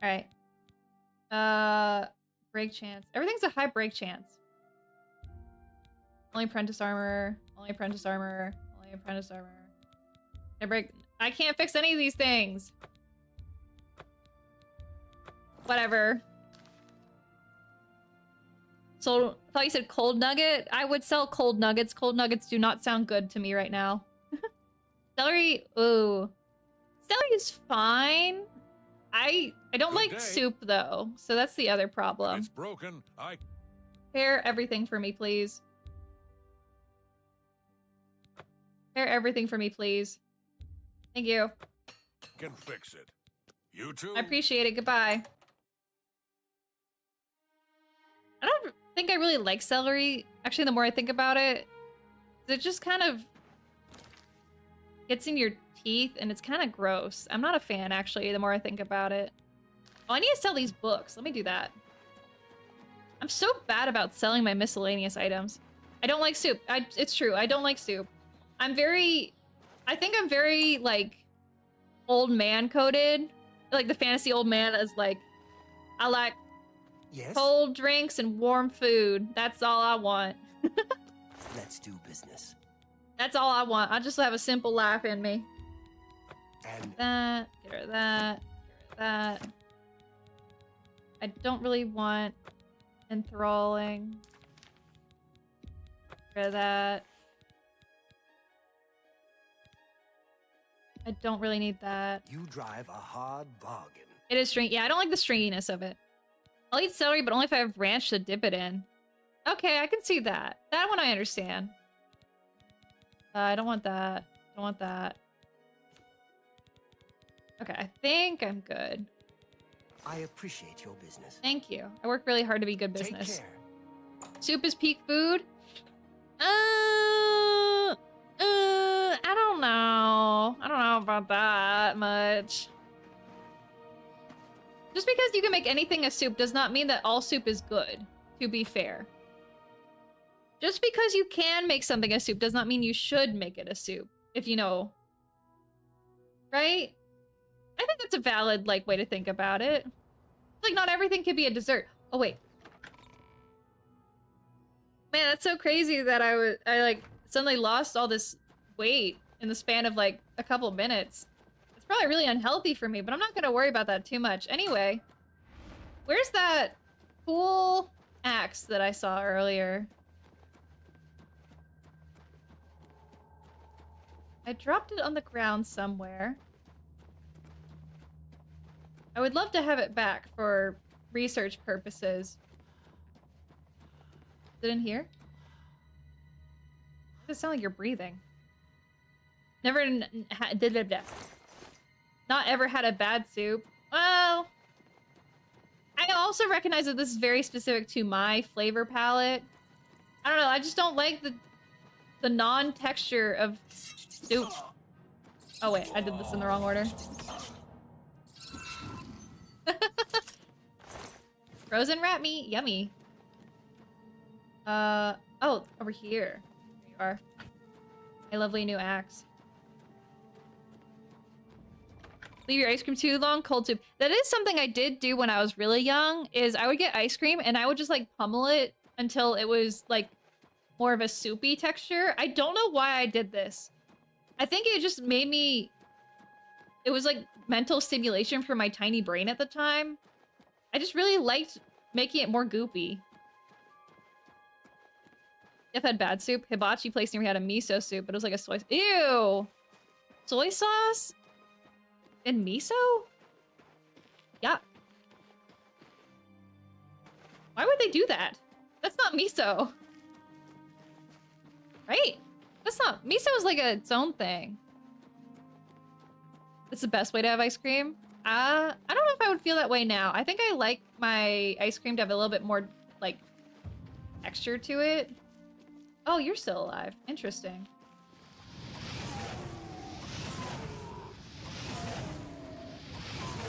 There. Alright. Break chance. Everything's a high break chance. Only apprentice armor. Only apprentice armor. Only apprentice armor. I can't fix any of these things. Whatever. So, I thought you said cold nugget. I would sell cold nuggets. Cold nuggets do not sound good to me right now. Celery, ooh. Celery is fine. I don't like soup though, so that's the other problem. It's broken. Repair everything for me, please. Repair everything for me, please. Thank you. Can fix it. You too. I appreciate it. Goodbye. I don't think I really like celery. Actually, the more I think about it, it just kind of gets in your teeth and it's kind of gross. I'm not a fan, actually, the more I think about it. Oh, I need to sell these books. Let me do that. I'm so bad about selling my miscellaneous items. I don't like soup. It's true. I don't like soup. I think I'm very, like, old man coded. Like, the fantasy old man is like, I like cold drinks and warm food. That's all I want. Let's do business. That's all I want. I just have a simple life in me. And that, get rid of that, get rid of that. I don't really want enthralling. Get rid of that. I don't really need that. You drive a hard bargain. It is stringy. Yeah, I don't like the stringiness of it. I'll eat celery, but only if I have ranch to dip it in. Okay, I can see that. That one I understand. I don't want that. Don't want that. Okay, I think I'm good. I appreciate your business. Thank you. I work really hard to be good business. Take care. Soup is peak food? I don't know. I don't know about that much. Just because you can make anything a soup does not mean that all soup is good, to be fair. Just because you can make something a soup does not mean you should make it a soup, if you know. Right? I think that's a valid, like, way to think about it. Like, not everything can be a dessert. Oh, wait. Man, that's so crazy that I like, suddenly lost all this weight in the span of, like, a couple minutes. It's probably really unhealthy for me, but I'm not gonna worry about that too much. Anyway, where's that cool axe that I saw earlier? I dropped it on the ground somewhere. I would love to have it back for research purposes. Is it in here? Does it sound like you're breathing? Not ever had a bad soup. Well, I also recognize that this is very specific to my flavor palette. I don't know, I just don't like the non-texture of soup. Oh wait, I did this in the wrong order. Frozen rat meat, yummy. Oh, over here. There you are. My lovely new axe. Leave your ice cream too long, cold soup. That is something I did do when I was really young, is I would get ice cream and I would just like pummel it until it was like more of a soupy texture. I don't know why I did this. I think it just made me... It was like mental stimulation for my tiny brain at the time. I just really liked making it more goopy. I've had bad soup. Hibachi place near me had a miso soup, but it was like a soy... Ew! Soy sauce? And miso? Yeah. Why would they do that? That's not miso. Right? That's not... Miso is like its own thing. It's the best way to have ice cream. I don't know if I would feel that way now. I think I like my ice cream to have a little bit more, like, texture to it. Oh, you're still alive. Interesting.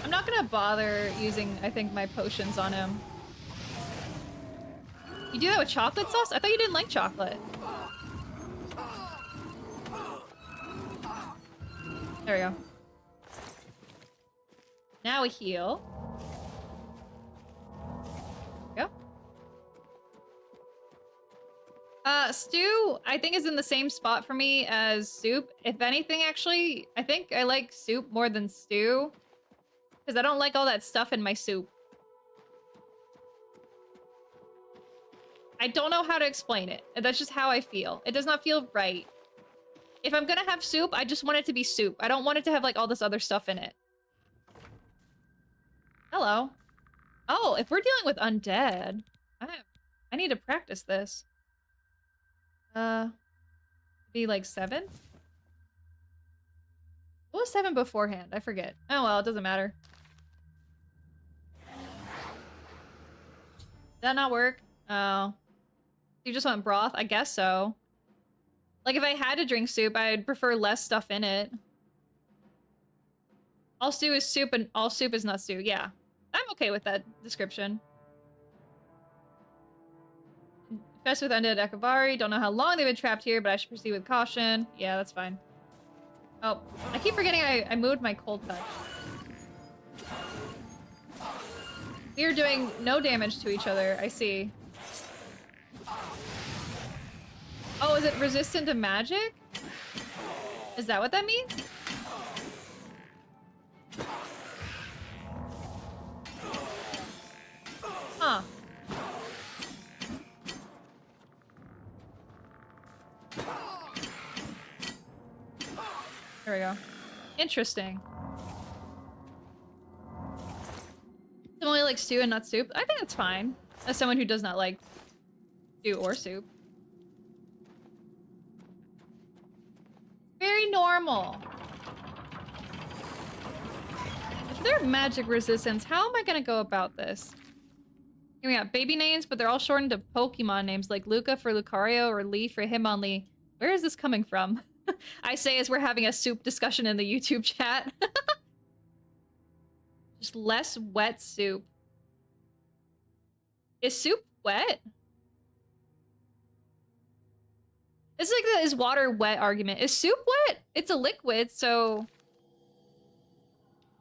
I'm not gonna bother using, I think, my potions on him. You do that with chocolate sauce? I thought you didn't like chocolate. There we go. Now we heal. Go. Stew, I think, is in the same spot for me as soup. If anything, actually, I think I like soup more than stew. Because I don't like all that stuff in my soup. I don't know how to explain it. That's just how I feel. It does not feel right. If I'm gonna have soup, I just want it to be soup. I don't want it to have, like, all this other stuff in it. Hello. Oh, if we're dealing with undead, I need to practice this. Be like 7? What was 7 beforehand? I forget. Oh well, it doesn't matter. Did that not work? Oh. You just want broth? I guess so. Like, if I had to drink soup, I'd prefer less stuff in it. All stew is soup and all soup is not stew. Yeah. I'm okay with that description. Fest with undead Ekabari. Don't know how long they've been trapped here, but I should proceed with caution. Yeah, that's fine. Oh, I keep forgetting I moved my cold touch. We are doing no damage to each other. I see. Oh, is it resistant to magic? Is that what that means? Huh. There we go. Interesting. I'm only like stew and not soup. I think that's fine. As someone who does not like stew or soup. Very normal. If they're magic resistance, how am I gonna go about this? Here we got baby names, but they're all shortened to Pokemon names, like Luca for Lucario or Lee for Hitmonlee. Where is this coming from? I say as we're having a soup discussion in the YouTube chat. Just less wet soup. Is soup wet? It's like the is water wet argument. Is soup wet? It's a liquid, so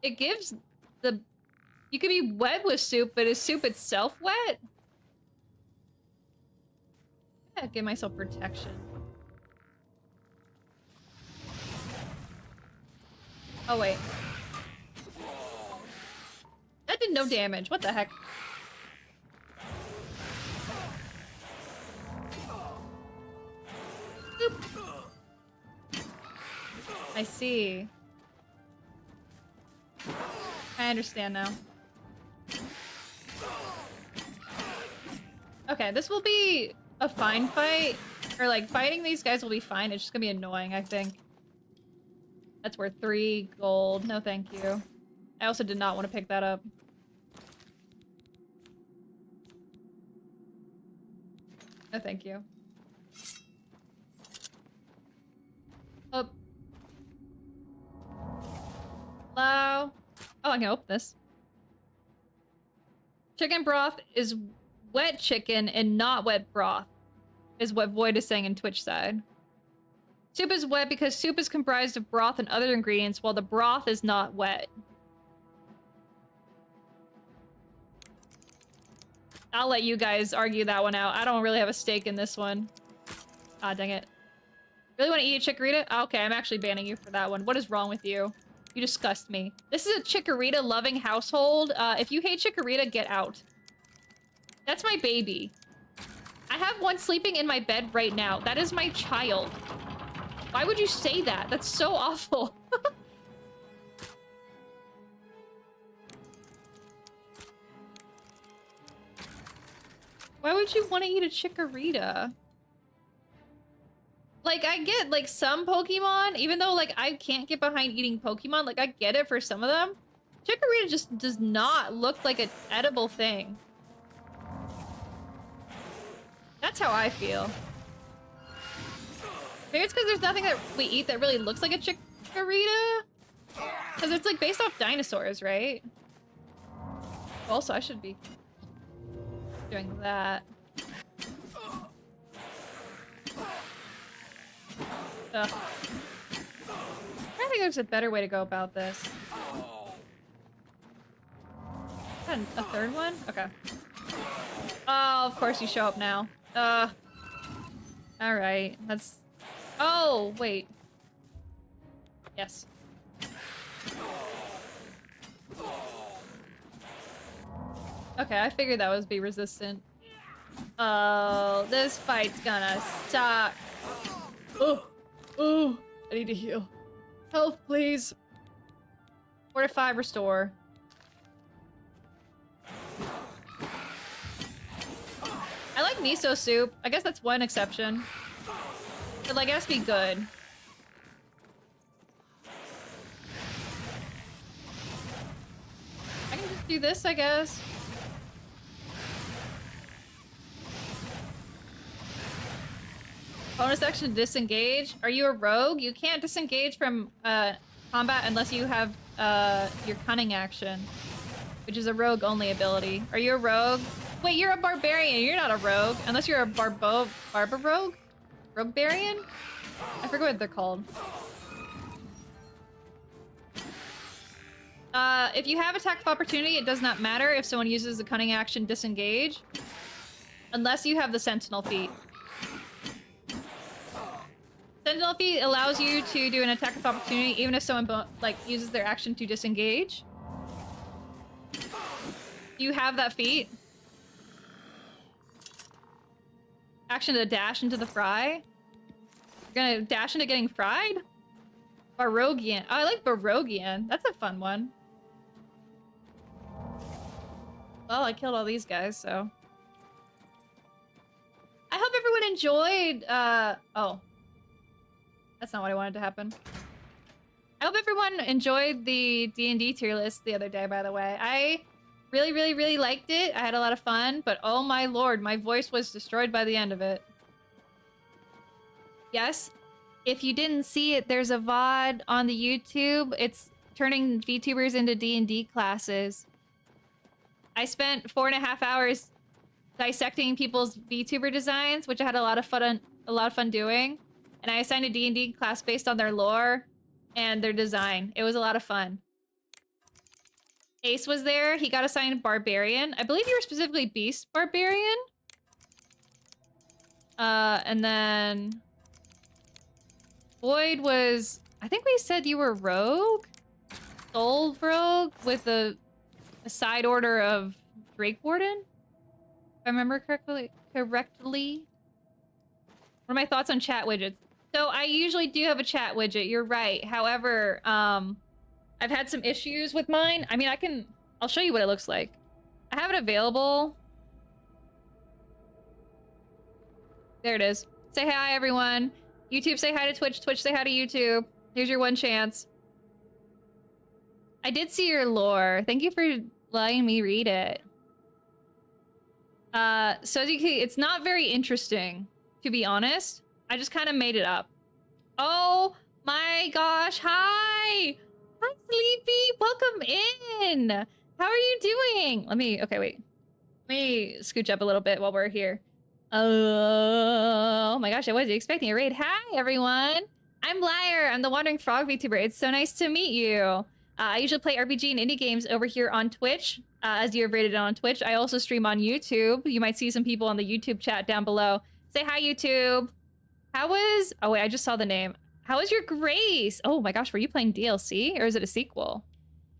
it gives the... You could be wet with soup, but is soup itself wet? I gotta give myself protection. Oh, wait. That did no damage. What the heck? Boop. I see. I understand now. Okay, this will be a fine fight. Or, like, fighting these guys will be fine. It's just gonna be annoying, I think. That's worth 3 gold. No, thank you. I also did not want to pick that up. No, thank you. Oh. Hello? Oh, I can open this. Chicken broth is wet chicken and not wet broth, is what Void is saying in Twitch side. Soup is wet because soup is comprised of broth and other ingredients, while the broth is not wet. I'll let you guys argue that one out. I don't really have a stake in this one. Ah, dang it. Really want to eat a chikorita? Okay, I'm actually banning you for that one. What is wrong with you? You disgust me. This is a chikorita-loving household. If you hate chikorita, get out. That's my baby. I have one sleeping in my bed right now. That is my child. Why would you say that? That's so awful. Why would you want to eat a chikorita? Like, I get, like, some Pokemon, even though, like, I can't get behind eating Pokemon, like, I get it for some of them. Chikorita just does not look like an edible thing. That's how I feel. Maybe it's because there's nothing that we eat that really looks like a chikorita? Because it's, like, based off dinosaurs, right? Also, I should be doing that. Ugh. I think there's a better way to go about this. And a third one? Okay. Oh, of course you show up now. Alright, that's... Oh, wait. Yes. Okay, I figured that was be resistant. Oh, this fight's gonna suck. Oh, oh, I need to heal. Health, please. 4 to 5 restore. I like miso soup. I guess that's one exception. But like, it has to be good. I can just do this, I guess. Bonus action, disengage. Are you a rogue? You can't disengage from combat unless you have your cunning action, which is a rogue only ability. Are you a rogue? Wait, you're a barbarian. You're not a rogue unless you're a barbar rogue? Roguebarian? I forget what they're called. If you have attack of opportunity, it does not matter if someone uses the cunning action disengage, unless you have the sentinel feat. Sentinel feat allows you to do an attack of opportunity even if someone like uses their action to disengage. You have that feat. Action to dash into the fry. You're gonna dash into getting fried? Barogian. Oh, I like Barogian. That's a fun one. Well, I killed all these guys, so. I hope everyone enjoyed, oh. That's not what I wanted to happen. I hope everyone enjoyed the D&D tier list the other day, by the way. I really liked it. I had a lot of fun, but oh my lord, my voice was destroyed by the end of it. Yes, if you didn't see it, there's a VOD on the YouTube. It's turning VTubers into D&D classes. I spent 4.5 hours dissecting people's VTuber designs, which I had a lot of fun doing. And I assigned a D&D class based on their lore and their design. It was a lot of fun. Ace was there. He got assigned Barbarian. I believe you were specifically Beast Barbarian. And then... Void was... I think we said you were Rogue? Soul Rogue with a side order of Drake Warden? If I remember correctly. What are my thoughts on chat widgets? So I usually do have a chat widget, you're right. However, I've had some issues with mine. I mean, I'll show you what it looks like. I have it available. There it is. Say hi, everyone. YouTube, say hi to Twitch. Twitch, say hi to YouTube. Here's your one chance. I did see your lore. Thank you for letting me read it. So as you can see, it's not very interesting, to be honest. I just kind of made it up. Oh my gosh, hi! Hi, Sleepy! Welcome in! How are you doing? Okay, wait. Let me scooch up a little bit while we're here. Oh my gosh, I wasn't expecting a raid. Hi, everyone. I'm Liar. I'm the Wandering Frog VTuber. It's so nice to meet you. I usually play RPG and indie games over here on Twitch, as you have rated it on Twitch. I also stream on YouTube. You might see some people on the YouTube chat down below. Say hi, YouTube. How was... Oh, wait, I just saw the name. How was your Grace? Oh my gosh, were you playing DLC or is it a sequel?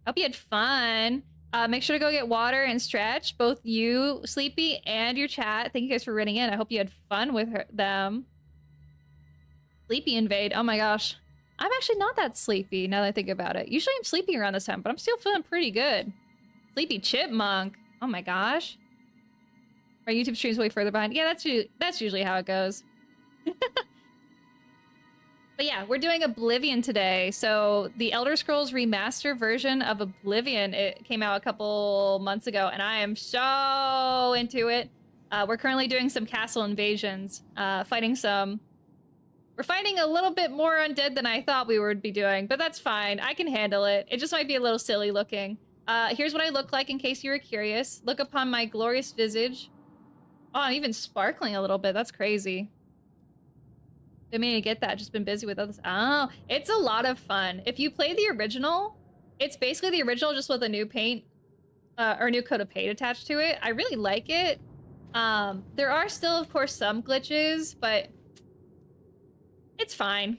Hope you had fun. Make sure to go get water and stretch. Both you, Sleepy, and your chat. Thank you guys for running in. I hope you had fun with them. Sleepy invade. Oh my gosh. I'm actually not that sleepy now that I think about it. Usually I'm sleepy around this time, but I'm still feeling pretty good. Sleepy chipmunk. Oh my gosh. My YouTube stream's way further behind. Yeah, that's usually how it goes. But yeah, we're doing Oblivion today. So the Elder Scrolls Remaster version of Oblivion, it came out a couple months ago, and I am so into it. We're currently doing some castle invasions, fighting some... We're fighting a little bit more undead than I thought we would be doing, but that's fine. I can handle it. It just might be a little silly looking. Here's what I look like in case you were curious. Look upon my glorious visage. Oh, I'm even sparkling a little bit. That's crazy. Didn't mean to get that. Just been busy with others. Oh, it's a lot of fun. If you play the original, it's basically the original just with a new paint, or new coat of paint attached to it. I really like it. There are still, of course, some glitches, but it's fine.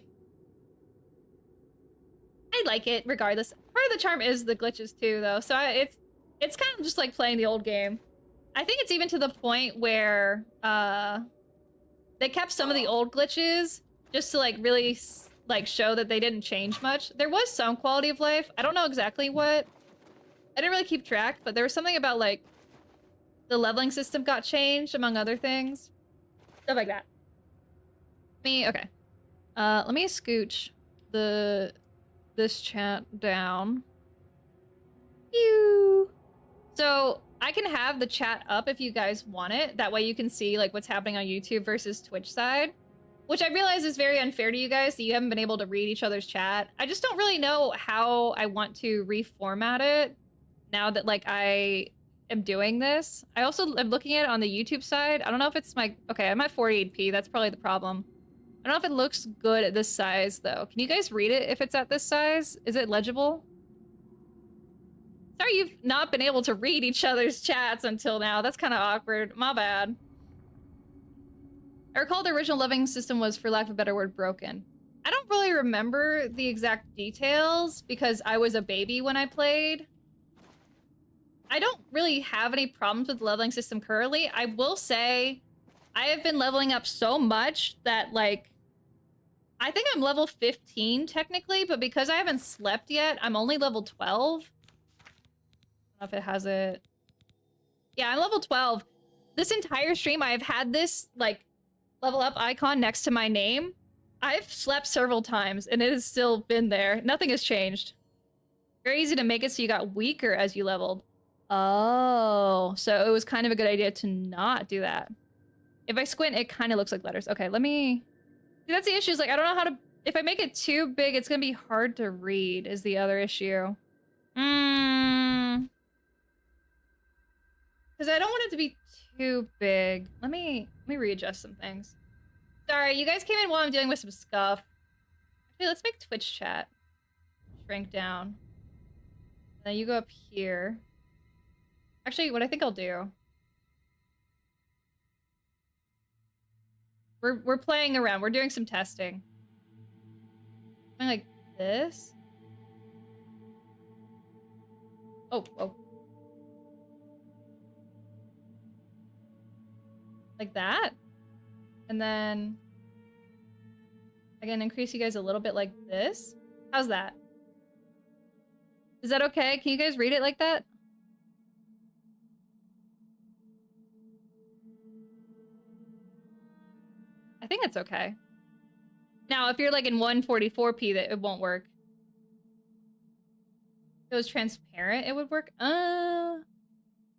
I like it regardless. Part of the charm is the glitches too, though. So it's kind of just like playing the old game. I think it's even to the point where they kept some of the old glitches just to like really like show that they didn't change much. There was some quality of life. I don't know exactly what. I didn't really keep track, but there was something about like the leveling system got changed, among other things. Stuff like that. Okay. Let me scooch this chat down. Pew. So I can have the chat up if you guys want it. That way you can see like what's happening on YouTube versus Twitch side, which I realize is very unfair to you guys that you haven't been able to read each other's chat. I just don't really know how I want to reformat it now that like I am doing this. I also am looking at it on the YouTube side. I don't know if it's my... Okay, I'm at 48p. That's probably the problem. I don't know if it looks good at this size, though. Can you guys read it if it's at this size? Is it legible? Sorry you've not been able to read each other's chats until now. That's kind of awkward. My bad. I recall the original loving system was, for lack of a better word, broken. I don't really remember the exact details because I was a baby when I played. I don't really have any problems with the leveling system currently. I will say I have been leveling up so much that, like, I think I'm level 15 technically, but because I haven't slept yet, I'm only level 12. I don't know if it has it. Yeah, I'm level 12. This entire stream, I've had this, like, level up icon next to my name. I've slept several times, and it has still been there. Nothing has changed. Very easy to make it so you got weaker as you leveled. Oh, so it was kind of a good idea to not do that. If I squint, it kind of looks like letters. Okay, let me... See, that's the issue, is like, I don't know how to... If I make it too big, it's gonna be hard to read, is the other issue. Because I don't want it to be too big. Let me readjust some things. Sorry, you guys came in while I'm dealing with some stuff. Actually, let's make Twitch chat shrink down. Then you go up here. Actually, what I think I'll do... We're playing around. We're doing some testing. Something like this. Oh, whoa. Like that. And then I can increase you guys a little bit like this. How's that? Is that okay? Can you guys read it like that? I think it's okay. Now, if you're like in 144p, that it won't work. If it was transparent, it would work. I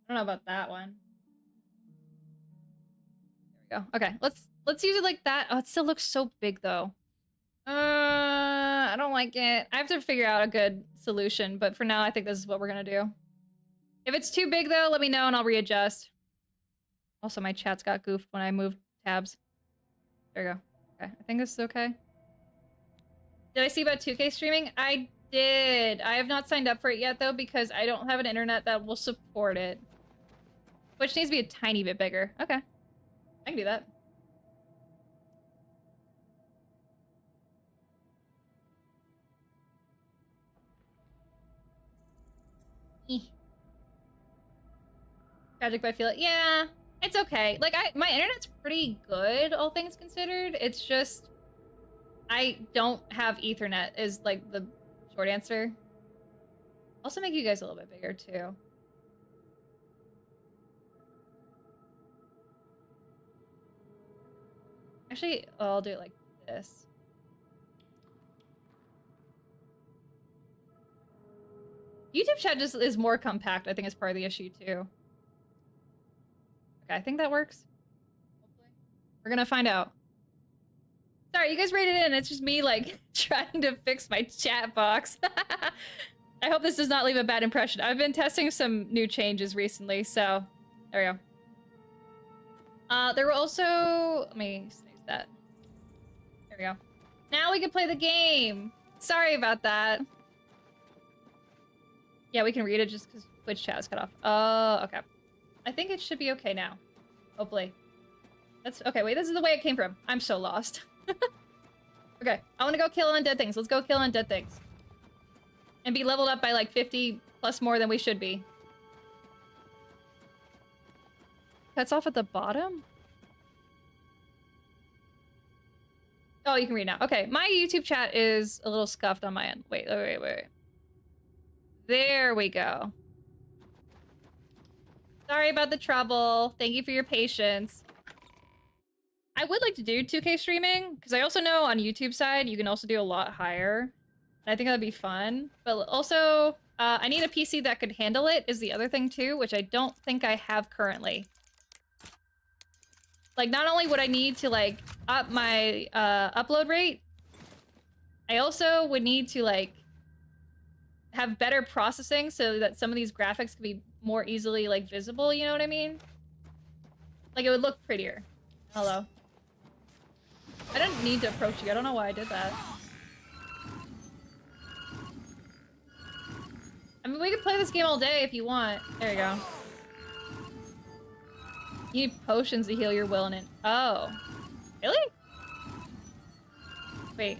don't know about that one. There we go. Okay, let's use it like that. Oh, it still looks so big though. I don't like it. I have to figure out a good solution, but for now, I think this is what we're gonna do. If it's too big though, let me know and I'll readjust. Also, my chat's got goofed when I moved tabs. There we go. Okay, I think this is okay. Did I see about 2K streaming? I did. I have not signed up for it yet, though, because I don't have an internet that will support it. Which needs to be a tiny bit bigger. Okay. I can do that. Tragic, but I feel it. Yeah, it's okay. Like, my internet's pretty good, all things considered. It's just, I don't have Ethernet is, like, the short answer. Also make you guys a little bit bigger, too. Actually, I'll do it like this. YouTube chat just is more compact, I think is part of the issue, too. Okay, I think that works. Hopefully. We're gonna find out. Sorry, you guys rated in. It's just me, like, trying to fix my chat box. I hope this does not leave a bad impression. I've been testing some new changes recently, so there we go. There were also... Let me save that. There we go. Now we can play the game! Sorry about that. Yeah, we can read it just because Twitch chat is cut off. Oh, okay. I think it should be okay now. Hopefully. That's okay. Wait, this is the way it came from. I'm so lost. Okay, I want to go kill undead things. Let's go kill undead things. And be leveled up by like 50 plus more than we should be. Cuts off at the bottom? Oh, you can read now. Okay, my YouTube chat is a little scuffed on my end. Wait. There we go. Sorry about the trouble. Thank you for your patience. I would like to do 2K streaming, because I also know on YouTube side, you can also do a lot higher. And I think that'd be fun. But also, I need a PC that could handle it, is the other thing too, which I don't think I have currently. Like, not only would I need to, like, up my upload rate, I also would need to, like, have better processing so that some of these graphics could be more easily, like, visible, you know what I mean? Like, it would look prettier. Hello. I didn't need to approach you. I don't know why I did that. I mean, we could play this game all day if you want. There you go. You need potions to heal your will in it. Oh. Really? Wait.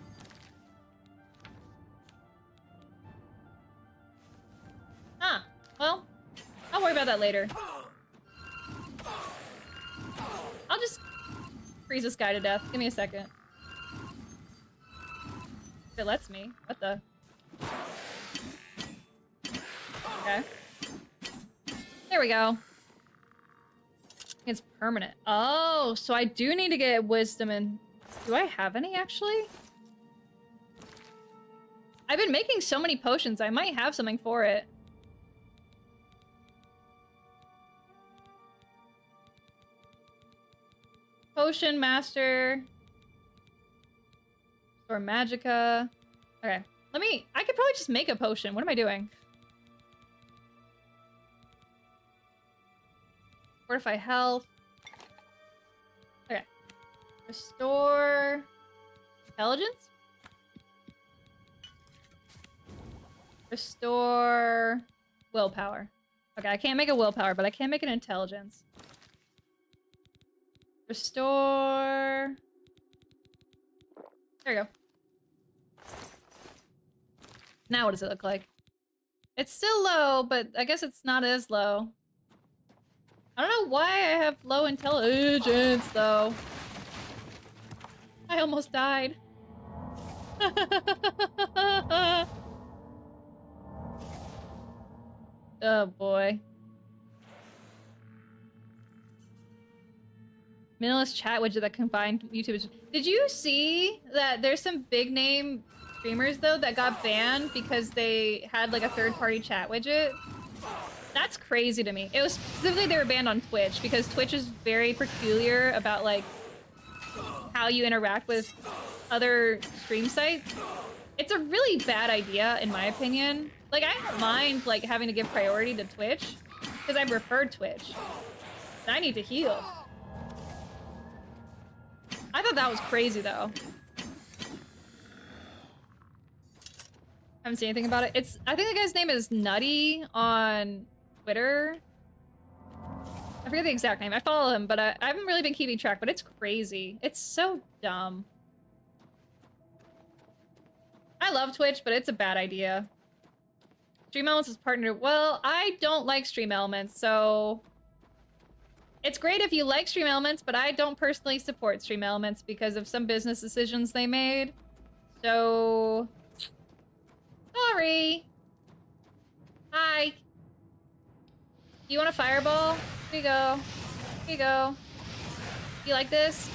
Huh. Well, I'll worry about that later. I'll just freeze this guy to death. Give me a second. If it lets me. What the? Okay. There we go. It's permanent. Oh, so I do need to get wisdom and... Do I have any, actually? I've been making so many potions, I might have something for it. Potion master. Or magicka. Okay. I could probably just make a potion. What am I doing? Fortify health. Okay. Restore intelligence? Restore willpower. Okay, I can't make a willpower, but I can make an intelligence. Restore... There you go. Now what does it look like? It's still low, but I guess it's not as low. I don't know why I have low intelligence, though. I almost died. Oh, boy. Minimalist chat widget that combined YouTube. Did you see that there's some big name streamers, though, that got banned because they had, like, a third-party chat widget? That's crazy to me. It was specifically they were banned on Twitch because Twitch is very peculiar about, like, how you interact with other stream sites. It's a really bad idea, in my opinion. Like, I don't mind, like, having to give priority to Twitch because I prefer Twitch. I need to heal. I thought that was crazy, though. Haven't seen anything about it. I think the guy's name is Nutty on Twitter. I forget the exact name. I follow him, but I haven't really been keeping track, but it's crazy. It's so dumb. I love Twitch, but it's a bad idea. Stream Elements is partnered. Well, I don't like Stream Elements, so... It's great if you like Stream Elements, but I don't personally support Stream Elements because of some business decisions they made. So... Sorry. Hi. You want a fireball? Here you go. Here you go. You like this?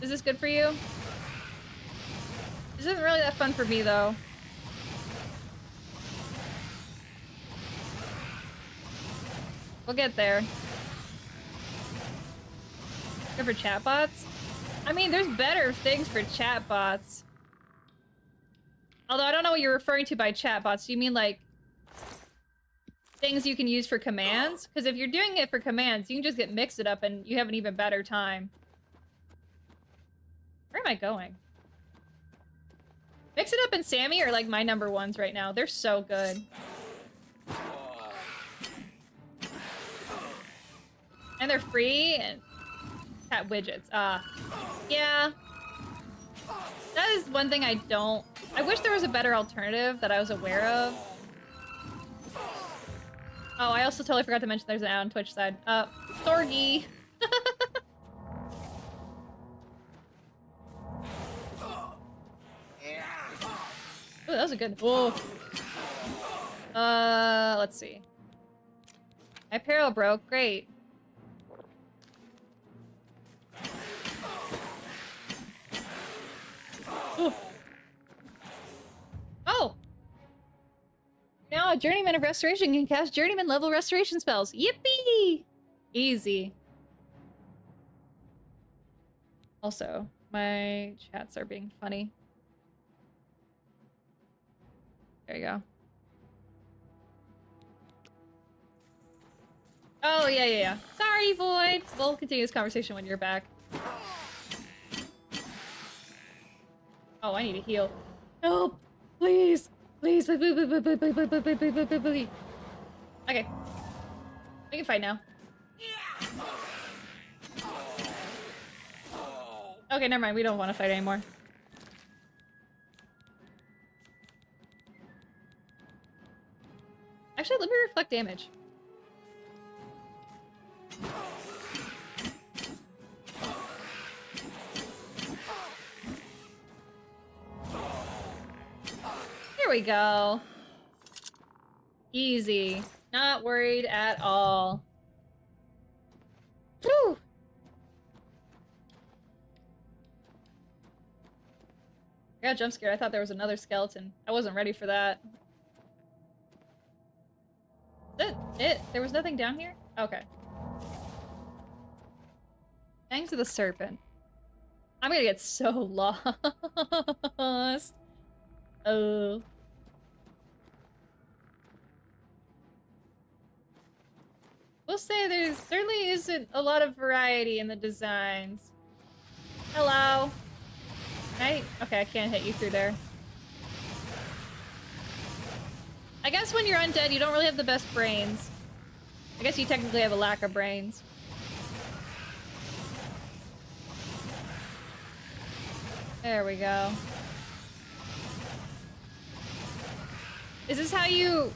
Is this good for you? This isn't really that fun for me, though. We'll get there. Good for chatbots? I mean, there's better things for chatbots. Although I don't know what you're referring to by chatbots. Do you mean, like, things you can use for commands? Because if you're doing it for commands, you can just get mixed it up and you have an even better time. Where am I going? Mix It Up and Sammy are, like, my number ones right now. They're so good. And they're free and cat widgets. Yeah. That is one thing I don't... I wish there was a better alternative that I was aware of. Oh, I also totally forgot to mention there's an ad on Twitch side. Thorgy. Ooh, that was a good... Whoa. Let's see. My apparel broke. Great. Ooh. Oh! Now a Journeyman of Restoration can cast Journeyman level restoration spells. Yippee! Easy. Also, my chats are being funny. There you go. Oh, yeah. Sorry, Void. We'll continue this conversation when you're back. Oh, I need to heal. Help! Please! Please! Okay. We can fight now. Okay, never mind. We don't want to fight anymore. Actually, let me reflect damage. Here we go. Easy. Not worried at all. Whew. I got jump scared. I thought there was another skeleton. I wasn't ready for that. Is that it? There was nothing down here? Okay. Thanks to the serpent. I'm gonna get so lost. Oh. We'll say there certainly isn't a lot of variety in the designs. Hello. Okay, I can't hit you through there. I guess when you're undead, you don't really have the best brains. I guess you technically have a lack of brains. There we go. Is this how you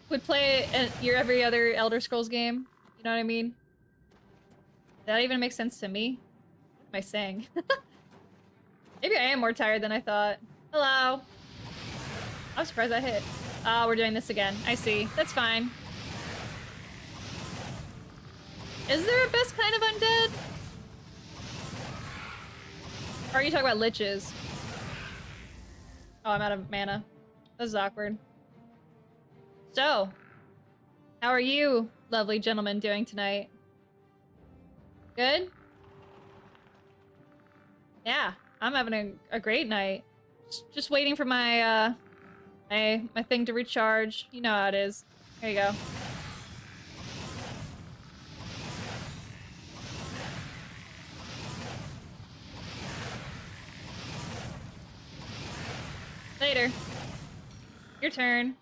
would play your every other Elder Scrolls game? You know what I mean? Does that even make sense to me? What am I saying? Maybe I am more tired than I thought. Hello. I'm surprised I hit. Oh, we're doing this again. I see. That's fine. Is there a best kind of undead? Or are you talking about liches? Oh, I'm out of mana. This is awkward. So, how are you, lovely gentlemen, doing tonight? Good? Yeah, I'm having a great night. Just waiting for my, my thing to recharge. You know how it is. There you go. Later. Your turn.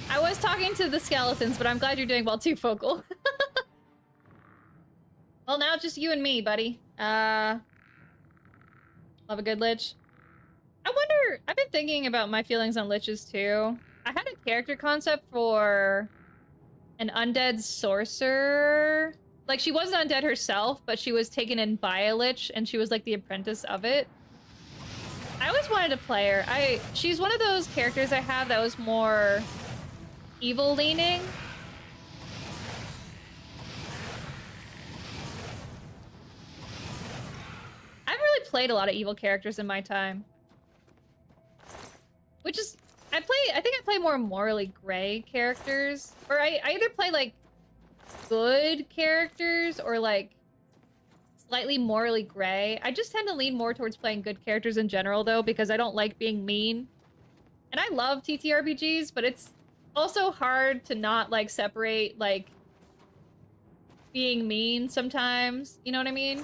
I was talking to the skeletons, but I'm glad you're doing well too, Focal. Well, now it's just you and me, buddy. Love a good lich. I wonder, I've been thinking about my feelings on liches too. I had a character concept for an undead sorcerer. Like, she wasn't undead herself, but she was taken in by a lich, and she was like the apprentice of it. I always wanted to play her. She's one of those characters I have that was more evil leaning. I've really played a lot of evil characters in my time. Which is, I think I play more morally gray characters. Or I either play like good characters or like slightly morally gray. I just tend to lean more towards playing good characters in general though, because I don't like being mean. And I love TTRPGs, but it's also hard to not like separate like being mean sometimes. You know what I mean?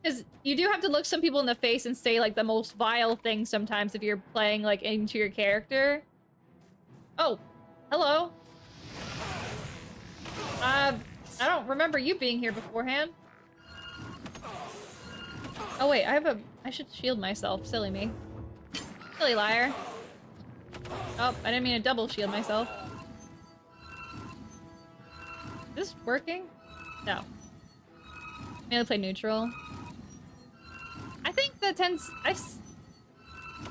Because you do have to look some people in the face and say like the most vile things sometimes if you're playing like into your character. Oh, hello. I don't remember you being here beforehand. Oh wait, I should shield myself. Silly me. Silly liar. Oh, I didn't mean to double shield myself. Is this working? No. Maybe I'll play neutral. I think that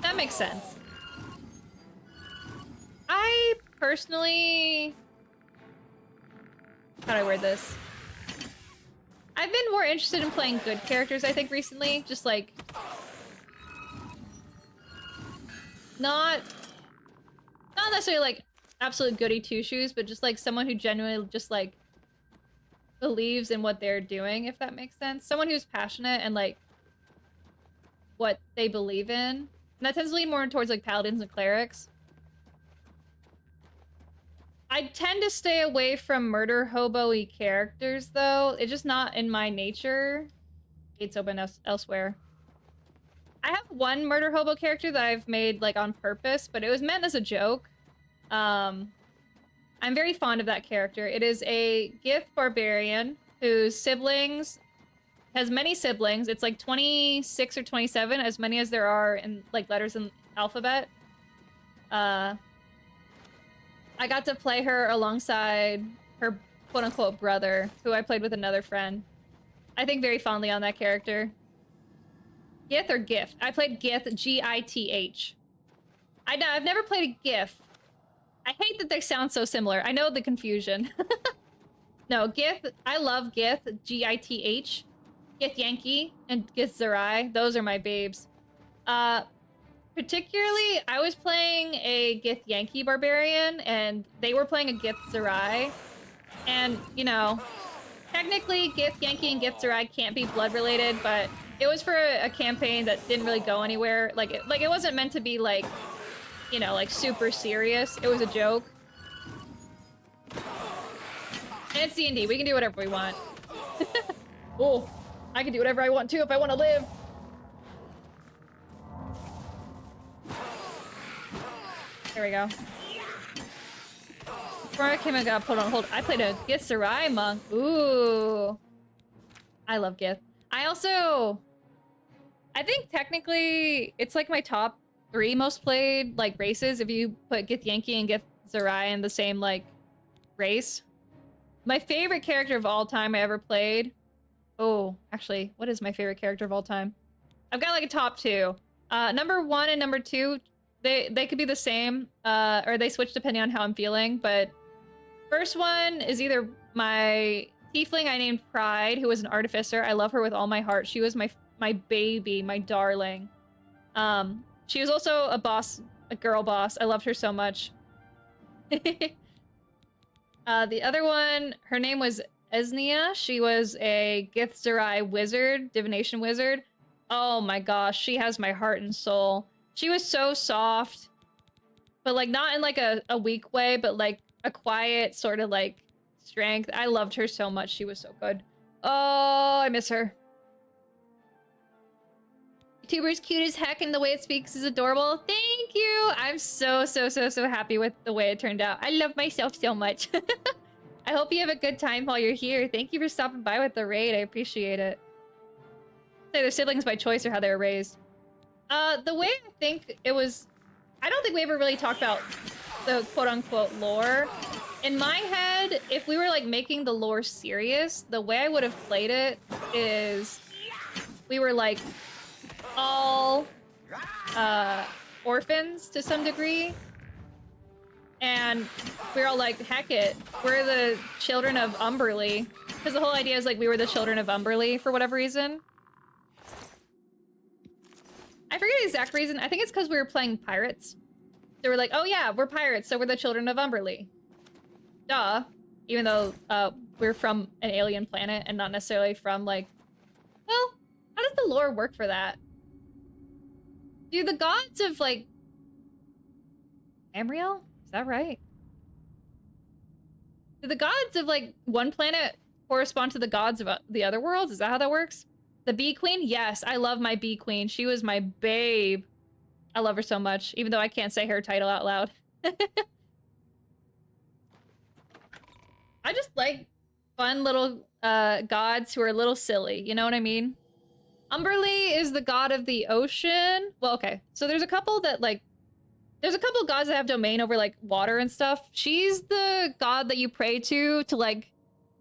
that makes sense. I personally... How do I word this? I've been more interested in playing good characters, I think, recently. Just, like... Not necessarily, like, absolute goody two-shoes, but just, like, someone who genuinely just, like, believes in what they're doing, if that makes sense. Someone who's passionate and, like, what they believe in. And that tends to lean more towards, like, paladins and clerics. I tend to stay away from murder hobo-y characters, though. It's just not in my nature. Gates open elsewhere. I have one murder hobo character that I've made, like, on purpose, but it was meant as a joke. I'm very fond of that character. It is a Gith barbarian whose siblings... has many siblings. It's, like, 26 or 27, as many as there are in, like, letters in alphabet. I got to play her alongside her quote-unquote brother, who I played with another friend. I think very fondly on that character. Gith or Gith? I played Gith, G-I-T-H. I've never played a Gith. I hate that they sound so similar. I know the confusion. No, Gith, I love Gith, G-I-T-H. Gith Yankee and Gith Zerai. Those are my babes. Particularly, I was playing a Gith Yankee barbarian, and they were playing a Gith Zerai. And, you know, technically, Gith Yankee and Gith Zerai can't be blood-related, but it was for a campaign that didn't really go anywhere. Like it wasn't meant to be, like, you know, like, super serious. It was a joke. And it's D&D. We can do whatever we want. Oh, I can do whatever I want, too, if I want to live. There we go. Before I came and got put on hold, I played a Gith Zerai monk. Ooh. I love Gith. I think technically it's like my top 3 most played, like, races if you put Gith Yankee and Gith Zerai in the same, like, race. My favorite character of all time I ever played. Oh, actually, what is my favorite character of all time? I've got, like, a top 2. Number 1 and number 2, they could be the same, or they switch depending on how I'm feeling, but first one is either my tiefling I named Pride, who was an artificer. I love her with all my heart. She was my baby, my darling. She was also a boss, a girl boss. I loved her so much. The other one, her name was Esnia. She was a Gith Zerai wizard, divination wizard. Oh my gosh, she has my heart and soul. She was so soft, but, like, not in, like, a weak way, but, like, a quiet sort of, like, strength. I loved her so much. She was so good. Oh, I miss her. YouTuber's cute as heck and the way it speaks is adorable. Thank you! I'm so happy with the way it turned out. I love myself so much. I hope you have a good time while you're here. Thank you for stopping by with the raid. I appreciate it. Say they're siblings by choice or how they were raised. The way I think it was... I don't think we ever really talked about the quote-unquote lore. In my head, if we were like making the lore serious, the way I would have played it is we were like all orphans to some degree. And we're all like, heck it, we're the children of Umberly. Because the whole idea is like we were the children of Umberly for whatever reason. I forget the exact reason. I think it's because we were playing pirates. They were like, oh yeah, we're pirates, so we're the children of Umberly. Duh. Even though we're from an alien planet and not necessarily from like... Well, how does the lore work for that? Do the gods of like... Amriel? Is that right? Do the gods of like one planet correspond to the gods of the other worlds? Is that how that works? The bee queen? Yes, I love my bee queen. She was my babe. I love her so much, even though I can't say her title out loud. I just like fun little gods who are a little silly, you know what I mean? Umberly is the god of the ocean. Well, okay, so there's a couple that like... There's a couple gods that have domain over, like, water and stuff. She's the god that you pray to, like,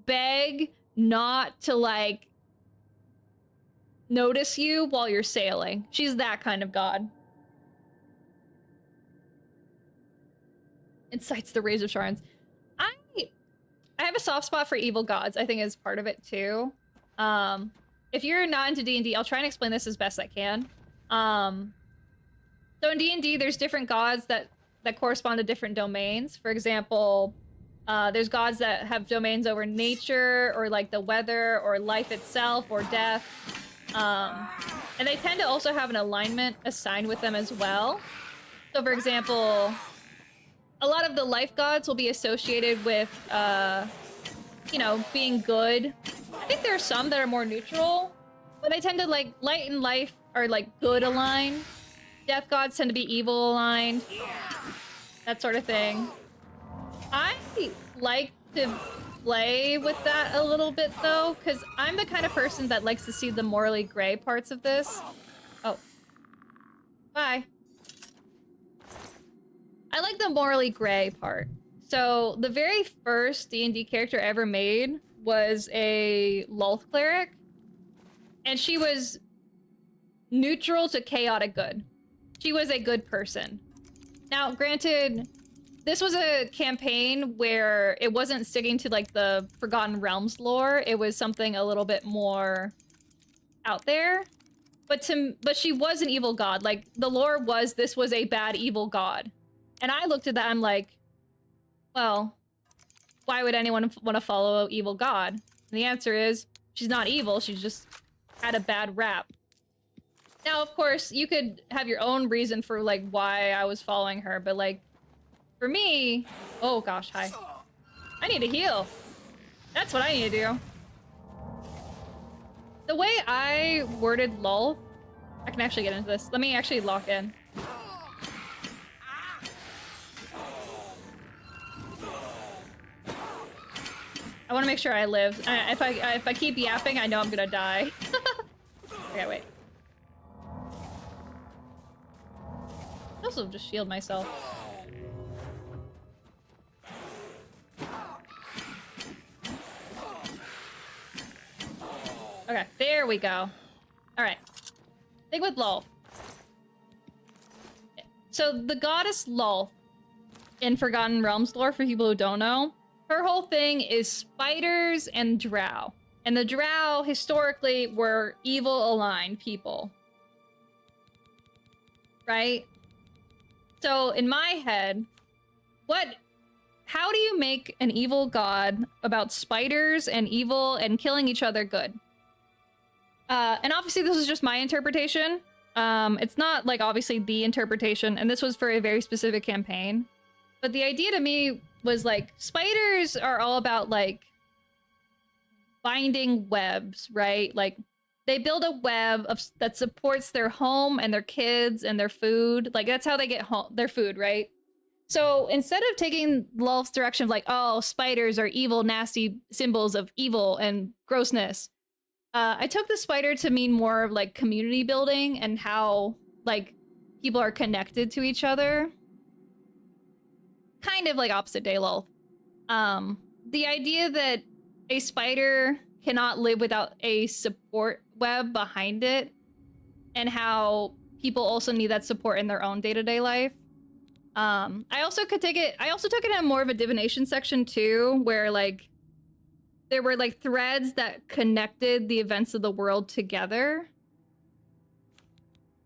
beg not to, like, notice you while you're sailing. She's that kind of god. Incites the Rays of Sharns. I have a soft spot for evil gods. I think is part of it, too. If you're not into D&D, I'll try and explain this as best I can. So in D&D, there's different gods that correspond to different domains. For example, there's gods that have domains over nature, or like the weather, or life itself, or death. And they tend to also have an alignment assigned with them as well. So for example, a lot of the life gods will be associated with, you know, being good. I think there are some that are more neutral, but they tend to like light and life are like good aligned. Death gods tend to be evil aligned. That sort of thing. I like to play with that a little bit though, because I'm the kind of person that likes to see the morally gray parts of this. Oh. Bye. I like the morally gray part. So the very first D&D character I ever made was a Lolth cleric. And she was neutral to chaotic good. She was a good person. Now, granted, this was a campaign where it wasn't sticking to like the Forgotten Realms lore. It was something a little bit more out there. But she was an evil god. Like, the lore was this was a bad evil god. And I looked at that, I'm like, well, why would anyone want to follow an evil god? And the answer is, she's not evil, she's just had a bad rap. Now, of course, you could have your own reason for, like, why I was following her, but, like, for me... Oh, gosh, hi. I need to heal. That's what I need to do. The way I worded Lolth... I can actually get into this. Let me actually lock in. I want to make sure I live. If I keep yapping, I know I'm gonna die. Okay, wait. I also just shield myself. Okay, there we go. Alright. Thing with Lolth. So the goddess Lolth in Forgotten Realms lore, for people who don't know, her whole thing is spiders and drow. And the drow, historically, were evil-aligned people. Right? So, in my head, how do you make an evil god about spiders and evil and killing each other good? And obviously this is just my interpretation. It's not, like, obviously the interpretation, and this was for a very specific campaign. But the idea to me was, like, spiders are all about, like, binding webs, right? Like, they build a web that supports their home and their kids and their food. Like, that's how they get their food, right? So instead of taking Lulf's direction of like, oh, spiders are evil, nasty symbols of evil and grossness, I took the spider to mean more of like community building and how like people are connected to each other. Kind of like opposite day Lulf. The idea that a spider cannot live without a support web behind it, and how people also need that support in their own day-to-day life. I also took it in more of a divination section too, where like there were like threads that connected the events of the world together.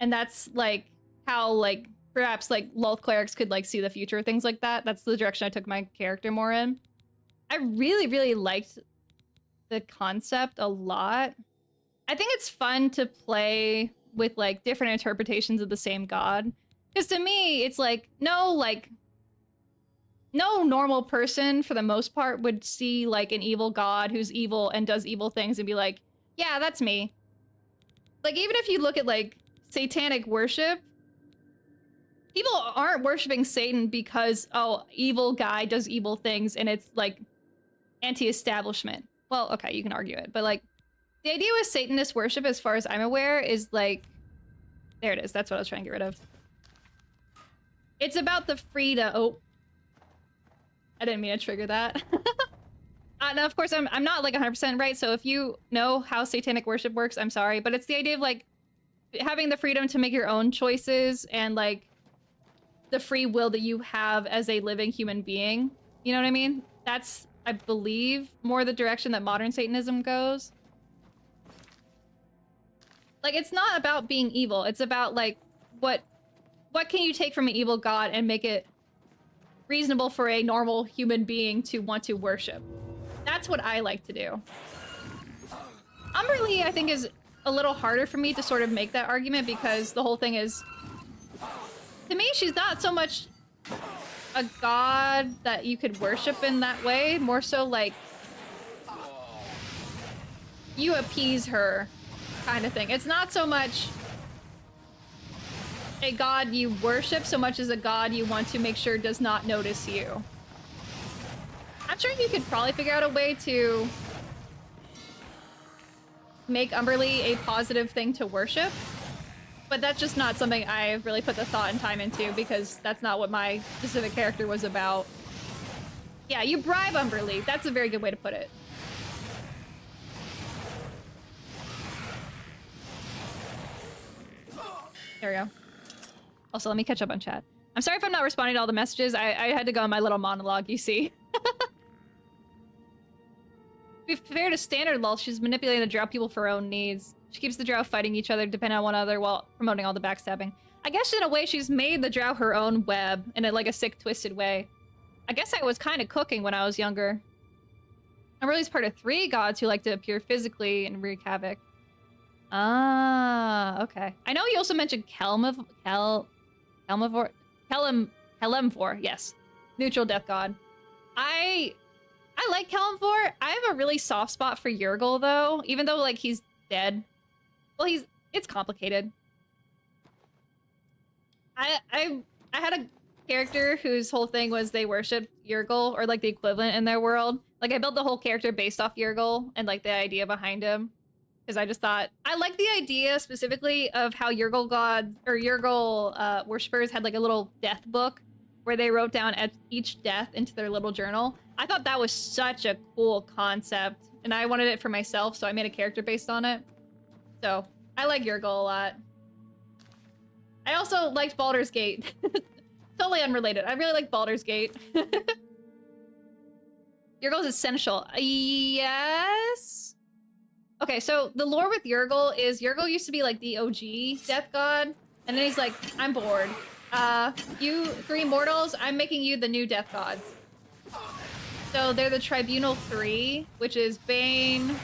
And that's like how like perhaps like Lulth clerics could like see the future, things like that. That's the direction I took my character more in. I really, really liked the concept a lot. I think it's fun to play with like different interpretations of the same god. Because to me, it's like no normal person for the most part would see like an evil god who's evil and does evil things and be like, yeah, that's me. Like, even if you look at like satanic worship, people aren't worshiping Satan because, oh, evil guy does evil things and it's like anti-establishment. Well, okay, you can argue it, but like the idea with Satanist worship, as far as I'm aware, is like, there it is. That's what I was trying to get rid of. It's about the freedom. Oh, I didn't mean to trigger that. Now, of course, I'm not like 100% right. So if you know how satanic worship works, I'm sorry, but it's the idea of like having the freedom to make your own choices and like the free will that you have as a living human being. You know what I mean? That's, I believe, more the direction that modern Satanism goes. Like, it's not about being evil. It's about like what can you take from an evil god and make it reasonable for a normal human being to want to worship. That's what I like to do. Umberlee, I think, is a little harder for me to sort of make that argument because the whole thing is, to me, she's not so much a god that you could worship in that way, more so like you appease her kind of thing. It's not so much a god you worship so much as a god you want to make sure does not notice you. I'm sure you could probably figure out a way to make Umberlee a positive thing to worship, but that's just not something I've really put the thought and time into because that's not what my specific character was about. Yeah, you bribe Umberlee. That's a very good way to put it. There we go. Also, let me catch up on chat. I'm sorry if I'm not responding to all the messages. I had to go on my little monologue, you see. To be fair to standard Lulth, she's manipulating the drow people for her own needs. She keeps the drow fighting each other, depending on one another, while promoting all the backstabbing. I guess in a way, she's made the drow her own web in like a sick, twisted way. I guess I was kind of cooking when I was younger. Umberlee's part of 3 gods who like to appear physically and wreak havoc. Ah, okay. I know you also mentioned Kelemvor, yes. Neutral death god. I like Kelemvor. I have a really soft spot for Yergol though, even though like he's dead. Well, it's complicated. I had a character whose whole thing was they worshipped Yergol, or like the equivalent in their world. Like I built the whole character based off Yergol and like the idea behind him. Because I just thought, I like the idea specifically of how Yergol gods, or Yergol worshippers had like a little death book where they wrote down each death into their little journal. I thought that was such a cool concept, and I wanted it for myself, so I made a character based on it. So, I like Yergol a lot. I also liked Baldur's Gate. Totally unrelated. I really like Baldur's Gate. Yergol's essential. Yes? Okay, so the lore with Yergol is Yergol used to be like the OG death god, and then he's like, I'm bored. You 3 mortals, I'm making you the new death gods. So they're the Tribunal 3, which is Bane,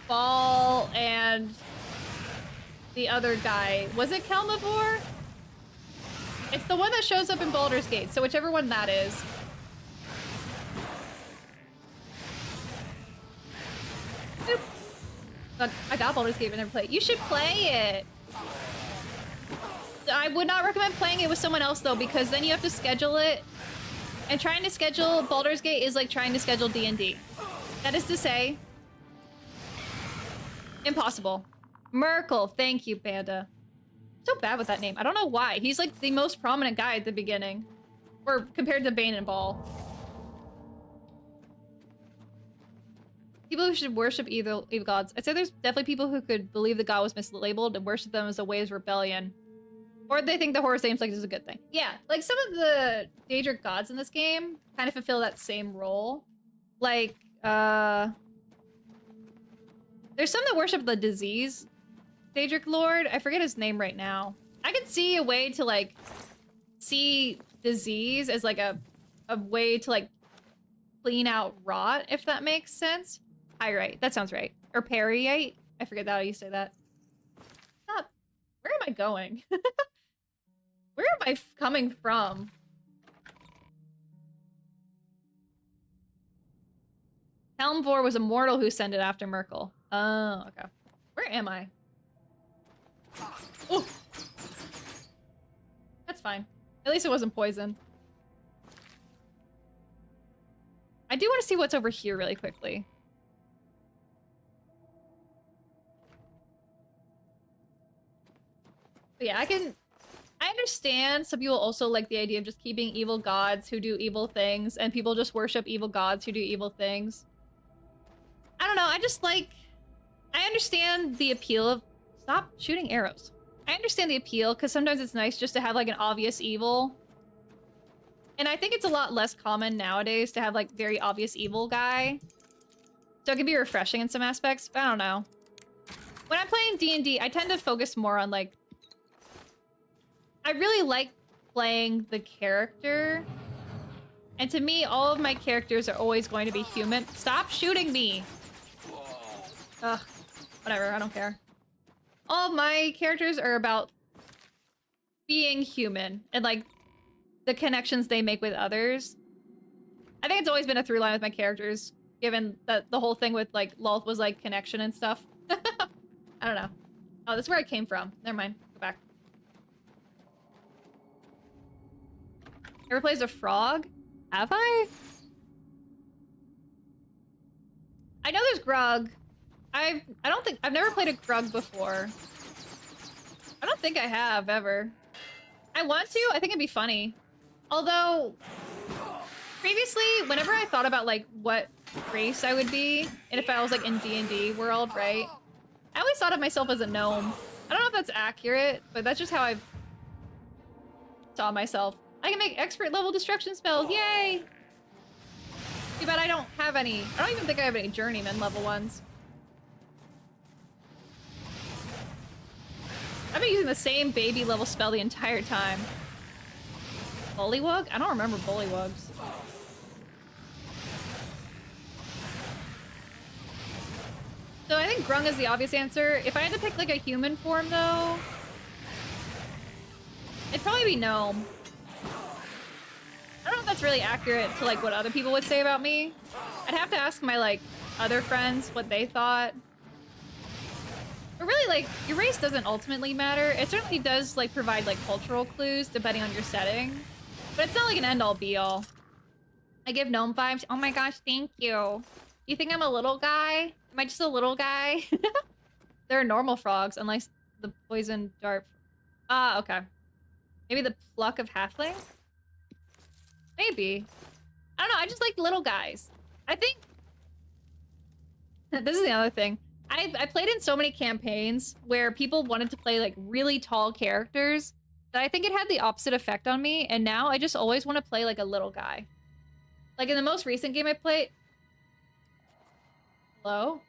Ball, and the other guy. Was it Kelemvor? It's the one that shows up in Baldur's Gate, so whichever one that is. But I got Baldur's Gate, but never played. You should play it. I would not recommend playing it with someone else though, because then you have to schedule it. And trying to schedule Baldur's Gate is like trying to schedule D&D. That is to say, impossible. Merkel, thank you, Panda. So bad with that name. I don't know why. He's like the most prominent guy at the beginning. Or compared to Bane and Ball. People who should worship evil gods. I'd say there's definitely people who could believe the god was mislabeled and worship them as a way of rebellion. Or they think the horror seems like this is a good thing. Yeah, like some of the Daedric gods in this game kind of fulfill that same role. Like, there's some that worship the disease Daedric Lord. I forget his name right now. I could see a way to like see disease as like a way to like clean out rot, if that makes sense. Pyrite, that sounds right. Or Periite. I forget how you say that. Stop. Where am I going? Where am I coming from? Helmvor was a mortal who sent it after Merkel. Oh, okay. Where am I? Oh! That's fine. At least it wasn't poison. I do want to see what's over here really quickly. But yeah, I understand some people also like the idea of just keeping evil gods who do evil things, and people just worship evil gods who do evil things. I don't know, I understand the appeal of... Stop shooting arrows. I understand the appeal, because sometimes it's nice just to have like an obvious evil. And I think it's a lot less common nowadays to have like very obvious evil guy. So it can be refreshing in some aspects, but I don't know. When I'm playing D&D, I tend to focus more on like... I really like playing the character. And to me, all of my characters are always going to be human. Stop shooting me! Ugh, whatever, I don't care. All of my characters are about being human and like the connections they make with others. I think it's always been a through line with my characters, given that the whole thing with like Lolth was like connection and stuff. I don't know. Oh, this is where I came from. Never mind. Go back. Ever played as a frog? Have I? I know there's Grug. I've never played a Grug before. I don't think I have ever. I want to. I think it'd be funny. Although, previously, whenever I thought about like what race I would be, and if I was like in D&D world, right? I always thought of myself as a gnome. I don't know if that's accurate, but that's just how I saw myself. I can make expert level destruction spells. Yay! Too bad I don't have any. I don't even think I have any journeyman level ones. I've been using the same baby level spell the entire time. Bullywug? I don't remember bullywugs. So I think Grung is the obvious answer. If I had to pick like a human form though, it'd probably be gnome. I don't know if that's really accurate to like what other people would say about me. I'd have to ask my like other friends what they thought. But really, like, your race doesn't ultimately matter. It certainly does like provide like cultural clues depending on your setting. But it's not like an end-all be-all. I give gnome vibes. Oh my gosh, thank you. You think I'm a little guy? Am I just a little guy? There are normal frogs, unless the poison dart. Ah, okay. Maybe the pluck of halfling? Maybe. I don't know, I just like little guys. I think... This is the other thing. I played in so many campaigns where people wanted to play like really tall characters that I think it had the opposite effect on me, and now I just always want to play like a little guy. Like in the most recent game I played... Hello?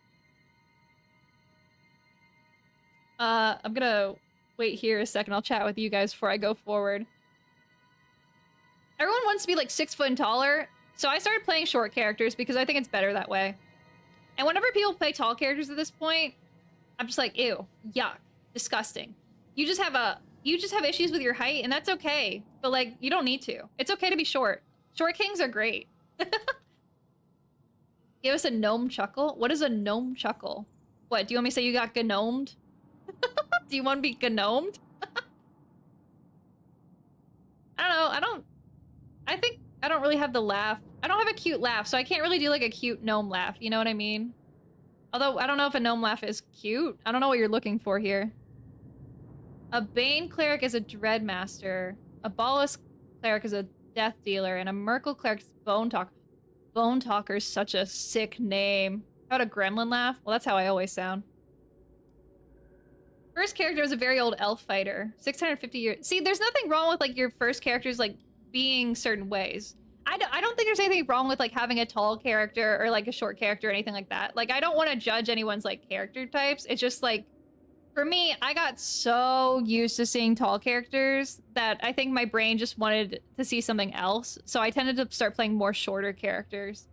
I'm gonna wait here a second. I'll chat with you guys before I go forward. Everyone wants to be like 6 foot and taller, so I started playing short characters because I think it's better that way. And whenever people play tall characters at this point, I'm just like, ew, yuck, disgusting. You just have issues with your height, and that's okay. But like, you don't need to. It's okay to be short. Short kings are great. Give us a gnome chuckle. What is a gnome chuckle? What, do you want me to say you got gnomed? Do you want to be gnomed? I don't know, I think I don't really have the laugh. I don't have a cute laugh, so I can't really do like a cute gnome laugh, you know what I mean? Although, I don't know if a gnome laugh is cute. I don't know what you're looking for here. A Bane cleric is a Dread Master. A Ballas cleric is a Death Dealer. And a Merkle cleric is Bone Talker. Bone Talker is such a sick name. How about a gremlin laugh? Well, that's how I always sound. First character was a very old elf fighter. 650 years. See, there's nothing wrong with, like, your first characters, like, being certain ways. I don't think there's anything wrong with, like, having a tall character or, like, a short character or anything like that. Like, I don't want to judge anyone's, like, character types. It's just, like, for me, I got so used to seeing tall characters that I think my brain just wanted to see something else. So I tended to start playing more shorter characters.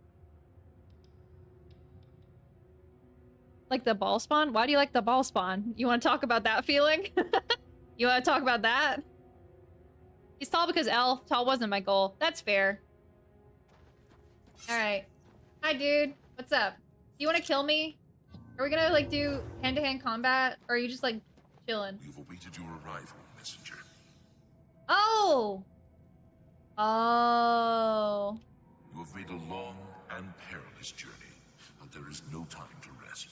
Like the ball spawn? Why do you like the ball spawn? You want to talk about that feeling? You want to talk about that? He's tall because elf. Tall wasn't my goal. That's fair. Alright. Hi, dude. What's up? Do you want to kill me? Are we gonna, like, do hand-to-hand combat? Or are you just, like, chilling? We've awaited your arrival, messenger. Oh! Oh. You have made a long and perilous journey, but there is no time to rest.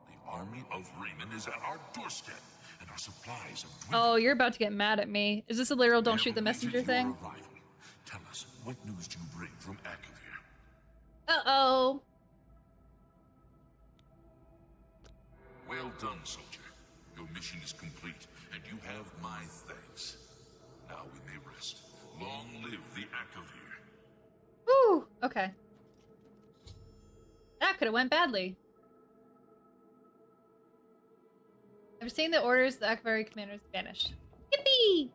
The army of Raymond is at our doorstep, and our supplies have dwindled. Oh, you're about to get mad at me. Is this a literal don't shoot the messenger thing? Tell us, what news do you bring from Akavir? Uh-oh. Well done, soldier. Your mission is complete, and you have my thanks. Now we may rest. Long live the Akavir. Woo! Okay. That could have went badly. I've seen the orders the Akavir commanders vanished. Yippee!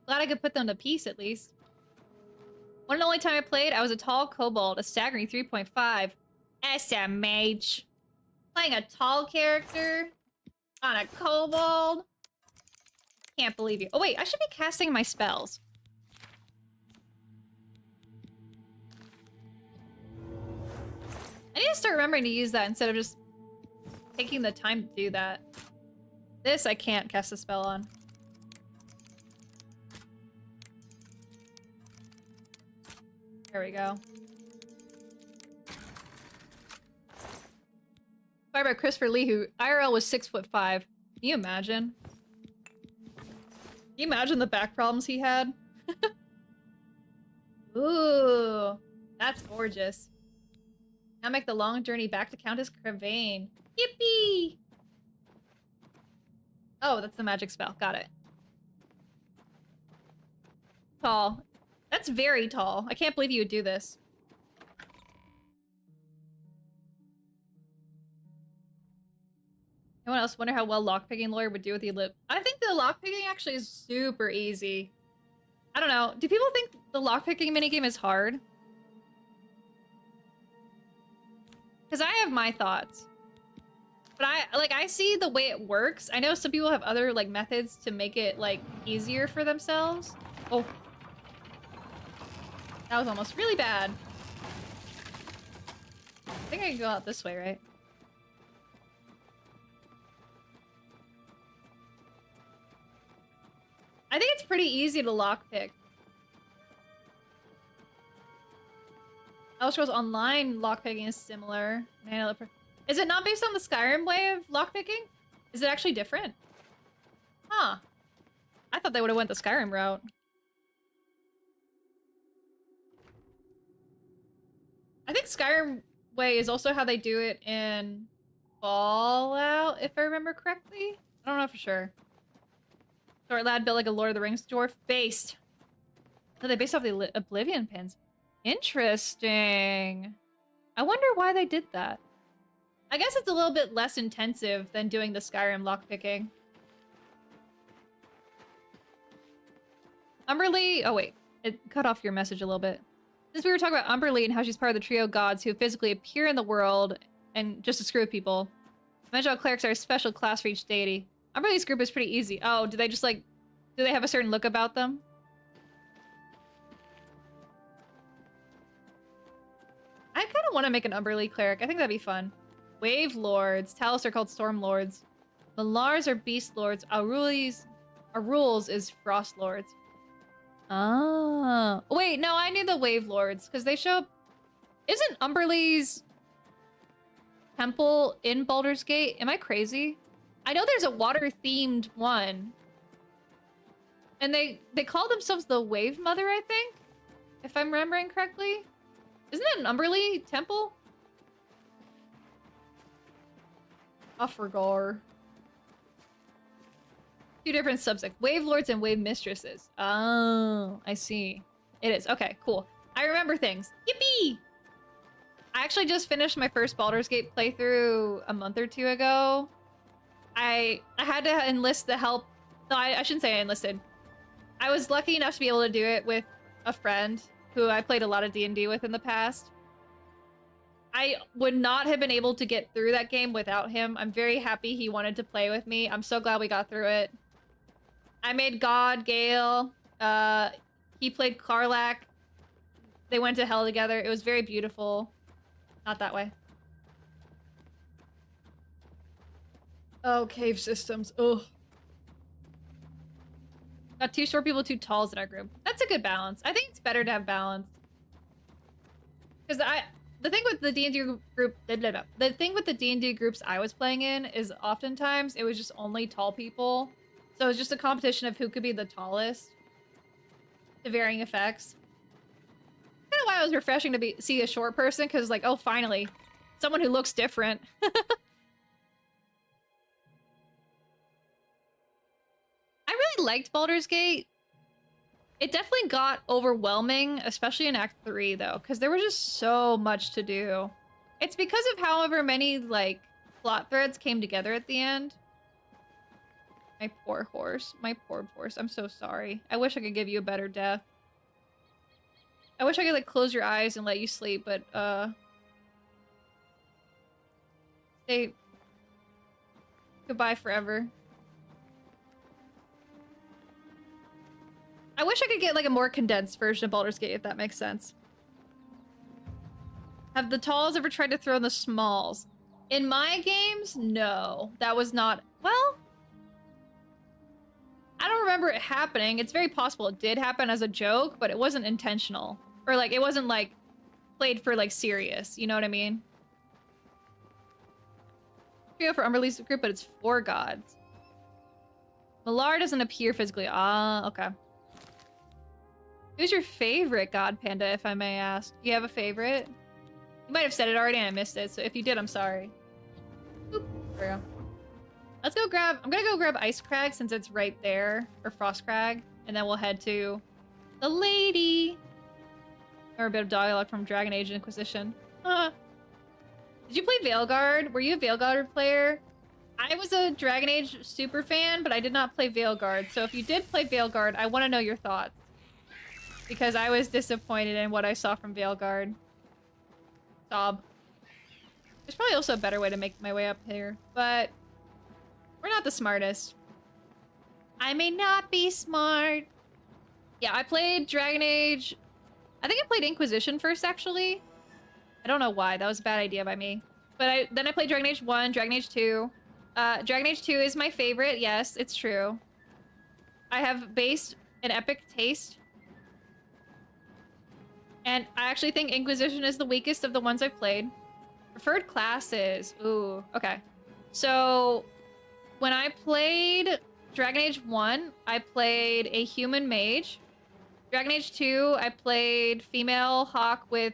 Glad I could put them to peace, at least. One and only time I played, I was a tall kobold, a staggering 3.5. SMH. Playing a tall character on a kobold. Can't believe you. Oh wait, I should be casting my spells. I need to start remembering to use that instead of just taking the time to do that. This I can't cast a spell on. There we go. Fired by Christopher Lee, who IRL was 6'5". Can you imagine? Can you imagine the back problems he had? Ooh, that's gorgeous. Now make the long journey back to Countess Crevane. Yippee! Oh, that's the magic spell. Got it. Tall. That's very tall. I can't believe you would do this. Anyone else wonder how well lockpicking lawyer would do with the lip? I think the lockpicking actually is super easy. I don't know. Do people think the lockpicking minigame is hard? Because I have my thoughts. But I see the way it works. I know some people have other, like, methods to make it, like, easier for themselves. Oh. That was almost really bad. I think I can go out this way, right? I think it's pretty easy to lockpick. Elder Scrolls Online lockpicking is similar. Is it not based on the Skyrim way of lockpicking? Is it actually different? Huh. I thought they would have went the Skyrim route. I think Skyrim way is also how they do it in Fallout, if I remember correctly. I don't know for sure. Short lad built like a Lord of the Rings dwarf. Based. Oh, they based off the Oblivion pins. Interesting. I wonder why they did that. I guess it's a little bit less intensive than doing the Skyrim lockpicking. Umberlee... Oh, wait. It cut off your message a little bit. Since we were talking about Umberlee and how she's part of the trio of gods who physically appear in the world and just to screw with people, Magical clerics are a special class for each deity. Umberlee's group is pretty easy. Oh, do they just, like... Do they have a certain look about them? I kind of want to make an Umberlee cleric. I think that'd be fun. Wave Lords. Talos are called Storm Lords. Malars are Beast Lords. Rules is Frost Lords. Oh. Wait, no, I knew the Wave Lords, because they show up... Isn't Umberlee's temple in Baldur's Gate? Am I crazy? I know there's a water-themed one. And they call themselves the Wave Mother, I think? If I'm remembering correctly. Isn't that an Umberlee temple? Offergar. Two different subsects. Wave Lords and Wave Mistresses. Oh, I see. It is. Okay, cool. I remember things. Yippee! I actually just finished my first Baldur's Gate playthrough a month or two ago. I had to enlist the help. No, I shouldn't say I enlisted. I was lucky enough to be able to do it with a friend who I played a lot of D&D with in the past. I would not have been able to get through that game without him. I'm very happy he wanted to play with me. I'm so glad we got through it. I made God, Gale. He played Karlak. They went to hell together. It was very beautiful. Not that way. Oh, cave systems. Ugh. Got 2 short people, 2 talls in our group. That's a good balance. I think it's better to have balance. Because the thing with the D&D group, the thing with the D&D groups I was playing in is oftentimes it was just only tall people. So it was just a competition of who could be the tallest to varying effects. Kind of why it was refreshing to see a short person, because like, oh, finally, someone who looks different. I really liked Baldur's Gate. It definitely got overwhelming, especially in Act 3, though, because there was just so much to do. It's because of however many, like, plot threads came together at the end. My poor horse. My poor horse. I'm so sorry. I wish I could give you a better death. I wish I could, like, close your eyes and let you sleep, but, say goodbye forever. I wish I could get, like, a more condensed version of Baldur's Gate, if that makes sense. Have the talls ever tried to throw in the smalls? In my games, no. That was not... Well... I don't remember it happening. It's very possible it did happen as a joke, but it wasn't intentional. Or, like, it wasn't, like, played for, like, serious. You know what I mean? Trio for Umberlee's group, but it's 4 gods. Malar doesn't appear physically. Ah, okay. Who's your favorite god, Panda, if I may ask? Do you have a favorite? You might have said it already and I missed it, so if you did, I'm sorry. Boop. There we go. Let's go grab... I'm gonna go grab Ice Crag since it's right there. Or Frost Crag. And then we'll head to... the lady! Or a bit of dialogue from Dragon Age Inquisition. Did you play Veilguard? Were you a Veilguard player? I was a Dragon Age super fan, but I did not play Veilguard. So if you did play Veilguard, I want to know your thoughts. Because I was disappointed in what I saw from Veilguard. Sob. There's probably also a better way to make my way up here, but we're not the smartest. I may not be smart. Yeah, I played Dragon Age. I think I played Inquisition first, actually. I don't know why. That was a bad idea by me. But then I played Dragon Age 1, Dragon Age 2. Dragon Age 2 is my favorite. Yes, it's true. I have based an epic taste. And I actually think Inquisition is the weakest of the ones I've played. Preferred classes. Ooh, okay. So, when I played Dragon Age 1, I played a human mage. Dragon Age 2, I played female hawk with...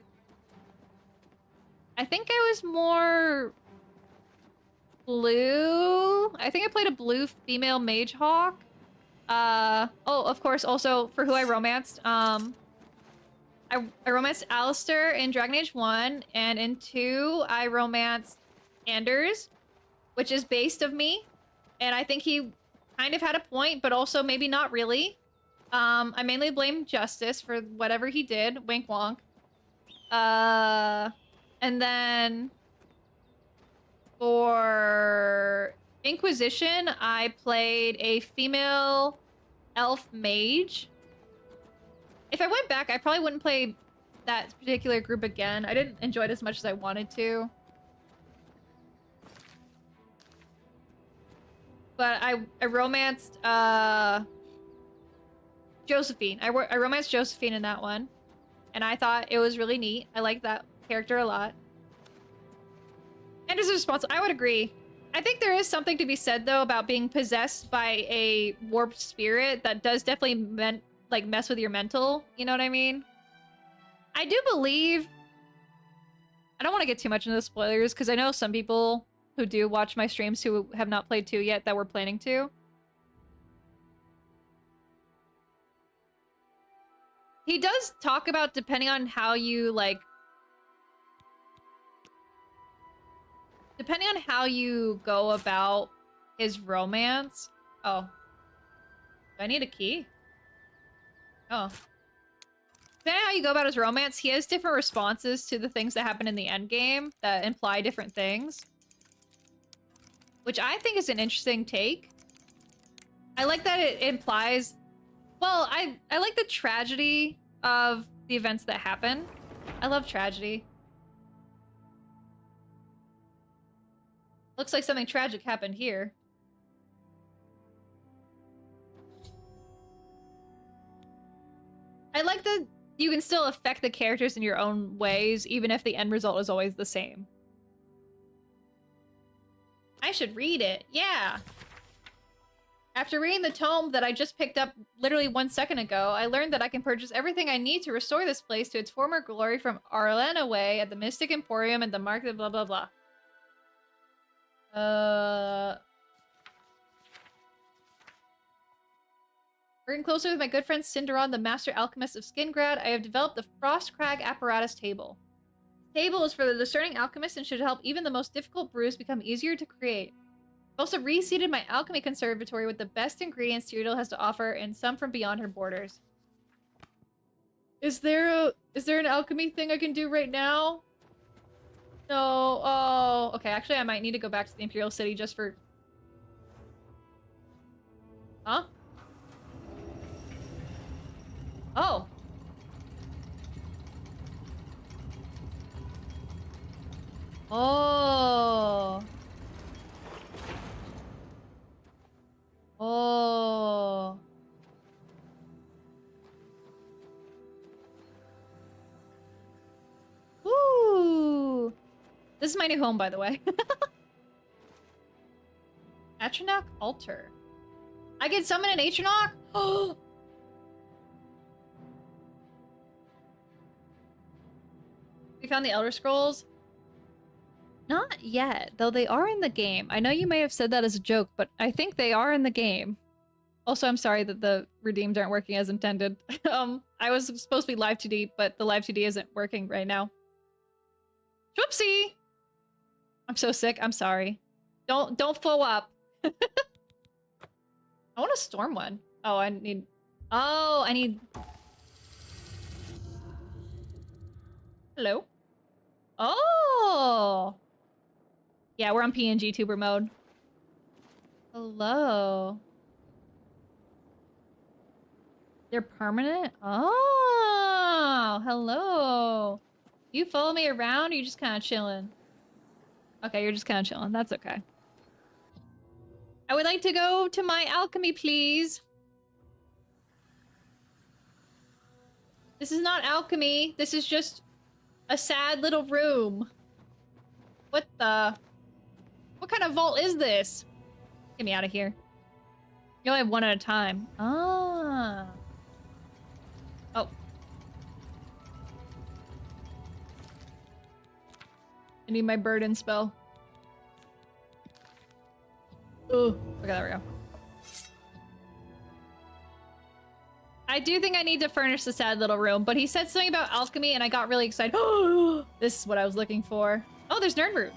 I think I was more... blue? I think I played a blue female mage hawk. Oh, of course, also, for who I romanced, I romanced Alistair in Dragon Age 1, and in 2, I romanced Anders, which is based of me, and I think he kind of had a point, but also maybe not really. I mainly blame Justice for whatever he did, wink wonk. And then for Inquisition, I played a female elf mage. If I went back, I probably wouldn't play that particular group again. I didn't enjoy it as much as I wanted to. but I romanced Josephine. I romanced Josephine in that one, and I thought it was really neat. I like that character a lot. And as a response, I would agree. I think there is something to be said though about being possessed by a warped spirit that does definitely mess with your mental. You know what I mean? I do believe. I don't want to get too much into the spoilers because I know some people who do watch my streams who have not played 2 yet that we're planning to. He does talk about depending on how you depending on how you go about his romance. Oh. Do I need a key? Oh. Depending on how you go about his romance, he has different responses to the things that happen in the end game that imply different things. Which I think is an interesting take. I like that it implies... Well, I like the tragedy of the events that happen. I love tragedy. Looks like something tragic happened here. I like that you can still affect the characters in your own ways, even if the end result is always the same. I should read it. Yeah. After reading the tome that I just picked up literally 1 second ago, I learned that I can purchase everything I need to restore this place to its former glory from Arlena Way at the Mystic Emporium and the Market blah blah blah. Working closer with my good friend Cinderon, the master alchemist of Skingrad, I have developed the Frostcrag apparatus table. The table is for the discerning alchemist and should help even the most difficult brews become easier to create. I've also reseeded my alchemy conservatory with the best ingredients Cyrodiil has to offer and some from beyond her borders. Is there an alchemy thing I can do right now? No. Oh, okay. Actually, I might need to go back to the Imperial City just for... Huh? Oh. Oh. Oh. Ooh. This is my new home, by the way. Atronach altar. I can summon an Atronach? Oh. We found the Elder Scrolls? Not yet, though they are in the game. I know you may have said that as a joke, but I think they are in the game. Also, I'm sorry that the redeems aren't working as intended. I was supposed to be live 2D, but the live 2D isn't working right now. Whoopsie! I'm so sick. I'm sorry. Don't flow up. I want to storm one. Oh, I need... Oh, I need... Hello? Oh! Yeah, we're on PNG tuber mode. Hello. They're permanent? Oh, hello. You follow me around or you just kind of chilling? Okay, you're just kind of chilling. That's okay. I would like to go to my alchemy, please. This is not alchemy. This is just a sad little room. What the... What kind of vault is this? Get me out of here. You only have one at a time. Ah. Oh. I need my burden spell. Oh. Okay, there we go. I do think I need to furnish the sad little room, but he said something about alchemy and I got really excited. Oh, this is what I was looking for. Oh, there's Nerdroot.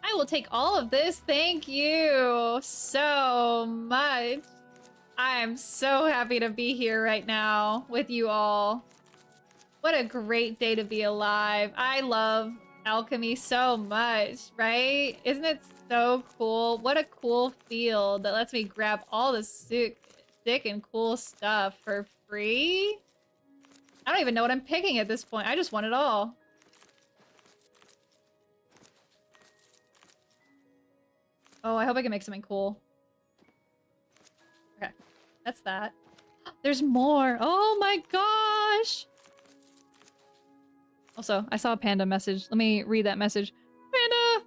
I will take all of this. Thank you so much. I'm so happy to be here right now with you all. What a great day to be alive. I love alchemy so much, right? Isn't it so cool? What a cool field that lets me grab all the sick and cool stuff for free. I don't even know what I'm picking at this point. I just want it all. Oh, I hope I can make something cool. Okay, that's that. There's more. Oh my gosh. Also, I saw a panda message. Let me read that message. Panda!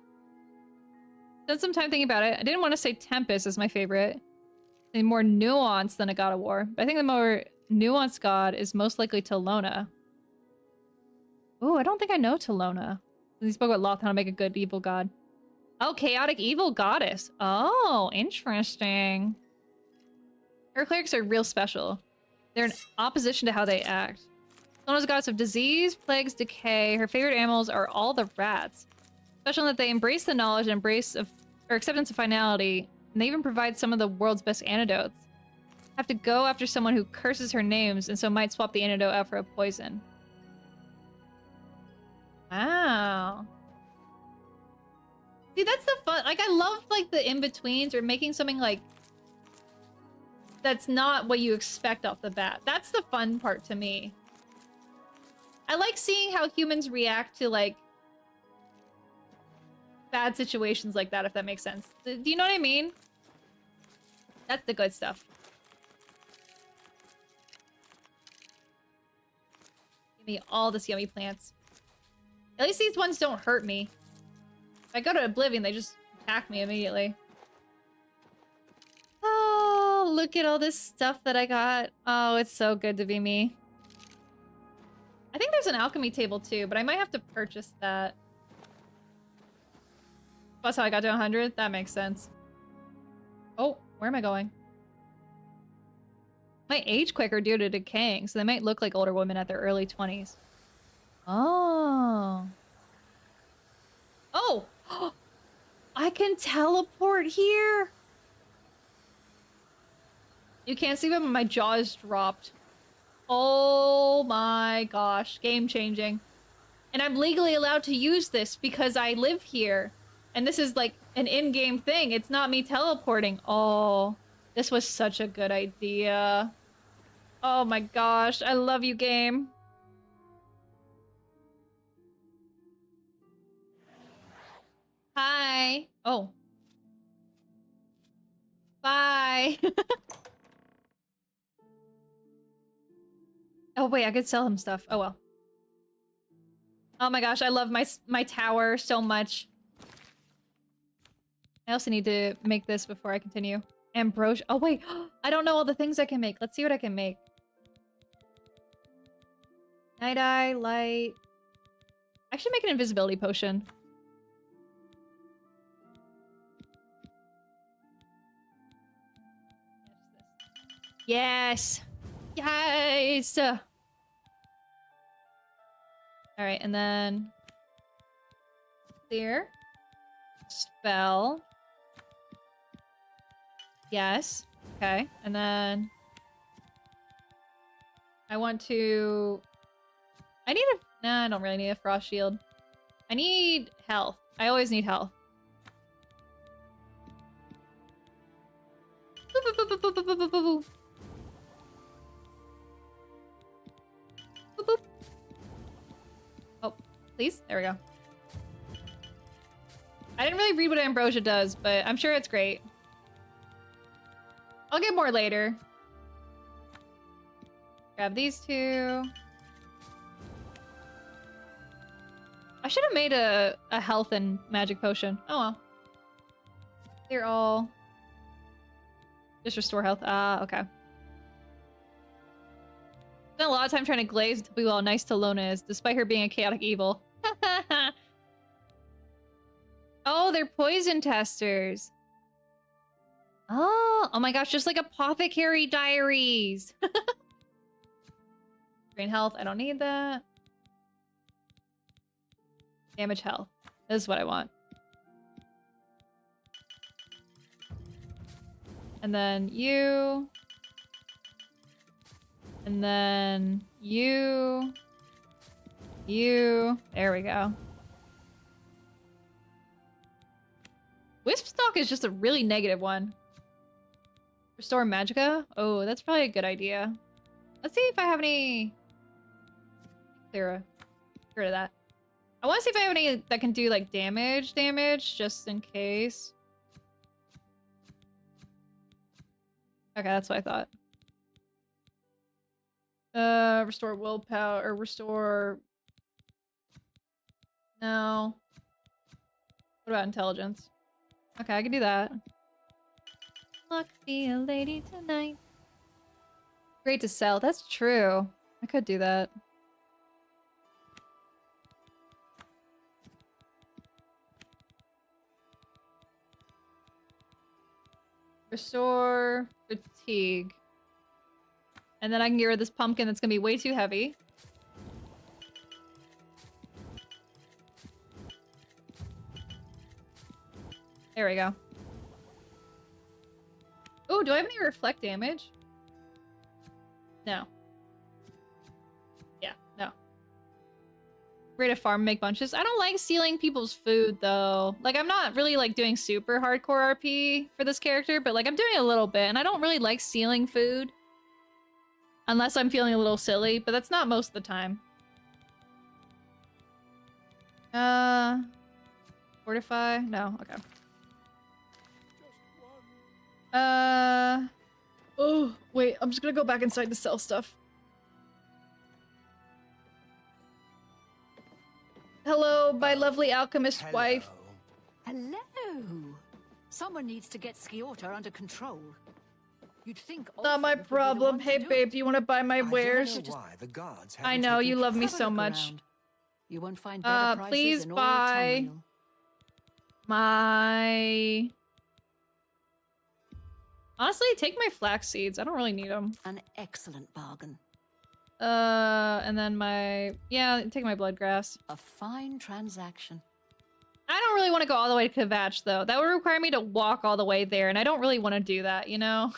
Spent some time thinking about it. I didn't want to say Tempest is my favorite. And more nuanced than a god of war. But I think the more nuanced god is most likely Talona. Oh, I don't think I know Talona. He spoke about Loth, how to make a good evil god. Oh, chaotic evil goddess. Oh, interesting. Her clerics are real special. They're in opposition to how they act. Talona's a goddess of disease, plagues, decay. Her favorite animals are all the rats. Special in that they embrace the knowledge and acceptance of finality, and they even provide some of the world's best antidotes. Have to go after someone who curses her names, and so might swap the antidote out for a poison. Wow. See, that's the fun. Like, I love, like, the in-betweens or making something, like, that's not what you expect off the bat. That's the fun part to me. I like seeing how humans react to, like, bad situations like that, if that makes sense. Do you know what I mean? That's the good stuff. Give me all this yummy plants. At least these ones don't hurt me. If I go to Oblivion, they just attack me immediately. Oh, look at all this stuff that I got. Oh, it's so good to be me. I think there's an alchemy table too, but I might have to purchase that. That's how I got to 100? That makes sense. Oh, where am I going? Might age quicker due to decaying, so they might look like older women at their early 20s. Oh. Oh! I can teleport here! You can't see it, but my jaw is dropped. Oh my gosh. Game changing. And I'm legally allowed to use this because I live here. And this is like an in-game thing. It's not me teleporting. Oh, this was such a good idea. Oh my gosh. I love you, game. Hi. Oh. Bye. Oh wait, I could sell him stuff. Oh well. Oh my gosh, I love my tower so much. I also need to make this before I continue. Ambrosia. Oh wait, I don't know all the things I can make. Let's see what I can make. Night Eye, light. I should make an invisibility potion. Yes! Yes! Alright, and then... Clear. Spell. Yes. Okay, and then... I want to... I need a... Nah, I don't really need a frost shield. I need health. I always need health. Boop, boop, boop, boop, boop, boop, boop, boop. Boop, boop. Oh, please? There we go. I didn't really read what Ambrosia does, but I'm sure it's great. I'll get more later. Grab these two. I should have made a health and magic potion. Oh well. They're all... Just restore health. Ah, okay. Spent a lot of time trying to glaze to be how nice Talona is, despite her being a chaotic evil. Oh, they're poison testers. Oh my gosh, just like apothecary diaries. Drain health, I don't need that. Damage health. This is what I want. And then you. And then you. You. There we go. Wisp stock is just a really negative one. Restore Magicka? Oh, that's probably a good idea. Let's see if I have any... Clear rid of that. I want to see if I have any that can do, like, damage, just in case. Okay, that's what I thought. Restore willpower, or restore... No. What about intelligence? Okay, I can do that. Luck be a lady tonight. Great to sell. That's true. I could do that. Restore fatigue. And then I can get rid of this pumpkin that's gonna be way too heavy. There we go. Oh, do I have any reflect damage? No. Yeah, no. Ready to farm, make bunches. I don't like stealing people's food, though. Like, I'm not really, like, doing super hardcore RP for this character, but, like, I'm doing a little bit, and I don't really like stealing food. Unless I'm feeling a little silly, but that's not most of the time. Fortify? No, okay. Oh, wait, I'm just gonna go back inside to sell stuff. Hello, my lovely alchemist wife. Hello. Someone needs to get Skiorta under control. You'd think Not my problem. Hey, babe, do you want to buy my wares? I know, you love me so much. You won't find better prices please in all buy Tamriel. my... Honestly, take my flax seeds. I don't really need them. An excellent bargain. And then my... Yeah, take my blood grass. A fine transaction. I don't really want to go all the way to Kvatch, though. That would require me to walk all the way there, and I don't really want to do that, you know?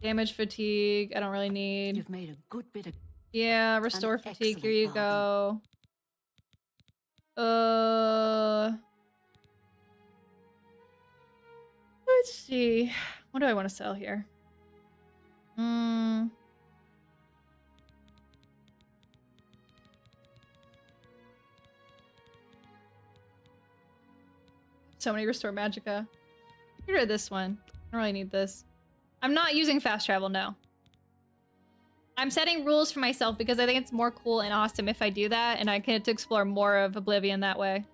Damage fatigue, I don't really need. You've made a good bit of... Yeah, restore fatigue, here you go. Let's see. What do I want to sell here? So many restore magicka. Get rid of this one. I don't really need this. I'm not using fast travel, no. I'm setting rules for myself because I think it's more cool and awesome if I do that, and I get to explore more of Oblivion that way.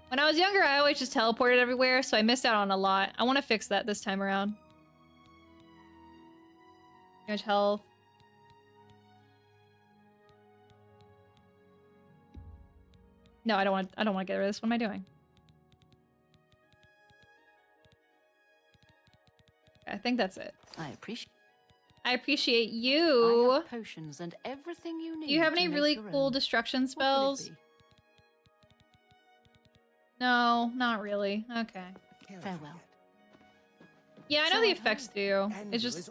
When I was younger, I always just teleported everywhere, so I missed out on a lot. I want to fix that this time around. Damage health. No, I don't want to get rid of this. What am I doing? I think that's it. I appreciate you. I have potions and everything you need. Do you have any to really make your cool own. destruction spells? No, not really. Okay. Farewell. Yeah, I know the effects do. It's just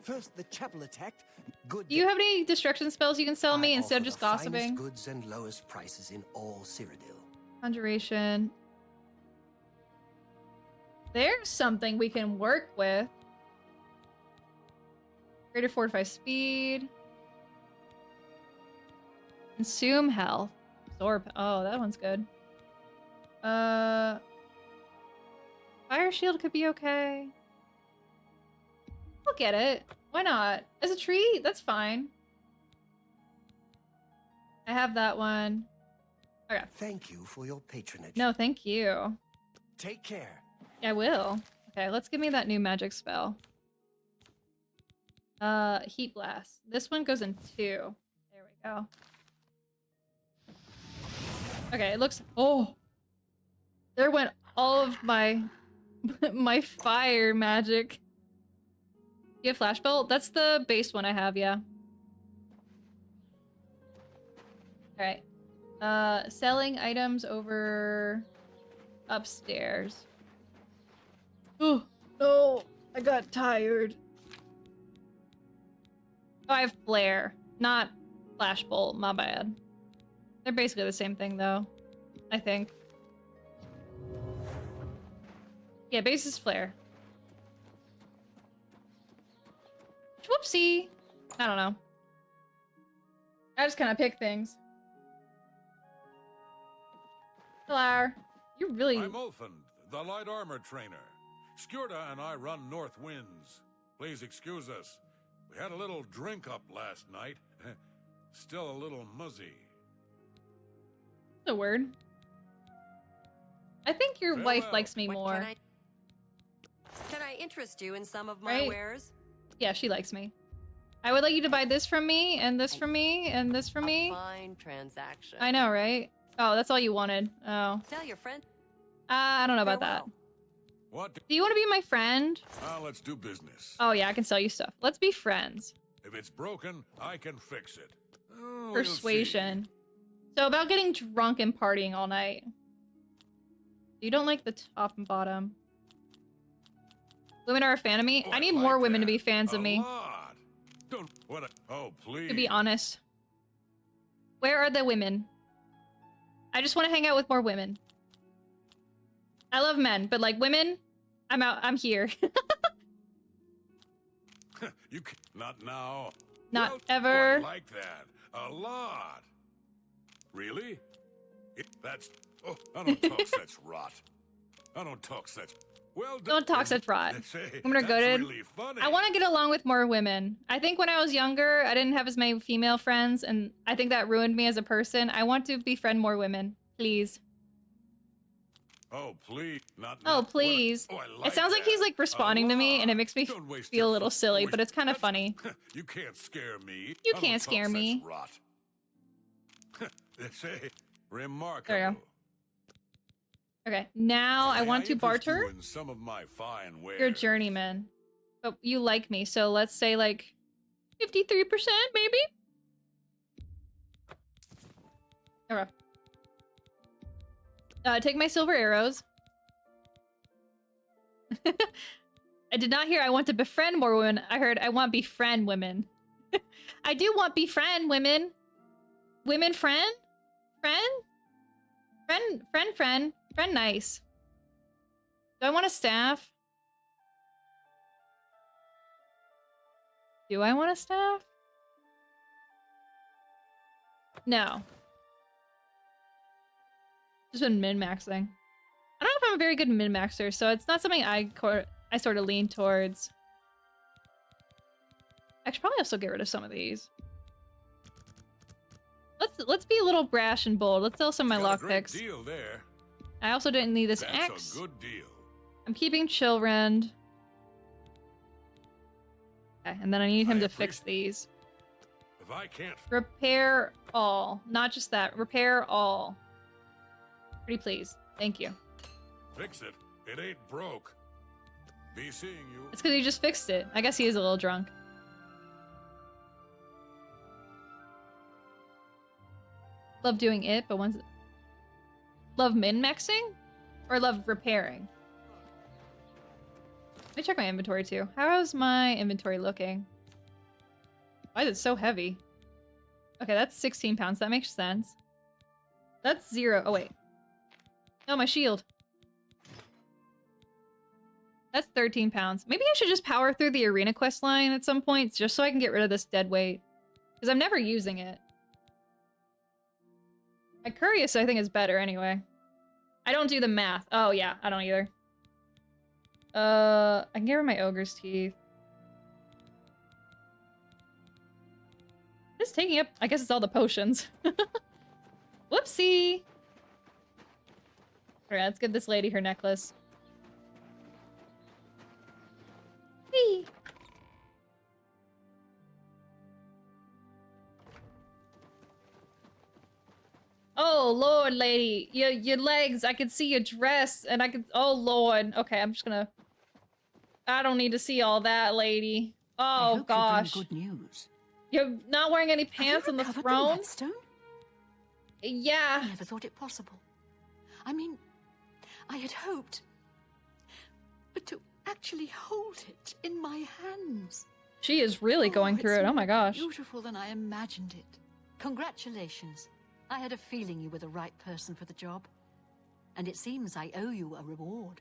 First the chapel attacked. Good. Do you have any destruction spells you can sell me instead of offer just the finest gossiping? goods and lowest prices in all Cyrodiil. Conjuration. There's something we can work with. Greater fortify speed. Consume health. Absorb. Oh, that one's good. Fire shield could be okay. I'll get it. Why not? As a treat, that's fine. I have that one. Okay. Thank you for your patronage. No, thank you. Take care. I will. Okay, let's give me that new magic spell. Heat blast. This one goes in 2. There we go. Okay, it looks... Oh! There went all of my... my fire magic. You have flash belt? That's the base one I have, yeah. Alright. Selling items over... upstairs. Oh, no! I got tired. Oh, I have flare, not flash bolt. My bad. They're basically the same thing, though. I think. Yeah, base is flare. Whoopsie! I don't know. I just kind of pick things. Hello. You really... I'm Ulfund, the light armor trainer. Skjorda and I run North Winds. Please excuse us. We had a little drink up last night. Still a little muzzy. That's a word. I think your wife likes me What more. Can I interest you in some of my Right? wares? Yeah, she likes me. I would like you to buy this from me, and this from me, and this from me. Fine transaction. I know, right? Oh, that's all you wanted. Oh. Tell your friend. I don't know about that. What? Do you want to be my friend? Let's do business. Oh yeah, I can sell you stuff. Let's be friends. If it's broken, I can fix it. Oh, Persuasion. So about getting drunk and partying all night. You don't like the top and bottom. Women are a fan of me? I need more women to be fans of me. Don't. What? Oh, please. To be honest. Where are the women? I just want to hang out with more women. I love men, but like women, I'm out. I'm here. You can, not now. Not Well, ever. I like that a lot. Really? That's. Oh, I don't talk such rot. I don't talk such. Well, Don't talk such rot. Women are goated. Really funny. I want to get along with more women. I think when I was younger, I didn't have as many female friends, and I think that ruined me as a person. I want to befriend more women. Please. Oh, please. Oh, please. Oh, I like It sounds like he's like responding to me, and it makes me feel a little silly, but it's kind of funny. You can't scare me. You I don't can't talk scare such me. Rot. It's remarkable. There you go. Okay, now I want to interest you barter. in some of my fine wares. You're a journeyman. But you like me, so let's say like 53% maybe? Okay. Take my silver arrows. I did not hear I want to befriend more women. I heard I want befriend women. I do want befriend women. Women friend? Friend nice. Do I want a staff? Do I want a staff? No. Just been min-maxing. I don't know if I'm a very good min-maxer, so it's not something I sort of lean towards. I should probably also get rid of some of these. Let's be a little brash and bold. Let's sell some of my lockpicks. Deal there. I also didn't need this That's axe. a good deal. I'm keeping Chillrend. Okay, and then I need him to fix these. If I can't. Repair all. Not just that. Repair all. Pretty please. Thank you. Fix it. It ain't broke. Be seeing you. It's because he just fixed it. I guess he is a little drunk. Love doing it, but once... Love min-maxing? Or love repairing? Let me check my inventory too. How is my inventory looking? Why is it so heavy? Okay, that's 16 pounds. That makes sense. That's 0. Oh, wait. No, my shield. That's 13 pounds. Maybe I should just power through the arena quest line at some point just so I can get rid of this dead weight. Because I'm never using it. My Curious, I think, is better anyway. I don't do the math. Oh, yeah. I don't either. I can get rid of my Ogre's Teeth. Just taking up... I guess it's all the potions. Whoopsie! Alright, let's give this lady her necklace. Whee! Oh, Lord, lady. Your legs. I can see your dress. And I can... Oh, Lord. Okay, I'm just gonna... I don't need to see all that, lady. Oh, gosh. Good news. You're not wearing any pants on the throne? Yeah. I never thought it possible. I mean, I had hoped. But to actually hold it in my hands. She is really going through it. Oh my gosh. More beautiful than I imagined it. Congratulations. I had a feeling you were the right person for the job. And it seems I owe you a reward.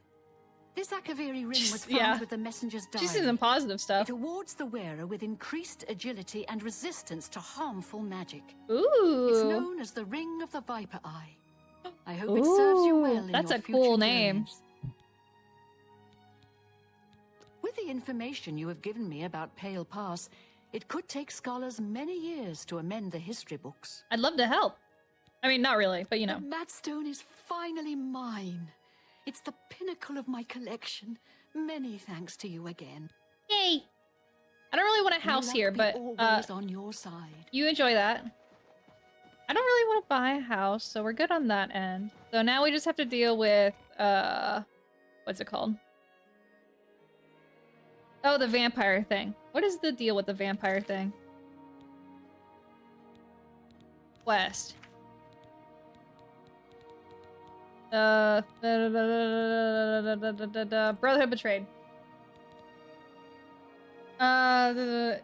This Akaviri ring was found with the messenger's diary. She sees some positive stuff. It awards the wearer with increased agility and resistance to harmful magic. Ooh. It's known as the Ring of the Viper Eye. I hope it serves you well in that's your a cool future name. journeys. information you have given me about Pale Pass, it could take scholars many years to amend the history books. I'd love to help. I mean, not really, but you know. The Mad Stone is finally mine. It's the pinnacle of my collection. Many thanks to you again. Yay! I don't really want a house here, but always on your side. You enjoy that. I don't really want to buy a house, so we're good on that end. So now we just have to deal with what's it called? Oh, the vampire thing. What is the deal with the vampire thing? Quest. Brotherhood betrayed. I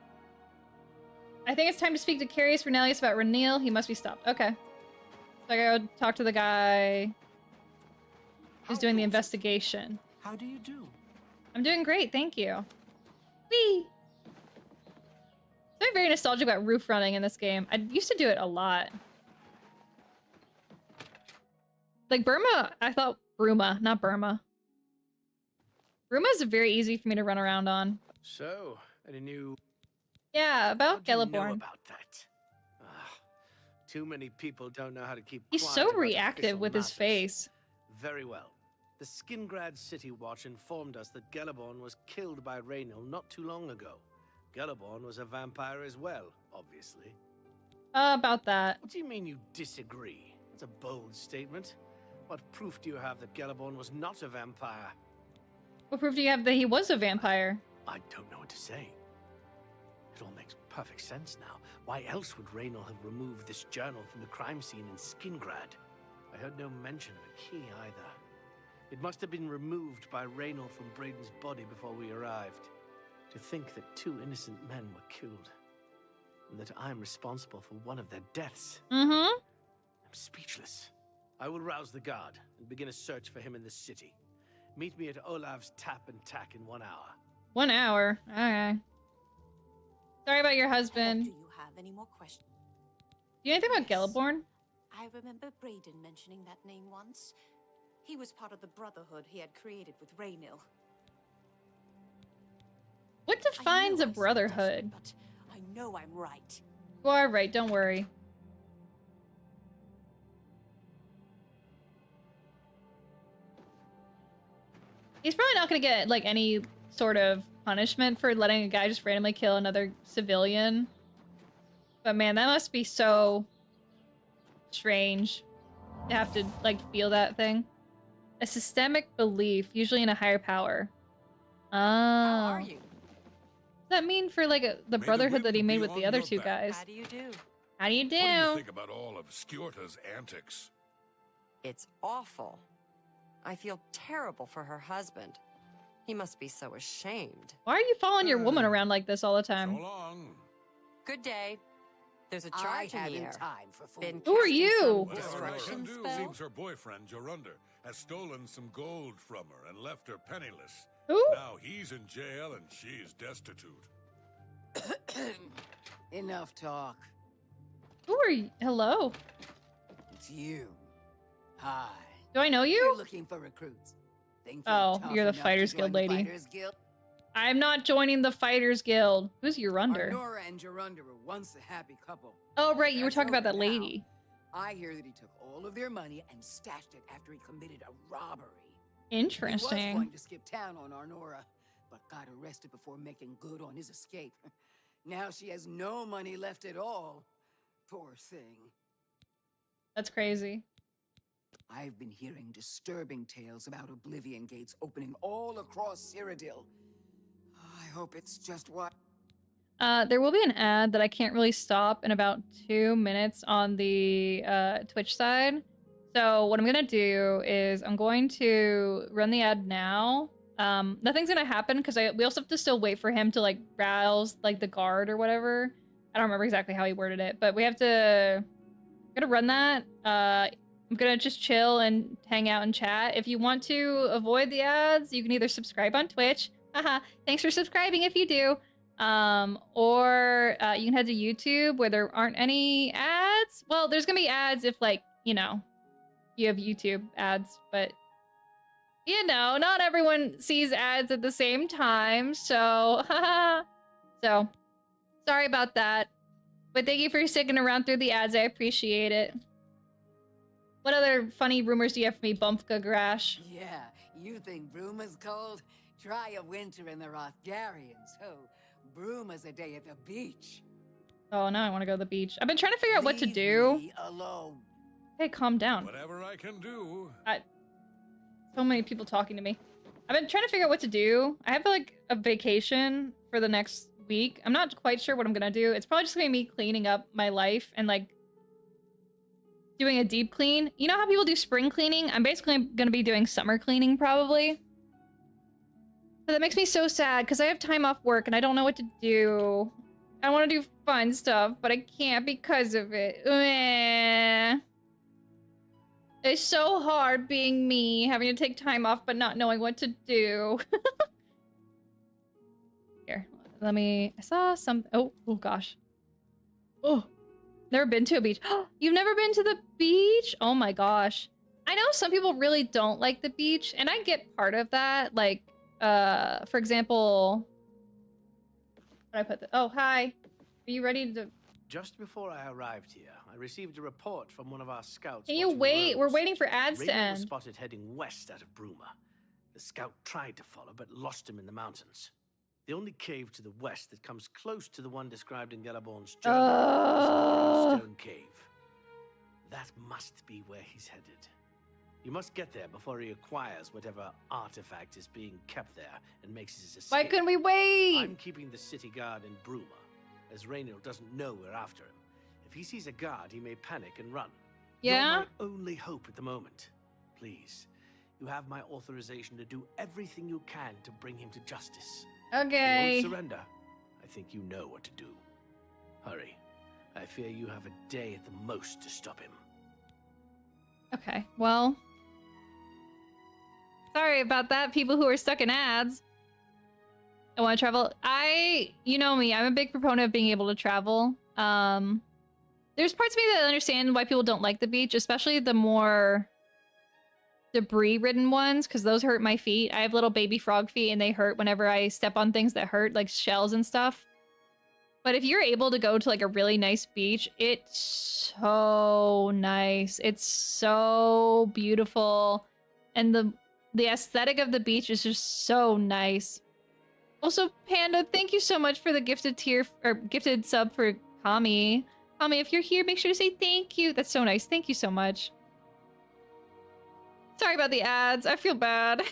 think it's time to speak to Carius Renelius about Renil. He must be stopped. Okay. So I gotta talk to the guy who's doing the investigation. How do you do? I'm doing great, thank you. Whee! I'm very nostalgic about roof running in this game. I used to do it a lot. Like Burma, I thought Bruma, not Burma. Bruma is very easy for me to run around on. So, any new... Yeah, about What do you know Gelliborn. about that? Too many people don't know how to keep He's quiet so about reactive official with his matters. face. Very well. The Skingrad City Watch informed us that Gelliborn was killed by Raynil not too long ago. Gelliborn was a vampire as well, obviously. About that. What do you mean you disagree? That's a bold statement. What proof do you have that Gelliborn was not a vampire? What proof do you have that he was a vampire? I don't know what to say. It all makes perfect sense now. Why else would Raynil have removed this journal from the crime scene in Skingrad? I heard no mention of a key either. It must have been removed by Raynil from Braden's body before we arrived. To think that 2 innocent men were killed, and that I'm responsible for one of their deaths. Mm-hmm. I'm speechless. I will rouse the guard and begin a search for him in the city. Meet me at Olav's Tap and Tack in 1 hour. 1 hour. Okay. Sorry about your husband. Do you have any more questions? Do you know anything about Gelliborn? I remember Braden mentioning that name once. He was part of the Brotherhood he had created with Raynil. What defines a brotherhood? But I know I'm right. You are right, don't worry. He's probably not gonna get, like, any sort of punishment for letting a guy just randomly kill another civilian. But man, that must be so strange to have to, like, feel that thing. A systemic belief, usually in a higher power. Oh. How are you? What does that mean for, like, the brotherhood that he made with the other 2 guys? How do you do? How do you do? What do you think about all of Skjorta's antics? It's awful. I feel terrible for her husband. He must be so ashamed. Why are you following your woman around like this all the time? So long. Good day. There's a charge in the air. time for food. Been Who are casting you? some Whatever I destruction can do. spell? Seems her boyfriend, Jorunder, has stolen some gold from her and left her penniless. Who? Now he's in jail and she's destitute. Enough talk. Who are you? Hello? It's you. Hi. Do I know you? You're looking for recruits. Think Oh, tough you're the enough to Fighters join Guild the lady. Fighters Guild? I'm not joining the Fighters Guild. Who's Jorunder? Nora and Jorunder were once a happy couple. Oh, right, you were That's talking about over that now. lady. I hear that he took all of their money and stashed it after he committed a robbery. He was Interesting. going to skip town on our Nora, but got arrested before making good on his escape. Now she has no money left at all. Poor thing. That's crazy. I've been hearing disturbing tales about Oblivion gates opening all across Cyrodiil. I hope it's just what... There will be an ad that I can't really stop in about 2 minutes on the Twitch side. So what I'm gonna do is I'm going to run the ad now. Nothing's gonna happen because we also have to still wait for him to, like, rouse, like, the guard or whatever. I don't remember exactly how he worded it, but we have to... I'm gonna run that. I'm gonna just chill and hang out and chat. If you want to avoid the ads, you can either subscribe on Twitch. Haha, thanks for subscribing if you do. Or you can head to YouTube where there aren't any ads. Well, there's gonna be ads if, like, you know, you have YouTube ads, but You know, not everyone sees ads at the same time, so so sorry about that. But thank you for sticking around through the ads. I appreciate it. What other funny rumors do you have for me, Bumpka Grash? Yeah, you think Bruma's cold? Try a winter in the Rothgarians. Oh, Bruma's a day at the beach. Oh, now I want to go to the beach. I've been trying to figure out what to do. Leave me alone. Hey, calm down. Whatever I can do. So many people talking to me. I've been trying to figure out what to do. I have like a vacation for the next week. I'm not quite sure what I'm gonna do. It's probably just gonna be me cleaning up my life and like doing a deep clean. You know how people do spring cleaning? I'm basically gonna be doing summer cleaning probably. But that makes me so sad because I have time off work and I don't know what to do. I want to do fun stuff, but I can't because of it. It's so hard being me, having to take time off but not knowing what to do. Here, let me... I saw some... Oh gosh. Oh, never been to a beach. You've never been to the beach? Oh my gosh. I know some people really don't like the beach, and I get part of that. Like, for example... Where did I put the... Oh, hi. Are you ready to... Just before I arrived here, I received a report from one of our scouts. Can you wait? We're waiting for ads to end. Was spotted heading west out of Bruma. The scout tried to follow, but lost him in the mountains. The only cave to the west that comes close to the one described in Galaborn's journal is the Stone Cave. That must be where he's headed. You must get there before he acquires whatever artifact is being kept there and makes his escape. Why couldn't we wait? I'm keeping the city guard in Bruma, as Raynor doesn't know we're after him. If he sees a guard, he may panic and run. Yeah? You're my only hope at the moment. Please, you have my authorization to do everything you can to bring him to justice. Okay. He won't surrender. I think you know what to do. Hurry. I fear you have a day at the most to stop him. Okay, well... Sorry about that, people who are stuck in ads. I want to travel. You know me, I'm a big proponent of being able to travel. There's parts of me that understand why people don't like the beach, especially the more debris-ridden ones, because those hurt my feet. I have little baby frog feet, and they hurt whenever I step on things that hurt, like shells and stuff. But if you're able to go to like a really nice beach, it's so nice. It's so beautiful. And the aesthetic of the beach is just so nice. Also, Panda, thank you so much for the gifted tier or gifted sub for Kami. Kami, if you're here, make sure to say thank you. That's so nice. Thank you so much. Sorry about the ads. I feel bad.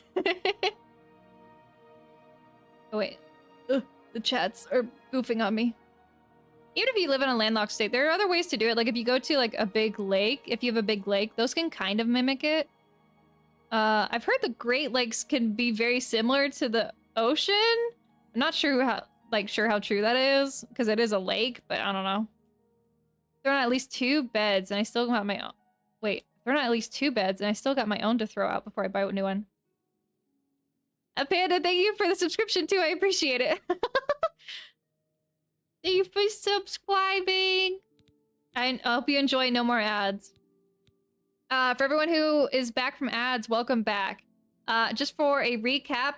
Oh, wait. Ugh, the chats are goofing on me. Even if you live in a landlocked state, there are other ways to do it. Like if you go to like a big lake, if you have a big lake, those can kind of mimic it. I've heard the Great Lakes can be very similar to the ocean. I'm not sure how true that is, because it is a lake, but I don't know. Throw on at least 2 beds, and I still got my own. Wait, throw on at least 2 beds, and I still got my own to throw out before I buy a new one. Panda, thank you for the subscription too. I appreciate it. Thank you for subscribing. I hope you enjoy no more ads. For everyone who is back from ads, welcome back. Just for a recap,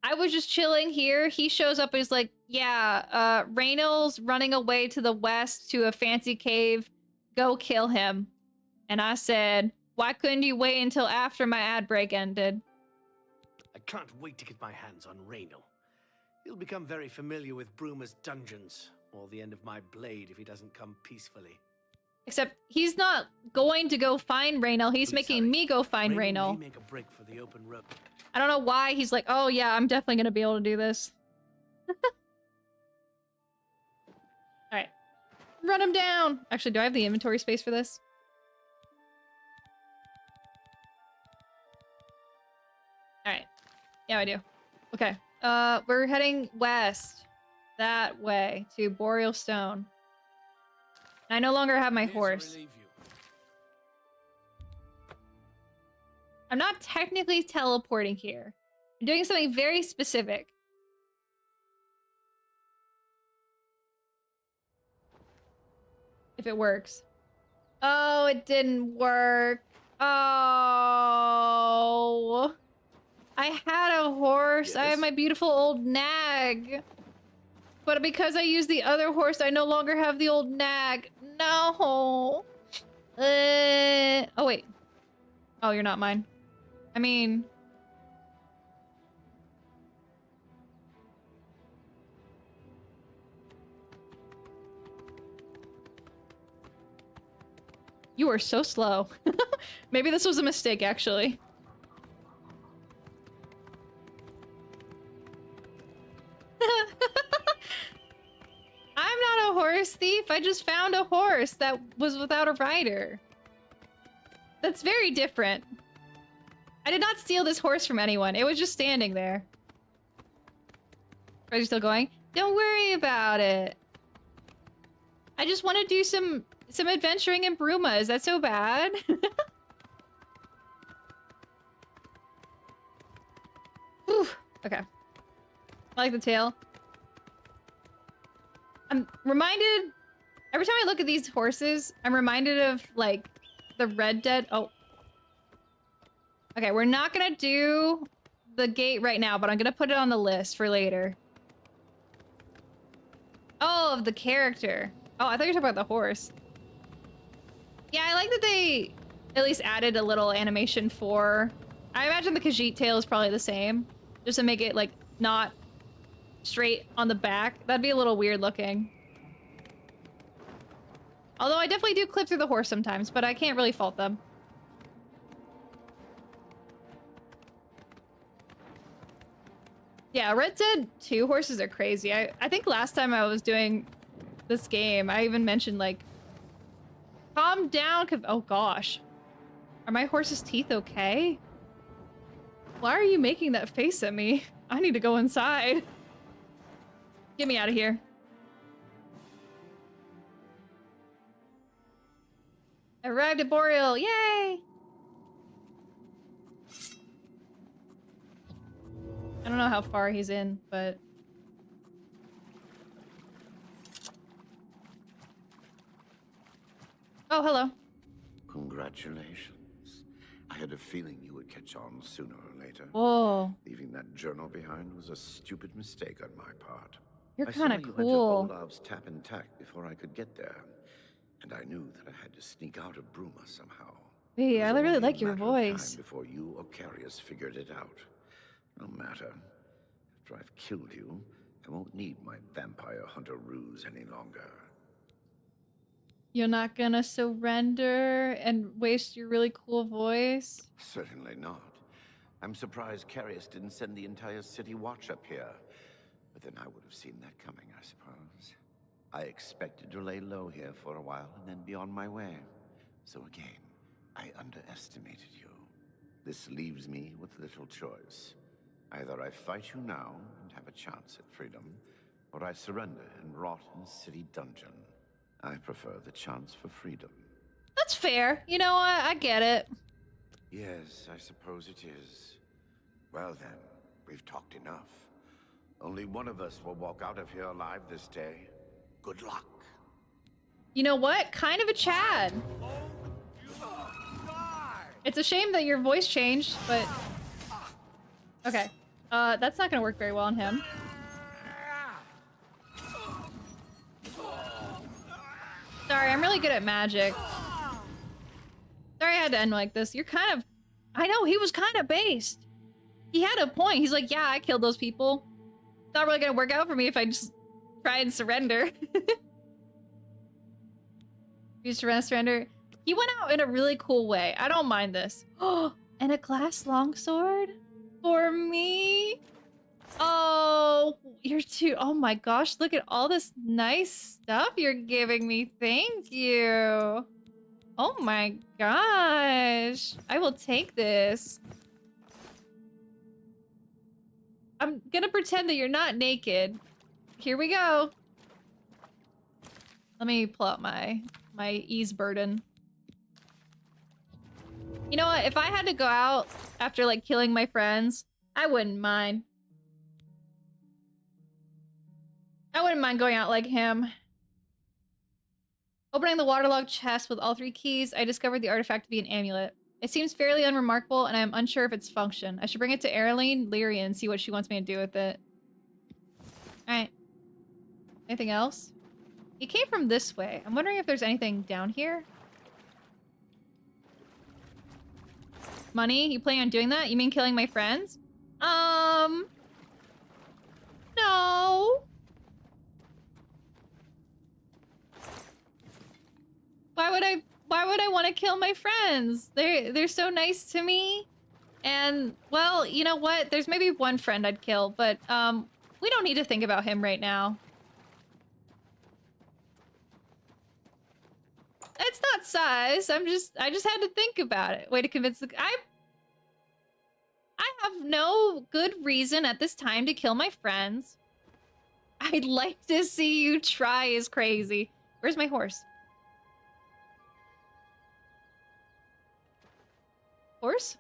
I was just chilling here. He shows up and is like, yeah, Raynol's running away to the west to a fancy cave. Go kill him. And I said, why couldn't you wait until after my ad break ended? I can't wait to get my hands on Raynor. He'll become very familiar with Bruma's dungeons, or the end of my blade if he doesn't come peacefully. Except he's not going to go find Raynor. He's making me go find Raynor. Make a break for the open road. I don't know why he's like, oh yeah, I'm definitely gonna be able to do this. Alright. Run him down! Actually, do I have the inventory space for this? Alright. Yeah, I do. Okay. We're heading west. That way. To Boreal Stone. I no longer have my horse. I'm not technically teleporting here. I'm doing something very specific. If it works. Oh, it didn't work. Oh. I had a horse. I have Yes? my beautiful old nag. But because I used the other horse, I no longer have the old nag. No. Oh, wait. Oh, you're not mine. I mean... You are so slow. Maybe this was a mistake, actually. I'm not a horse thief. I just found a horse that was without a rider. That's very different. I did not steal this horse from anyone. It was just standing there. Are you still going? Don't worry about it. I just want to do some adventuring in Bruma. Is that so bad? Whew. Okay. I like the tail. I'm reminded... Every time I look at these horses, I'm reminded of, like, the Red Dead... Oh. Okay, we're not gonna do the gate right now, but I'm gonna put it on the list for later. Oh, of the character. Oh, I thought you were talking about the horse. Yeah, I like that they at least added a little animation for... I imagine the Khajiit tail is probably the same. Just to make it, like, not straight on the back. That'd be a little weird looking. Although I definitely do clip through the horse sometimes, but I can't really fault them. Yeah, Red Dead 2 horses are crazy. I think last time I was doing this game, I even mentioned, like, calm down. Oh, gosh. Are my horse's teeth okay? Why are you making that face at me? I need to go inside. Get me out of here. Arrived at Boreal. Yay! I don't know how far he's in, but... Oh, hello. Congratulations. I had a feeling you would catch on sooner or later. Whoa. Leaving that journal behind was a stupid mistake on my part. You're kind kinda of cool. Olaf's tap and tack before I could get there. And I knew that I had to sneak out of Bruma somehow. Hey, I really like your Matter of time voice. before you or Carius figured it out. No matter. After I've killed you, I won't need my vampire hunter ruse any longer. You're not gonna surrender and waste your really cool voice? Certainly not. I'm surprised Carius didn't send the entire city watch up here. But then I would have seen that coming, I suppose. I expected to lay low here for a while and then be on my way. So again, I underestimated you. This leaves me with little choice. Either I fight you now and have a chance at freedom, or I surrender and rot in a city dungeon. I prefer the chance for freedom. That's fair. You know what? I get it. Yes, I suppose it is. Well then, we've talked enough. Only one of us will walk out of here alive this day. Good luck. You know what? Kind of a Chad. It's a shame that your voice changed, but... Okay. That's not gonna work very well on him. Sorry, I'm really good at magic. Sorry I had to end like this. You're kind of... I know, he was kind of based. He had a point. He's like, yeah, I killed those people. It's not really gonna work out for me if I just try and surrender. You surrender. He went out in a really cool way. I don't mind this. Oh, and a glass longsword? For me? Oh, you're too... Oh my gosh, look at all this nice stuff you're giving me. Thank you. Oh my gosh. I will take this. I'm gonna pretend that you're not naked. Here we go. Let me pull out my ease burden. You know what? If I had to go out after, like, killing my friends, I wouldn't mind. I wouldn't mind going out like him. Opening the waterlogged chest with all 3 keys, I discovered the artifact to be an amulet. It seems fairly unremarkable, and I'm unsure of its function. I should bring it to Erilene Lyria and see what she wants me to do with it. Alright. Anything else? He came from this way. I'm wondering if there's anything down here. Money? You planning on doing that? You mean killing my friends? No. Why would I want to kill my friends? They're so nice to me. And, well, you know what? There's maybe one friend I'd kill, but, we don't need to think about him right now. It's not size. I just had to think about it. Way to convince the... I have no good reason at this time to kill my friends. I'd like to see you try is crazy. Where's my horse? Horse?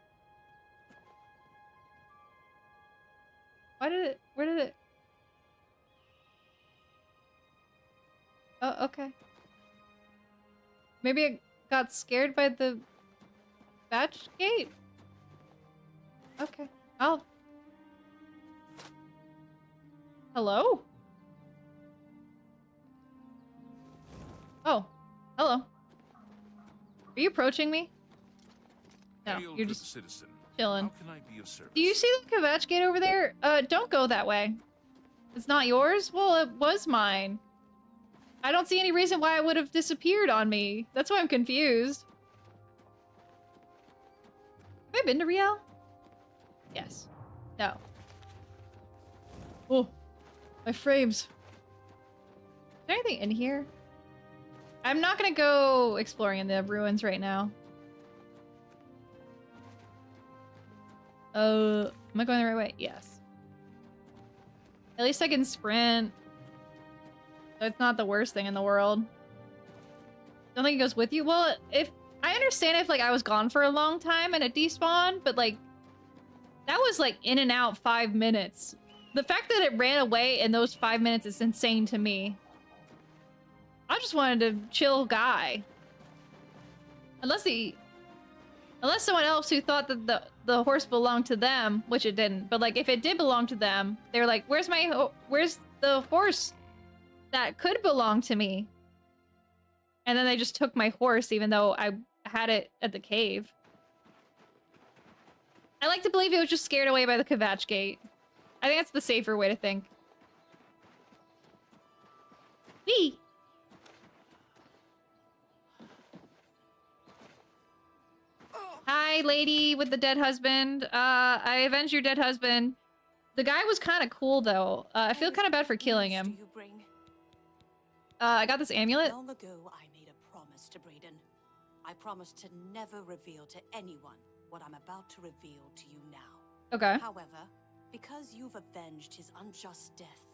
Why did it... Where did it... Oh, okay. Maybe it got scared by the Kvatch gate? Okay. I'll... Hello? Oh. Hello. Are you approaching me? No, Hail you're to just the citizen. chilling. How can I be of service? Do you see the Kvatch gate over there? Don't go that way. It's not yours? Well, it was mine. I don't see any reason why it would have disappeared on me. That's why I'm confused. Have I been to Riel? Yes. No. Oh, my frames. Is there anything in here? I'm not gonna go exploring in the ruins right now. Am I going the right way? Yes. At least I can sprint. That's not the worst thing in the world. Don't think it goes with you? Well, if... I understand if, like, I was gone for a long time and it despawned, but, like... That was, like, in and out 5 minutes. The fact that it ran away in those 5 minutes is insane to me. I just wanted a chill guy. Unless someone else who thought that the horse belonged to them, which it didn't. But, like, if it did belong to them, they were like, where's the horse that could belong to me? And then they just took my horse, even though I had it at the cave. I like to believe it was just scared away by the Kvatch gate. I think that's the safer way to think. Whee! Hi, lady with the dead husband. I avenged your dead husband. The guy was kind of cool, though. I feel kind of bad for killing him. I got this amulet. Long ago, I made a promise to Brayden. I promised to never reveal to anyone what I'm about to reveal to you now. Okay. However, because you've avenged his unjust death,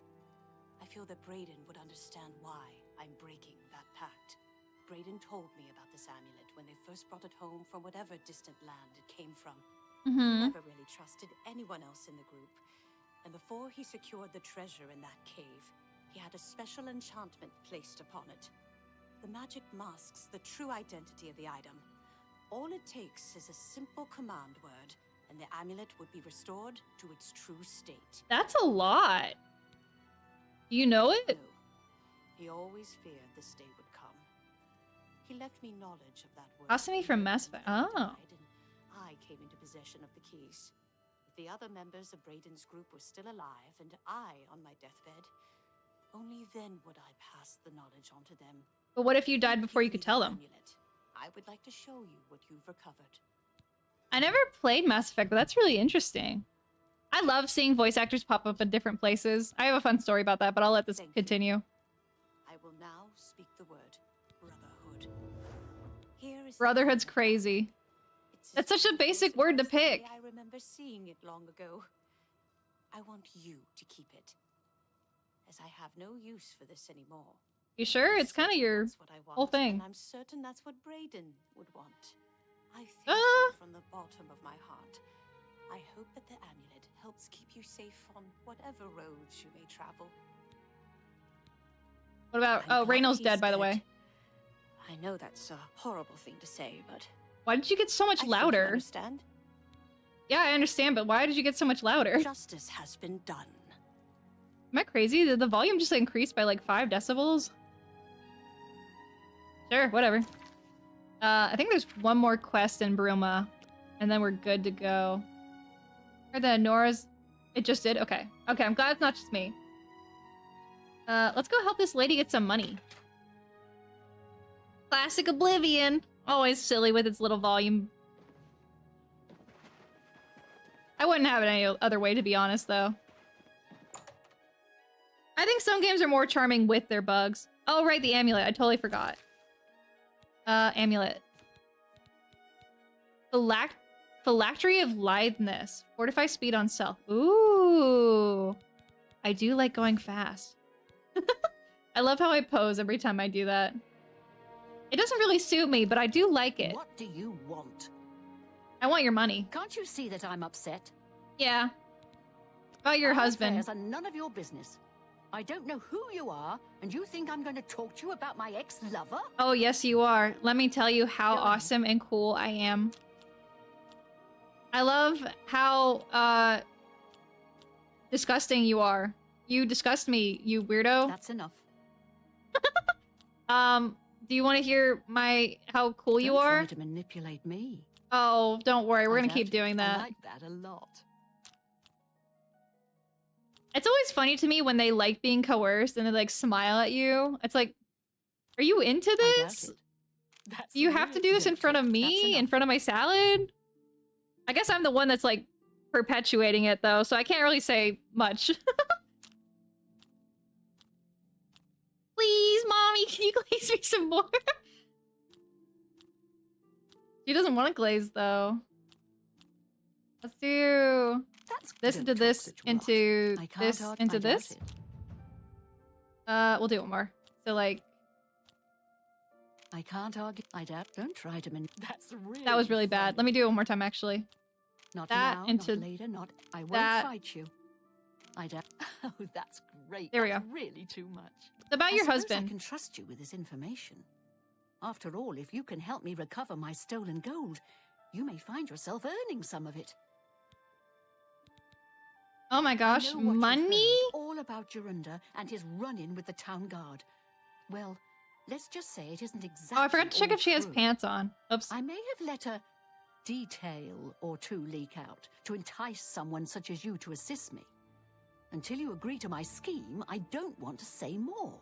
I feel that Brayden would understand why I'm breaking that pact. Brayden told me about this amulet when they first brought it home from whatever distant land it came from. He never really trusted anyone else in the group, and before he secured the treasure in that cave, he had a special enchantment placed upon it. The magic masks the true identity of the item. All it takes is a simple command word, and the amulet would be restored to its true state. That's a lot. You know it? No. He always feared this day would come. He left me knowledge of that word. Asking me from Mass Effect. Oh. I came into possession of the keys. If the other members of Brayden's group were still alive, and I on my deathbed, only then would I pass the knowledge on to them. But what if you died before you could tell them? I would like to show you what you've recovered. I never played Mass Effect, but that's really interesting. I love seeing voice actors pop up in different places. I have a fun story about that, but I'll let this continue. I will now speak the word Brotherhood. Here is Brotherhood's crazy. That's such a basic word to pick. I remember seeing it long ago. I want you to keep it, as I have no use for this anymore. You sure? It's kind of your whole thing. And I'm certain that's what Brayden would want. I thank you from the bottom of my heart. I hope that the amulet helps keep you safe on whatever roads you may travel. What about... Oh, Raynol's dead, by the way. I know that's a horrible thing to say, but Why did you get so much louder? Understand? Yeah, I understand, but why did you get so much louder? Justice has been done. Am I crazy? Did the volume just increase by like 5 decibels? Sure, whatever. I think there's one more quest in Bruma, and then we're good to go. Or the Nora's... It just did? Okay. Okay, I'm glad it's not just me. Let's go help this lady get some money. Classic Oblivion. Always silly with its little volume. I wouldn't have it any other way, to be honest, though. I think some games are more charming with their bugs. Oh, right, the amulet. I totally forgot. Amulet. Phylactery of Litheness. Fortify speed on self. Ooh. I do like going fast. I love how I pose every time I do that. It doesn't really suit me, but I do like it. What do you want? I want your money. Can't you see that I'm upset? Yeah. About your husband. Affairs are none of your business. I don't know who you are, and you think I'm going to talk to you about my ex-lover? Oh, yes, you are. Let me tell you how awesome and cool I am. I love how, disgusting you are. You disgust me, you weirdo. That's enough. Do you want to hear how cool you are? Don't try to manipulate me. Oh, don't worry. We're going to keep doing that. I like that a lot. It's always funny to me when they like being coerced and they like smile at you. It's like, are you into this? Do you have to do this in front of me? In front of my salad? I guess I'm the one that's like perpetuating it though, so I can't really say much. Please, mommy, can you glaze me some more? She doesn't want to glaze though. Let's do this into this into this into this. We'll do one more. So like, I can't argue. Don't try to That's really. That was really bad. Let me do it one more time, actually. Not that now, into not later, not. I won't that. Fight you. Oh, that's great. There we That's go. Really too much. It's about your I husband. I can trust you with this information. After all, if you can help me recover my stolen gold, you may find yourself earning some of it. Oh my gosh, I know what money? you've heard all about Jorunda and his run-in with the town guard. Well, let's just say it isn't exactly. Oh, I forgot to check all if she has true. pants on. Oops. I may have let a detail or two leak out to entice someone such as you to assist me. Until you agree to my scheme, I don't want to say more.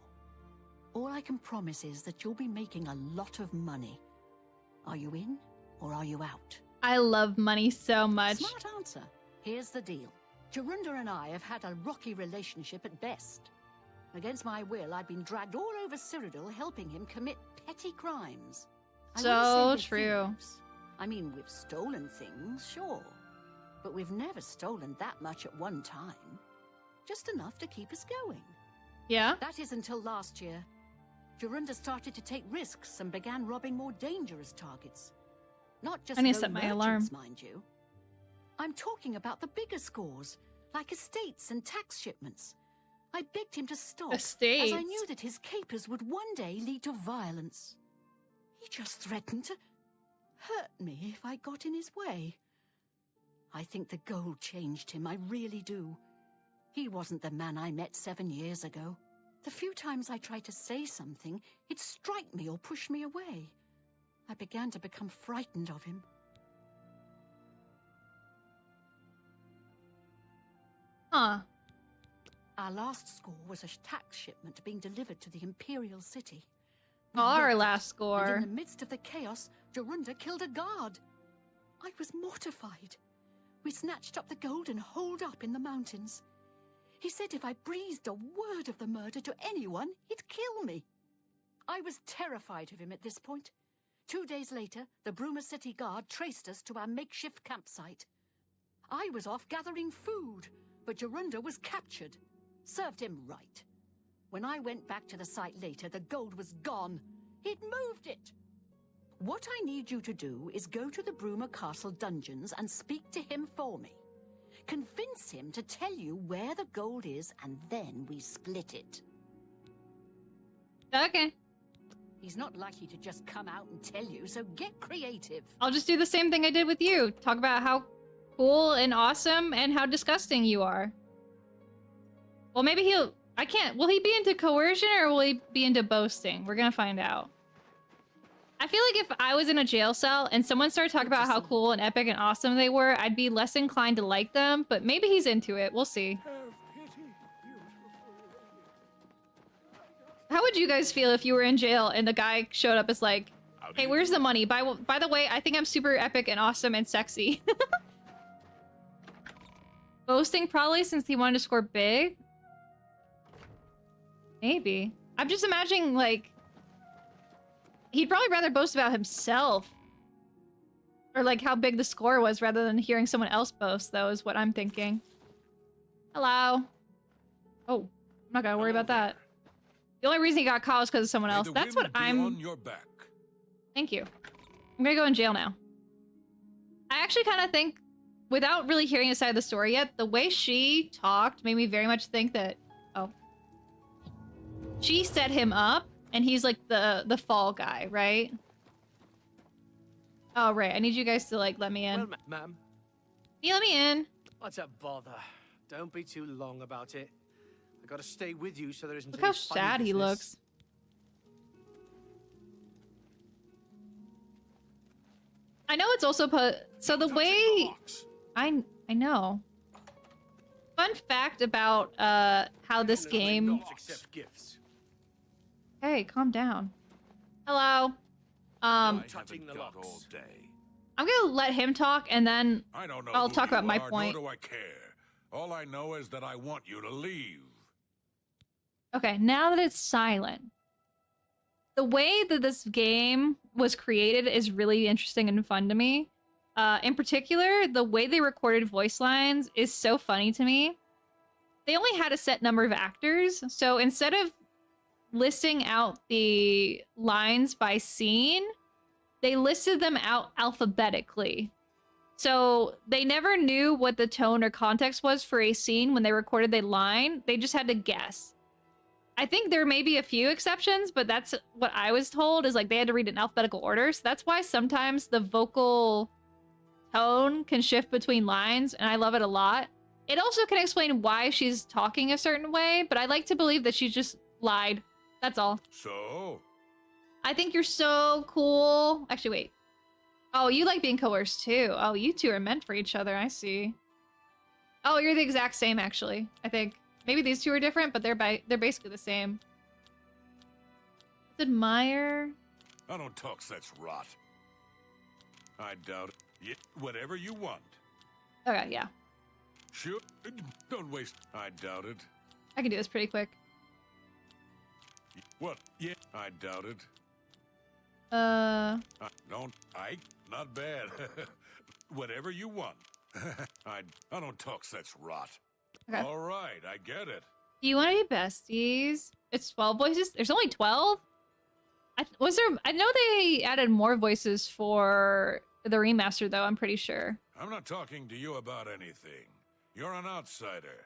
All I can promise is that you'll be making a lot of money. Are you in or are you out? I love money so much. Smart answer. Here's the deal. Jorunda and I have had a rocky relationship at best. Against my will, I've been dragged all over Cyrodiil helping him commit petty crimes. I wouldn't So say we're true. thieves. I mean, we've stolen things, sure. But we've never stolen that much at one time. Just enough to keep us going. Yeah? That is until last year. Jorunda started to take risks and began robbing more dangerous targets. Not just I need to low set my merchants, alarm. mind you. I'm talking about the bigger scores, like estates and tax shipments. I begged him to stop, Estates? as I knew that his capers would one day lead to violence. He just threatened to hurt me if I got in his way. I think the gold changed him, I really do. He wasn't the man I met 7 years ago. The few times I tried to say something, he'd strike me or push me away. I began to become frightened of him. Huh. Our last score was a tax shipment being delivered to the Imperial City. We Our robbed it, last score. And in the midst of the chaos, Jorunda killed a guard. I was mortified. We snatched up the gold and holed up in the mountains. He said if I breathed a word of the murder to anyone, he'd kill me. I was terrified of him at this point. 2 days later, the Bruma City Guard traced us to our makeshift campsite. I was off gathering food, but Jorunda was captured. Served him right. When I went back to the site later, the gold was gone. He'd moved it. What I need you to do is go to the Bruma Castle dungeons and speak to him for me. Convince him to tell you where the gold is, and then we split it. Okay. He's not likely to just come out and tell you, so get creative. I'll just do the same thing I did with you. Talk about how cool and awesome and how disgusting you are. Well, maybe he'll... I can't... Will he be into coercion or will he be into boasting? We're gonna find out. I feel like if I was in a jail cell and someone started talking about how cool and epic and awesome they were, I'd be less inclined to like them, but maybe he's into it. We'll see. How would you guys feel if you were in jail and the guy showed up as like, hey, where's the money? By the way, I think I'm super epic and awesome and sexy. Boasting probably since he wanted to score big. Maybe. I'm just imagining like, he'd probably rather boast about himself. Or like how big the score was rather than hearing someone else boast though is what I'm thinking. Hello. Oh, I'm not gonna worry about that. The only reason he got caught was because of someone else. That's what I'm... on your back. Thank you. I'm gonna go in jail now. I actually kind of think, without really hearing his side of the story yet, the way she talked made me very much think that... Oh. She set him up, and he's like the fall guy, right? Oh, right. I need you guys to, like, let me in. Well, ma'am. You let me in. What's a bother? Don't be too long about it. I gotta stay with you so there isn't Look any how funny sad he business. looks. I know it's also so the way I know. Fun fact about how this game. Hey, calm down. Hello. Touching the locks. All day. I'm gonna let him talk and then I'll talk about my point. Nor do I care. All I know is that I want you to leave. Okay, now that it's silent. The way that this game was created is really interesting and fun to me. In particular, the way they recorded voice lines is so funny to me. They only had a set number of actors, so instead of listing out the lines by scene, they listed them out alphabetically. So they never knew what the tone or context was for a scene when they recorded the line. They just had to guess. I think there may be a few exceptions, but that's what I was told, is like they had to read in alphabetical order. So that's why sometimes the vocal tone can shift between lines, and I love it a lot. It also can explain why she's talking a certain way, but I like to believe that she just lied. That's all. So? I think you're so cool. Actually, wait. Oh, you like being coerced too. Oh, you two are meant for each other. I see. Oh, you're the exact same, actually. I think. Maybe these two are different, but they're basically the same. Let's admire. I don't talk such rot. I doubt it. Yeah, whatever you want. Okay, yeah. Sure. Don't waste. I doubt it. I can do this pretty quick. What? Yeah, I doubt it. Not bad. Whatever you want. I don't talk such rot. Okay. All right, I get it. Do you want to be besties? It's 12 voices. There's only 12? I know they added more voices for the remaster, though, I'm pretty sure. I'm not talking to you about anything. You're an outsider.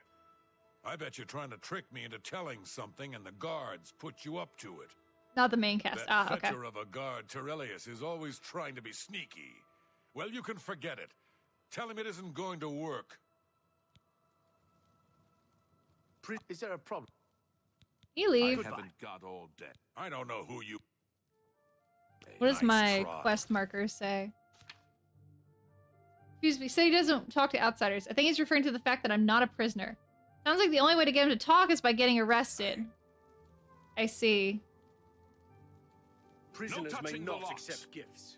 I bet you're trying to trick me into telling something and the guards put you up to it. Not the main cast. That Okay. fetcher of a guard, Terrelius, is always trying to be sneaky. Well, you can forget it. Tell him it isn't going to work. Is there a problem? You leave. I haven't got all day. I don't know who you... What does Nice my try. quest marker say? Excuse me, say he doesn't talk to outsiders. I think he's referring to the fact that I'm not a prisoner. Sounds like the only way to get him to talk is by getting arrested. I see. Prisoners may touching the not locks. accept gifts.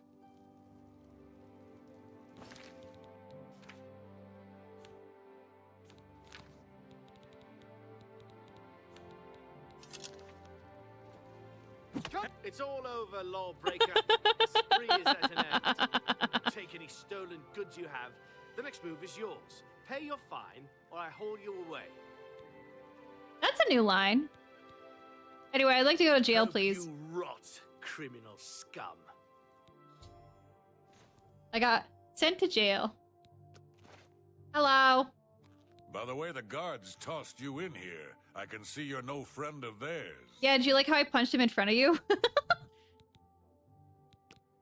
It's all over, lawbreaker. The spree is at an end. Take any stolen goods you have. The next move is yours. Pay your fine, or I haul you away. That's a new line. Anyway, I'd like to go to jail, Hope please. You rot, criminal scum. I got sent to jail. Hello. By the way the guards tossed you in here, I can see you're no friend of theirs. Yeah, did you like how I punched him in front of you?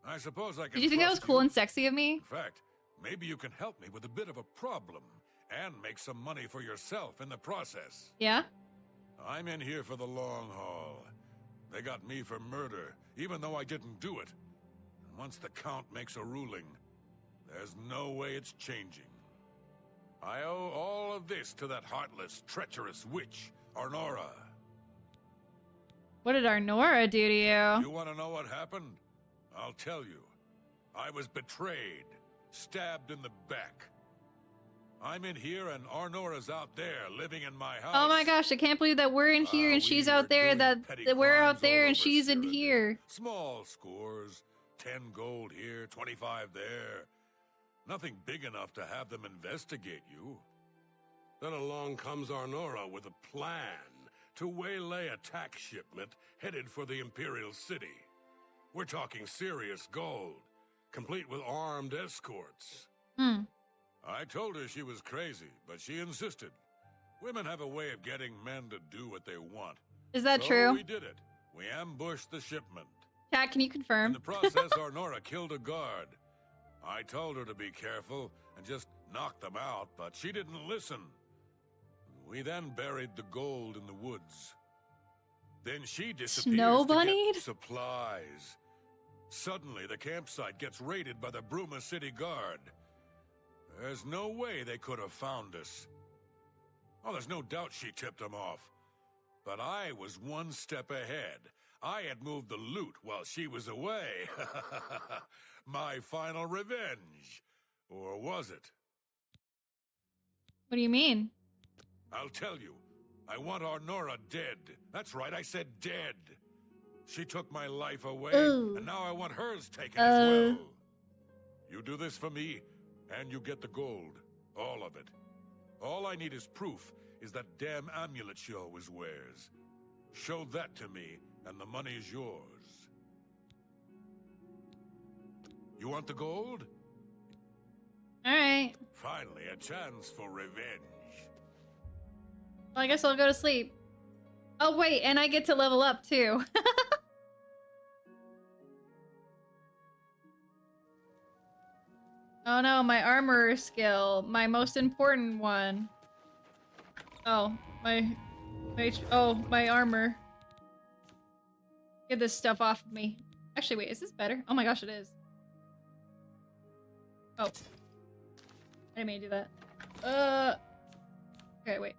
I suppose I can. Did you think that was trust cool you. and sexy of me? In fact, maybe you can help me with a bit of a problem and make some money for yourself in the process. Yeah? I'm in here for the long haul. They got me for murder, even though I didn't do it. And once the Count makes a ruling, there's no way it's changing. I owe all of this to that heartless, treacherous witch, Arnora. What did Arnora do to you? You want to know what happened? I'll tell you. I was betrayed, stabbed in the back. I'm in here and Arnora's out there, living in my house. Oh my gosh, I can't believe that we're in here and she's out there, that we're out there and she's in here. Small scores, 10 gold here, 25 there. Nothing big enough to have them investigate you. Then along comes Arnora with a plan to waylay a tax shipment headed for the Imperial City. We're talking serious gold, complete with armed escorts. I told her she was crazy, but she insisted. Women have a way of getting men to do what they want. Is that So true? we did it. We ambushed the shipment. Cat, can you confirm? In the process, Arnora killed a guard. I told her to be careful and just knock them out, but she didn't listen. We then buried the gold in the woods. Then she disappears Snow to bunnied? get supplies. Suddenly, the campsite gets raided by the Bruma City Guard. There's no way they could have found us. Oh, there's no doubt she tipped them off. But I was one step ahead. I had moved the loot while she was away. My final revenge. Or was it? What do you mean? I'll tell you. I want Arnora dead. That's right, I said dead. She took my life away, and now I want hers taken as well. You do this for me, and you get the gold. All of it. All I need is proof is that damn amulet she always wears. Show that to me, and the money's yours. You want the gold? Alright. Finally, a chance for revenge. Well, I guess I'll go to sleep. Oh, wait, and I get to level up, too. Oh no, my armor skill. My most important one. Oh, my armor. Get this stuff off of me. Actually, wait, is this better? Oh my gosh, it is. Oh. I didn't mean to do that. Okay, wait.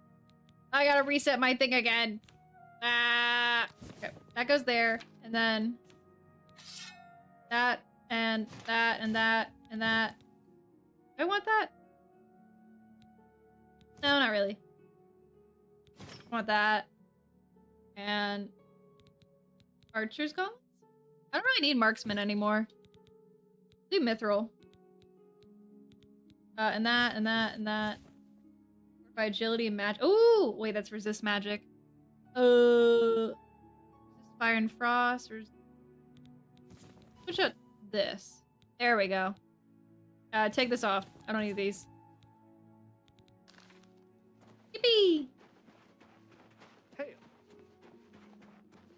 I gotta reset my thing again. Okay, that goes there, and then that, and that, and that, and that. Do I want that? No, not really. I want that. And Archer's gauntlets? I don't really need marksman anymore. Do mithril. And that, and that, and that. By agility and magic. Ooh! Wait, that's resist magic. Resist fire and frost. Or... Switch out this. There we go. Take this off. I don't need these. Yippee! Hey.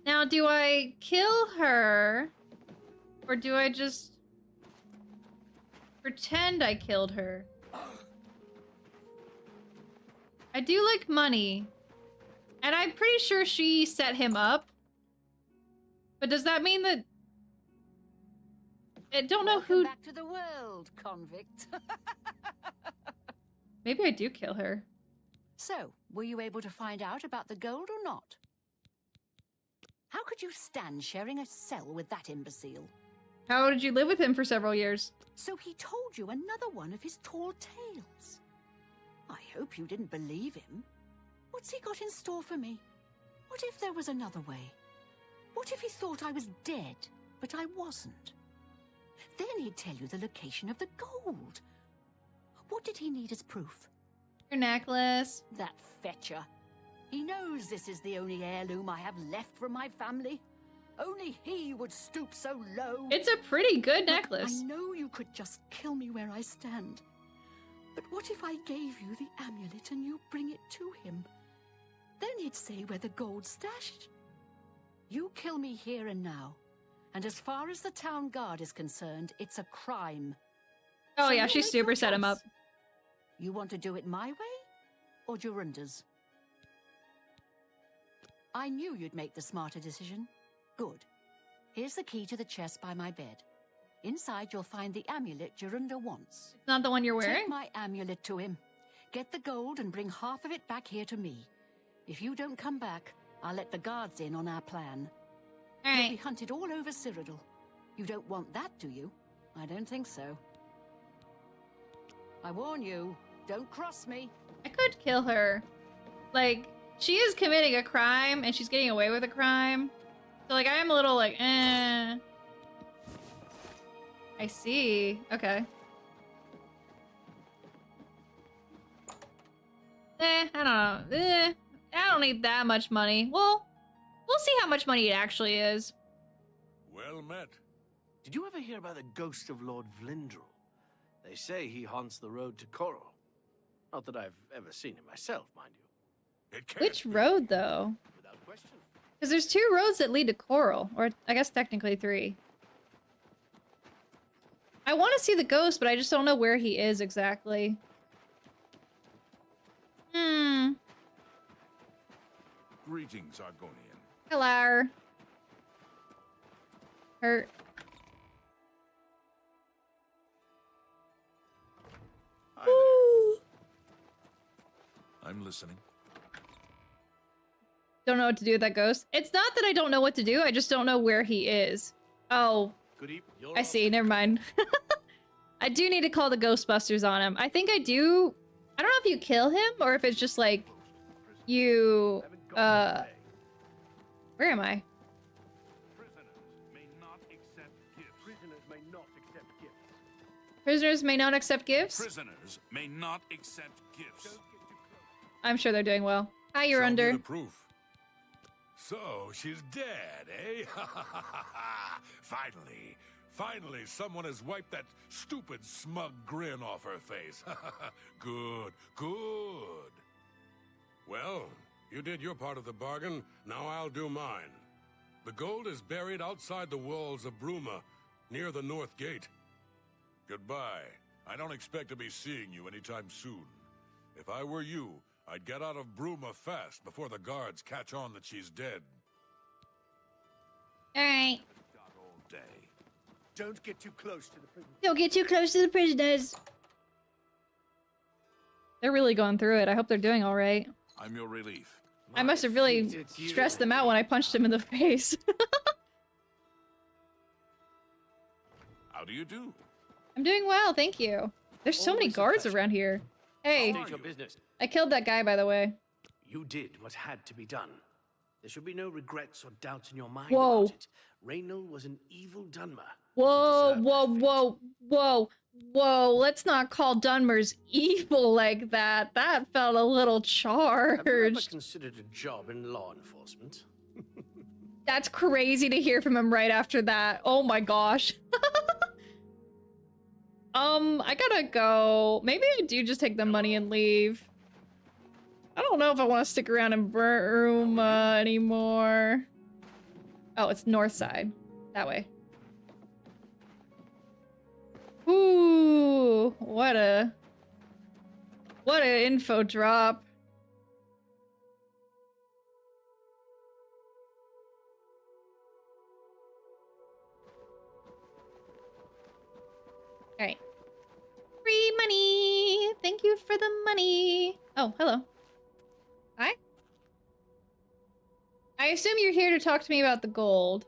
Now, do I kill her? Or do I just pretend I killed her? I do like money. And I'm pretty sure she set him up. But does that mean that... I don't know who... Back to the world, convict. Maybe I do kill her. So, were you able to find out about the gold or not? How could you stand sharing a cell with that imbecile? How did you live with him for several years? So he told you another one of his tall tales. I hope you didn't believe him. What's he got in store for me? What if there was another way? What if he thought I was dead, but I wasn't? Then he'd tell you the location of the gold. What did he need as proof? Your necklace. That fetcher. He knows this is the only heirloom I have left from my family. Only he would stoop so low. It's a pretty good Look, necklace. I know you could just kill me where I stand. But what if I gave you the amulet and you bring it to him? Then he'd say where the gold's stashed. You kill me here and now, And as far as the town guard is concerned, it's a crime. Oh So yeah, you she make super your set him up. choice. You want to do it my way? Or Jorunda's? I knew you'd make the smarter decision. Good. Here's the key to the chest by my bed. Inside you'll find the amulet Jorunda wants. It's not the one you're wearing? Take my amulet to him. Get the gold and bring half of it back here to me. If you don't come back, I'll let the guards in on our plan. You'll be hunted all over Cyrodiil. You don't want that, do you? I don't think so. I warn you, don't cross me. I could kill her. Like, she is committing a crime and she's getting away with a crime. So like, I am a little like, eh. I see. Okay. I don't know. I don't need that much money. Well, we'll see how much money it actually is. Well met. Did you ever hear about the ghost of Lord Vlindrel? They say he haunts the road to Coral. Not that I've ever seen him myself, mind you. Which road, though? Without question. Because there's 2 roads that lead to Coral. Or, I guess technically 3. I want to see the ghost, but I just don't know where he is exactly. Greetings, Argonian. Hello. Hurt. Hi there. I'm listening. Don't know what to do with that ghost. It's not that I don't know what to do, I just don't know where he is. Oh. Good evening. I see, never mind. I do need to call the Ghostbusters on him. I think I do. I don't know if you kill him or if it's just like you where am I? Prisoners may not accept gifts? Prisoners may not accept gifts. I'm sure they're doing well. Hi, you're under. Proof. So, she's dead, eh? Finally, someone has wiped that stupid, smug grin off her face. Good. Well, you did your part of the bargain, now I'll do mine. The gold is buried outside the walls of Bruma, near the North Gate. Goodbye. I don't expect to be seeing you anytime soon. If I were you, I'd get out of Bruma fast before the guards catch on that she's dead. Alright. Don't get too close to the prisoners. Don't get too close to the prisoners. They're really going through it. I hope they're doing alright. I'm your relief. I must have really stressed them out when I punched him in the face. How do you do? I'm doing well, thank you. There's so many guards around here. Hey, State your business. I killed that guy, by the way. You did what had to be done. There should be no regrets or doubts in your mind Whoa. about it. Raynal was an evil Dunmer. Whoa. Let's not call Dunmers evil like that. That felt a little Have you ever charged. considered a job in law enforcement? That's crazy to hear from him right after that. Oh my gosh. I gotta go. Maybe I do just take the money and leave. I don't know if I want to stick around in Bruma anymore. Oh, it's north side. That way. Ooh, what a info drop. All right. Free money. Thank you for the money. Oh, hello. Hi. I assume you're here to talk to me about the gold.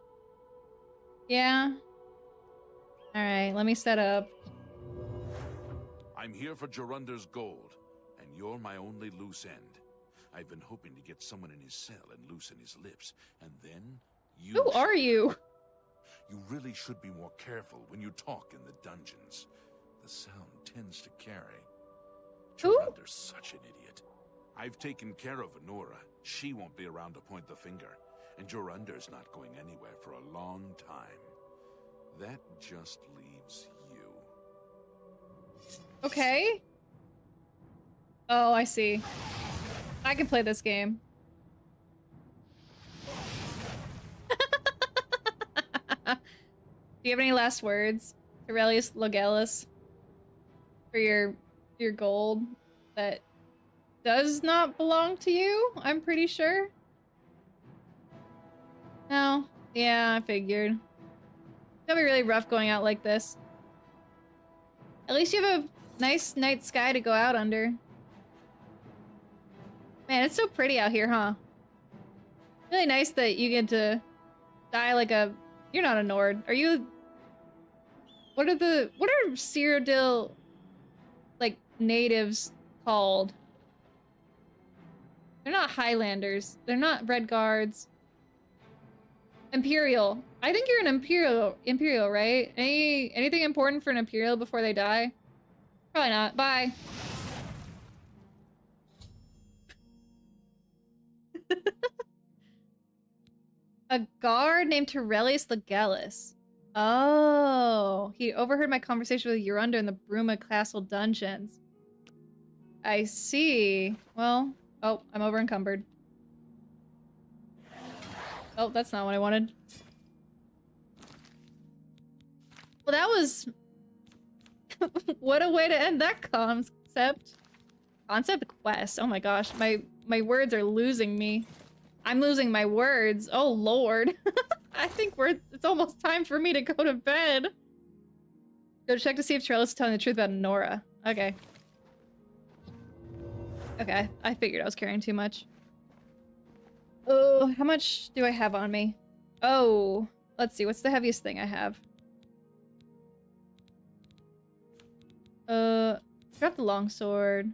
Yeah. All right, let me set up. I'm here for Jorunda's gold, and you're my only loose end. I've been hoping to get someone in his cell and loosen his lips, and then you... Who are you? You really should be more careful when you talk in the dungeons. The sound tends to carry. Jorunda's such an idiot. I've taken care of Anora. She won't be around to point the finger, and Jorunda's not going anywhere for a long time. That just leaves you. Okay. Oh, I see. I can play this game. Do you have any last words, Aurelius Logelis, for your gold that does not belong to you? I'm pretty sure. No. Yeah, I figured. It's gonna be really rough going out like this. At least you have a nice night sky to go out under. Man, it's so pretty out here, huh? Really nice that you get to die like a... You're not a Nord. Are you... What are Cyrodiil, like, natives called? They're not Highlanders. They're not Red Guards. Imperial. I think you're an Imperial, right? Anything important for an Imperial before they die? Probably not. Bye. A guard named Aurelius Logelis. Oh, he overheard my conversation with Eurunda in the Bruma Castle dungeons. I see. Well, oh, I'm over encumbered. Oh, that's not what I wanted. Well, that was... What a way to end that concept. Concept quest. Oh my gosh, my words are losing me. I'm losing my words. Oh lord. I think it's almost time for me to go to bed. Go check to see if Trellis is telling the truth about Nora. Okay. Okay, I figured I was carrying too much. Oh, how much do I have on me? Oh, let's see. What's the heaviest thing I have? Drop the longsword.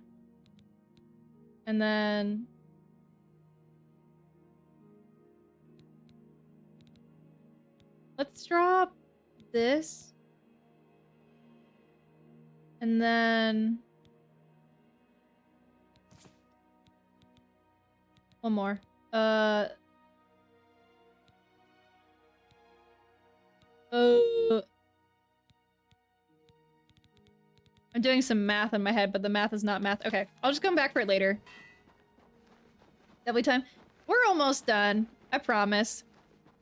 And then... Let's drop this. And then... One more. I'm doing some math in my head, but the math is not math. Okay, I'll just come back for it later. Definitely time. We're almost done. I promise.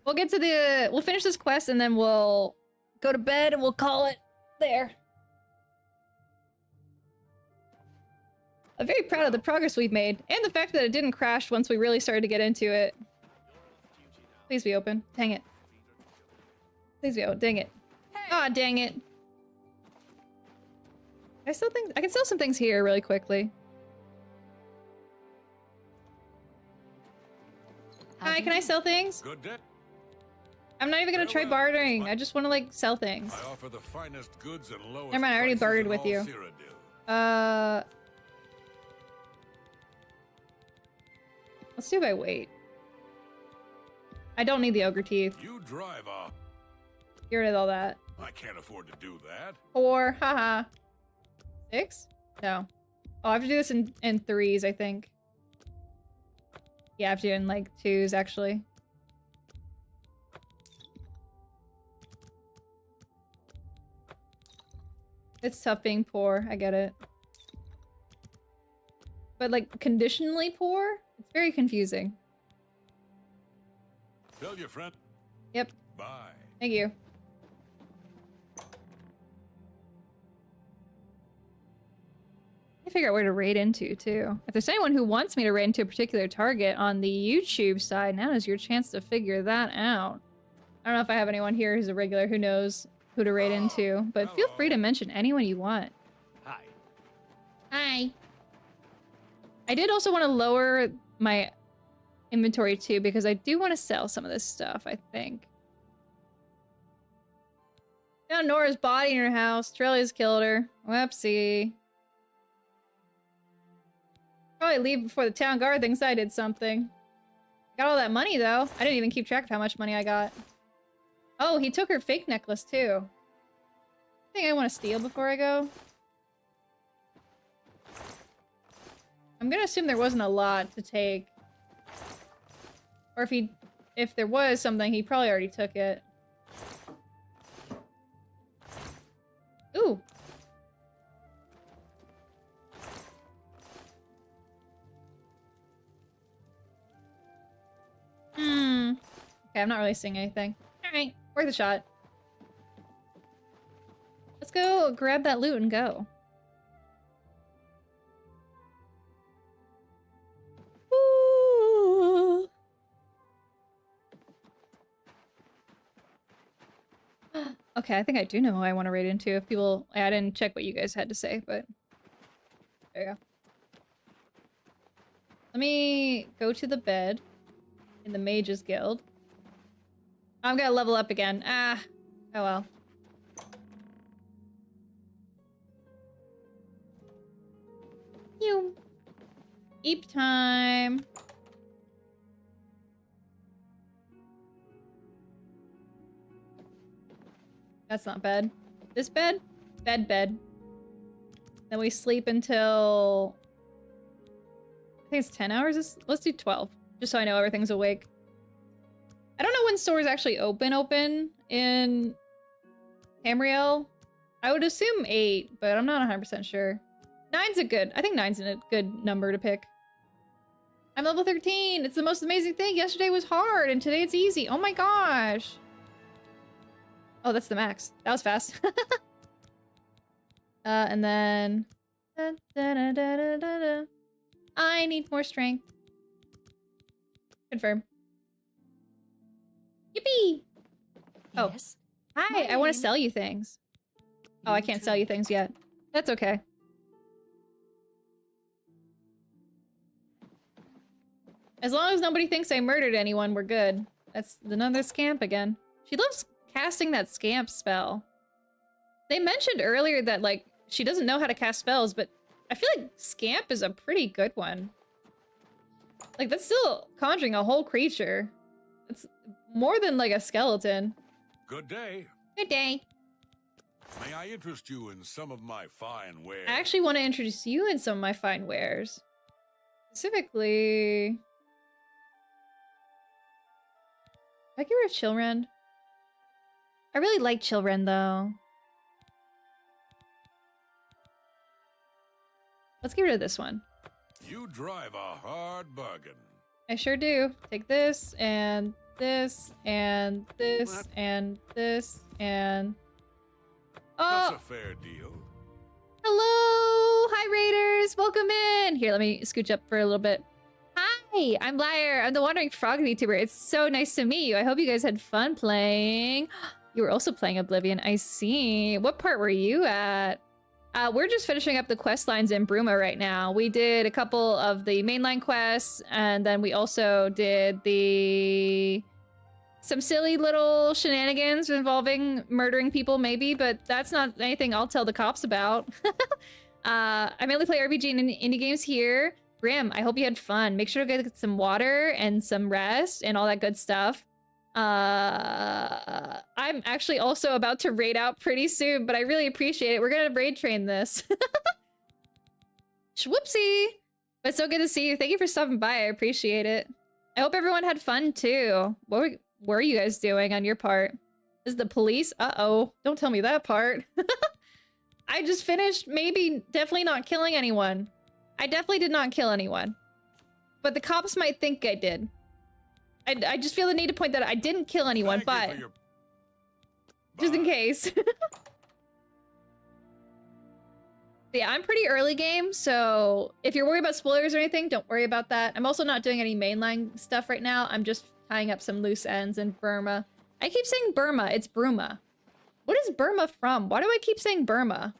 We'll get to the... We'll finish this quest and then we'll go to bed and we'll call it there. I'm very proud of the progress we've made and the fact that it didn't crash once we really started to get into it. Please be open. Dang it. Please be open. Dang it. Ah, dang it. I can sell some things here really quickly. Hi, can I sell things? Good day. I'm not even gonna try bartering. I just want to like sell things. I offer the finest goods and lowest Never mind, I already prices bartered in with all you. Cyrodiil. Let's see if I wait. I don't need the ogre teeth. You drive off. Get rid of all that. I can't afford to do that. 4, haha. 6? No. Oh, I have to do this in threes, I think. Yeah, I have to do it in like 2s, actually. It's tough being poor, I get it. But like, conditionally poor? It's very confusing. Tell your friend. Yep. Bye. Thank you. I figure out where to raid into, too. If there's anyone who wants me to raid into a particular target on the YouTube side, now is your chance to figure that out. I don't know if I have anyone here who's a regular who knows who to raid into, but feel free to mention anyone you want. Hi. Hi. I did also want to lower my inventory, too, because I do want to sell some of this stuff, I think. Found Nora's body in her house. Trellius killed her. Whoopsie. Probably leave before the town guard thinks I did something. Got all that money, though. I didn't even keep track of how much money I got. Oh, he took her fake necklace, too. I think I want to steal before I go. I'm gonna assume there wasn't a lot to take. Or if there was something, he probably already took it. Ooh. Okay, I'm not really seeing anything. Alright, worth a shot. go grab that loot and go. Ooh. Okay, I think I do know who I want to raid into. If people, I didn't check what you guys had to say, but there you go. Let me go to the bed in the Mages Guild. I'm gonna level up again. Ah, oh well. You. Eep time. That's not bed. This bed? Bed. Then we sleep until... I think it's 10 hours? Let's do 12. Just so I know everything's awake. I don't know when stores actually open in Tamriel. I would assume 8, but I'm not 100% sure. 9's a good... I think 9's a good number to pick. I'm level 13! It's the most amazing thing! Yesterday was hard, and today it's easy! Oh my gosh! Oh, that's the max. That was fast. And then... I need more strength. Confirm. Yippee! Oh. Yes? Hi, I want to sell you things. Oh, I can't sell you things yet. That's okay. As long as nobody thinks I murdered anyone, we're good. That's another scamp again. She loves casting that scamp spell. They mentioned earlier that, like, she doesn't know how to cast spells, but I feel like scamp is a pretty good one. Like, that's still conjuring a whole creature. It's more than, like, a skeleton. Good day. Good day. May I interest you in some of my fine wares? I actually want to introduce you in some of my fine wares. Specifically... Did I get rid of Chilrend? I really like Chilrend, though. Let's get rid of this one. You drive a hard bargain. I sure do. Take this, and this, and this, and this, and... Oh! That's a fair deal. Hello! Hi, Raiders! Welcome in! Here, let me scooch up for a little bit. Hi! I'm Liar. I'm the Wandering Frog VTuber. It's so nice to meet you. I hope you guys had fun playing. You were also playing Oblivion. I see. What part were you at? We're just finishing up the quest lines in Bruma right now. We did a couple of the mainline quests, and then we also did some silly little shenanigans involving murdering people, maybe, but that's not anything I'll tell the cops about. I mainly play RPG and indie games here. Graham, I hope you had fun. Make sure to get some water and some rest and all that good stuff. I'm actually also about to raid out pretty soon, but I really appreciate it. We're gonna raid train this. Whoopsie! But it's so good to see you. Thank you for stopping by. I appreciate it. I hope everyone had fun too. What were you guys doing on your part? Is the police? Uh-oh. Don't tell me that part. I just finished definitely not killing anyone. I definitely did not kill anyone. But the cops might think I did. I just feel the need to point that out. I didn't kill anyone, but just in case. Yeah, I'm pretty early game, so if you're worried about spoilers or anything, don't worry about that. I'm also not doing any mainline stuff right now. I'm just tying up some loose ends in Burma. I keep saying Burma. It's Bruma. What is Burma from? Why do I keep saying Burma?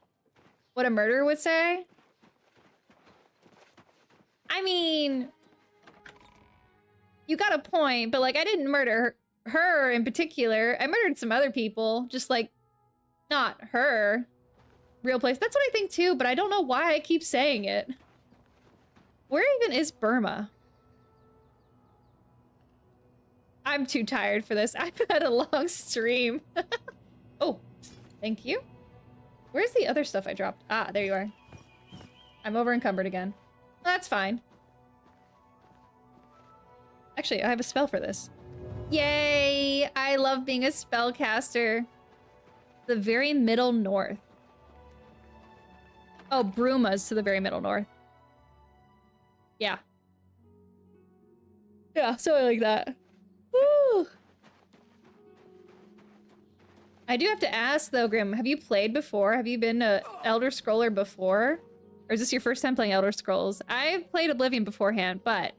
What a murderer would say? I mean... You got a point, but, like, I didn't murder her in particular. I murdered some other people, just, like, not her. Real place. That's what I think, too, but I don't know why I keep saying it. Where even is Burma? I'm too tired for this. I've had a long stream. Oh, thank you. Where's the other stuff I dropped? Ah, there you are. I'm over encumbered again. That's fine. Actually, I have a spell for this. Yay! I love being a spellcaster. The very middle north. Oh, Bruma's to the very middle north. Yeah. Yeah, so I like that. Woo! I do have to ask though, Grim, have you played before? Have you been a Elder Scroller before? Or is this your first time playing Elder Scrolls? I've played Oblivion beforehand, but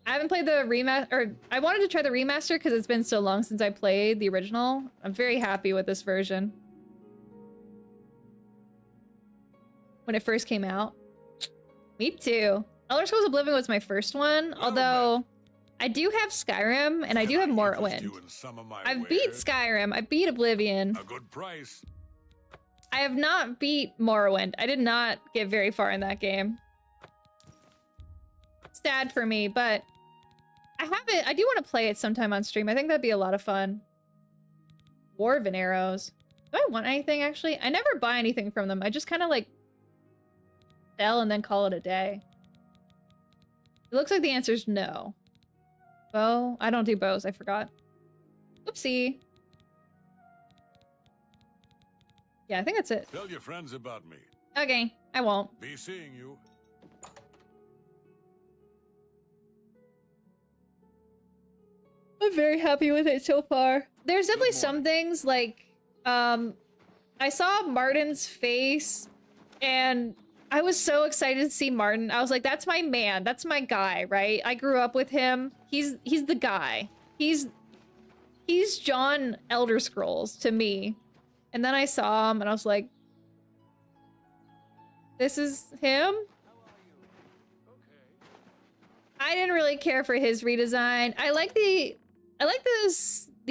I haven't played the remaster, or I wanted to try the remaster because it's been so long since I played the original. I'm very happy with this version. When it first came out. Me too. Elder Scrolls Oblivion was my first one, although I do have Skyrim and I do have Morrowind. I've beat Skyrim, I beat Oblivion. A good price. I have not beat Morrowind. I did not get very far in that game. Sad for me, but I do want to play it sometime on stream. I think that'd be a lot of fun. Dwarven arrows. Do I want anything, actually? I never buy anything from them. I just kind of, like, sell and then call it a day. It looks like the answer is no. Bow? I don't do bows. I forgot. Oopsie. Yeah, I think that's it. Tell your friends about me. Okay, I won't. Be seeing you. I'm very happy with it so far. There's definitely some things like, I saw Martin's face and I was so excited to see Martin. I was like, that's my man. That's my guy, right? I grew up with him. He's the guy. He's John Elder Scrolls to me. And then I saw him and I was like, this is him? I didn't really care for his redesign. I like the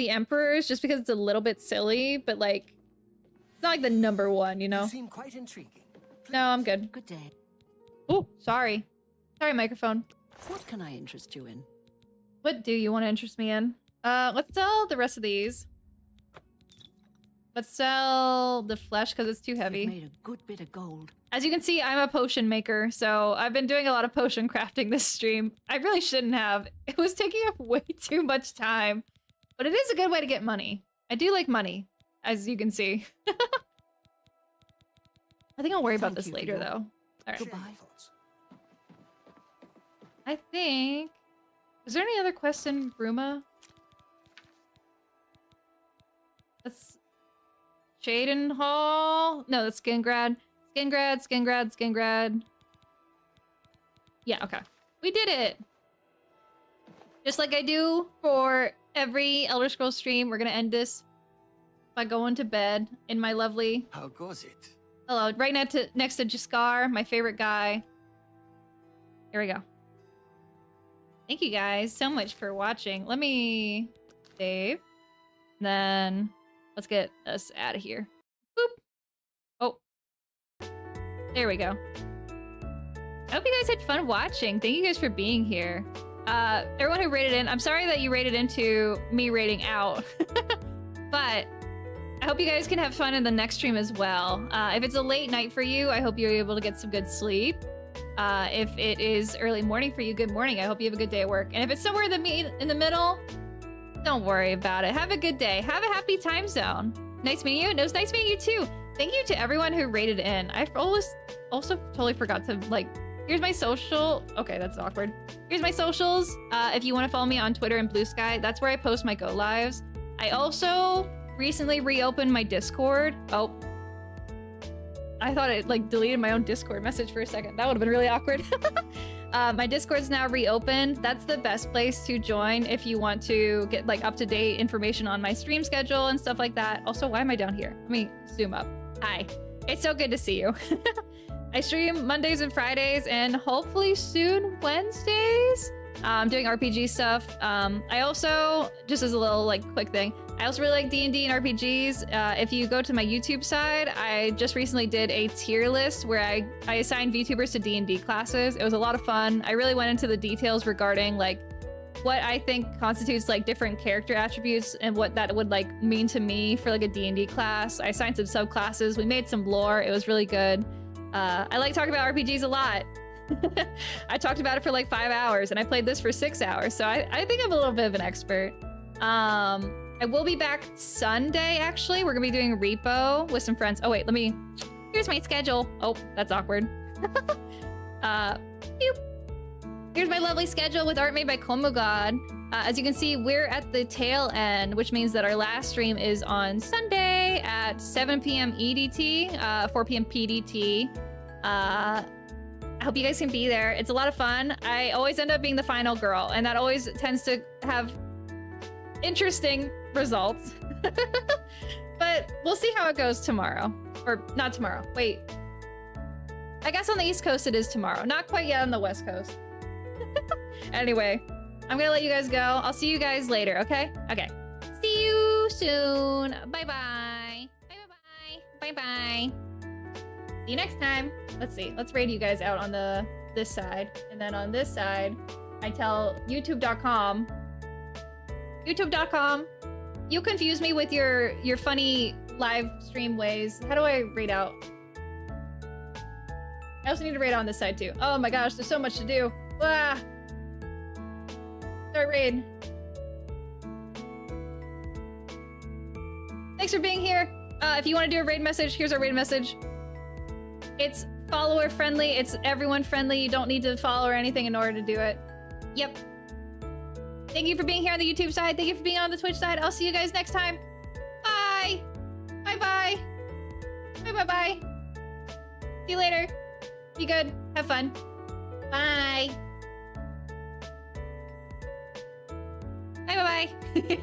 Emperor's just because it's a little bit silly, but like, it's not like the #1, you know? You seem quite intriguing. No, I'm good. Good day. Oh, sorry. Sorry, microphone. What can I interest you in? What do you want to interest me in? Let's sell the rest of these. Let's sell the flesh because it's too heavy. You've made a good bit of gold. As you can see, I'm a potion maker, so I've been doing a lot of potion crafting this stream. I really shouldn't have. It was taking up way too much time. But it is a good way to get money. I do like money, as you can see. I think I'll worry about this later, though. All right. Goodbye. I think... Is there any other quest in Bruma? That's... Shaden Hall? No, that's Skingrad. Skingrad. Yeah, okay. We did it! Just like I do for every Elder Scrolls stream, we're gonna end this by going to bed in my lovely... How goes it? Hello, right next to Jaskar, my favorite guy. Here we go. Thank you guys so much for watching. Let me save. Then let's get us out of here. Boop. Oh. There we go. I hope you guys had fun watching. Thank you guys for being here. Everyone who rated in, I'm sorry that you rated into me rating out. But I hope you guys can have fun in the next stream as well. If it's a late night for you, I hope you're able to get some good sleep. If it is early morning for you, good morning. I hope you have a good day at work. And if it's somewhere in the middle, don't worry about it. Have a good day. Have a happy time zone. Nice meeting you. It was nice meeting you too. Thank you to everyone who rated in. I also totally forgot to, like, here's my social. Okay, that's awkward. Here's my socials. If you want to follow me on Twitter and Blue Sky, that's where I post my go lives. I also recently reopened my Discord. Oh, I thought it like deleted my own Discord message for a second. That would have been really awkward. My Discord's now reopened. That's the best place to join if you want to get like up-to-date information on my stream schedule and stuff like that. Also, why am I down here? Let me zoom up. Hi, it's so good to see you. I stream Mondays and Fridays and hopefully soon Wednesdays. I'm doing RPG stuff. I also, just as a little like quick thing, I also really like D&D and RPGs. If you go to my YouTube side, I just recently did a tier list where I assigned VTubers to D&D classes. It was a lot of fun. I really went into the details regarding like what I think constitutes like different character attributes and what that would like mean to me for like a D&D class. I assigned some subclasses. We made some lore. It was really good. I like talking about RPGs a lot. I talked about it for like 5 hours and I played this for 6 hours. So I think I'm a little bit of an expert. I will be back Sunday, actually. We're gonna be doing repo with some friends. Oh wait, here's my schedule. Oh, that's awkward. Here's my lovely schedule with art made by Komogod. As you can see, we're at the tail end, which means that our last stream is on Sunday at 7 p.m. EDT, 4 p.m. PDT. I hope you guys can be there. It's a lot of fun. I always end up being the final girl, and that always tends to have interesting results. But we'll see how it goes tomorrow. Or not tomorrow. Wait. I guess on the East Coast it is tomorrow. Not quite yet on the West Coast. Anyway, I'm gonna let you guys go. I'll see you guys later, okay? Okay. See you soon. Bye-bye. Bye-bye. Bye-bye. See you next time. Let's see. Let's raid you guys out on this side. And then on this side, I tell youtube.com. youtube.com. You confuse me with your funny live stream ways. How do I raid out? I also need to raid on this side too. Oh my gosh, there's so much to do. Ah. Start raid. Thanks for being here. If you want to do a raid message, here's our raid message. It's follower friendly. It's everyone friendly. You don't need to follow or anything in order to do it. Yep. Thank you for being here on the YouTube side. Thank you for being on the Twitch side. I'll see you guys next time. Bye. Bye-bye. Bye-bye-bye. See you later. Be good. Have fun. Bye. Bye-bye-bye.